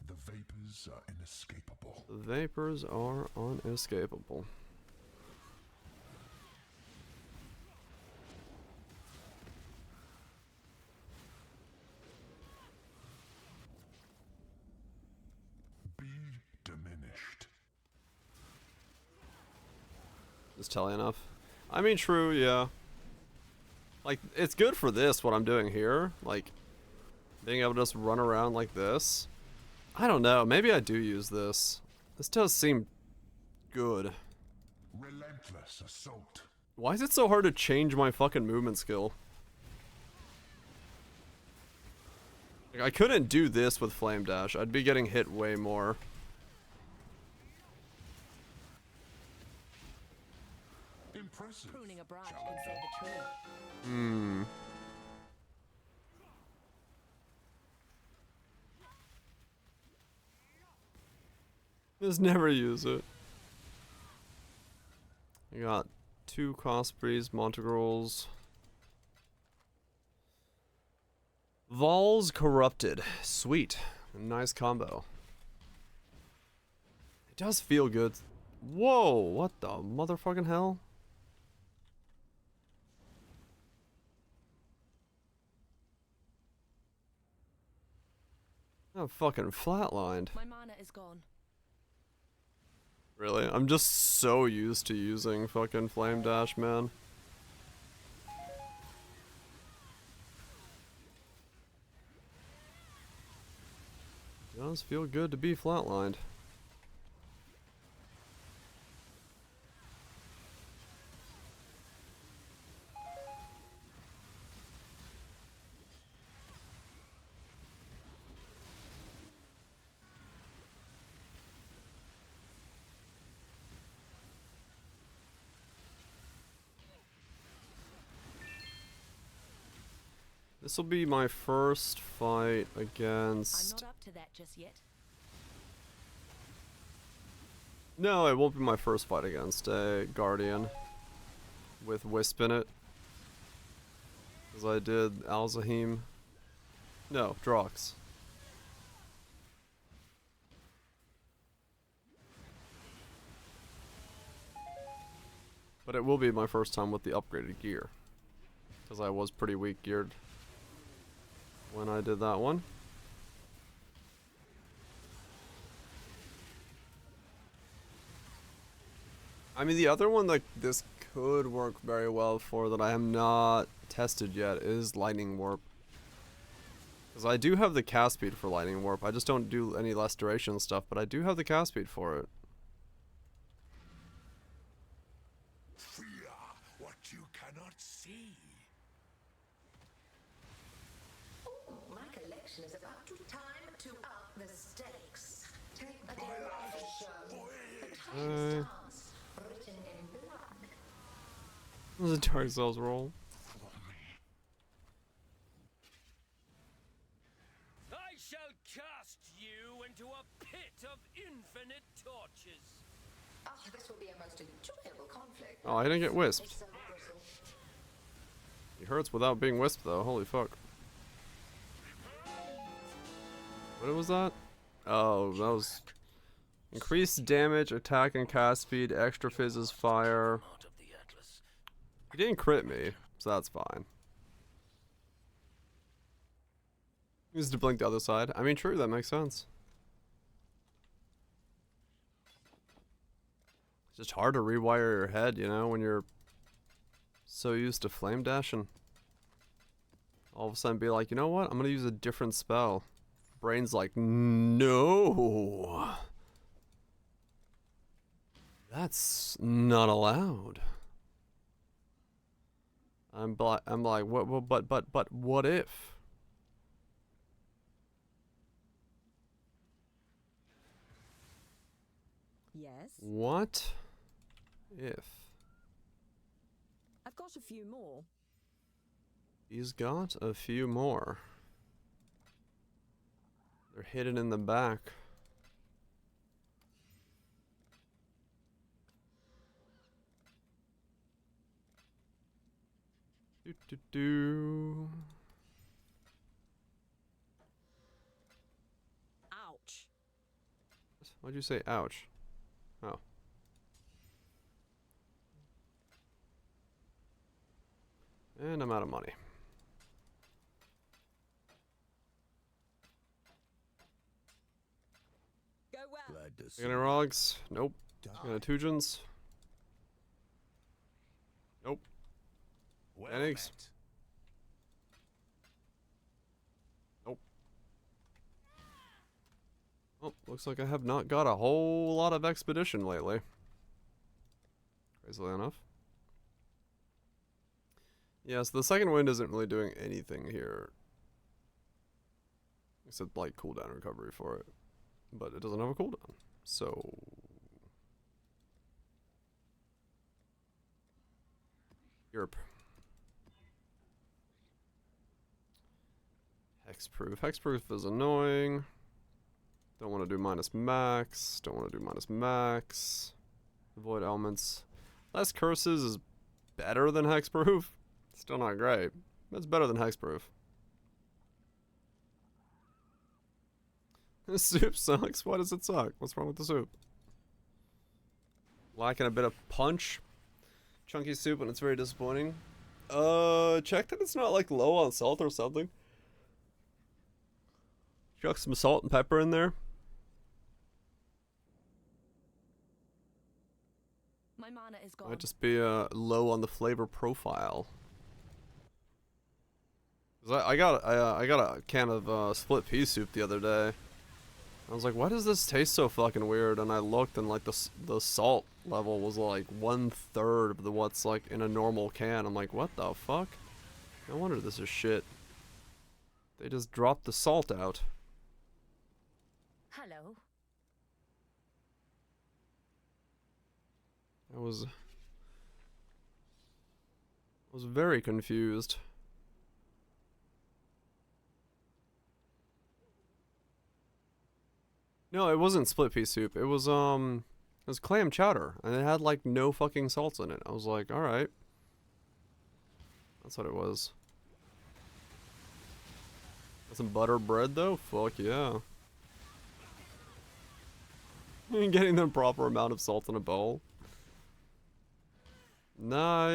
The vapors are inescapable. The vapors are unescapable. Be diminished. Is telly enough? I mean, true, yeah. Like, it's good for this, what I'm doing here. Like, being able to just run around like this. I don't know, maybe I do use this. This does seem good. Relentless assault. Why is it so hard to change my fucking movement skill? Like, I couldn't do this with Flame Dash. I'd be getting hit way more. impressive. Pruning a branch can save a tree. Hmm. Just never use it. I got 2 Cospreys, Montegrels. Vols Corrupted. Sweet. Nice combo. It does feel good. Whoa, what the motherfucking hell? I'm fucking flatlined. My mana is gone. Really? I'm just so used to using fucking Flame Dash, man. It does feel good to be flatlined. This will be my first fight against... I'm not up to that just yet. No, it won't be my first fight against a Guardian with Wisp in it. Because I did Alzahim. No, Drox. But it will be my first time with the upgraded gear. Because I was pretty weak geared when I did that one. I mean, the other one that this could work very well for that I am not tested yet is Lightning Warp. Because I do have the cast speed for Lightning Warp. I just don't do any less duration stuff, but I do have the cast speed for it. Fear what you cannot see. Ooh, my collection is about to time to up the stakes. Take a day off the show. The tiny stars written in blood. It was a Dark Souls roll. I shall cast you into a pit of infinite torches. Ah, this will be a most enjoyable conflict. Oh, I didn't get wisped. It's so brittle. He hurts without being wisped though, holy fuck. What was that? Oh, that was... Increased damage, attack and cast speed, extra fizzes fire. He didn't crit me, so that's fine. He needs to blink the other side. I mean, true, that makes sense. It's just hard to rewire your head, you know, when you're so used to flame dashing. All of a sudden be like, you know what? I'm gonna use a different spell. Brain's like, no. That's not allowed. I'm like, what, but what if? Yes. What if? I've got a few more. He's got a few more. They're hidden in the back. Do. Ouch. Why'd you say ouch? Oh. And I'm out of money. Go well. Glad to see Got any Rogs? Nope. Got any Tujins? Nope. well Eggs? met. Nope. Oh, looks like I have not got a whole lot of expedition lately. Crazily enough. Yeah, so the second wind isn't really doing anything here. Except like cooldown recovery for it. But it doesn't have a cooldown. So Europe. Hexproof. Hexproof is annoying. Don't want to do minus max. Don't want to do minus max. Avoid elements. Less curses is better than hexproof. Still not great. But it's better than hexproof. This soup sucks. Why does it suck? What's wrong with the soup? Lacking a bit of punch. Chunky soup and it's very disappointing. Check that it's not like low on salt or something. Chuck some salt and pepper in there. My mana is gone. Might just be low on the flavor profile. 'Cause I got a can of split pea soup the other day. I was like, why does this taste so fucking weird? And I looked and like the salt level was like 1/3 of the what's like in a normal can. I'm like, what the fuck? No wonder this is shit. They just dropped the salt out. Hello. I was very confused. No, it wasn't split pea soup. It was clam chowder, and it had like no fucking salts in it. I was like, all right, that's what it was. Got some butter bread though. Fuck yeah. Getting the proper amount of salt in a bowl. Nah,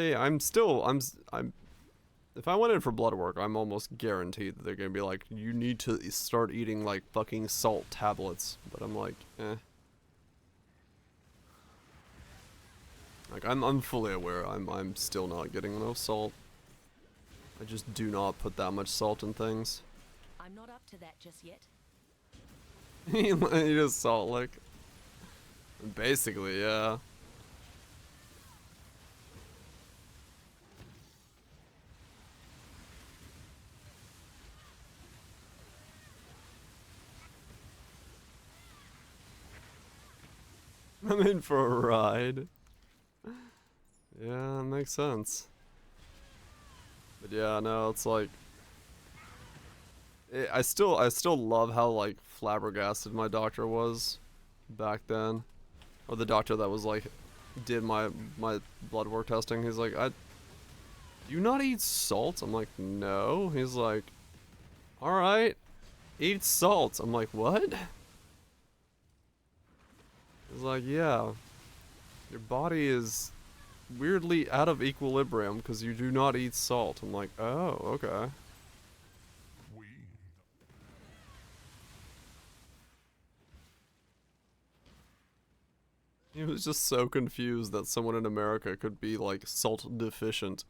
if I went in for blood work, I'm almost guaranteed that they're gonna be like, you need to start eating like fucking salt tablets. But I'm like, eh. Like I'm fully aware I'm still not getting enough salt. I just do not put that much salt in things. I'm not up to that just yet. You just salt lick. Basically, yeah. I'm in for a ride. Yeah, that makes sense. But yeah, no, it's like I still love how like flabbergasted my doctor was back then. Or the doctor that was like did my blood work testing. He's like, do you not eat salt? I'm like, no. He's like, alright, eat salt. I'm like, what? He's like, yeah, your body is weirdly out of equilibrium because you do not eat salt. I'm like, oh, okay. He was just so confused that someone in America could be like salt deficient.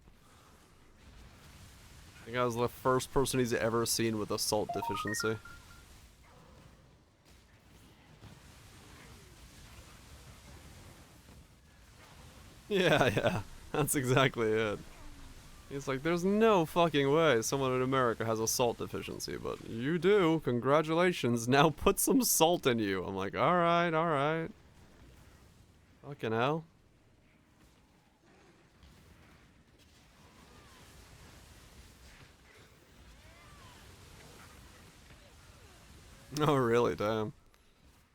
I think I was the first person he's ever seen with a salt deficiency. Yeah, that's exactly it. He's like, there's no fucking way someone in America has a salt deficiency, but you do. Congratulations. Now put some salt in you. I'm like, alright, alright. Fucking hell. Oh, really? Damn.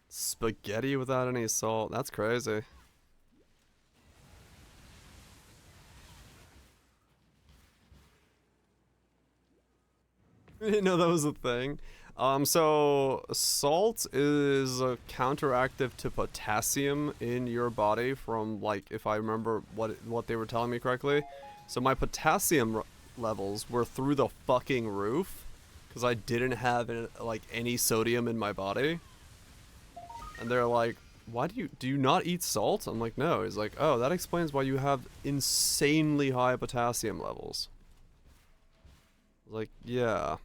Spaghetti without any salt. That's crazy. I didn't know that was a thing. So salt is counteractive to potassium in your body from, like, if I remember what they were telling me correctly. So my potassium levels were through the fucking roof because I didn't have like any sodium in my body. And they're like, why do you not eat salt? I'm like, no. He's like, oh, that explains why you have insanely high potassium levels. I was like, yeah.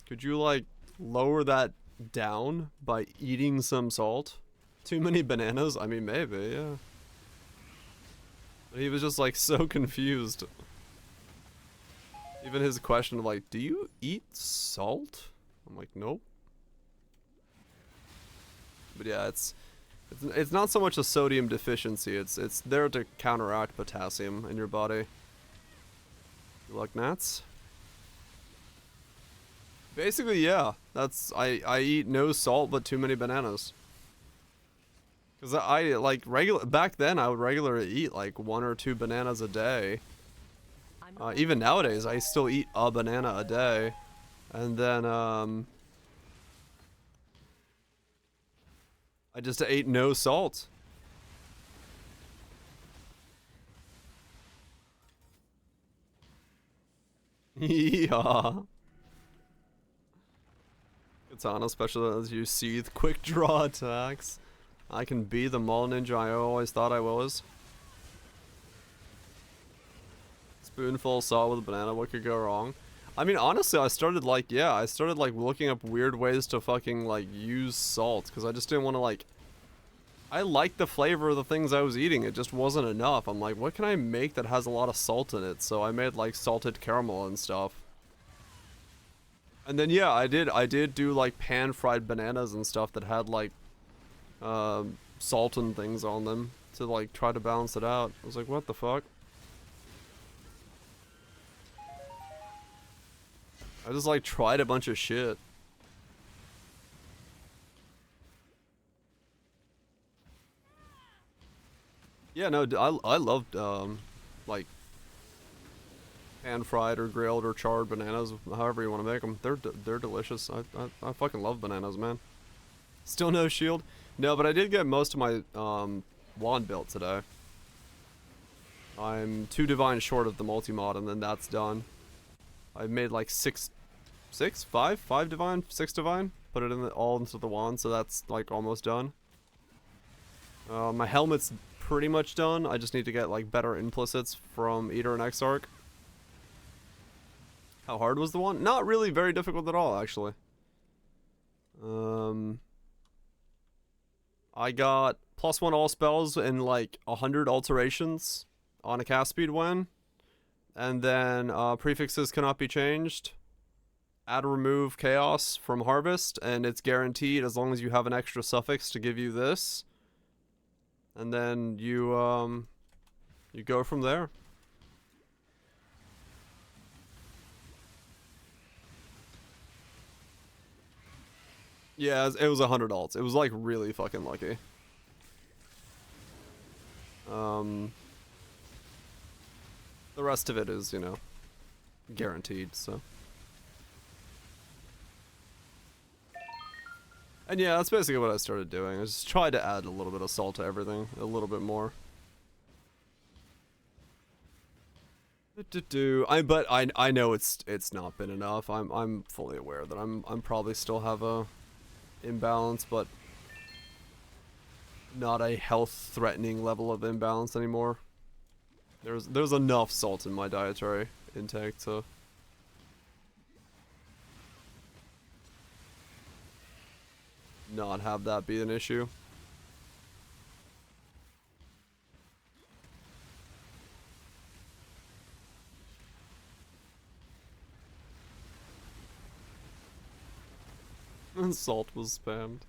Could you like lower that down by eating some salt? Too many bananas? I mean, maybe, yeah. But he was just like so confused. Even his question of like, do you eat salt? I'm like, nope. But yeah, it's not so much a sodium deficiency. It's there to counteract potassium in your body. Good luck, Nats. Basically, yeah. That's I eat no salt but too many bananas. Cause I like back then I would regularly eat like 1 or 2 bananas a day. Even nowadays I still eat a banana a day, and then I just ate no salt. Yeah. Katana special as you seethe quick draw attacks. I can be the mall ninja I always thought I was. Spoonful of salt with a banana, what could go wrong? I mean, honestly, I started like looking up weird ways to fucking like use salt, because I just didn't want to like, I liked the flavor of the things I was eating, it just wasn't enough. I'm like, what can I make that has a lot of salt in it? So I made like salted caramel and stuff. And then yeah, I did do like pan-fried bananas and stuff that had like salt and things on them to like try to balance it out. I was like, what the fuck? I just like tried a bunch of shit. Yeah, no, I loved like pan-fried or grilled or charred bananas, however you want to make them. They're delicious. I fucking love bananas, man. Still no shield? No, but I did get most of my wand built today. I'm 2 divine short of the multi-mod, and then that's done. I made like 5 divine, 6 divine. Put it in all into the wand, so that's like almost done. My helmet's pretty much done. I just need to get like better implicits from Eater and Exarch. How hard was the one? Not really very difficult at all, actually. I got +1 all spells and like 100 alterations on a cast speed win. And then prefixes cannot be changed. Add or remove chaos from harvest, and it's guaranteed as long as you have an extra suffix to give you this. And then you go from there. Yeah, it was 100 alts. It was like really fucking lucky. The rest of it is, you know, guaranteed, so. And yeah, that's basically what I started doing. I just tried to add a little bit of salt to everything, a little bit more. But I know it's not been enough. I'm fully aware that I'm probably still have a imbalance, but not a health-threatening level of imbalance anymore. There's enough salt in my dietary intake to not have that be an issue. And salt was spammed.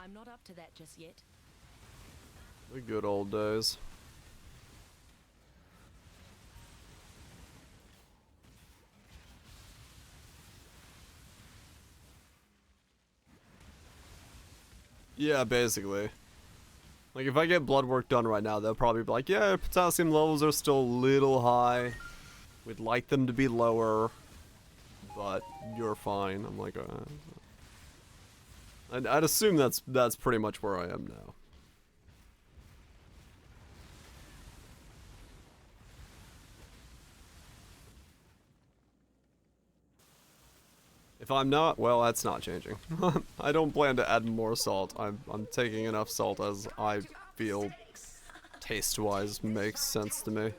I'm not up to that just yet. The good old days. Yeah, basically. Like, if I get blood work done right now, they'll probably be like, yeah, potassium levels are still a little high. We'd like them to be lower, but you're fine. I'm like, I'd assume that's pretty much where I am now. If I'm not, well, that's not changing. I don't plan to add more salt. I'm taking enough salt as I feel taste-wise makes sense to me.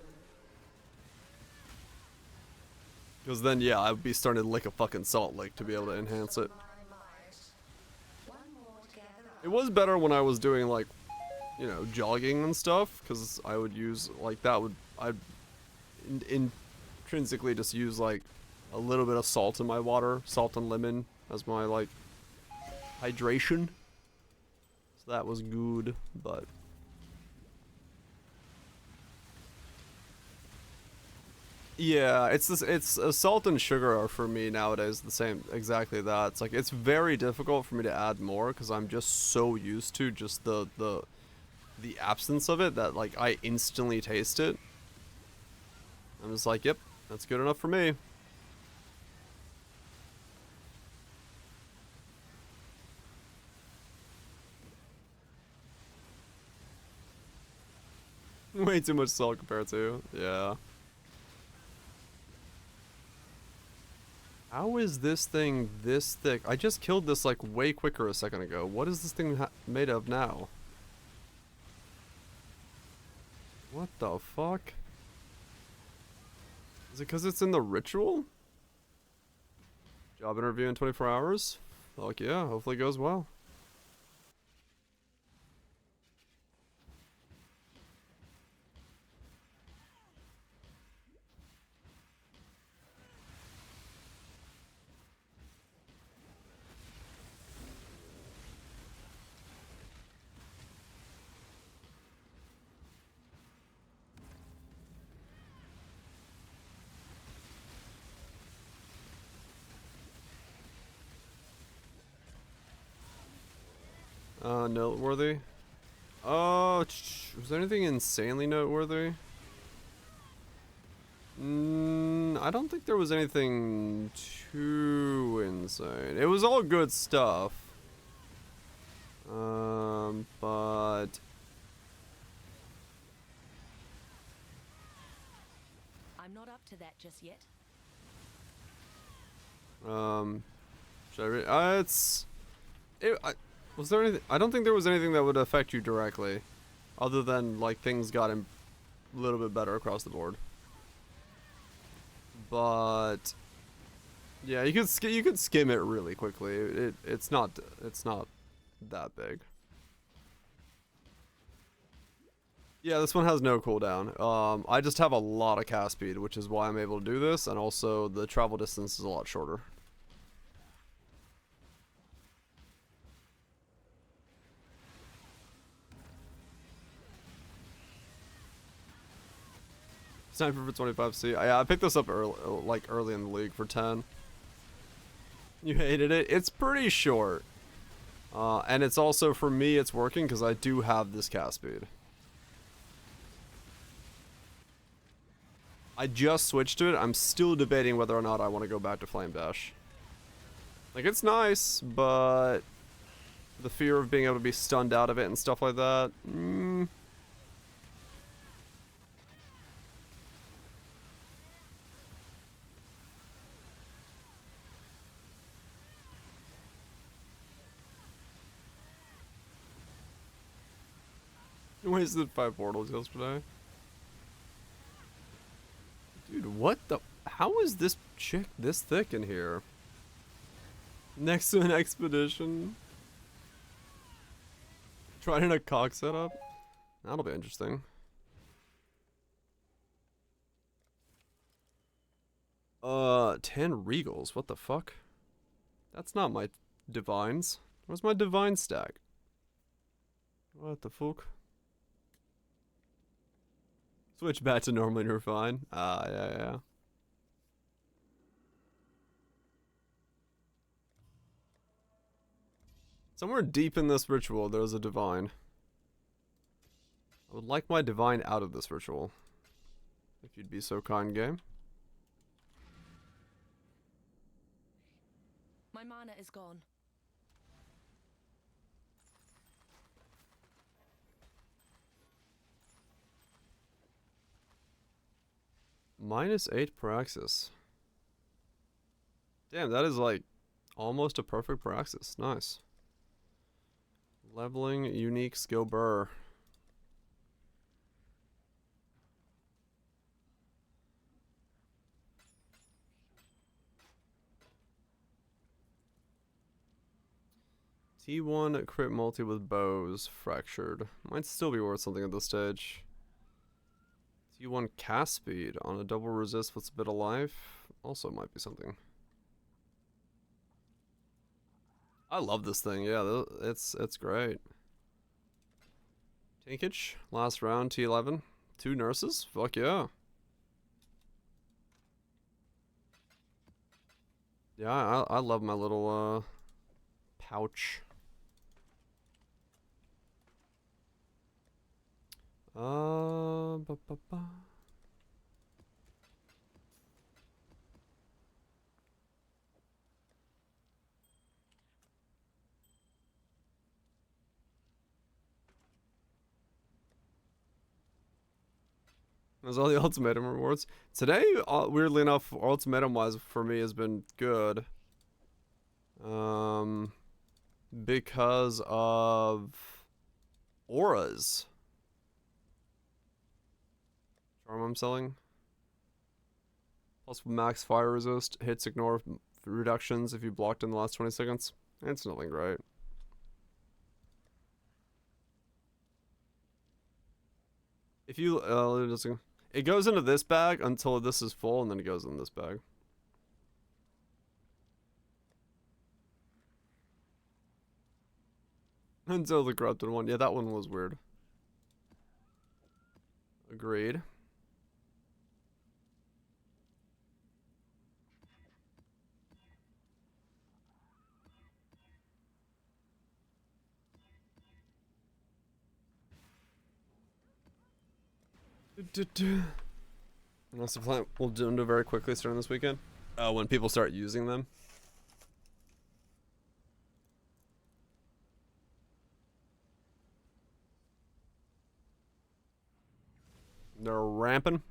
Because then, yeah, I'd be starting to lick a fucking salt lick to be able to enhance it. It was better when I was doing, like, you know, jogging and stuff, because I would use, like, I'd intrinsically just use, like, a little bit of salt in my water, salt and lemon, as my, like, hydration. So that was good, but... Yeah, it's this. It's salt and sugar are for me nowadays the same. Exactly that. It's like it's very difficult for me to add more because I'm just so used to just the absence of it that like I instantly taste it. I'm just like, yep, that's good enough for me. Way too much salt compared to, yeah. How is this thing this thick? I just killed this like way quicker a second ago. What is this thing made of now? What the fuck? Is it because it's in the ritual? Job interview in 24 hours? Fuck yeah, hopefully it goes well. Noteworthy? Oh, was there anything insanely noteworthy? I don't think there was anything too insane. It was all good stuff. But I'm not up to that just yet. should I read? Was there anything? I don't think there was anything that would affect you directly, other than like things got a little bit better across the board. But yeah, you could skim it really quickly. It's not that big. Yeah, this one has no cooldown. I just have a lot of cast speed, which is why I'm able to do this, and also the travel distance is a lot shorter. Sniper for 25C. I picked this up early in the league for 10. You hated it? It's pretty short. And it's also, for me, it's working because I do have this cast speed. I just switched to it. I'm still debating whether or not I want to go back to Flame Dash. Like, it's nice, but the fear of being able to be stunned out of it and stuff like that. Wasted 5 portals yesterday. Dude, what the? How is this chick this thick in here? Next to an expedition? Trying a cock setup? That'll be interesting. 10 regals, what the fuck? That's not my divines. Where's my divine stack? What the fuck? Switch back to normal and you're fine. Yeah. Somewhere deep in this ritual, there's a divine. I would like my divine out of this ritual. If you'd be so kind, game. My mana is gone. -8 Praxis. Damn, that is like almost a perfect Praxis. Nice. Leveling unique skill burr. T1 crit multi with bows fractured. Might still be worth something at this stage. T1 cast speed on a double resist with a bit of life. Also might be something. I love this thing. Yeah, it's great. Tankage, last round, T11. 2 nurses? Fuck yeah. Yeah, I love my little pouch. Ba, ba, ba. Those are all the ultimatum rewards. Today, weirdly enough, ultimatum wise for me has been good. Because of auras. Charm I'm selling. Plus max fire resist, hits ignore reductions if you blocked in the last 20 seconds. It's nothing great. If you, it goes into this bag until this is full, and then it goes in this bag. Until the corrupted one. Yeah, that one was weird. Agreed. That's the plan. We'll do them very quickly starting this weekend. When people start using them. They're ramping.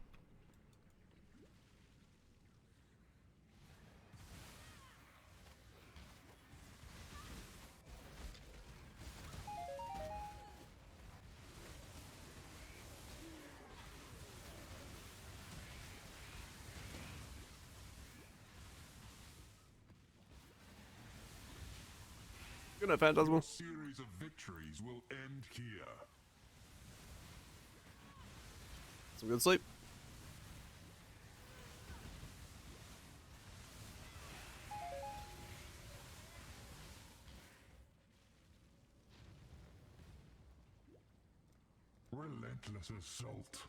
Good night, Phantasmal. Your series of victories will end here. Some good sleep. Relentless assault.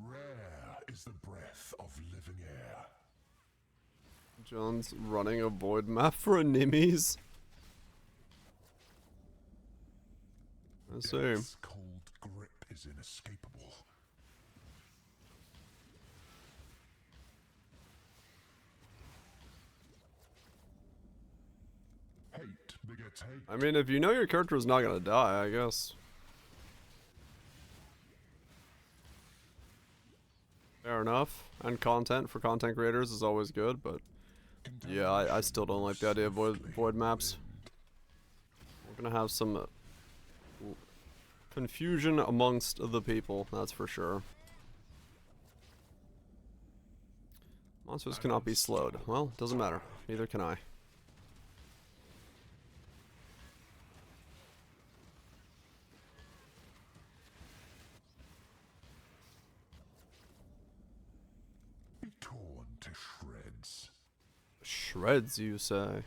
Rare is the breath of living air. John's running a void map for enemies. I see. Death's cold grip is inescapable. Hate begets hate. I mean, if you know your character is not gonna die, I guess. Fair enough. And content for content creators is always good, but yeah, I still don't like the idea of void maps. We're gonna have some confusion amongst the people, that's for sure. Monsters cannot be slowed. Well, doesn't matter. Neither can I. Be torn to shreds. Shreds, you say?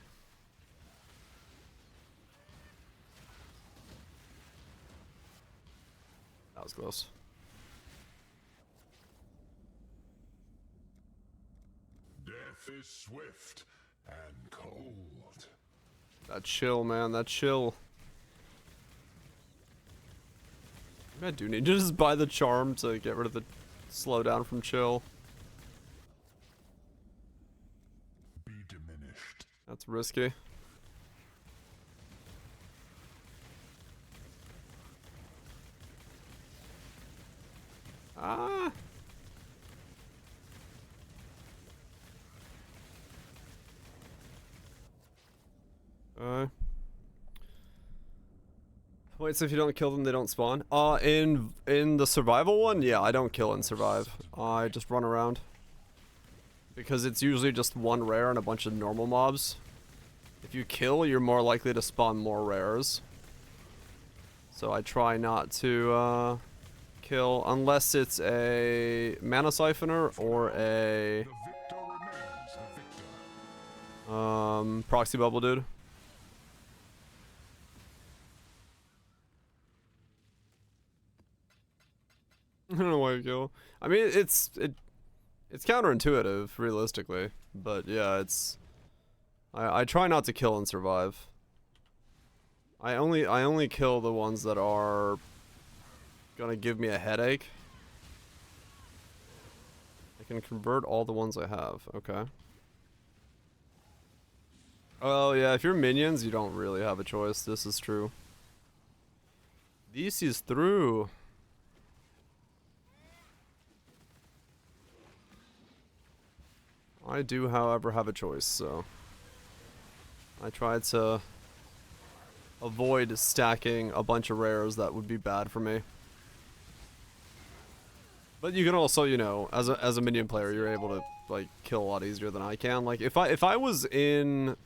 That was close. Death is swift and cold. That chill, man. That chill. Maybe I do need to just buy the charm to get rid of the slowdown from chill. Be diminished. That's risky. Ah. Wait, so if you don't kill them, they don't spawn? In the survival one, yeah, I don't kill and survive. I just run around. Because it's usually just one rare and a bunch of normal mobs. If you kill, you're more likely to spawn more rares. So I try not to, kill unless it's a mana siphoner or a proxy bubble dude. I don't know why you kill. I mean, it's counterintuitive, realistically, but yeah, it's. I try not to kill and survive. I only kill the ones that are gonna give me a headache. I can convert all the ones I have. Okay. Oh yeah, if you're minions, you don't really have a choice. This is true. This is through. I do, however, have a choice, so I try to avoid stacking a bunch of rares that would be bad for me. But you can also, you know, as a minion player, you're able to like kill a lot easier than I can. Like if I was in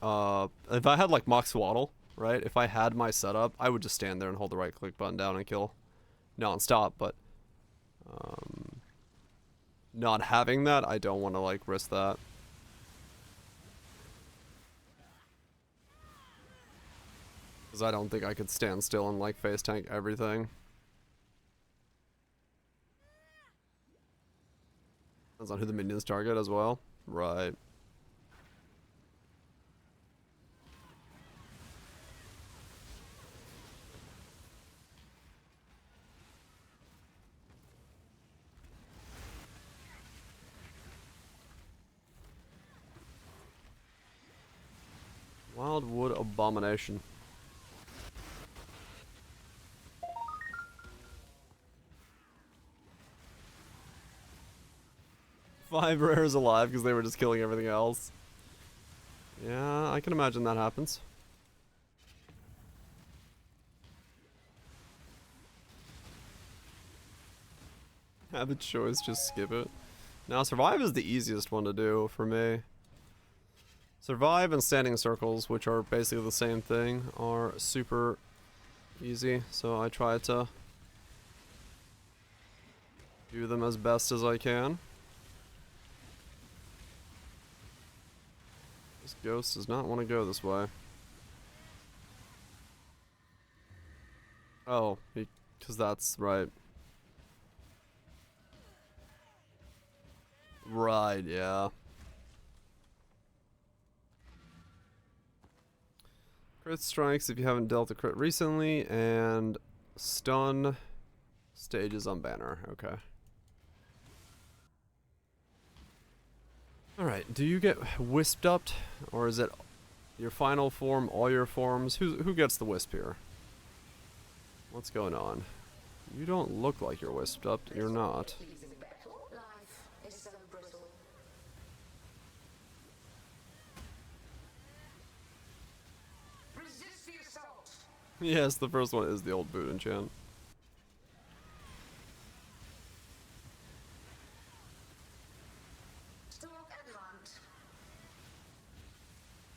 if I had like Mox Swaddle, right? If I had my setup, I would just stand there and hold the right click button down and kill non-stop, but not having that, I don't want to like risk that. Because I don't think I could stand still and like face tank everything. Depends on who the minions target as well. Right. Wildwood Abomination. Five rares alive because they were just killing everything else. Yeah, I can imagine that happens. Have a choice, just skip it. Now, survive is the easiest one to do for me. Survive and standing circles, which are basically the same thing, are super easy. So I try to do them as best as I can. This ghost does not want to go this way. Oh, because that's right. Right, yeah. Crit strikes if you haven't dealt a crit recently, and stun stages on banner. Okay. Alright, do you get wisped up, or is it your final form, all your forms? Who gets the wisp here? What's going on? You don't look like you're wisped up. You're not. Yes, the first one is the old boot enchant.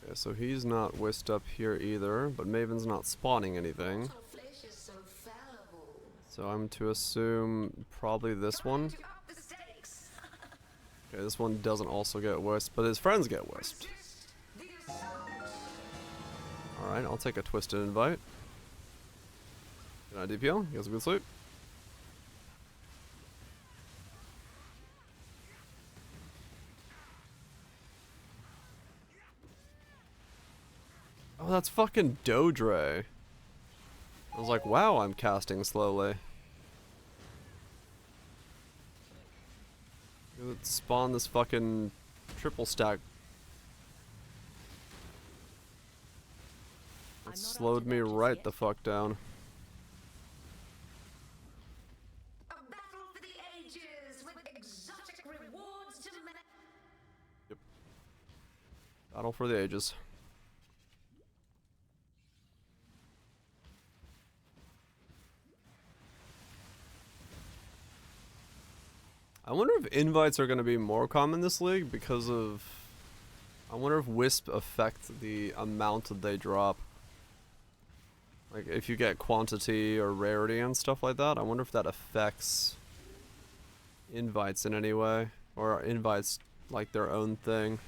Okay, so he's not whisked up here either, but Maven's not spawning anything. So I'm to assume probably this one. Okay, this one doesn't also get wisped, but his friends get wisped. Alright, I'll take a twisted invite. Good night, DPL. You guys have a good sleep. Oh, that's fucking Dodre. I was like, wow, I'm casting slowly. Let's spawn this fucking triple stack. It slowed me right the fuck down. Yep. Battle for the ages. I wonder if invites are going to be more common this league because of... I wonder if Wisp affect the amount that they drop. Like, if you get quantity or rarity and stuff like that, I wonder if that affects invites in any way. Or are invites like their own thing.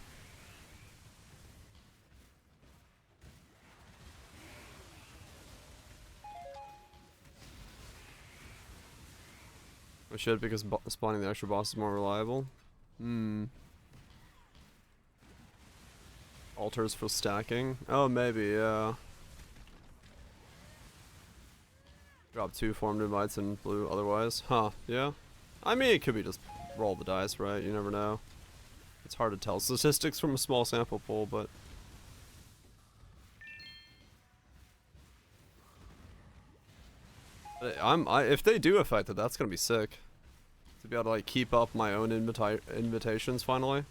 I should, because spawning the extra boss is more reliable. Altars for stacking. Oh, maybe, yeah. Drop 2 formed invites in blue otherwise. Huh, yeah. I mean, it could be just roll the dice, right? You never know. It's hard to tell statistics from a small sample pool, but... if they do affect it, that's gonna be sick. To be able to, like, keep up my own invitations, finally.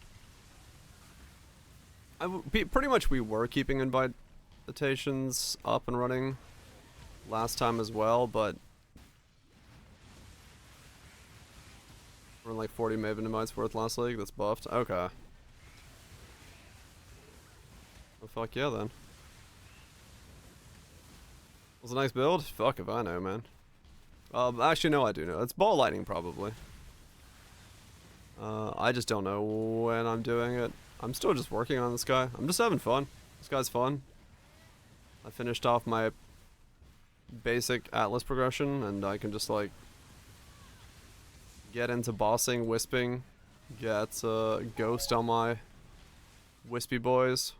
Pretty much we were keeping invitations up and running last time as well, but we're in like 40 Maven invites worth last league. That's buffed. Okay. Well, fuck yeah then. Was a nice build? Fuck if I know, man. Actually, no, I do know. It's ball lightning probably. I just don't know when I'm doing it. I'm still just working on this guy. I'm just having fun. This guy's fun. I finished off my basic Atlas progression, and I can just, like, get into bossing, wisping, get Ghost on my wispy boys,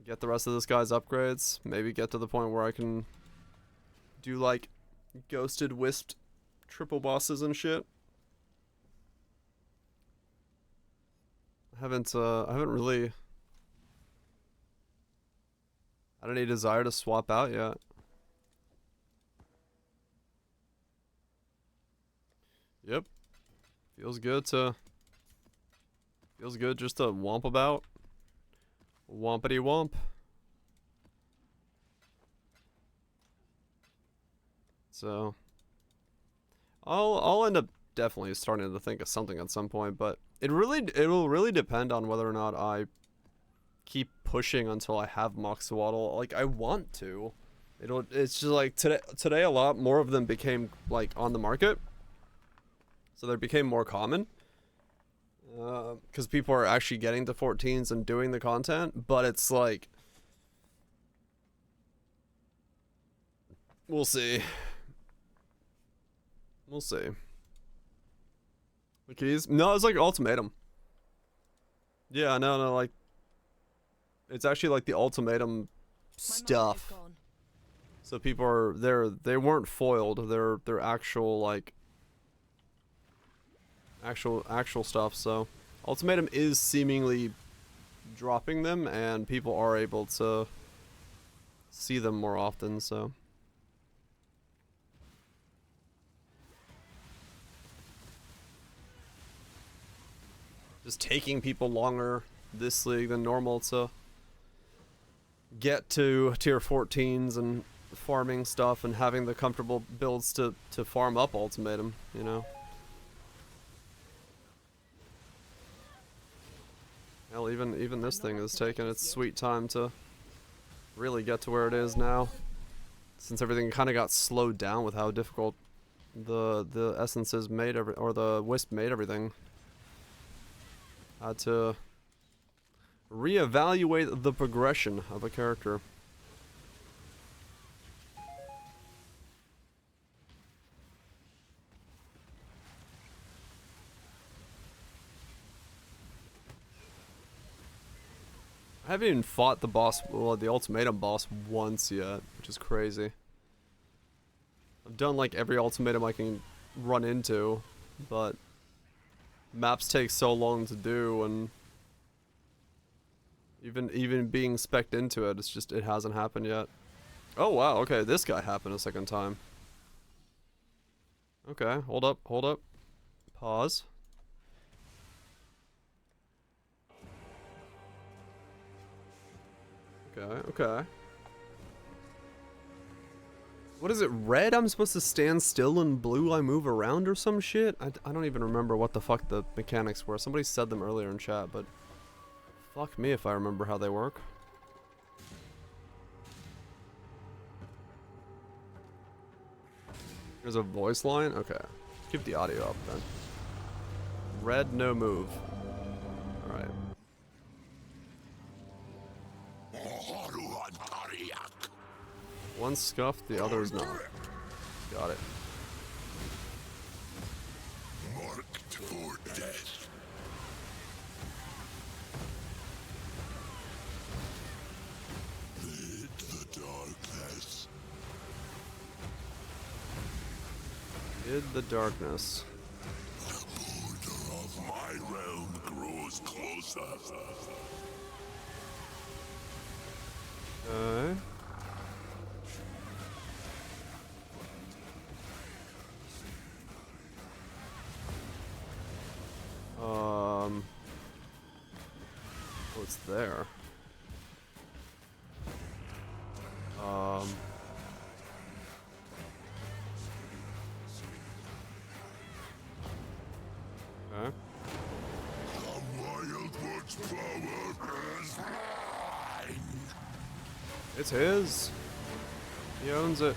get the rest of this guy's upgrades, maybe get to the point where I can do, like, ghosted, wisped triple bosses and shit. I haven't really had any desire to swap out yet. Yep. Feels good just to womp about. Wompity womp. So I'll end up definitely starting to think of something at some point, but it will really depend on whether or not I keep pushing until I have Moxwaddle. Like, I want to. It's just like today a lot more of them became, like, on the market. So they became more common. Because people are actually getting to 14s and doing the content, but it's like, we'll see. We'll see. The keys? No, it's like ultimatum. Yeah, no, like, it's actually like the ultimatum stuff. So people are they weren't foiled. They're actual, like, actual stuff. So ultimatum is seemingly dropping them, and people are able to see them more often. So. Just taking people longer this league than normal to get to tier 14s and farming stuff and having the comfortable builds to farm up ultimatum, you know. Hell, even this thing is taking its sweet time to really get to where it is now, since everything kind of got slowed down with how difficult the essences made the wisp made everything. Had to reevaluate the progression of a character. I haven't even fought the boss, well, the ultimatum boss once yet, which is crazy. I've done like every ultimatum I can run into, but maps take so long to do, and even being spec'd into it, it's just, it hasn't happened yet. Oh wow, okay, this guy happened a second time. Okay, hold up. Pause. Okay. What is it, red? I'm supposed to stand still, and blue I move around or some shit? I don't even remember what the fuck the mechanics were. Somebody said them earlier in chat, but fuck me if I remember how they work. There's a voice line? Okay. Keep the audio up then. Red, no move. Alright. One's scuffed, the other is not. Got it. for death. Lead the darkness. In the darkness. The border of my realm grows closer. Okay. What's there? Okay. The Wildwood's power is mine. It's his. He owns it.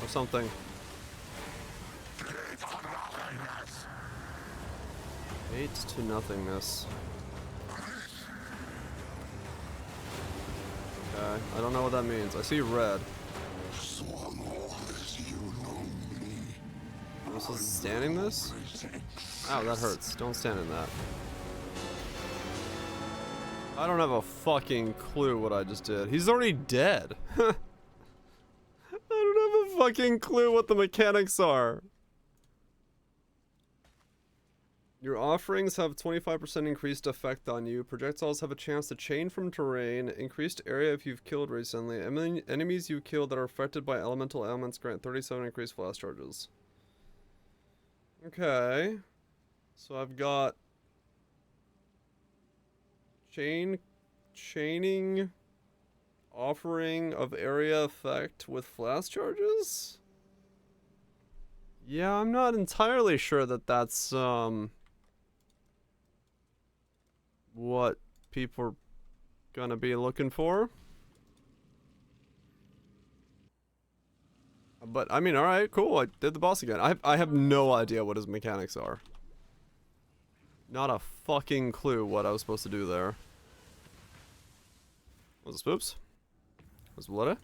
Or something. Eight to nothingness. Okay, I don't know what that means. I see red. Swallow as you know me. Am I supposed to stand in this? Ow, that hurts. Don't stand in that. I don't have a fucking clue what I just did. He's already dead. I don't have a fucking clue what the mechanics are. Your offerings have 25% increased effect on you. Projectiles have a chance to chain from terrain. Increased area if you've killed recently. Enemies you killed that are affected by elemental elements grant 37 increased flash charges. Okay. So I've got chaining offering of area effect with flash charges? Yeah, I'm not entirely sure that that's what people are gonna be looking for. But I mean, alright, cool. I did the boss again. I have no idea what his mechanics are. Not a fucking clue what I was supposed to do there. Was it spoops? Was it blood?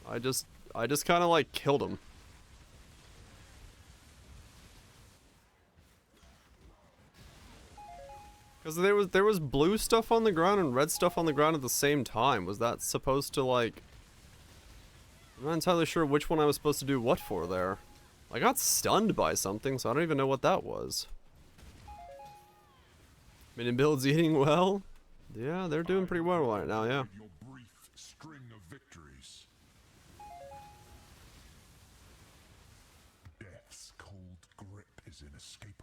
I just kind of like killed him. Because there was blue stuff on the ground and red stuff on the ground at the same time. Was that supposed to like... I'm not entirely sure which one I was supposed to do what for there. I got stunned by something, so I don't even know what that was. Minion build's eating well? Yeah, they're doing pretty well right now, yeah. Your brief string of victories. Death's cold grip is inescapable.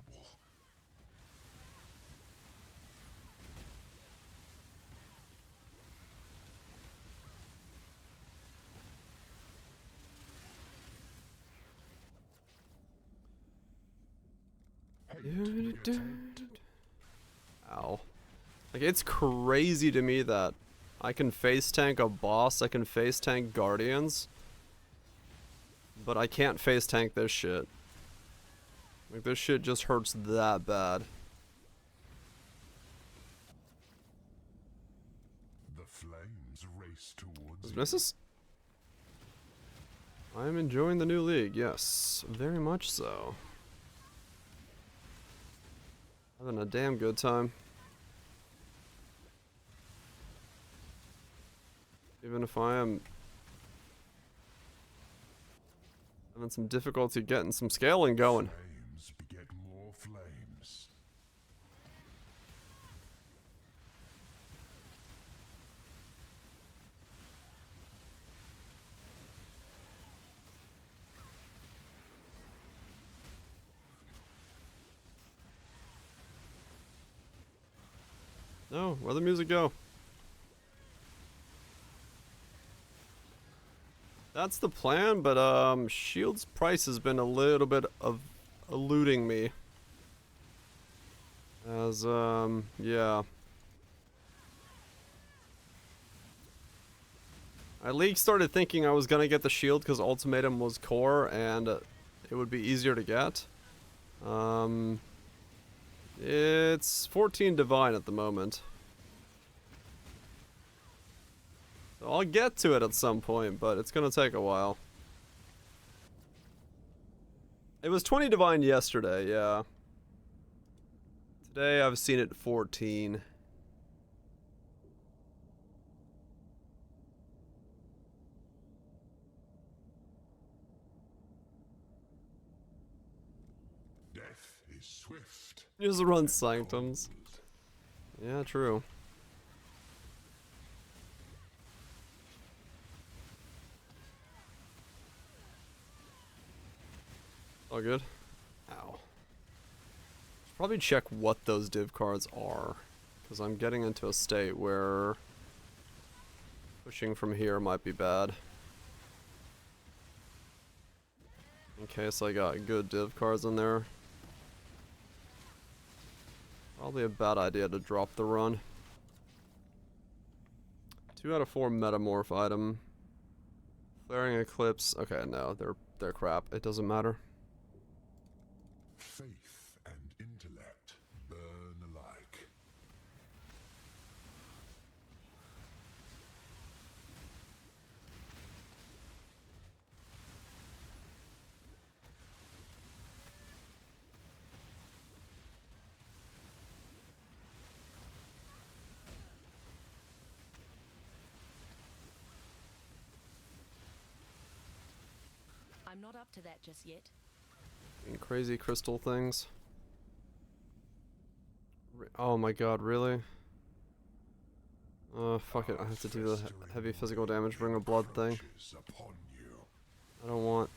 Ow. Like, it's crazy to me that I can face tank a boss, I can face tank guardians, but I can't face tank this shit. Like, this shit just hurts that bad. The flames race towards Was Mrs.? I am enjoying the new league, yes. Very much so. Having a damn good time. Even if I am having some difficulty getting some scaling going. Flames beget more flames. No, where'd the music go? That's the plan, but Shield's price has been a little bit of eluding me. As yeah. I started thinking I was gonna get the shield because ultimatum was core and it would be easier to get. It's 14 divine at the moment. So I'll get to it at some point, but it's gonna take a while. It was 20 divine yesterday, yeah. Today I've seen it 14. Death is swift. Just run sanctums. Yeah, true. All good. Ow. Should probably check what those div cards are, because I'm getting into a state where pushing from here might be bad. In case I got good div cards in there. Probably a bad idea to drop the run. 2 out of 4 metamorph item. Flaring Eclipse. Okay, no, they're crap. It doesn't matter. Faith and intellect burn alike. I'm not up to that just yet. And crazy crystal things. Oh my god, really? Fuck it, I have to do the heavy physical damage, bring a blood thing. I don't want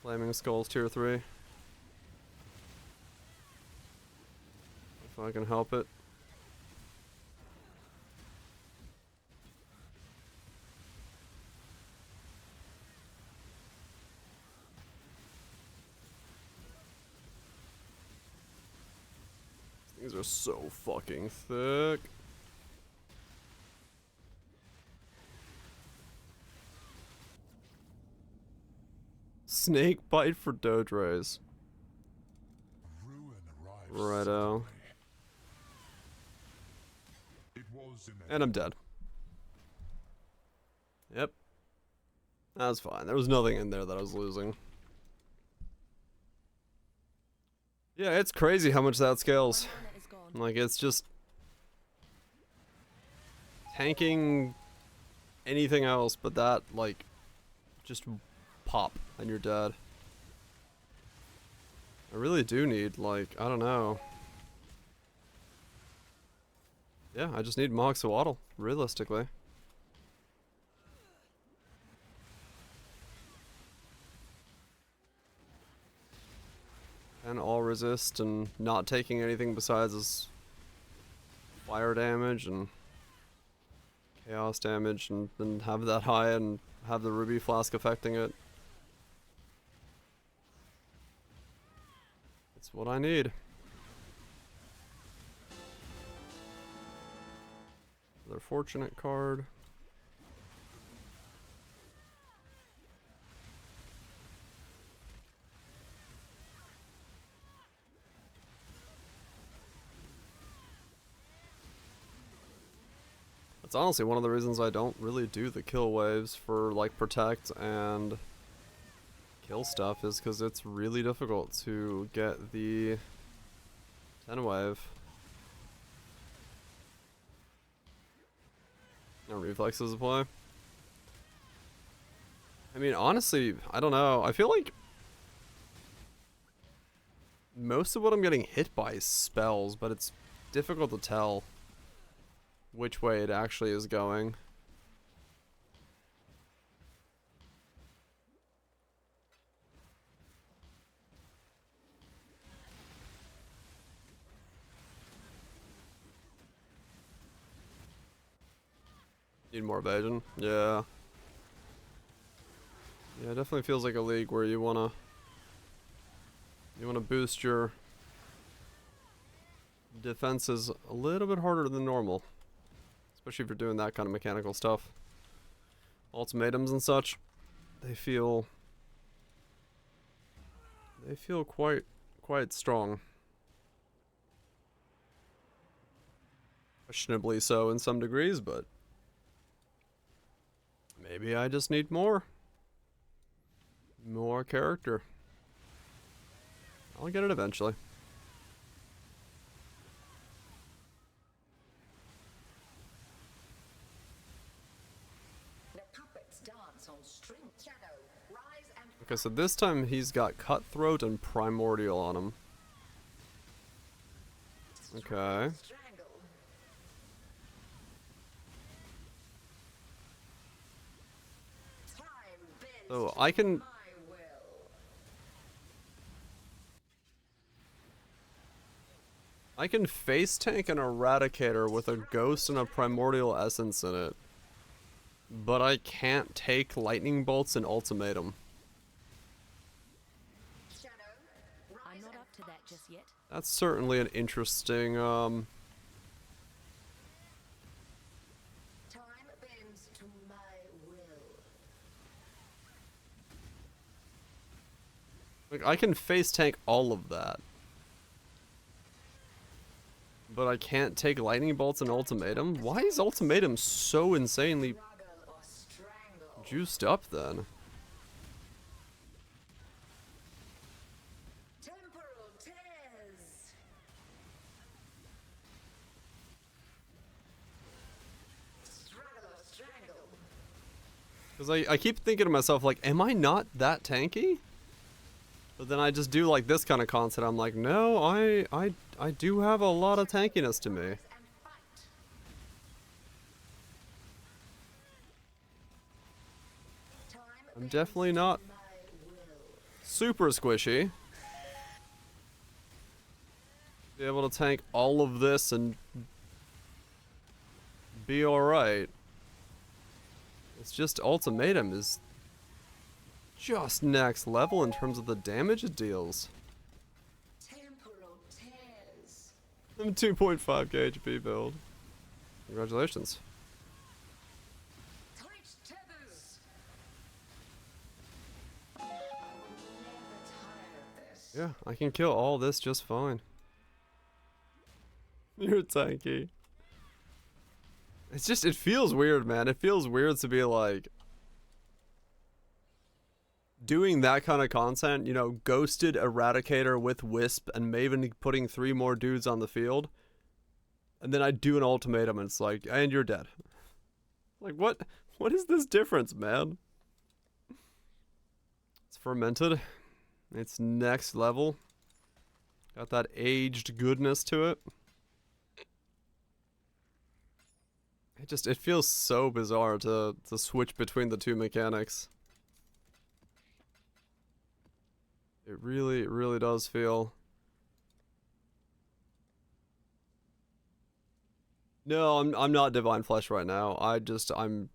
Flaming Skulls tier 3. If I can help it. These are so fucking thick. Snake bite for Dodres. Righto. And I'm dead. Yep. That's fine. There was nothing in there that I was losing. Yeah, it's crazy how much that scales. Like, it's just tanking anything else, but that, like, just pop and you're dead. I really do need, like, I don't know. Yeah, I just need Moxawaddle, realistically. And all resist and not taking anything besides his fire damage and chaos damage, and then have that high and have the ruby flask affecting it. It's what I need. Another fortunate card. It's honestly one of the reasons I don't really do the kill waves for like protect and kill stuff, is because it's really difficult to get the 10 wave. No reflexes apply. I mean, honestly, I don't know. I feel like most of what I'm getting hit by is spells, but it's difficult to tell which way it actually is going. Need more evasion. Yeah. Yeah, it definitely feels like a league where you wanna boost your defenses a little bit harder than normal. Especially if you're doing that kind of mechanical stuff. Ultimatums and such, they feel quite strong. Questionably so in some degrees, but maybe I just need more character. I'll get it eventually. The puppets dance on string. Shadow, rise and Okay, so this time he's got Cutthroat and Primordial on him. Okay. strangle. Time bends So I can... my will. I can face tank an Eradicator with a Ghost and a Primordial Essence in it. But I can't take Lightning Bolts and Ultimatum. Shadow, I'm rise not and up to that just yet. That's certainly an interesting, time bends to my will. like, I can face tank all of that. But I can't take Lightning Bolts and Ultimatum? Why is Ultimatum so insanely Struggle or strangle. juiced up then? Temporal tears. Struggle or strangle. Because I keep thinking to myself, like, am I not that tanky? But then I just do like this kind of content. I'm like, no, I do have a lot of tankiness to me. And fight. Time I'm definitely not my will. super squishy. Be able to tank all of this and be alright. It's just Ultimatum is just next level in terms of the damage it deals. Temporal tears. I'm a 2.5k HP build. Congratulations. Tight tethers. I will never tire of this. Yeah, I can kill all this just fine. You're tanky. It's just, it feels weird, man. It feels weird to be like doing that kind of content, you know, ghosted Eradicator with Wisp and Maven putting 3 more dudes on the field. And then I do an ultimatum and it's like, and you're dead. Like, what is this difference, man? It's fermented. It's next level. Got that aged goodness to it. It feels so bizarre to switch between the two mechanics. It really does feel. No, I'm not Divine Flesh right now. I'm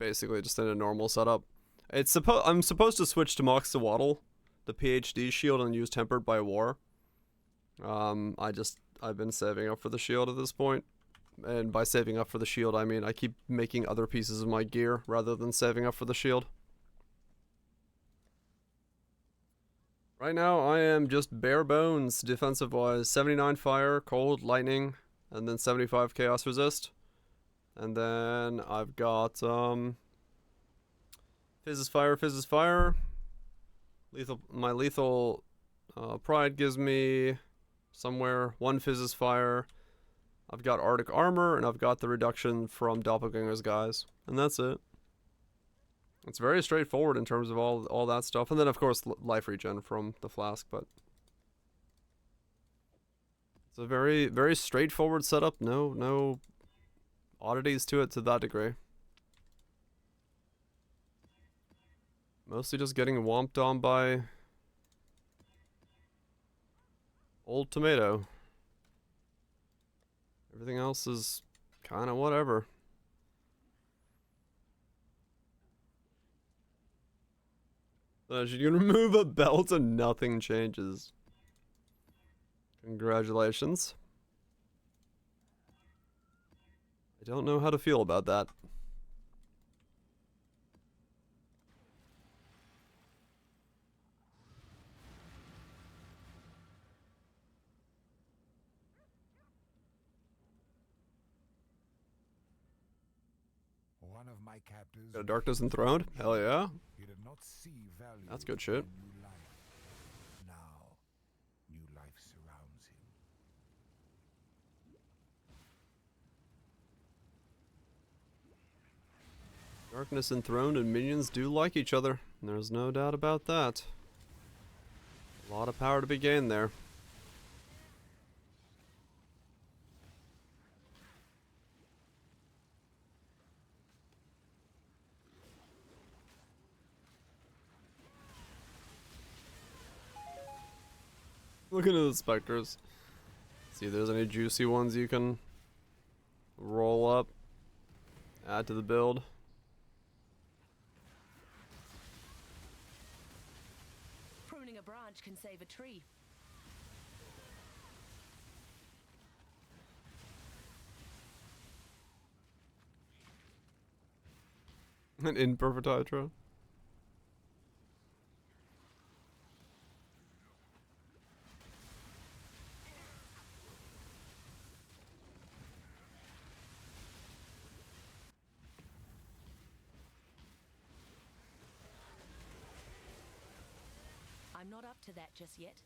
basically just in a normal setup. I'm supposed to switch to Moxawaddle, the PhD shield, and use Tempered by War. I've been saving up for the shield at this point. And by saving up for the shield, I mean I keep making other pieces of my gear rather than saving up for the shield. Right now, I am just bare bones defensive-wise. 79 fire, cold, lightning, and then 75 chaos resist. And then I've got fizzes fire. My lethal pride gives me somewhere 1 fizzes fire. I've got Arctic armor, and I've got the reduction from Doppelganger's guys, and that's it. It's very straightforward in terms of all that stuff, and then of course life regen from the flask. But it's a very straightforward setup. No oddities to it to that degree. Mostly just getting whomped on by old tomato. Everything else is kind of whatever. You can remove a belt and nothing changes. Congratulations. I don't know how to feel about that. One of my captors. Got a Darkness Enthroned? Hell yeah. He did not see value That's good shit. in new life. Now Darkness Enthroned and minions do like each other. There's no doubt about that. A lot of power to be gained there. Looking at the specters. See if there's any juicy ones you can roll up. Add to the build. Pruning a branch can save a tree. An imperfect hydra. I'm not up to that just yet.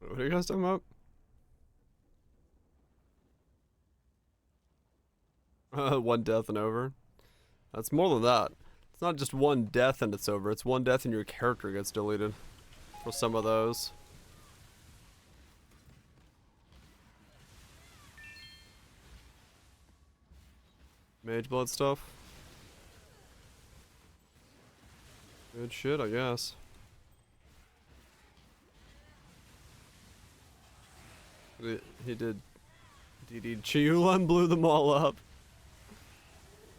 What are you guys talking about? One death and over. That's more than that. It's not just one death and it's over. It's one death and your character gets deleted. For some of those. Mage blood stuff. Good shit, I guess. He did DD Chiulan blew them all up.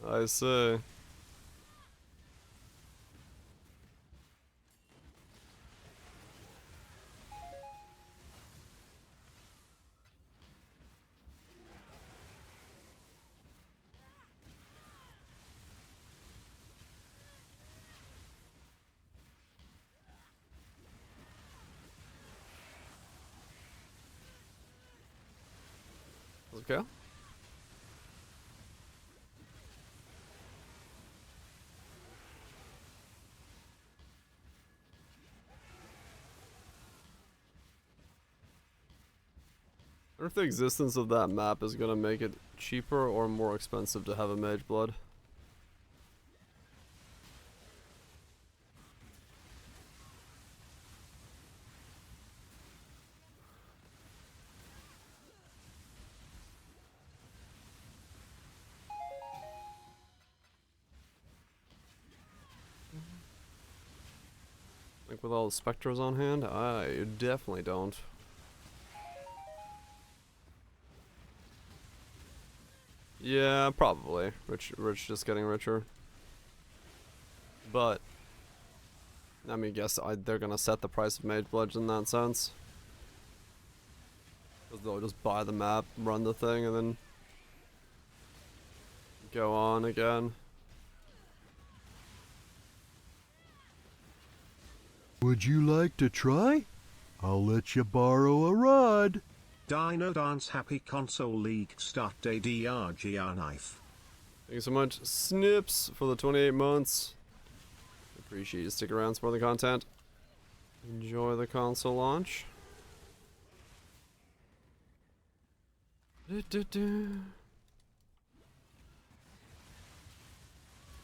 I see. Okay. I wonder if the existence of that map is gonna make it cheaper or more expensive to have a mage blood. Like with all the specters on hand, I definitely don't. Yeah, probably. Rich just getting richer. But I mean, they're gonna set the price of mage bloods in that sense. Because they'll just buy the map, run the thing, and then go on again. Would you like to try? I'll let you borrow a rod. Dino Dance Happy Console League Start Day DRGR Knife. Thank you so much, Snips, for the 28 months. Appreciate you stick around for the content. Enjoy the console launch.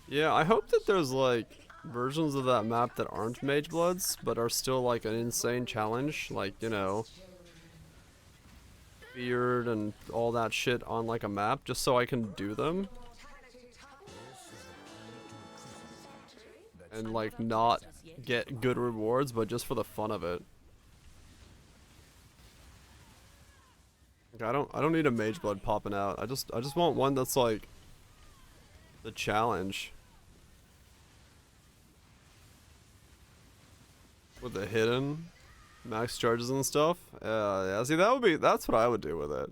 Yeah, I hope that there's like versions of that map that aren't Mage Bloods, but are still like an insane challenge, like, you know, Beard and all that shit on like a map, just so I can do them. And like not get good rewards, but just for the fun of it. Like, I don't need a Mage Blood popping out. I just want one that's like the challenge. With the hidden max charges and stuff. Yeah, see that's what I would do with it.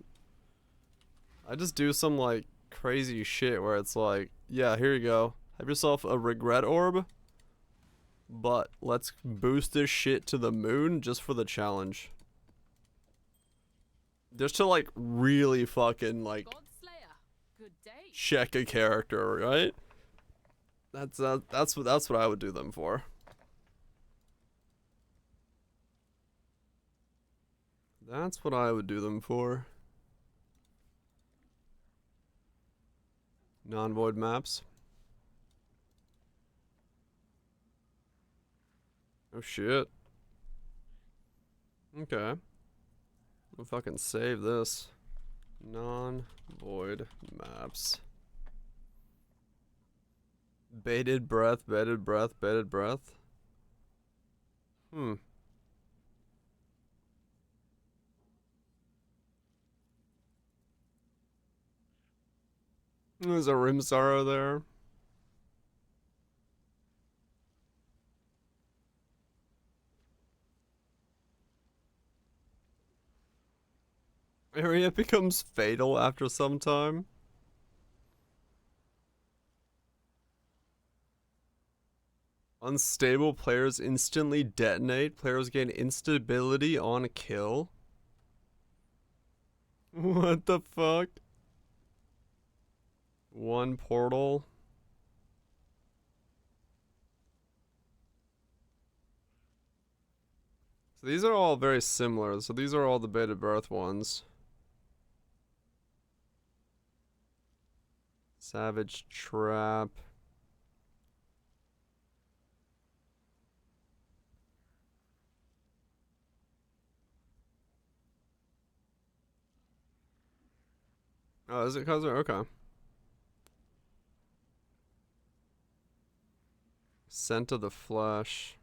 I just do some like crazy shit where it's like, yeah, here you go. Have yourself a regret orb. But let's boost this shit to the moon just for the challenge. Just to like really fucking like check a character, right? That's what I would do them for. That's what I would do them for. Non-void maps. Oh shit. Okay. I'll fucking save this. Non-void maps. Bated breath, bated breath, bated breath. There's a Rimsaro there. Area becomes fatal after some time. Unstable players instantly detonate. Players gain instability on a kill. What the fuck? One portal. So these are all very similar. So these are all the bated breath ones. Savage Trap. Oh, is it cause okay. Scent of the Flesh.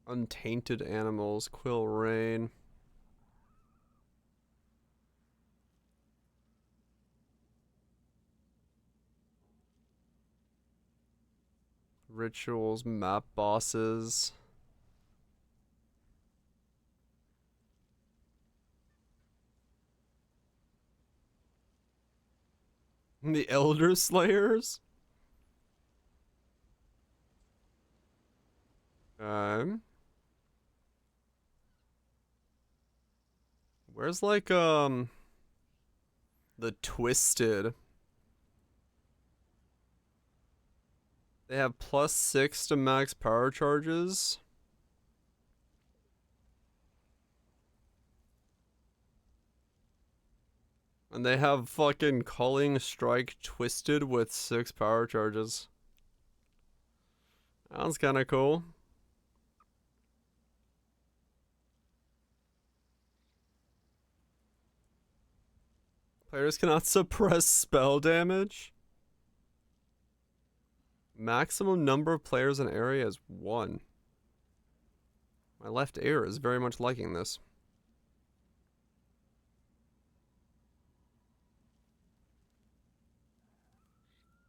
Untainted Animals, Quill Rain. Rituals, map bosses. The Elder Slayers? Where's like the Twisted? They have +6 to max power charges. And they have fucking Culling Strike Twisted with 6 power charges. That was kinda cool. Players cannot suppress spell damage. Maximum number of players in area is 1. My left ear is very much liking this.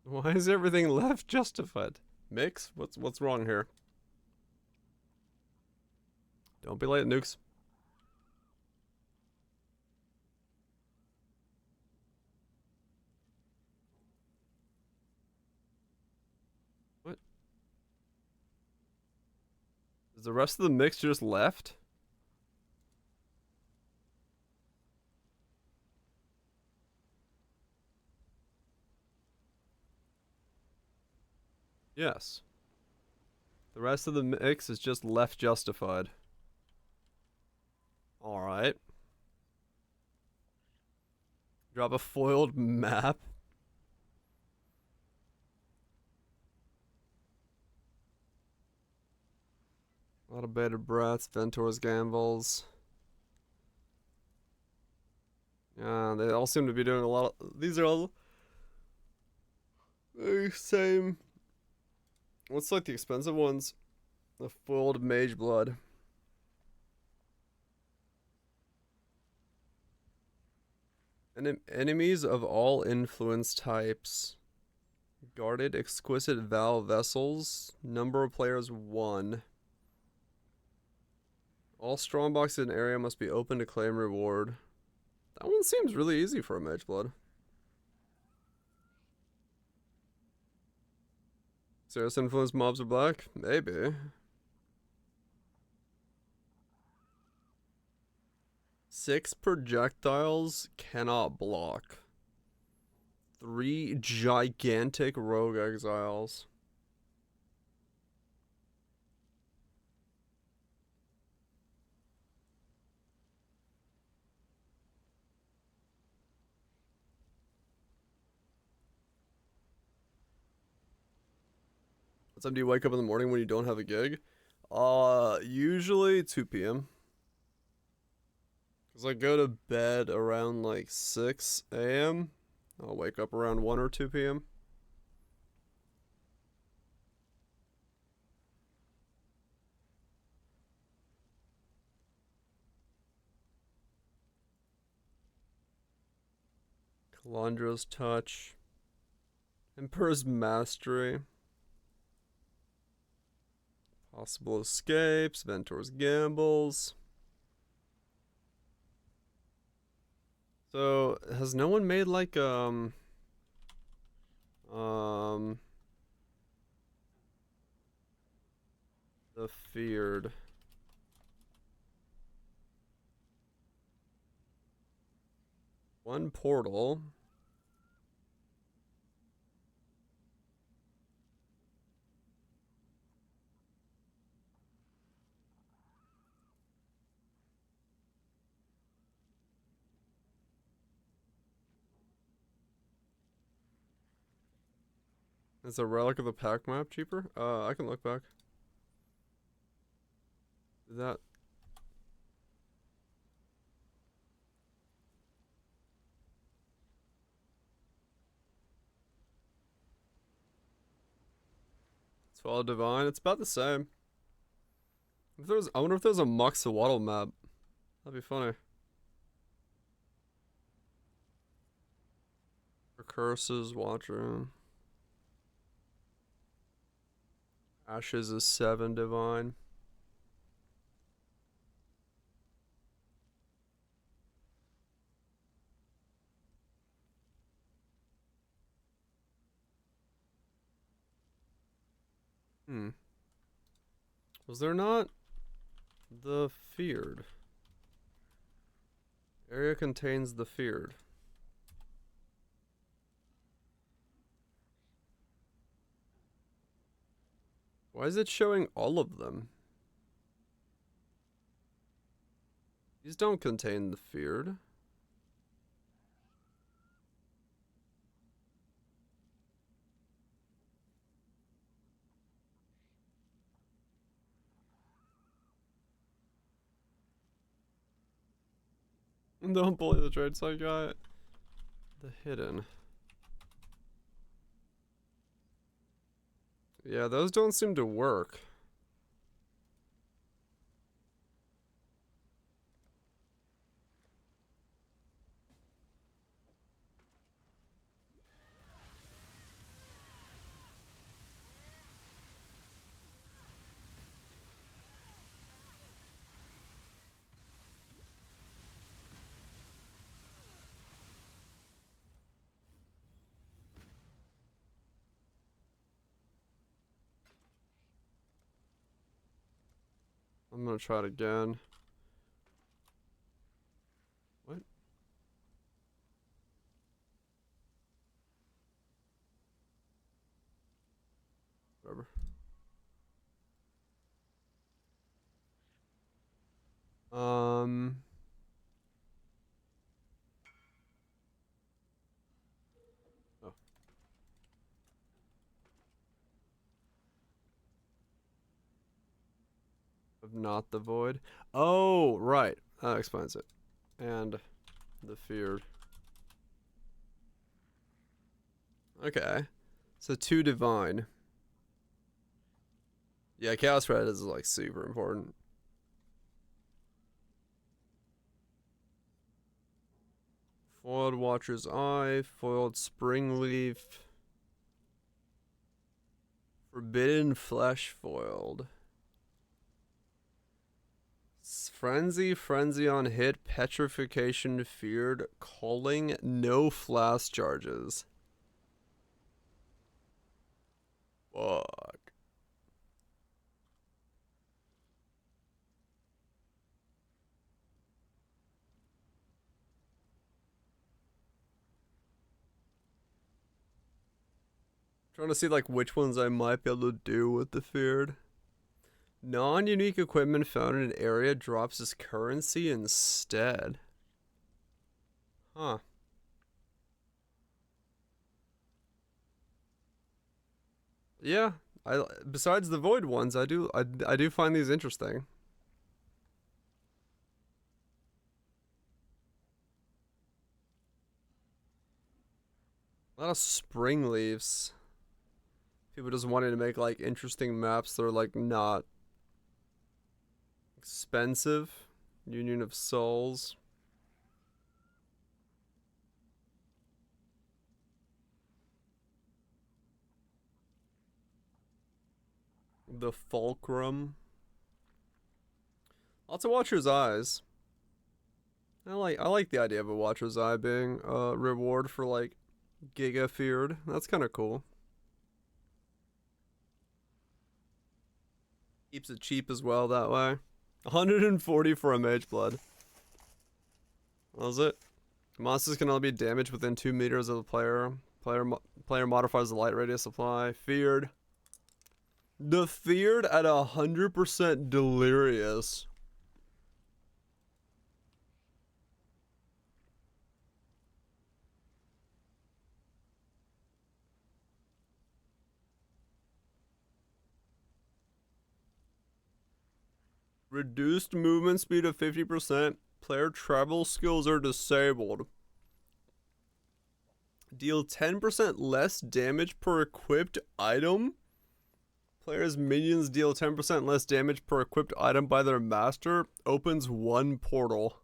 Why is everything left justified? Mix? What's wrong here? Don't be late, nukes. What? Is the rest of the mix just left? Yes. The rest of the mix is just left justified. Alright. Drop a foiled map. A lot of bated breaths, Ventor's Gambles. Yeah, they all seem to be doing a lot of... These are all... the same... What's like the expensive ones? The foiled Mage Blood. Enemies of all influence types. Guarded Exquisite Val Vessels. Number of players 1. All strongboxes in area must be open to claim reward. That one seems really easy for a Mage Blood. Serious influence mobs are black? Maybe. 6 projectiles cannot block. 3 gigantic rogue exiles. What time do you wake up in the morning when you don't have a gig? Usually 2 p.m. Because I go to bed around like 6 a.m. I'll wake up around 1 or 2 p.m. Calandra's Touch. Emperor's Mastery. Possible Escapes. Ventor's Gambles. So, has no one made like, the Feared? One portal. Is a Relic of the Pack map cheaper? I can look back. That. It's all divine. It's about the same. If there's, I wonder if there's a Muxawaddle map. That'd be funny. For curses, Watcher. Ashes is 7 divine. Was there not the Feared? Area contains the Feared. Why is it showing all of them? These don't contain the Feared. Don't bully the trade site guy. The Hidden. Yeah, those don't seem to work. I'm gonna try it again. What? Whatever. Oh. Of not the void. Oh, right. That explains it. And the Feared. Okay. So 2 divine. Yeah, Chaos Red is like super important. Foiled Watcher's Eye, foiled Springleaf. Forbidden Flesh foiled. Frenzy on hit, Petrification Feared, Calling, no flash charges. Fuck. Trying to see like which ones I might be able to do with the Feared. Non-unique equipment found in an area drops as currency instead. Huh. Yeah, besides the void ones, I do find these interesting. A lot of spring leaves. People just wanting to make like interesting maps that are like not expensive. Union of Souls. The Fulcrum. Lots of Watcher's Eyes. I like the idea of a Watcher's Eye being a reward for like Giga Feared. That's kind of cool. Keeps it cheap as well that way. 140 for a Mage Blood. What was it? Monsters can only be damaged within 2 meters of the player. Player modifies the light radius apply. Feared. The Feared at 100% delirious. Reduced movement speed of 50%. Player travel skills are disabled. Deal 10% less damage per equipped item. Players' minions deal 10% less damage per equipped item by their master. Opens 1 portal.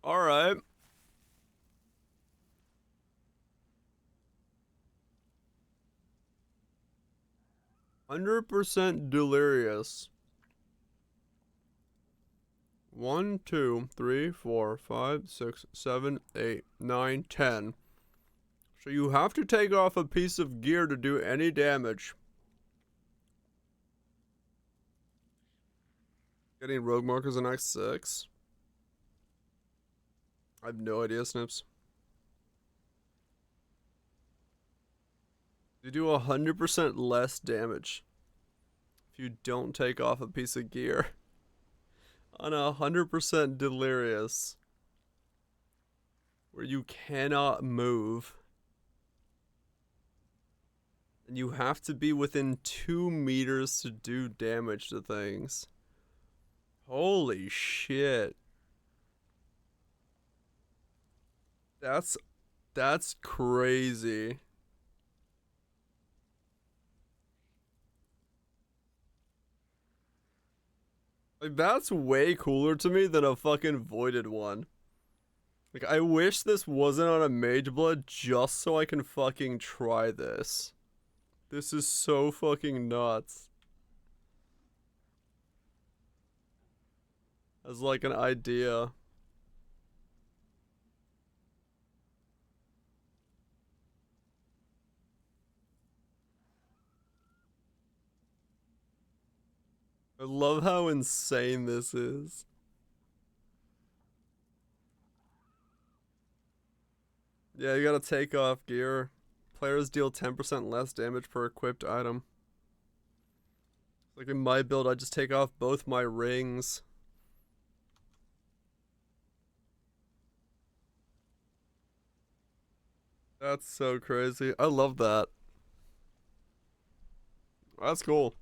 Alright. %, delirious. 1, 2, 3, 4, 5, 6, 7, 8, 9, 10. So you have to take off a piece of gear to do any damage. Getting rogue markers in X6. I have no idea, Snips. You do 100% less damage if you don't take off a piece of gear. On 100% delirious, where you cannot move, and you have to be within 2 meters to do damage to things. Holy shit. That's crazy. Like, that's way cooler to me than a fucking voided one. Like, I wish this wasn't on a Mage Blood just so I can fucking try this. This is so fucking nuts. As like an idea. I love how insane this is. Yeah, you gotta take off gear. Players deal 10% less damage per equipped item. Like in my build, I just take off both my rings. That's so crazy. I love that. That's cool.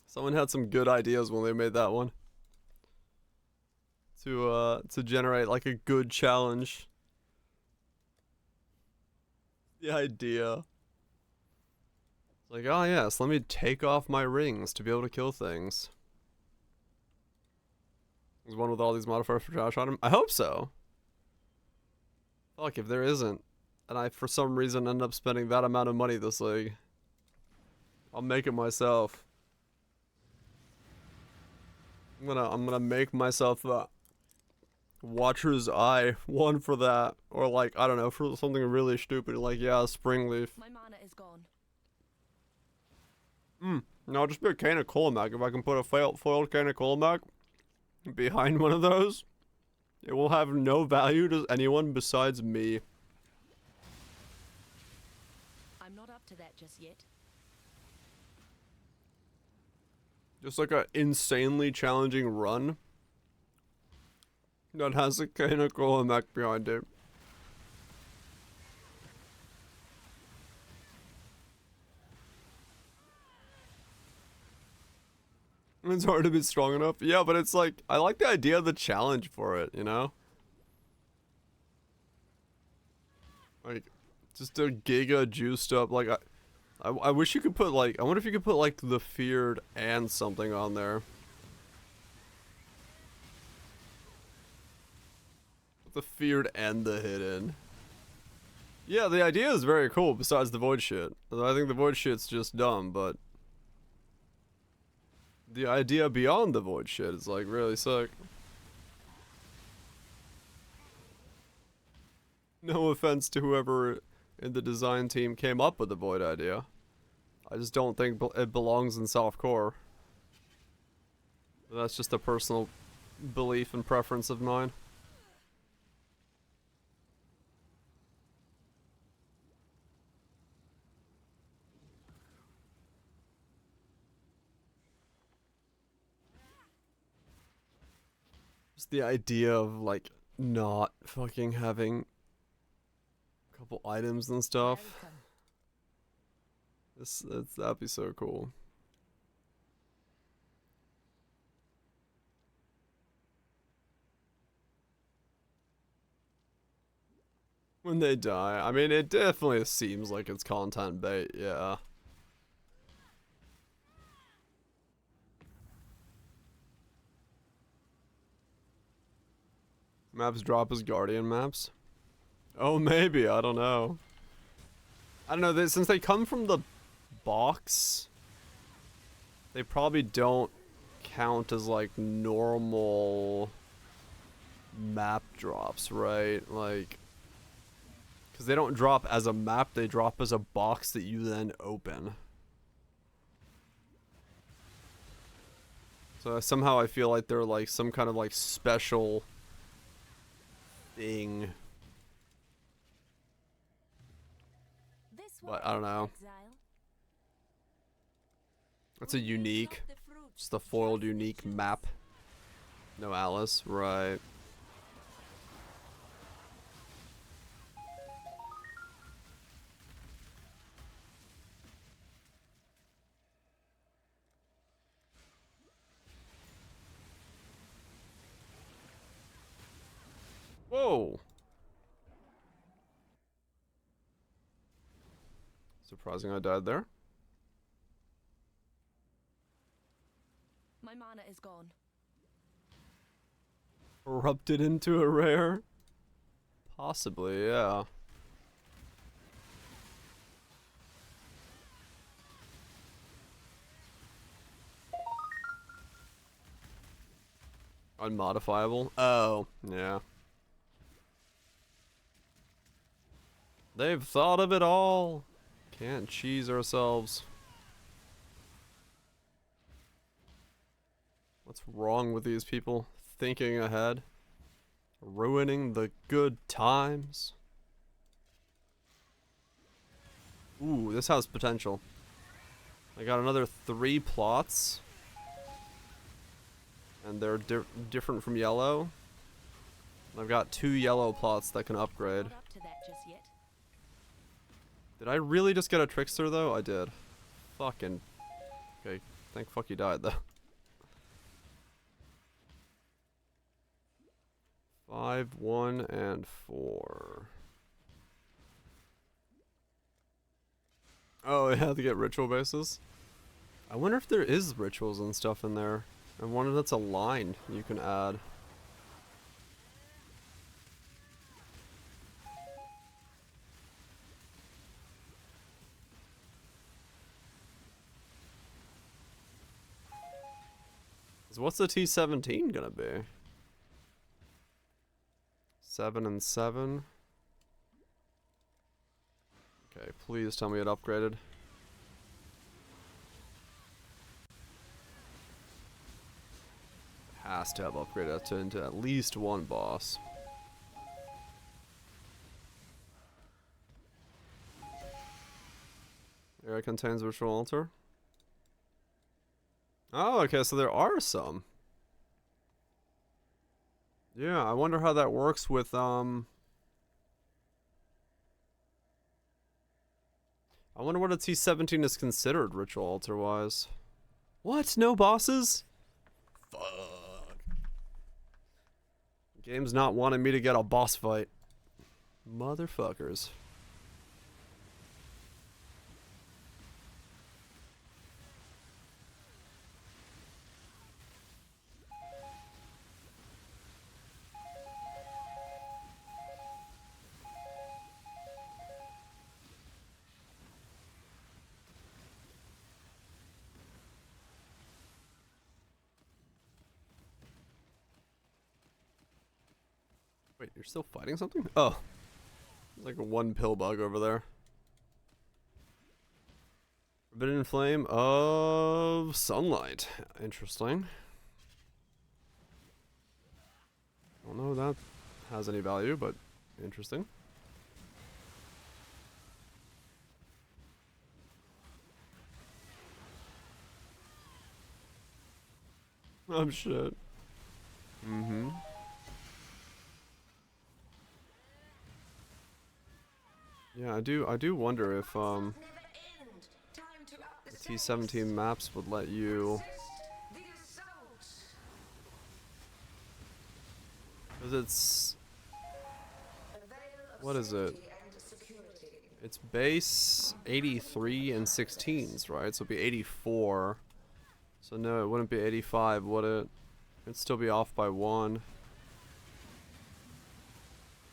Someone had some good ideas when they made that one. To generate like a good challenge. The idea. Like, oh yes, let me take off my rings to be able to kill things. There's one with all these modifiers for trash on him. I hope so. Fuck, if there isn't, and I for some reason end up spending that amount of money this league, I'll make it myself. I'm gonna make myself a Watcher's Eye one for that, or like I don't know, for something really stupid like yeah, a spring leaf. My mana is gone. No, just be a cane of Colomac. If I can put a foiled cane of Colomac, behind one of those, it will have no value to anyone besides me. I'm not up to that just yet. Just like an insanely challenging run that has a canonical and mech behind it. It's hard to be strong enough. Yeah, but it's like, I like the idea of the challenge for it, you know? Like, just a giga juiced up, like, I wish you could put, like, I wonder if you could put, like, the feared and something on there. The feared and the hidden. Yeah, the idea is very cool, besides the void shit. I think the void shit's just dumb, but the idea beyond the void shit is, like, really sick. No offense to whoever in the design team came up with the void idea. I just don't think it belongs in soft core. That's just a personal belief and preference of mine. Just the idea of, like, not fucking having a couple items and stuff. That'd be so cool. When they die, I mean, it definitely seems like it's content bait, yeah. Maps drop as Guardian maps? Oh, maybe, I don't know. I don't know, since they come from the box, they probably don't count as, like, normal map drops, right? Like, because they don't drop as a map, they drop as a box that you then open. So somehow I feel like they're, like, some kind of, like, special thing. But I don't know. It's a unique, just a foiled unique map. No Alice, right. Whoa. Surprising I died there. My mana is gone. Erupted into a rare? Possibly, yeah. Unmodifiable? Oh, yeah. They've thought of it all. Can't cheese ourselves. What's wrong with these people? Thinking ahead. Ruining the good times. Ooh, this has potential. I got another 3 plots. And they're different from yellow. I've got 2 yellow plots that can upgrade. Not up to that just yet. Did I really just get a trickster though? I did. Fucking. Okay, thank fuck you died though. 5, 1, and 4. Oh, yeah, to get ritual bases. I wonder if there is rituals and stuff in there. I wonder if that's a line you can add. So what's the T17 gonna be? 7 and 7. Okay, please tell me it upgraded. Has has to have upgraded to into at least one boss. Area contains virtual altar. Oh, okay, so there are some. Yeah, I wonder how that works with I wonder what a T17 is considered ritual altar wise. What? No bosses? Fuck. Game's not wanting me to get a boss fight. Motherfuckers. Wait, you're still fighting something? Oh. There's like a one pill bug over there. Forbidden flame of sunlight. Interesting. I don't know if that has any value, but interesting. Oh shit. Mm-hmm. Yeah, I do wonder if the T17 maps would let you, because it's, what is it? It's base 83 and 16s, right? So it'd be 84. So no, it wouldn't be 85, would it? It'd still be off by 1,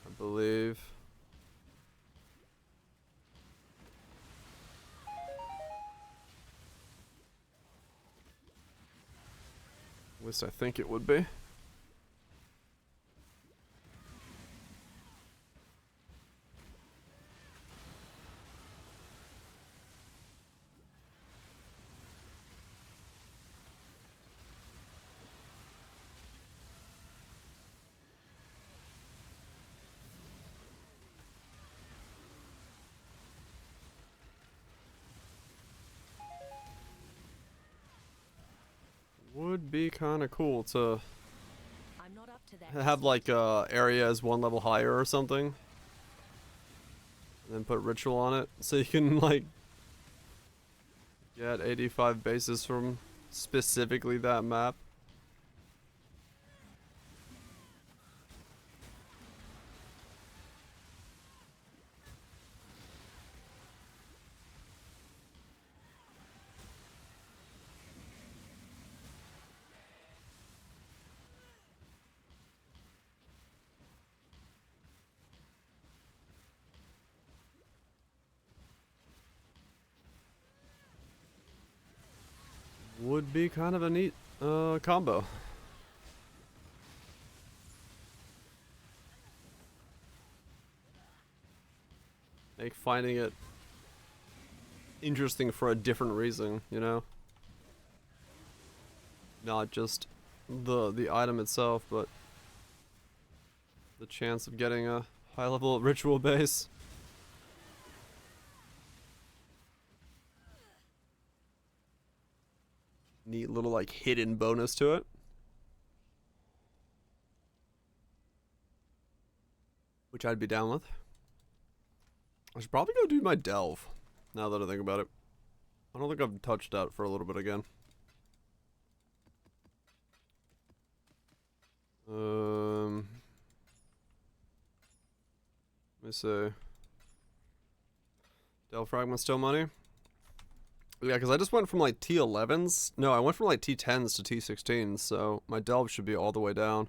I believe. At least I think it would be. Would be kind of cool to have like areas one level higher or something, and then put ritual on it so you can like get 85 bases from specifically that map. Would be kind of a neat combo. Make finding it interesting for a different reason, you know? Not just the item itself, but the chance of getting a high level ritual base. Neat little like hidden bonus to it. Which I'd be down with. I should probably go do my delve, now that I think about it. I don't think I've touched that for a little bit again. Let me see. Delve fragment still money? Yeah, because I just went from like T11s. No, I went from like T10s to T16s, so my delve should be all the way down.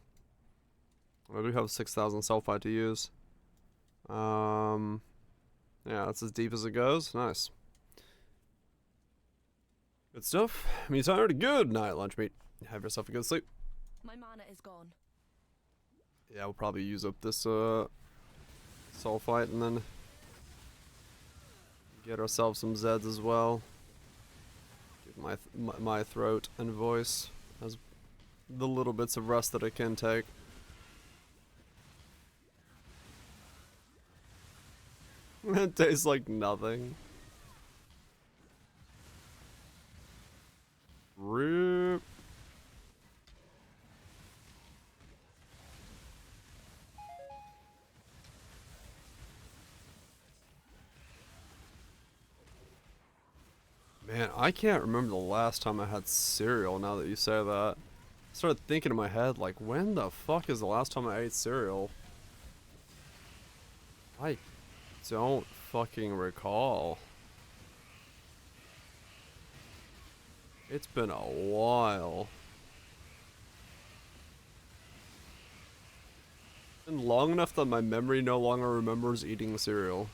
I do have 6,000 sulfide to use. Yeah, that's as deep as it goes. Nice. Good stuff. Me tired. Good night, lunch meat. Have yourself a good sleep. My mana is gone. Yeah, we'll probably use up this sulfite and then get ourselves some Zeds as well. Give my throat and voice as the little bits of rest that it can take. It tastes like nothing. Rip. Man, I can't remember the last time I had cereal now that you say that. I started thinking in my head, like, when the fuck is the last time I ate cereal? I don't fucking recall. It's been a while. It's been long enough that my memory no longer remembers eating cereal.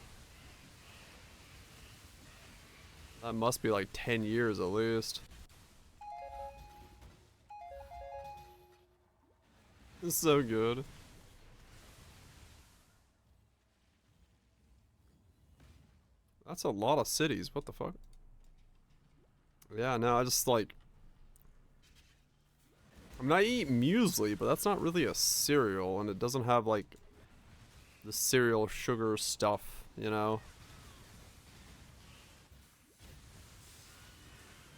That must be like 10 years at least. It's so good. That's a lot of cities, what the fuck? Yeah, no, I just like... I mean, I eat muesli, but that's not really a cereal, and it doesn't have like the cereal sugar stuff, you know?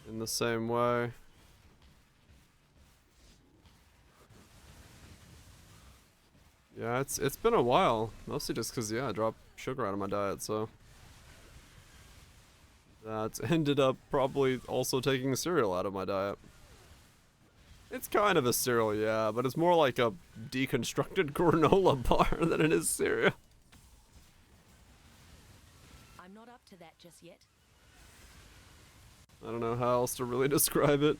In the same way. Yeah, it's been a while. Mostly just because, yeah, I dropped sugar out of my diet, so. That ended up probably also taking cereal out of my diet. It's kind of a cereal, yeah, but it's more like a deconstructed granola bar than it is cereal. I'm not up to that just yet. I don't know how else to really describe it.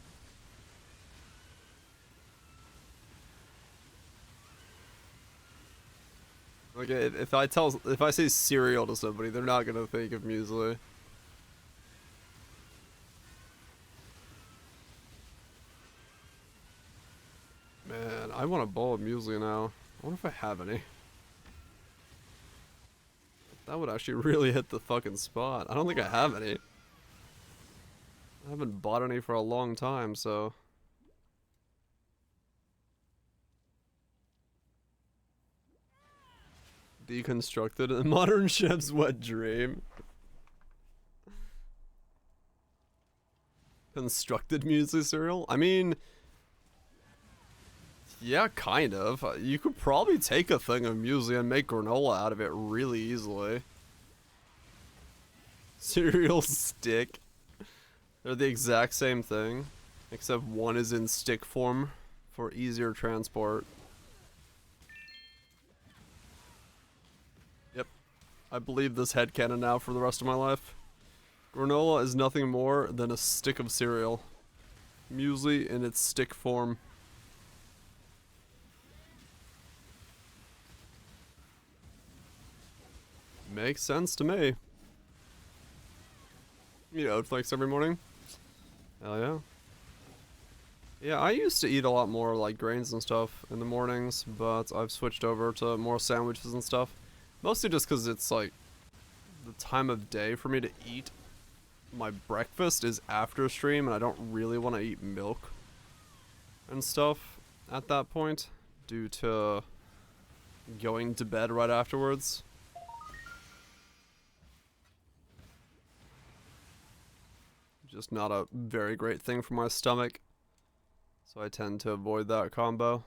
Like if I say cereal to somebody, they're not gonna think of muesli. Man, I want a bowl of muesli now. I wonder if I have any. That would actually really hit the fucking spot. I don't think I have any. I haven't bought any for a long time, so. Deconstructed a modern chef's wet dream. Constructed muesli cereal? I mean, yeah, kind of. You could probably take a thing of muesli and make granola out of it really easily. Cereal stick. They're the exact same thing, except one is in stick form for easier transport. Yep. I believe this headcanon now for the rest of my life. Granola is nothing more than a stick of cereal. Muesli in its stick form. Makes sense to me. You eat oat flakes every morning? Hell yeah. Yeah, I used to eat a lot more like grains and stuff in the mornings, but I've switched over to more sandwiches and stuff. Mostly just because it's like the time of day for me to eat my breakfast is after stream, and I don't really want to eat milk and stuff at that point due to going to bed right afterwards. Just not a very great thing for my stomach, so I tend to avoid that combo.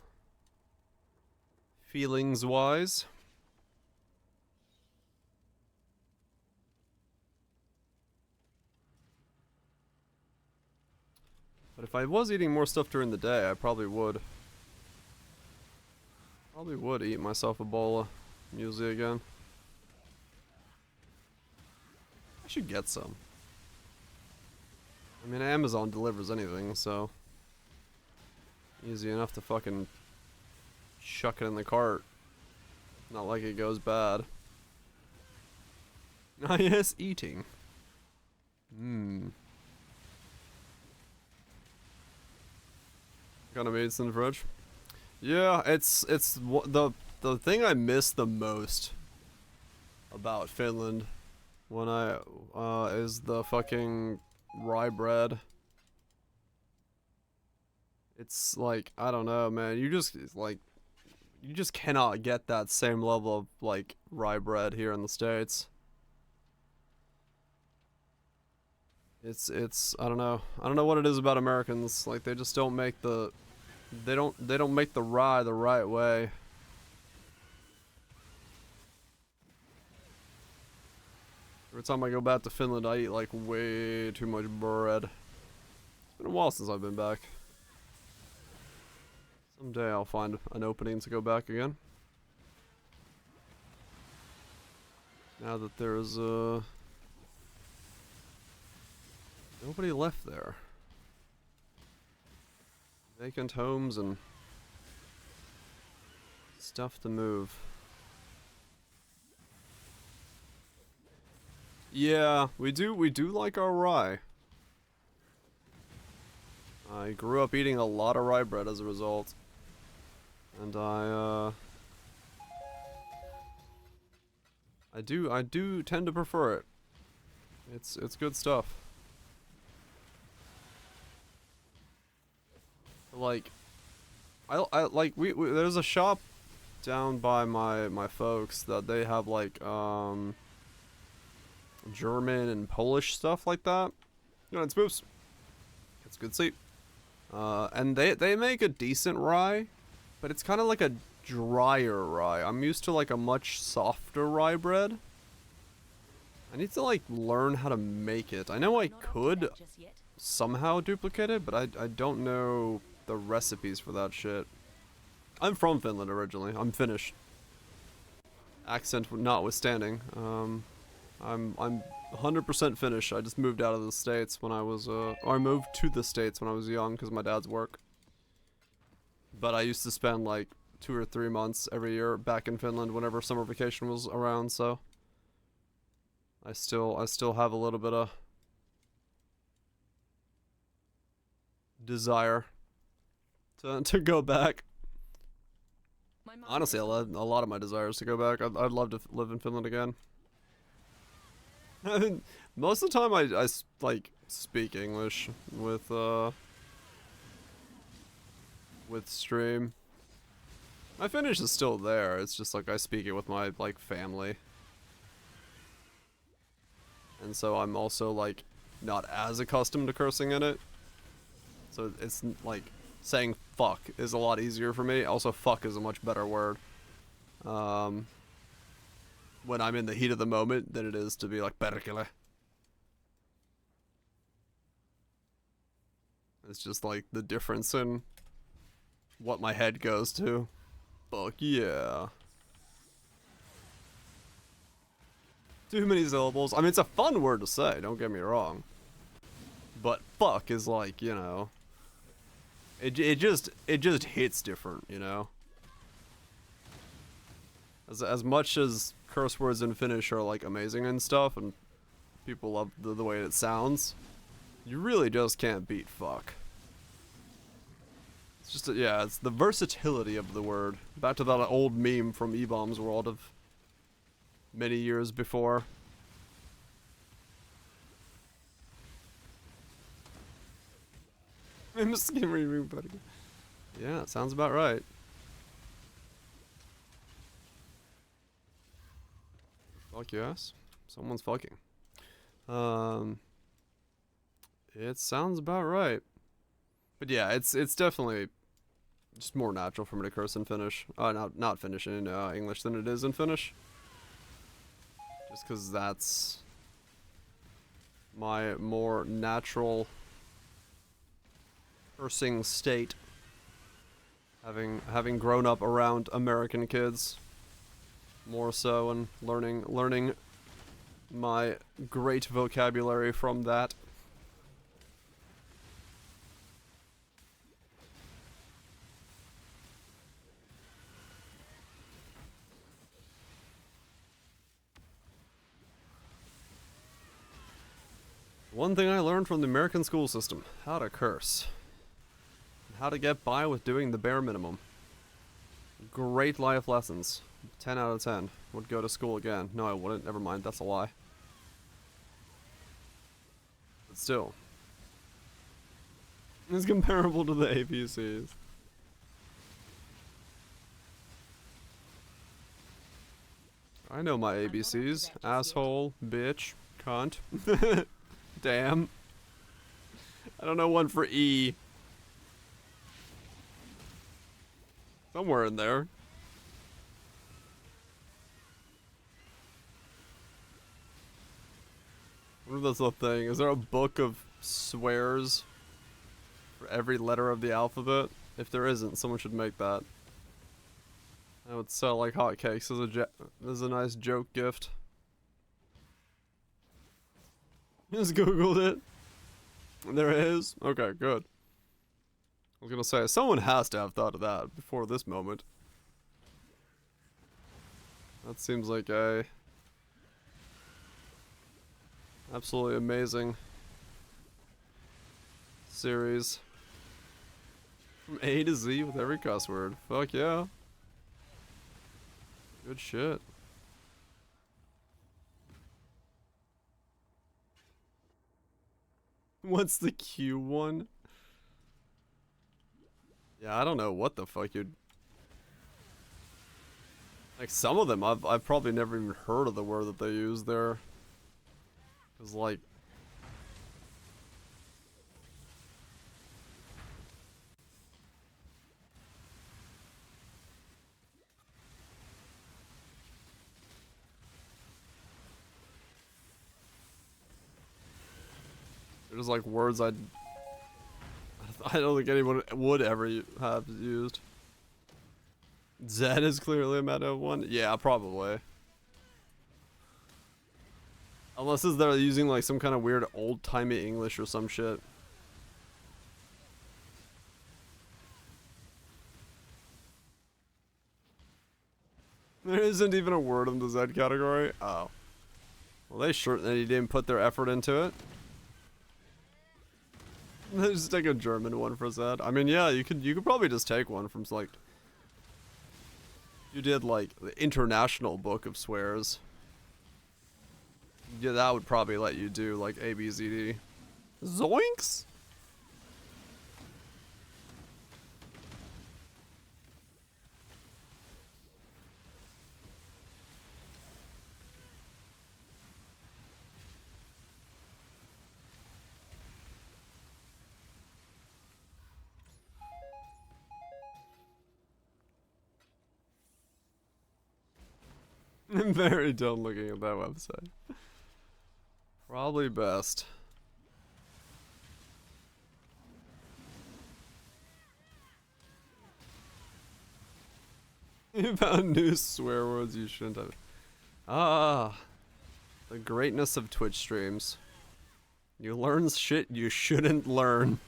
Feelings wise. But if I was eating more stuff during the day, I probably would. Probably would eat myself a bowl of muesli again. I should get some. I mean, Amazon delivers anything, so easy enough to fucking chuck it in the cart. Not like it goes bad. Ah, yes, eating. Got a meats in the fridge. Yeah, it's the thing I miss the most about Finland when I is the fucking rye bread. It's like, I don't know, man. You just like, you just cannot get that same level of like rye bread here in the States. It's I don't know. I don't know what it is about Americans. Like they just don't make the they don't make the rye the right way. Every time I go back to Finland, I eat like way too much bread. It's been a while since I've been back. Someday I'll find an opening to go back again. Now that there's nobody left there. Vacant homes and stuff to move. Yeah, we do like our rye. I grew up eating a lot of rye bread as a result. And I do tend to prefer it. It's good stuff. Like I like we there's a shop down by my folks that they have like German and Polish stuff like that. You know, it's moves. It's good sleep. And they make a decent rye, but it's kind of like a drier rye. I'm used to like a much softer rye bread. I need to like learn how to make it. I know I could somehow duplicate it, but I don't know the recipes for that shit. I'm from Finland originally. I'm Finnish. Accent notwithstanding. I'm 100% Finnish. I just moved out of the States when I was or I moved to the States when I was young because of my dad's work. But I used to spend like 2 or 3 months every year back in Finland whenever summer vacation was around, so I still have a little bit of desire to go back. Honestly, a lot of my desires to go back. I'd love to live in Finland again. I mean, most of the time I like speak English with stream. My Finnish is still there. It's just like I speak it with my like family. And so I'm also like not as accustomed to cursing in it. So it's like saying fuck is a lot easier for me. Also, fuck is a much better word. When I'm in the heat of the moment than it is to be like perkele. It's just like the difference in what my head goes to. Fuck yeah. Too many syllables. I mean, it's a fun word to say, don't get me wrong. But fuck is like, you know, it just hits different, you know. As much as curse words in Finnish are like amazing and stuff, and people love the way it sounds, you really just can't beat fuck. It's just yeah, it's the versatility of the word. Back to that old meme from E-Bomb's world of many years before. I'm just buddy. Yeah, sounds about right. Fuck yes. Someone's fucking. It sounds about right. But yeah, it's definitely just more natural for me to curse in Finnish. Not Finnish in English than it is in Finnish. Just because that's my more natural cursing state. Having grown up around American kids. More so, and learning my great vocabulary from that. One thing I learned from the American school system: how to curse. How to get by with doing the bare minimum. Great life lessons. 10 out of 10. Would go to school again. No, I wouldn't. Never mind. That's a lie. But still. It's comparable to the ABCs. I know my ABCs. Asshole, bitch, cunt. Damn. I don't know one for E. Somewhere in there. I wonder if that's a thing. Is there a book of swears for every letter of the alphabet? If there isn't, someone should make that. That would sell like hotcakes as a nice joke gift. Just googled it. There it is. Okay, good. I was gonna say, someone has to have thought of that before this moment. That seems like a absolutely amazing series. From A to Z with every cuss word. Fuck yeah. Good shit. What's the Q one? Yeah, I don't know what the fuck you'd... Like, some of them, I've probably never even heard of the word that they use there. Cause like... There's like words I don't think anyone would ever have used. Z is clearly a meta one. Yeah, probably. Unless they're using like some kind of weird old-timey English or some shit. There isn't even a word in the Z category? Oh. Well, they certainly didn't put their effort into it. Just take a German one for Z. I mean, yeah, you could probably just take one from like... You did like the international book of swears. Yeah, that would probably let you do like ABZD. Zoinks! I'm very done looking at that website. Probably best. You found new swear words you shouldn't have. Ah, the greatness of Twitch streams. You learn shit you shouldn't learn.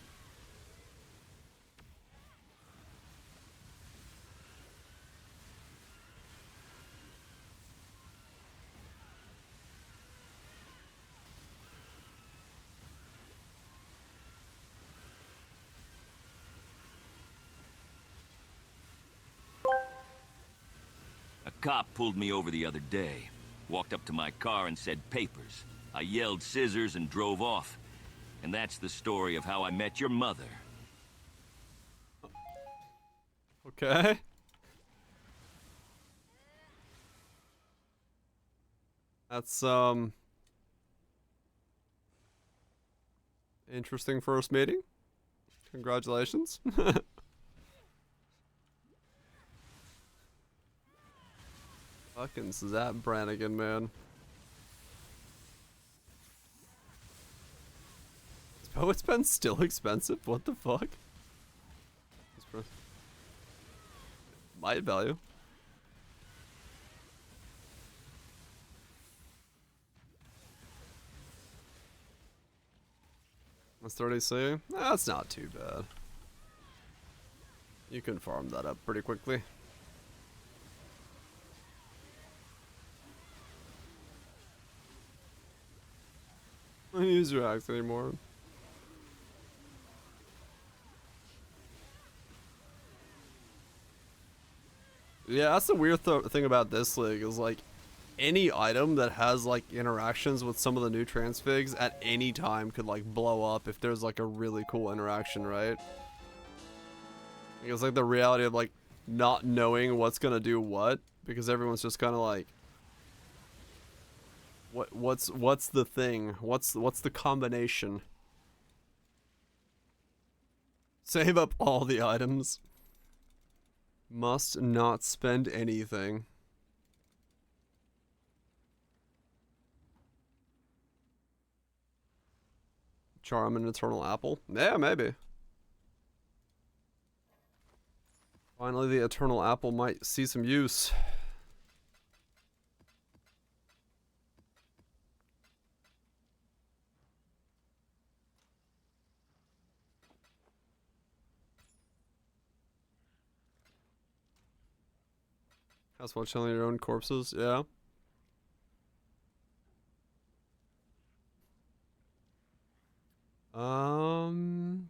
A cop pulled me over the other day. Walked up to my car and said papers. I yelled scissors and drove off. And that's the story of how I met your mother. Okay. That's, interesting first meeting. Congratulations. Fucking Zap Brannigan, man. Is Poet's Pen still expensive? What the fuck? Might value. That's 30C? That's not too bad. You can farm that up pretty quickly. I don't use your axe anymore. Yeah, that's the weird thing about this league is like, any item that has like interactions with some of the new transfigs at any time could like blow up if there's like a really cool interaction, right? It's like the reality of like not knowing what's gonna do what, because everyone's just kind of like, what's the thing? What's the combination? Save up all the items. Must not spend anything. Charm an eternal apple? Yeah, maybe. Finally, the eternal apple might see some use. That's while chilling your own corpses, yeah.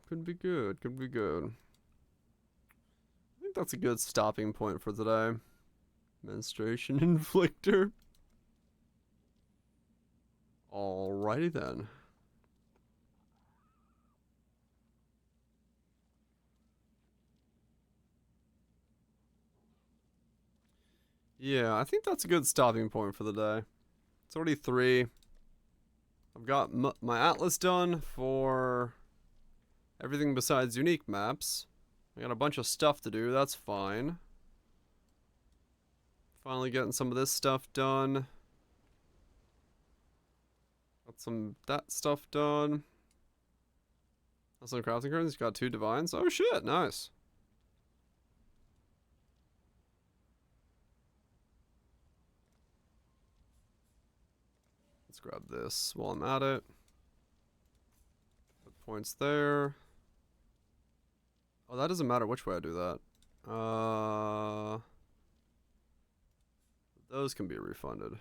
Could be good, could be good. I think that's a good stopping point for today. Menstruation inflictor. Alrighty then. Yeah, I think that's a good stopping point for the day. It's already 3. I've got my atlas done for everything besides unique maps. I got a bunch of stuff to do, that's fine. Finally getting some of this stuff done. Got some that stuff done. Got some crafting cards, got 2 divines. Oh shit, nice. Let's grab this while I'm at it. Put points there. Oh, that doesn't matter which way I do that. Those can be refunded.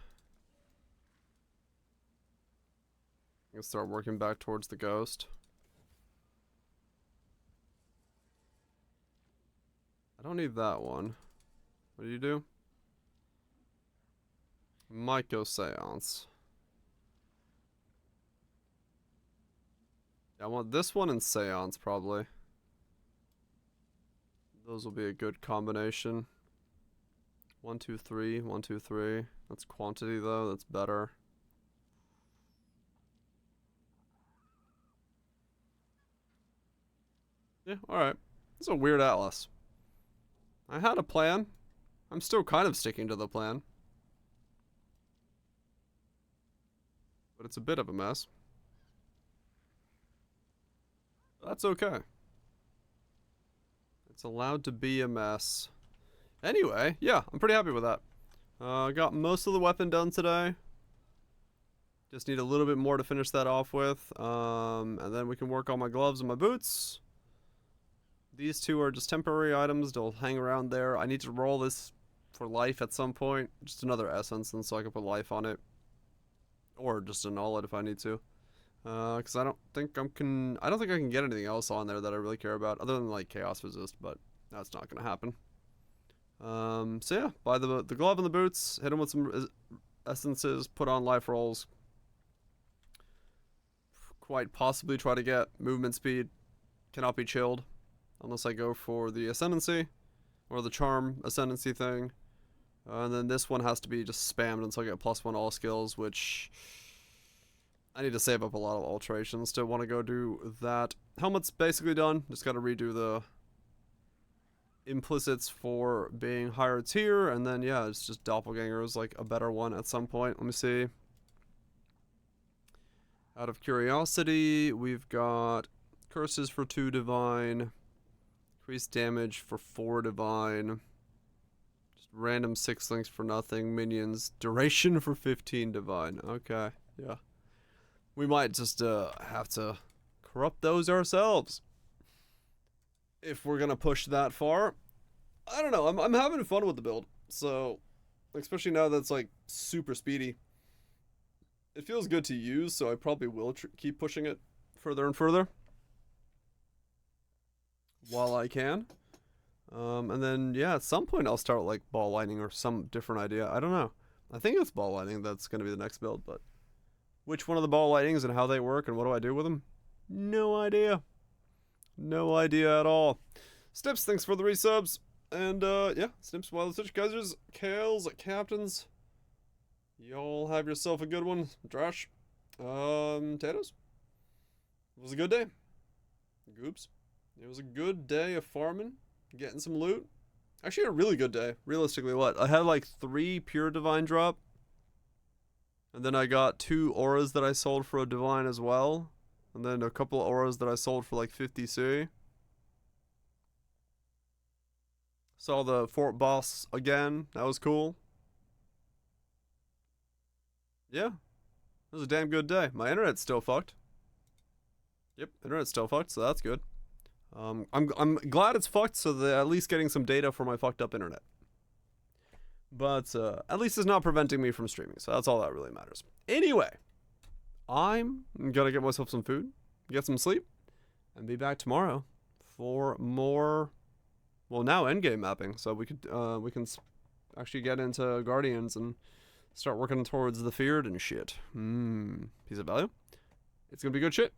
I can start working back towards the ghost. I don't need that one. What do you do? Might go seance. Yeah, I want this one and seance probably. Those will be a good combination. 1, 2, 3, 1, 2, 3. That's quantity though, that's better. Yeah, alright. This is a weird atlas. I had a plan. I'm still kind of sticking to the plan. But it's a bit of a mess. That's okay. It's allowed to be a mess. Anyway, yeah, I'm pretty happy with that. Got most of the weapon done today. Just need a little bit more to finish that off with. And then we can work on my gloves and my boots. These 2 are just temporary items. They'll hang around there. I need to roll this for life at some point. Just another essence, and so I can put life on it. Or just annul it if I need to. Because I don't think I can get anything else on there that I really care about. Other than like chaos resist, but that's not going to happen. So yeah, buy the glove and the boots. Hit them with some essences. Put on life rolls. Quite possibly try to get movement speed. Cannot be chilled. Unless I go for the ascendancy. Or the charm ascendancy thing. And then this one has to be just spammed until I get +1 all skills, which I need to save up a lot of alterations to want to go do that. Helmet's basically done. Just got to redo the implicits for being higher tier. And then, yeah, it's just Doppelganger is like a better one at some point. Let me see. Out of curiosity, we've got curses for 2 divine. Increased damage for 4 divine. Just random 6 links for nothing. Minions. Duration for 15 divine. Okay, yeah. We might just have to corrupt those ourselves. If we're gonna push that far. I don't know, I'm having fun with the build. So, especially now that it's like super speedy. It feels good to use, so I probably will keep pushing it further and further. While I can. And then, yeah, at some point I'll start like ball lightning or some different idea. I don't know. I think it's ball lightning that's going to be the next build, but which one of the ball lightnings and how they work and what do I do with them? No idea. No idea at all. Snips, thanks for the resubs. And, yeah, Snips, Wild Stitch, Geysers, Kales, Captains. Y'all have yourself a good one. Drash. Tatos. It was a good day. Goops. It was a good day of farming, getting some loot. Actually, a really good day. Realistically, what? I had like 3 pure divine drop. And then I got 2 auras that I sold for a divine as well. And then a couple of auras that I sold for like 50C. Saw the fort boss again. That was cool. Yeah. It was a damn good day. My internet's still fucked. Yep, internet's still fucked, so that's good. I'm glad it's fucked, so that at least getting some data for my fucked up internet. But at least it's not preventing me from streaming, so that's all that really matters. Anyway, I'm gonna get myself some food, get some sleep, and be back tomorrow for more. Well, now endgame mapping, so we can actually get into Guardians and start working towards the Feared and shit. Piece of value. It's gonna be good shit.